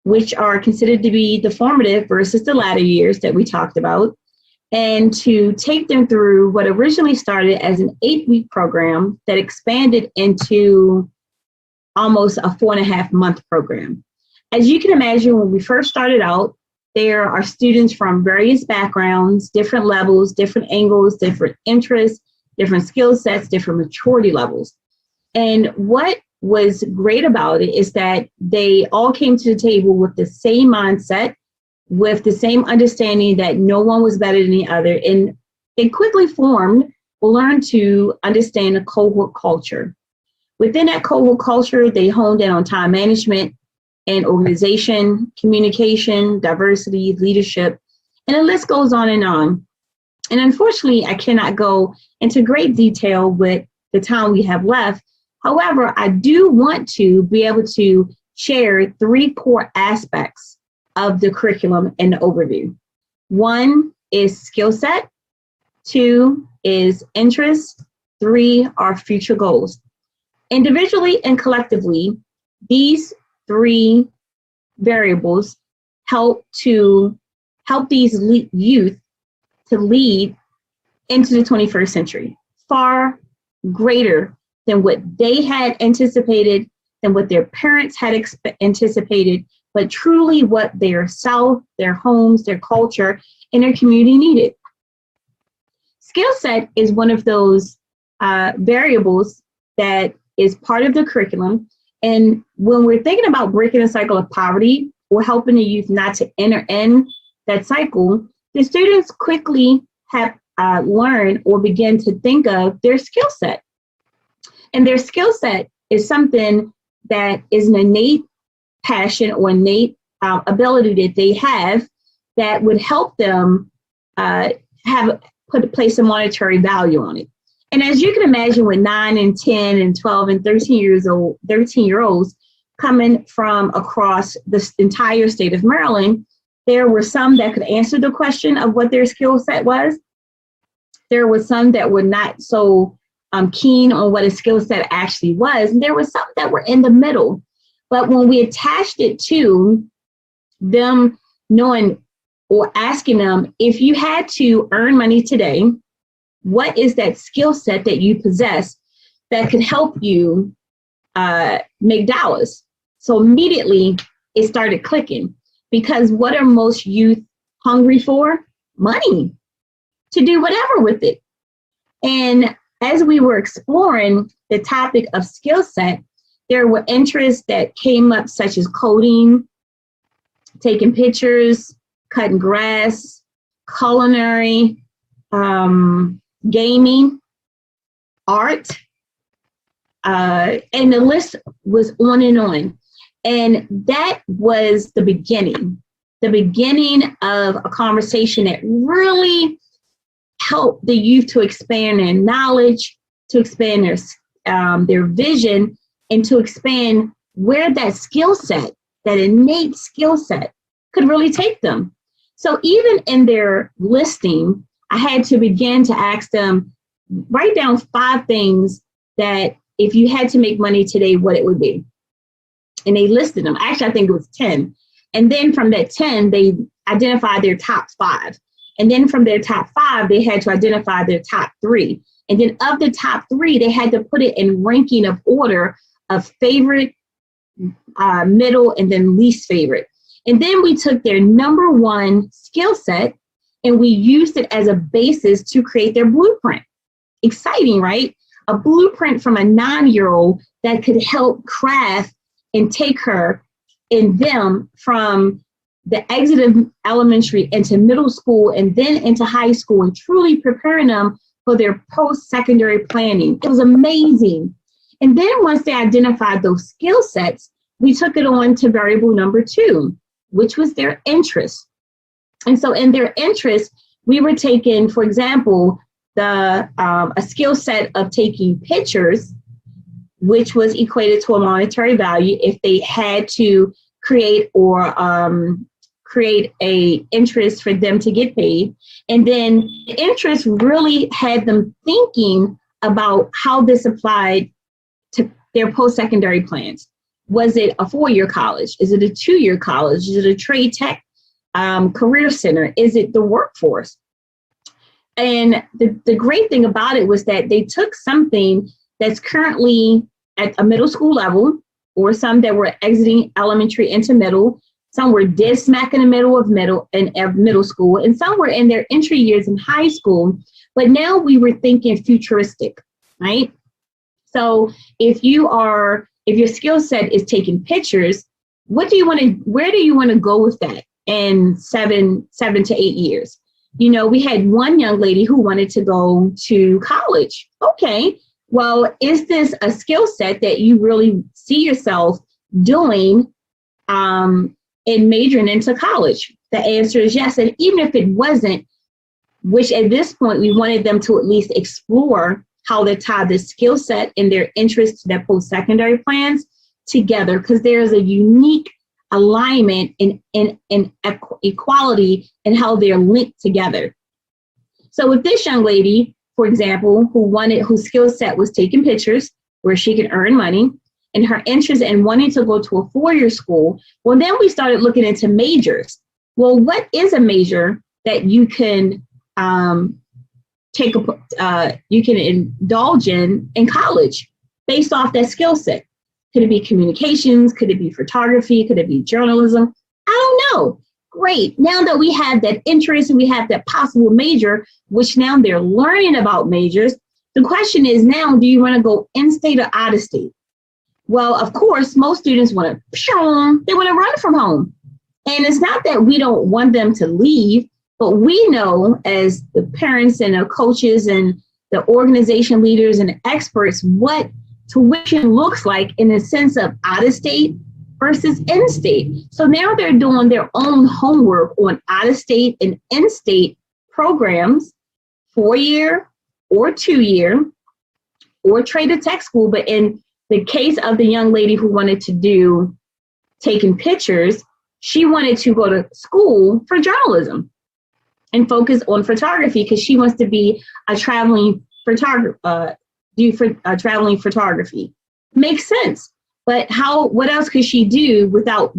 R: which are considered to be the formative versus the latter years that we talked about, and to take them through what originally started as an 8-week program that expanded into almost a 4.5-month program. As you can imagine, when we first started out, there are students from various backgrounds, different levels, different angles, different interests, different skill sets, different maturity levels. And what was great about it is that they all came to the table with the same mindset, with the same understanding that no one was better than the other. And they quickly learned to understand a cohort culture. Within that cohort culture, they honed in on time management and organization, communication, diversity, leadership, and the list goes on. And unfortunately, I cannot go into great detail with the time we have left. However, I do want to be able to share 3 core aspects of the curriculum and the overview. 1 is skill set, 2 is interest, 3 are future goals. Individually and collectively, these 3 variables help these youth to lead into the 21st century, far greater than what they had anticipated, than what their parents had anticipated, but truly what their South, their homes, their culture, and their community needed. Skill set is one of those variables that is part of the curriculum. And when we're thinking about breaking the cycle of poverty or helping the youth not to enter in that cycle, the students quickly have learned or begin to think of their skill set. And their skill set is something that is an innate passion or innate ability that they have that would help them place a monetary value on it. And as you can imagine, with 9 and 10 and 12 and 13-year-olds coming from across the entire state of Maryland, there were some that could answer the question of what their skill set was. There were some that were not so keen on what a skill set actually was. And there were some that were in the middle. But when we attached it to them knowing or asking them, if you had to earn money today, what is that skill set that you possess that could help you make dollars? So immediately it started clicking, because what are most youth hungry for? Money, to do whatever with it. And as we were exploring the topic of skill set, there were interests that came up, such as coding, taking pictures, cutting grass, culinary, gaming, art, and the list was on and on. And that was the beginning of a conversation that really helped the youth to expand their knowledge, to expand their vision, and to expand where that skill set, that innate skill set, could really take them. So even in their listing, I had to begin to ask them, write down 5 things that if you had to make money today, what it would be. And they listed them. Actually, I think it was 10. And then from that 10, they identified their top 5. And then from their top 5, they had to identify their top 3. And then of the top 3, they had to put it in ranking of order of favorite, middle, and then least favorite. And then we took their number 1 skill set and we used it as a basis to create their blueprint. Exciting, right? a blueprint from a 9-year-old that could help craft and take her and them from the exit of elementary into middle school and then into high school and truly preparing them for their post-secondary planning. It was amazing. And then once they identified those skill sets, we took it on to variable number 2, which was their interest. And so in their interest, we were taking, for example, a skill set of taking pictures, which was equated to a monetary value if they had to create a interest for them to get paid. And then the interest really had them thinking about how this applied to their post-secondary plans. Was it a 4-year college? Is it a 2-year college? Is it a trade tech career center? Is it the workforce? And the great thing about it was that they took something that's currently at a middle school level, or some that were exiting elementary into middle, some were dead smack in the middle of middle school, and some were in their entry years in high school. But now we were thinking futuristic, right? So if your skill set is taking pictures, where do you want to go with that in 7 to 8 years? You know, we had one young lady who wanted to go to college. Okay, well, is this a skill set that you really see yourself doing in majoring into college? The answer is yes. And even if it wasn't, which at this point we wanted them to at least explore how they tie this skill set and their interests to their post-secondary plans together, because there's a unique alignment in equality and how they're linked together. So with this young lady, for example, whose skill set was taking pictures where she could earn money, and her interest in wanting to go to a 4-year school, well, then we started looking into majors. Well, what is a major that you can you can indulge in college based off that skill set? Could it be communications? Could it be photography? Could it be journalism? I don't know. Great. Now that we have that interest and we have that possible major, which now they're learning about majors, the question is now, do you want to go in-state or out-of-state? Well, of course, most students they want to run from home. And it's not that we don't want them to leave, but we know as the parents and the coaches and the organization leaders and the experts what tuition looks like in the sense of out-of-state versus in-state. So now they're doing their own homework on out-of-state and in-state programs, 4-year or 2-year or trade a tech school. But in the case of the young lady who wanted to do taking pictures, she wanted to go to school for journalism and focus on photography because she wants to be a traveling photographer. Traveling photography makes sense, but what else could she do without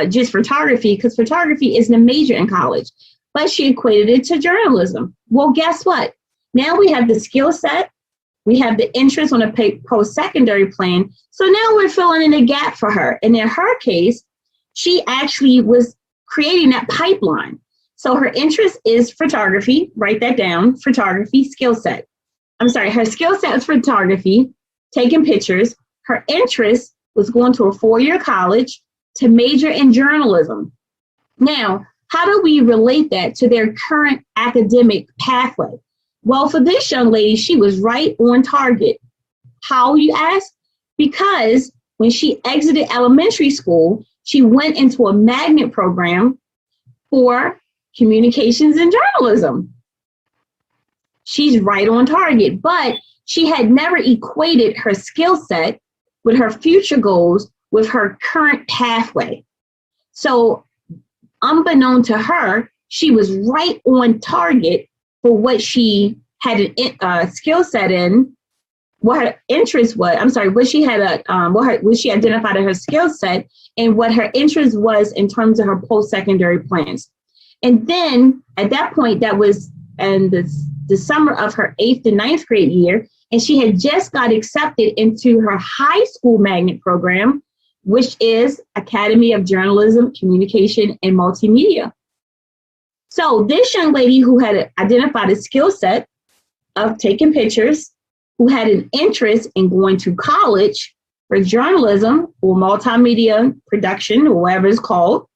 R: just photography? Because photography isn't a major in college, but she equated it to journalism. Well, guess what? Now we have the skill set, we have the interest on a post-secondary plan. So now we're filling in a gap for her. And in her case, she actually was creating that pipeline. So her interest is photography. Write that down. Photography skill set. Her skill set was photography, taking pictures. Her interest was going to a 4-year college to major in journalism. Now, how do we relate that to their current academic pathway? Well, for this young lady, she was right on target. How, you ask? Because when she exited elementary school, she went into a magnet program for communications and journalism. She's right on target, but she had never equated her skill set with her future goals with her current pathway. So unbeknown to her, she was right on target for what she had a skill set in, what her interest was. What she had what she identified as her skill set and what her interest was in terms of her post-secondary plans. And then at that point, that was in the summer of her 8th and 9th grade year, and she had just got accepted into her high school magnet program, which is Academy of Journalism, Communication, and Multimedia. So this young lady who had identified a skill set of taking pictures who had an interest in going to college for journalism or multimedia production, or whatever it's called,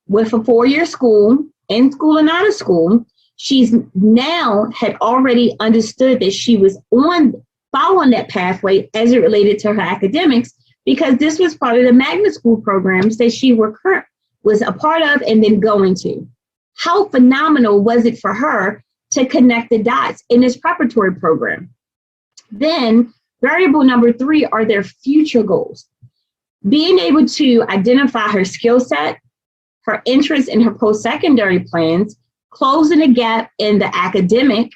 R: with a 4-year school, in school and out of school. She's now had already understood that she was following that pathway as it related to her academics, because this was part of the magnet school programs that she was a part of and then going to. How phenomenal was it for her to connect the dots in this preparatory program? Then variable number 3 are their future goals. Being able to identify her skill set, her interest in her post-secondary plans, closing the gap in the academic,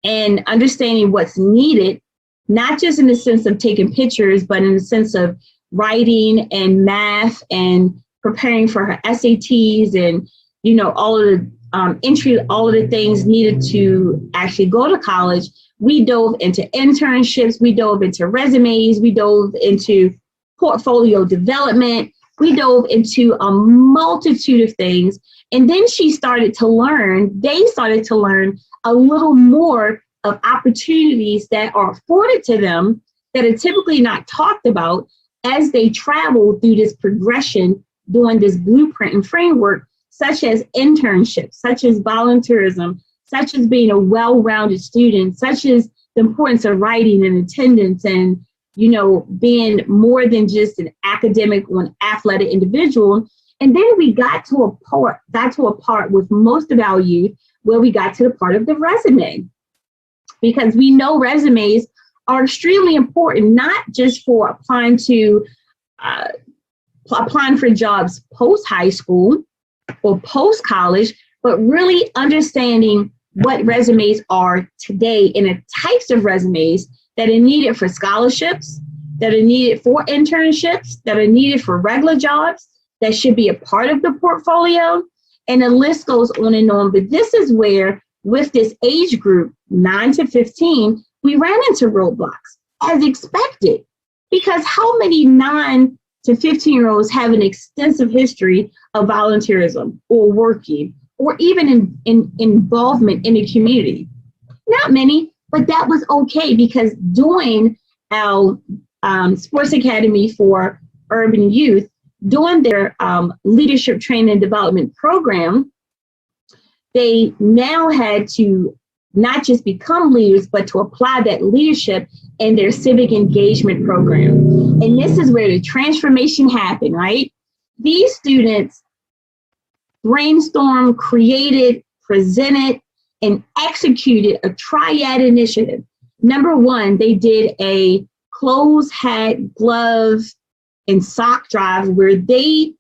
R: and understanding what's needed, not just in the sense of taking pictures, but in the sense of writing and math and preparing for her SATs and, you know, all of the things needed to actually go to college. We dove into internships, we dove into resumes, we dove into portfolio development, we dove into a multitude of things. And then they started to learn a little more of opportunities that are afforded to them that are typically not talked about as they travel through this progression, doing this blueprint and framework, such as internships, such as volunteerism, such as being a well-rounded student, such as the importance of writing and attendance and, you know, being more than just an academic or an athletic individual. And then we got to a part with most of our youth where we got to the part of the resume, because we know resumes are extremely important, not just for applying for jobs post-high school or post-college, but really understanding what resumes are today and the types of resumes that are needed for scholarships, that are needed for internships, that are needed for regular jobs, that should be a part of the portfolio. And the list goes on and on. But this is where, with this age group, 9 to 15, we ran into roadblocks as expected, because how many 9 to 15-year-olds have an extensive history of volunteerism or working or even in involvement in the community? Not many, but that was okay, because doing our sports academy for urban youth, doing their leadership training and development program, they now had to not just become leaders, but to apply that leadership in their civic engagement program. And this is where the transformation happened, right? These students brainstormed, created, presented, and executed a triad initiative. Number 1, they did a clothes, hat, gloves, and sock drive where they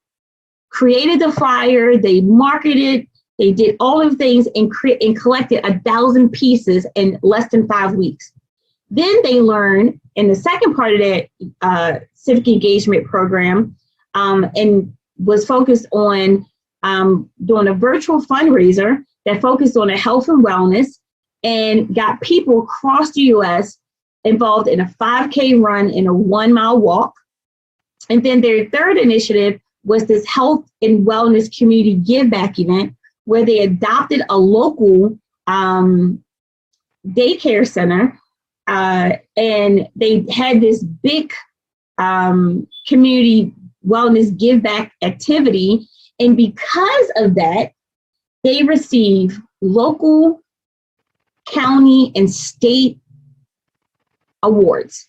R: created the flyer, they marketed, they did all of the things and collected 1,000 pieces in less than 5 weeks. Then they learned in the second part of that civic engagement program and was focused on doing a virtual fundraiser that focused on health and wellness, and got people across the U.S. involved in a 5K run and a 1-mile walk. And then their third initiative was this health and wellness community give back event where they adopted a local daycare center, and they had this big community wellness give back activity. And because of that, they receive local, county, and state awards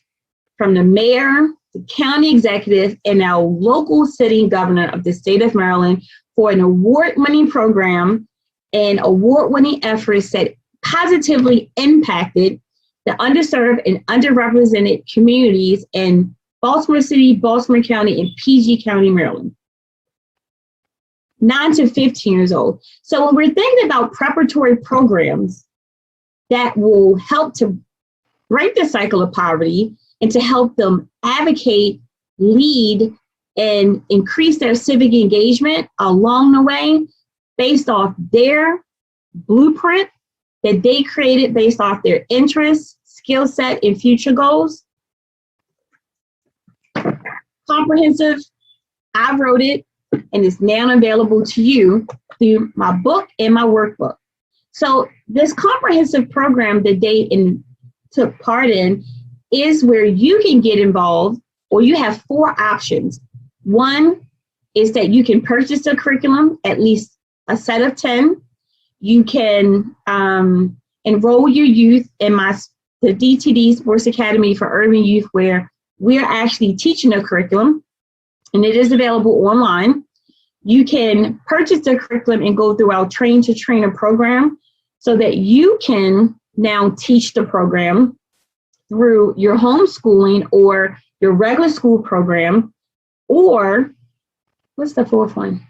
R: from the mayor, the county executive, and our local sitting governor of the state of Maryland for an award-winning program and award-winning efforts that positively impacted the underserved and underrepresented communities in Baltimore City, Baltimore County, and PG County, Maryland. 9 to 15 years old. So when we're thinking about preparatory programs that will help to break the cycle of poverty and to help them advocate, lead, and increase their civic engagement along the way based off their blueprint that they created based off their interests, skill set, and future goals. Comprehensive, I wrote it, and it's now available to you through my book and my workbook. So this comprehensive program that they took part in is where you can get involved, or you have 4 options. One is that you can purchase a curriculum, at least a set of 10. You can enroll your youth in the DTD Sports Academy for Urban Youth, where we're actually teaching a curriculum, and it is available online. You can purchase the curriculum and go through our Train to Trainer program so that you can now teach the program through your homeschooling or your regular school program. Or what's the 4th one?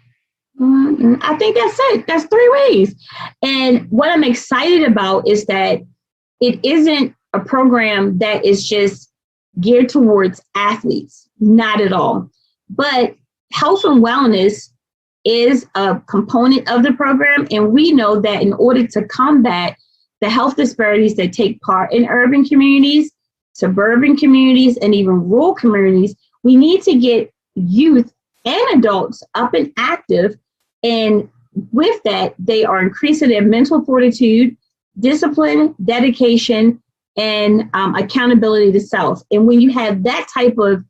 R: I think that's it. That's 3 ways. And what I'm excited about is that it isn't a program that is just geared towards athletes, not at all. But health and wellness is a component of the program. And we know that in order to combat the health disparities that take part in urban communities, suburban communities, and even rural communities, we need to get youth and adults up and active. And with that, they are increasing their mental fortitude, discipline, dedication, and accountability to self. And when you have that type of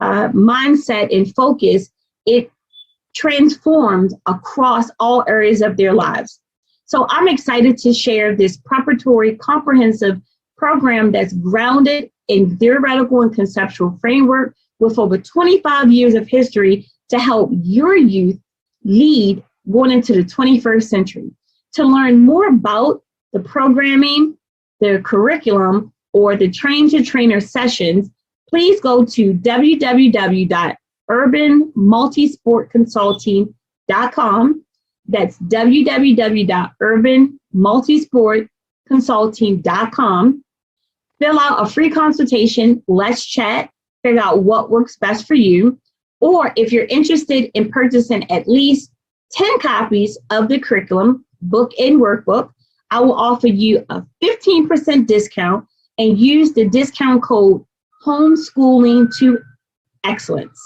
R: mindset and focus, it transforms across all areas of their lives. So I'm excited to share this preparatory comprehensive program that's grounded in theoretical and conceptual framework with over 25 years of history to help your youth lead going into the 21st century. To learn more about the programming, the curriculum, or the Train to Trainer sessions, please go to www.urbanmultisportconsulting.com. That's www.urbanmultisportconsulting.com. Fill out a free consultation. Let's chat, figure out what works best for you. Or if you're interested in purchasing at least 10 copies of the curriculum, book and workbook, I will offer you a 15% discount and use the discount code Homeschooling to Excellence.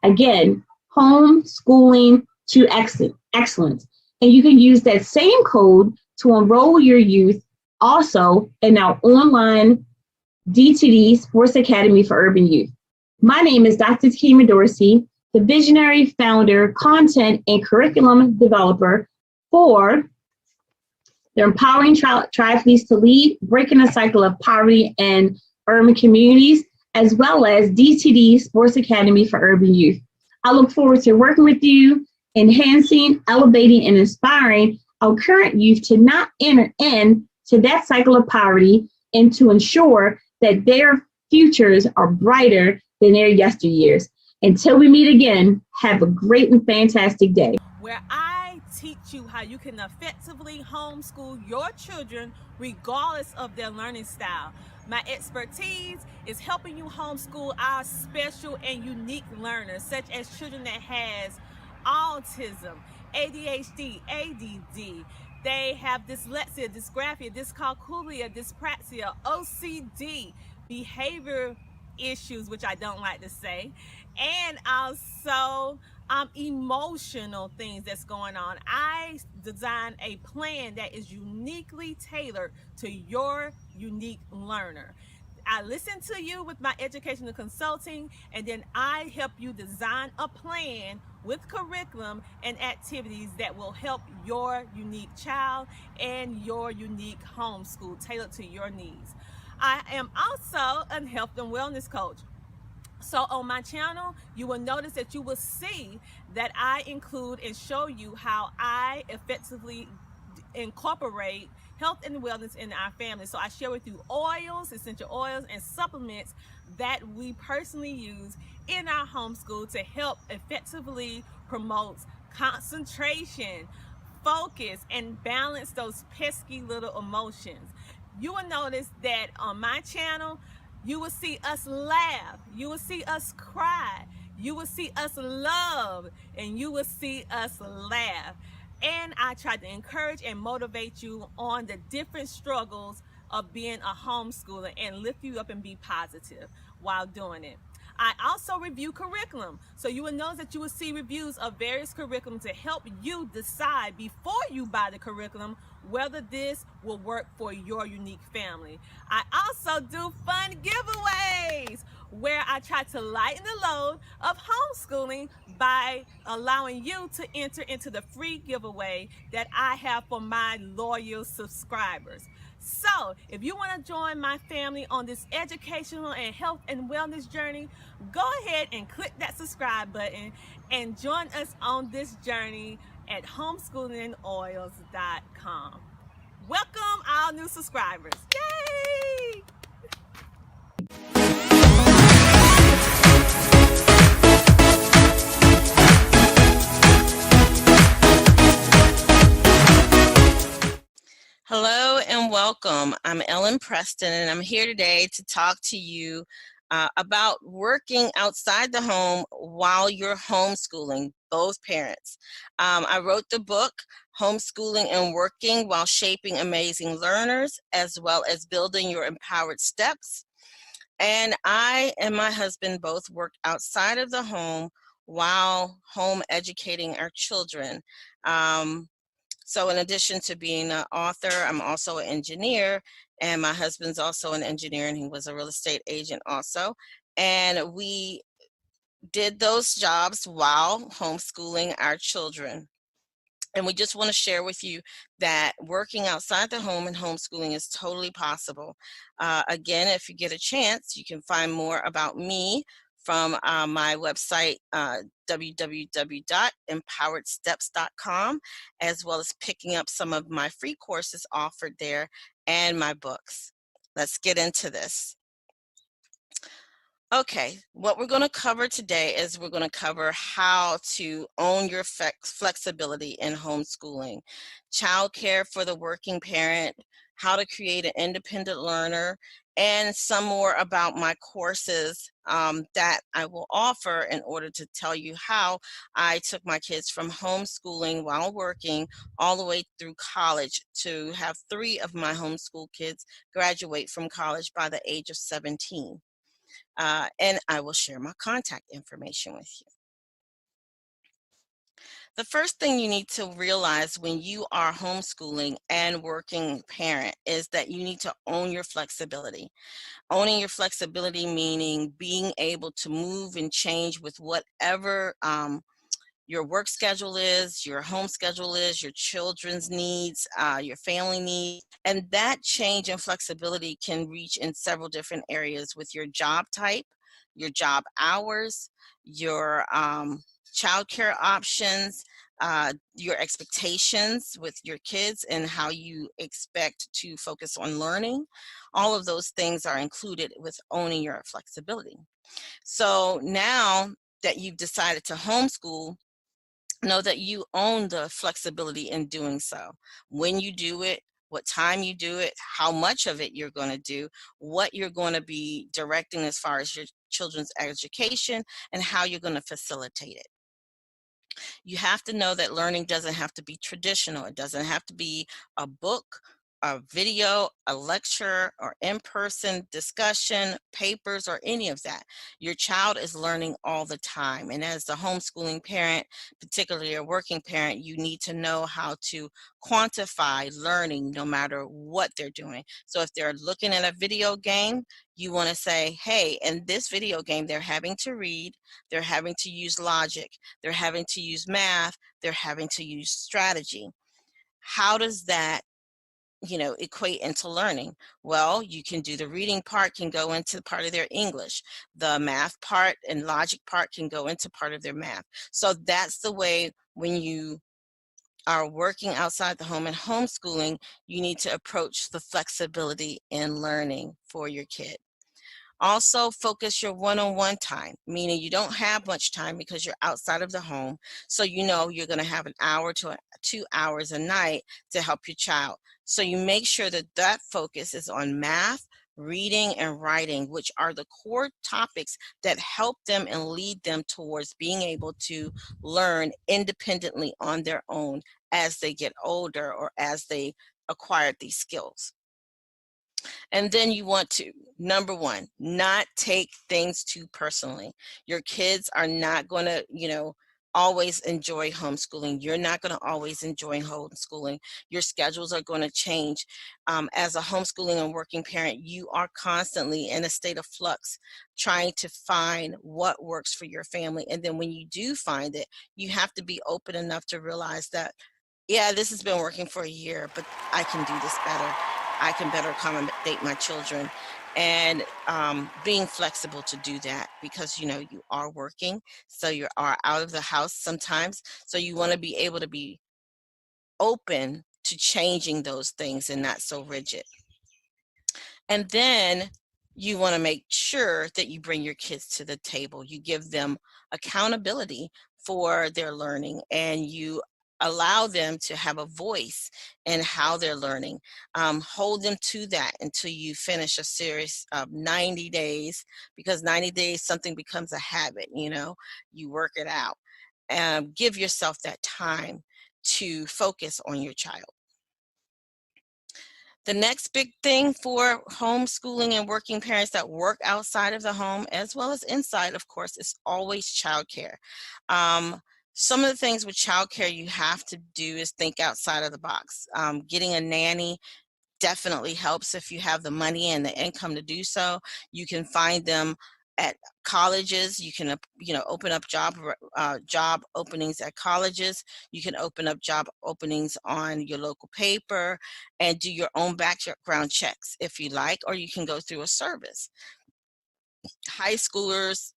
R: Again, Homeschooling to Excellence. And you can use that same code to enroll your youth also in our online DTD Sports Academy for Urban Youth. My name is Dr. Tekemia Dorsey, the visionary founder, content, and curriculum developer for the Empowering Triathletes to Lead, Breaking the Cycle of Poverty in Urban Communities, as well as DTD Sports Academy for Urban Youth. I look forward to working with you, enhancing, elevating, and inspiring our current youth to not enter into that cycle of poverty and to ensure that their futures are brighter than their yesteryears. Until we meet again, have a great and fantastic day.
A: Where I teach you how you can effectively homeschool your children regardless of their learning style. My expertise is helping you homeschool our special and unique learners, such as children that has autism, ADHD, ADD. They have dyslexia, dysgraphia, dyscalculia, dyspraxia, OCD, behavior issues, which I don't like to say, and also emotional things that's going on. I designed a plan that is uniquely tailored to your unique learner. I listen to you with my educational consulting, and then I help you design a plan with curriculum and activities that will help your unique child and your unique homeschool tailored to your needs. I am also a health and wellness coach. So on my channel, you will notice that you will see that I include and show you how I effectively incorporate health and wellness in our family. So I share with you oils, essential oils, and supplements that we personally use in our homeschool to help effectively promote concentration, focus, and balance those pesky little emotions. You will notice that on my channel, you will see us laugh, you will see us cry, you will see us love, and you will see us laugh. And I try to encourage and motivate you on the different struggles of being a homeschooler and lift you up and be positive while doing it. I also review curriculum. So you will notice that you will see reviews of various curriculum to help you decide before you buy the curriculum whether this will work for your unique family. I also do fun giveaways where I try to lighten the load of homeschooling by allowing you to enter into the free giveaway that I have for my loyal subscribers. So, if you want to join my family on this educational and health and wellness journey, go ahead and click that subscribe button and join us on this journey at homeschoolingoils.com. Welcome all new subscribers. Yay!
S: Hello and welcome. I'm Elle Em Preston, and I'm here today to talk to you about working outside the home while you're homeschooling both parents. I wrote the book, Homeschooling and Working While Shaping Amazing Learners, as well as Building Your Empowered Steps. And I and my husband both work outside of the home while home educating our children. So in addition to being an author, I'm also an engineer, and my husband's also an engineer, and he was a real estate agent also. And we did those jobs while homeschooling our children. And we just want to share with you that working outside the home and homeschooling is totally possible. Again, if you get a chance, you can find more about me from my website, www.empoweredsteps.com, as well as picking up some of my free courses offered there and my books. Let's get into this. Okay, what we're going to cover today is we're going to cover how to own your flexibility in homeschooling, childcare for the working parent, how to create an independent learner, and some more about my courses that I will offer in order to tell you how I took my kids from homeschooling while working all the way through college to have 3 of my homeschool kids graduate from college by the age of 17. And I will share my contact information with you. The first thing you need to realize when you are homeschooling and working parent is that you need to own your flexibility. Owning your flexibility meaning being able to move and change with whatever your work schedule is, your home schedule is, your children's needs, your family needs. And that change and flexibility can reach in several different areas with your job type, your job hours, your childcare options, your expectations with your kids and how you expect to focus on learning. All of those things are included with owning your flexibility. So now that you've decided to homeschool, know that you own the flexibility in doing so. When you do it, what time you do it, how much of it you're going to do, what you're going to be directing as far as your children's education, and how you're going to facilitate it. You have to know that learning doesn't have to be traditional. It doesn't have to be a book, a video, a lecture, or in-person discussion, papers, or any of that. Your child is learning all the time. And as a homeschooling parent, particularly a working parent, you need to know how to quantify learning no matter what they're doing. So if they're looking at a video game, you want to say, hey, in this video game, they're having to read, they're having to use logic, they're having to use math, they're having to use strategy. How does that equate into learning? Well, you can do the reading part can go into part of their English. The math part and logic part can go into part of their math. So that's the way when you are working outside the home and homeschooling, you need to approach the flexibility in learning for your kid. Also, focus your one-on-one time, meaning you don't have much time because you're outside of the home. So you're going to have an hour to 2 hours a night to help your child. So you make sure that that focus is on math, reading, and writing, which are the core topics that help them and lead them towards being able to learn independently on their own as they get older or as they acquire these skills. And then you want to, number one, not take things too personally. Your kids are not going to, always enjoy homeschooling. You're not going to always enjoy homeschooling. Your schedules are going to change. As a homeschooling and working parent, you are constantly in a state of flux, trying to find what works for your family. And then when you do find it, you have to be open enough to realize that, yeah, this has been working for a year, but I can do this better. I can better accommodate my children, and being flexible to do that, because you are working, so you are out of the house sometimes, so you want to be able to be open to changing those things and not so rigid. And then you want to make sure that you bring your kids to the table. You give them accountability for their learning, and you allow them to have a voice in how they're learning. Hold them to that until you finish a series of 90 days, because 90 days, something becomes a habit, you work it out. Give yourself that time to focus on your child. The next big thing for homeschooling and working parents that work outside of the home as well as inside, of course, is always childcare. Some of the things with childcare you have to do is think outside of the box. Getting a nanny definitely helps if you have the money and the income to do so. You can find them at colleges. You can open up job openings at colleges. You can open up job openings on your local paper and do your own background checks if you like, or you can go through a service. High schoolers,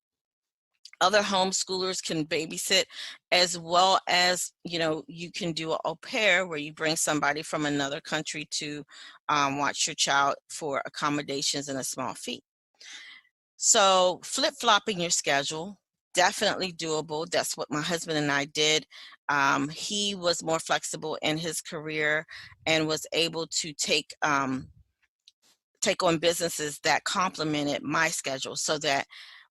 S: other homeschoolers can babysit, as well as you can do an au pair, where you bring somebody from another country to watch your child for accommodations and a small fee. So flip-flopping your schedule, definitely doable. That's what my husband and I did. He was more flexible in his career and was able to take on businesses that complemented my schedule, so that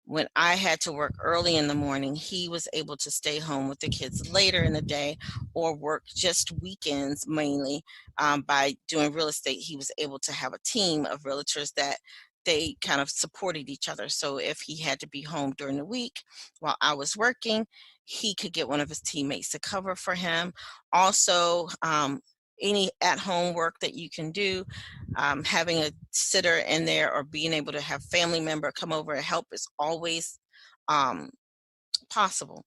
S: when I had to work early in the morning, he was able to stay home with the kids later in the day, or work just weekends mainly. By doing real estate, he was able to have a team of realtors that they kind of supported each other. So if he had to be home during the week while I was working, he could get one of his teammates to cover for him. Also, any at-home work that you can do, having a sitter in there or being able to have family member come over and help is always possible.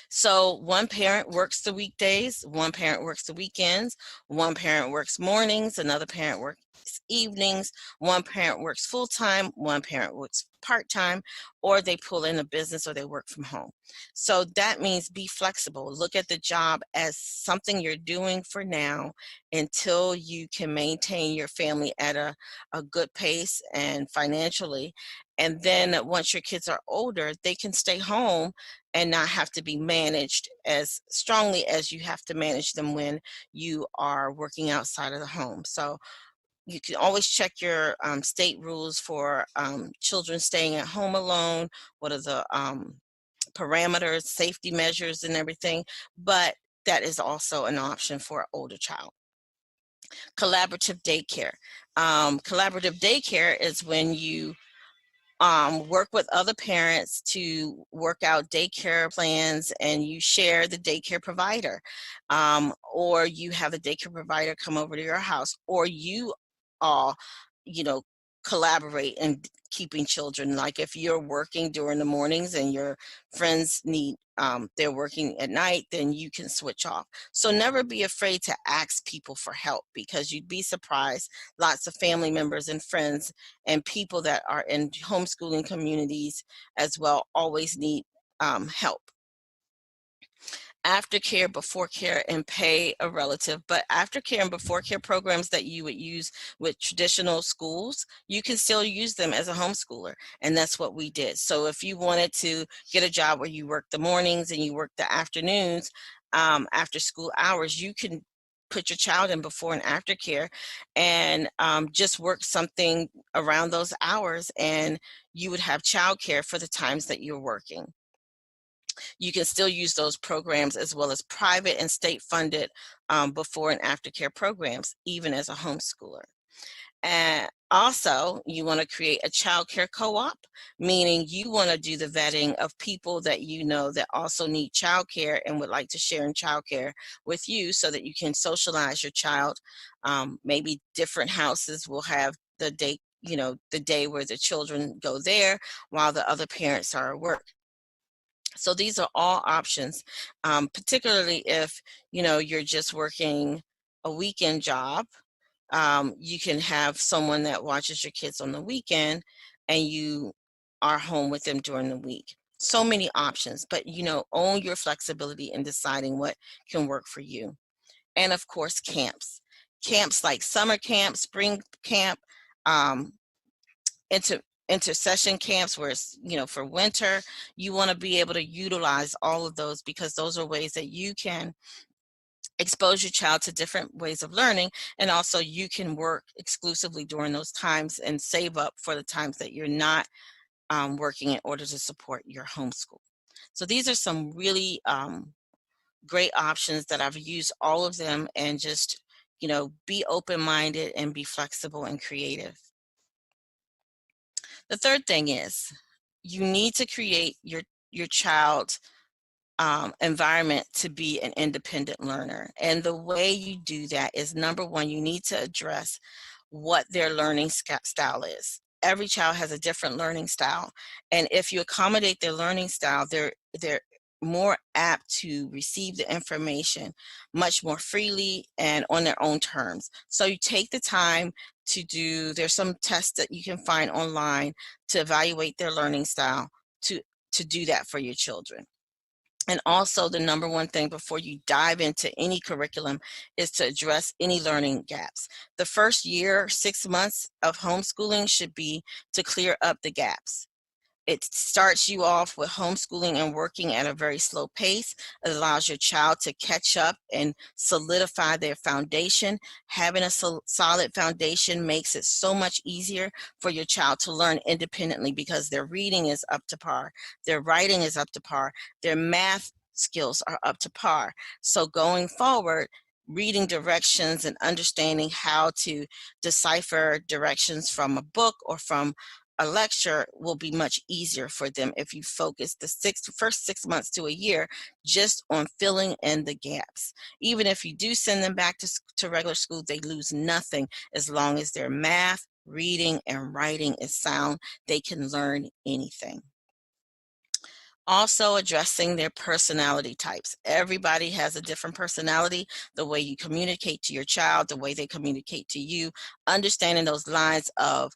S: So one parent works the weekdays, one parent works the weekends, one parent works mornings, another parent works evenings, one parent works full-time, one parent works part-time, or they pull in a business or they work from home. So that means be flexible. Look at the job as something you're doing for now until you can maintain your family at a good pace and financially. And then once your kids are older, they can stay home and not have to be managed as strongly as you have to manage them when you are working outside of the home. So you can always check your state rules for children staying at home alone. What are the parameters, safety measures, and everything? But that is also an option for an older child. Collaborative daycare. Collaborative daycare is when you work with other parents to work out daycare plans, and you share the daycare provider, or you have a daycare provider come over to your house, or you all, collaborate in keeping children. Like if you're working during the mornings and your friends need, they're working at night, then you can switch off. So never be afraid to ask people for help, because you'd be surprised. Lots of family members and friends and people that are in homeschooling communities as well always need help. Aftercare, before care, and pay a relative. But aftercare and before care programs that you would use with traditional schools, you can still use them as a homeschooler. And that's what we did. So if you wanted to get a job where you work the mornings and you work the afternoons, after school hours, you can put your child in before and after care and just work something around those hours, and you would have childcare for the times that you're working. You can still use those programs, as well as private and state funded before and after care programs, even as a homeschooler. And also, you want to create a childcare co-op, meaning you want to do the vetting of people that you know that also need childcare and would like to share in childcare with you so that you can socialize your child. Maybe different houses will have the day, the day where the children go there while the other parents are at work. So these are all options, particularly if, you're just working a weekend job. You can have someone that watches your kids on the weekend and you are home with them during the week. So many options, but own your flexibility in deciding what can work for you. And of course, camps. Camps like summer camp, spring camp, intercession camps where it's, for winter. You want to be able to utilize all of those because those are ways that you can expose your child to different ways of learning, and also you can work exclusively during those times and save up for the times that you're not working in order to support your homeschool. So these are some really great options that I've used all of them, and just be open-minded and be flexible and creative. The third thing is you need to create your child's environment to be an independent learner. And the way you do that is, number one, you need to address what their learning style is. Every child has a different learning style. And if you accommodate their learning style, they're more apt to receive the information much more freely and on their own terms. So you take the time to there's some tests that you can find online to evaluate their learning style to do that for your children. And also, the number one thing before you dive into any curriculum is to address any learning gaps. The first year, 6 months of homeschooling should be to clear up the gaps. It starts you off with homeschooling and working at a very slow pace. It allows your child to catch up and solidify their foundation. Having a solid foundation makes it so much easier for your child to learn independently because their reading is up to par, their writing is up to par, their math skills are up to par. So going forward, reading directions and understanding how to decipher directions from a book or from a lecture will be much easier for them if you focus the first 6 months to a year just on filling in the gaps. Even if you do send them back to regular school, they lose nothing as long as their math, reading, and writing is sound. They can learn anything. Also addressing their personality types. Everybody has a different personality. The way you communicate to your child, the way they communicate to you, understanding those lines of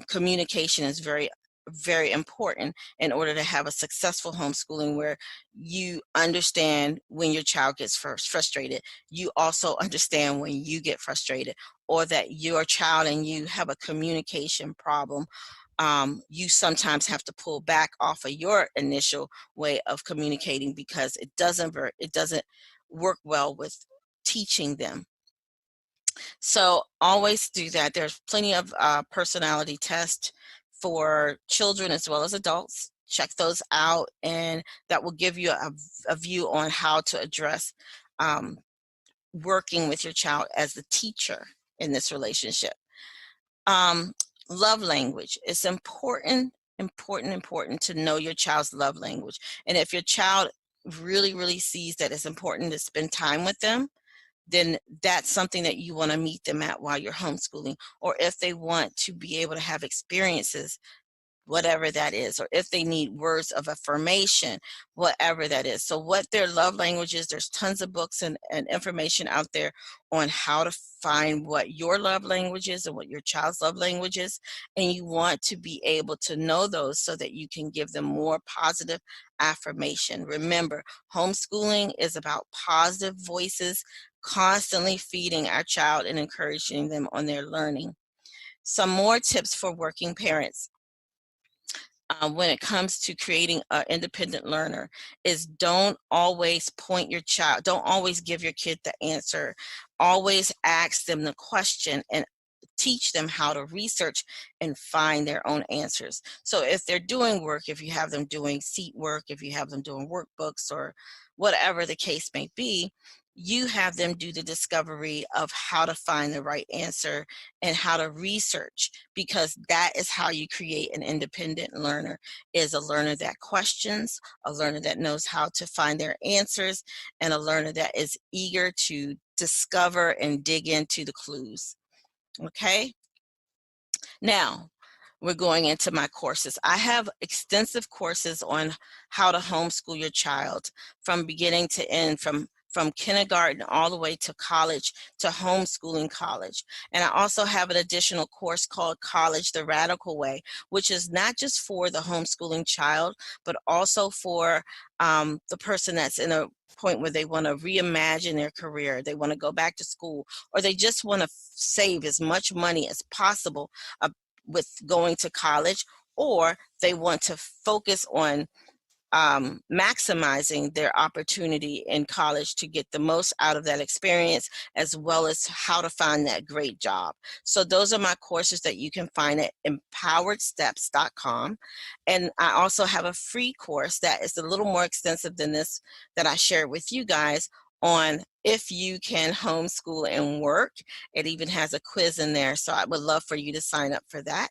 S: communication is very, very important in order to have a successful homeschooling where you understand when your child gets frustrated. You also understand when you get frustrated, or that your child and you have a communication problem. You sometimes have to pull back off of your initial way of communicating because it doesn't work well with teaching them. So always do that. There's plenty of personality tests for children as well as adults. Check those out, and that will give you a view on how to address working with your child as the teacher in this relationship. Love language. It's important to know your child's love language. And if your child really, really sees that it's important to spend time with them, then that's something that you want to meet them at while you're homeschooling. Or if they want to be able to have experiences, whatever that is, or if they need words of affirmation, whatever that is. So what their love language is, there's tons of books and information out there on how to find what your love language is and what your child's love language is. And you want to be able to know those so that you can give them more positive affirmation. Remember, homeschooling is about positive voices, constantly feeding our child and encouraging them on their learning. Some more tips for working parents. When it comes to creating an independent learner is don't always give your kid the answer. Always ask them the question and teach them how to research and find their own answers. So if they're doing work, if you have them doing seat work, if you have them doing workbooks or whatever the case may be, you have them do the discovery of how to find the right answer and how to research, because that is how you create an independent learner, is a learner that questions, a learner that knows how to find their answers, and a learner that is eager to discover and dig into the clues. Okay? Now, we're going into my courses. I have extensive courses on how to homeschool your child from beginning to end, from kindergarten all the way to college, to homeschooling college. And I also have an additional course called College the Radical Way, which is not just for the homeschooling child, but also for the person that's in a point where they want to reimagine their career, they want to go back to school, or they just want to save as much money as possible with going to college, or they want to focus on maximizing their opportunity in college to get the most out of that experience, as well as how to find that great job. So those are my courses that you can find at empoweredsteps.com. And I also have a free course that is a little more extensive than this that I shared with you guys on if you can homeschool and work. It even has a quiz in there, so I would love for you to sign up for that.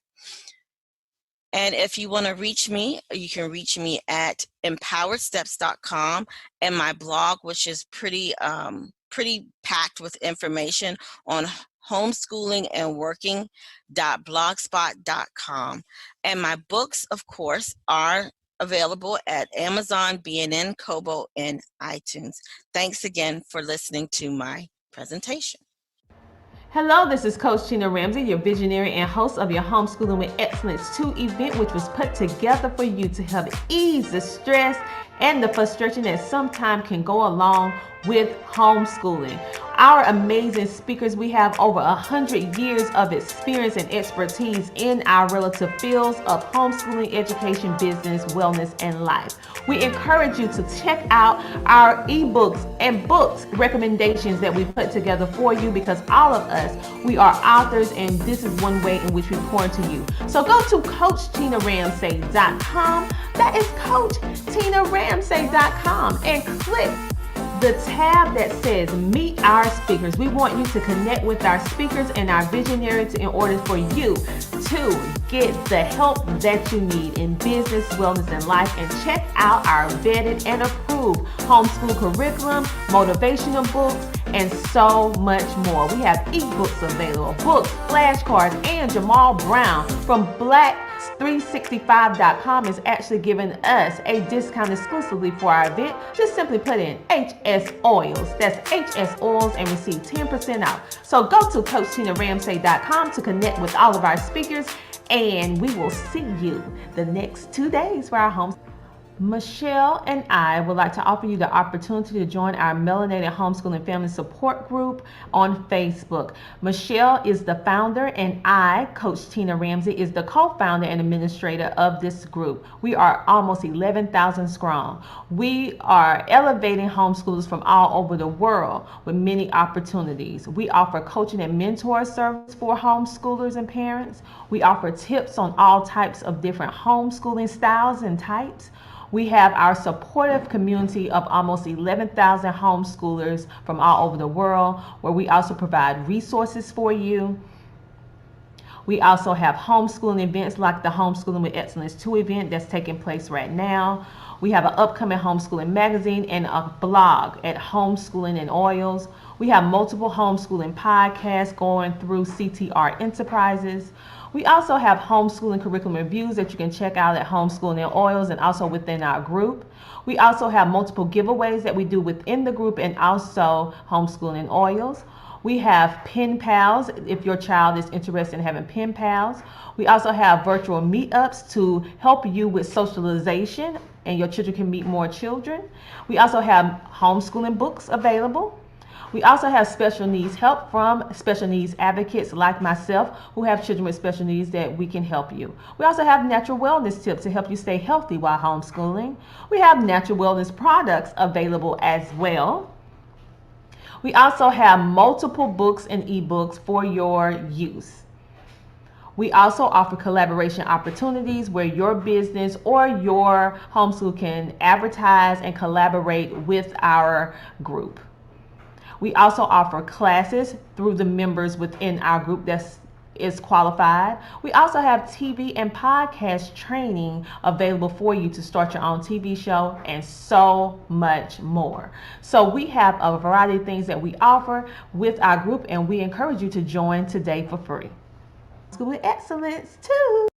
S: And if you want to reach me, you can reach me at empoweredsteps.com, and my blog, which is pretty packed with information, on homeschooling and working.blogspot.com. And my books, of course, are available at Amazon, B&N, Kobo, and iTunes. Thanks again for listening to my presentation.
A: Hello, this is Coach Tina Ramsay, your visionary and host of your Homeschooling with Excellence 2 event, which was put together for you to help ease the stress and the frustration that sometimes can go along with homeschooling. Our amazing speakers, we have over 100 years of experience and expertise in our relative fields of homeschooling, education, business, wellness, and life. We encourage you to check out our ebooks and books recommendations that we put together for you, because all of us, we are authors, and this is one way in which we pour into you. So go to CoachTinaRamsay.com. That is CoachTinaRamsay.com, and click the tab that says Meet Our Speakers. We want you to connect with our speakers and our visionaries in order for you to get the help that you need in business, wellness, and life. And check out our vetted and approved homeschool curriculum, motivational books, and so much more. We have ebooks available, books, flashcards, and Jamal Brown from Black365.com is actually giving us a discount exclusively for our event. Just simply put in HS Oils. That's HS Oils and receive 10% off. So go to CoachTinaRamsay.com to connect with all of our speakers, and we will see you the next 2 days for our home. Michelle and I would like to offer you the opportunity to join our Melanated Homeschooling Family Support Group on Facebook. Michelle is the founder, and I, Coach Tina Ramsay, is the co-founder and administrator of this group. We are almost 11,000 strong. We are elevating homeschoolers from all over the world with many opportunities. We offer coaching and mentor service for homeschoolers and parents. We offer tips on all types of different homeschooling styles and types. We have our supportive community of almost 11,000 homeschoolers from all over the world, where we also provide resources for you. We also have homeschooling events like the Homeschooling with Excellence 2 event that's taking place right now. We have an upcoming homeschooling magazine and a blog at Homeschooling and Oils. We have multiple homeschooling podcasts going through CTR Enterprises. We also have homeschooling curriculum reviews that you can check out at Homeschooling and Oils and also within our group. We also have multiple giveaways that we do within the group and also Homeschooling and Oils. We have pen pals if your child is interested in having pen pals. We also have virtual meetups to help you with socialization and your children can meet more children. We also have homeschooling books available. We also have special needs help from special needs advocates like myself who have children with special needs that we can help you. We also have natural wellness tips to help you stay healthy while homeschooling. We have natural wellness products available as well. We also have multiple books and ebooks for your use. We also offer collaboration opportunities where your business or your homeschool can advertise and collaborate with our group. We also offer classes through the members within our group is qualified. We also have TV and podcast training available for you to start your own TV show and so much more. So we have a variety of things that we offer with our group, and we encourage you to join today for free. School with Excellence too.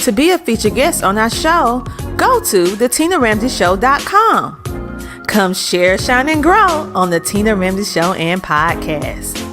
T: To be a featured guest on our show, go to theTinaRamsayShow.com. Come share, shine, and grow on the Tina Ramsay Show and podcast.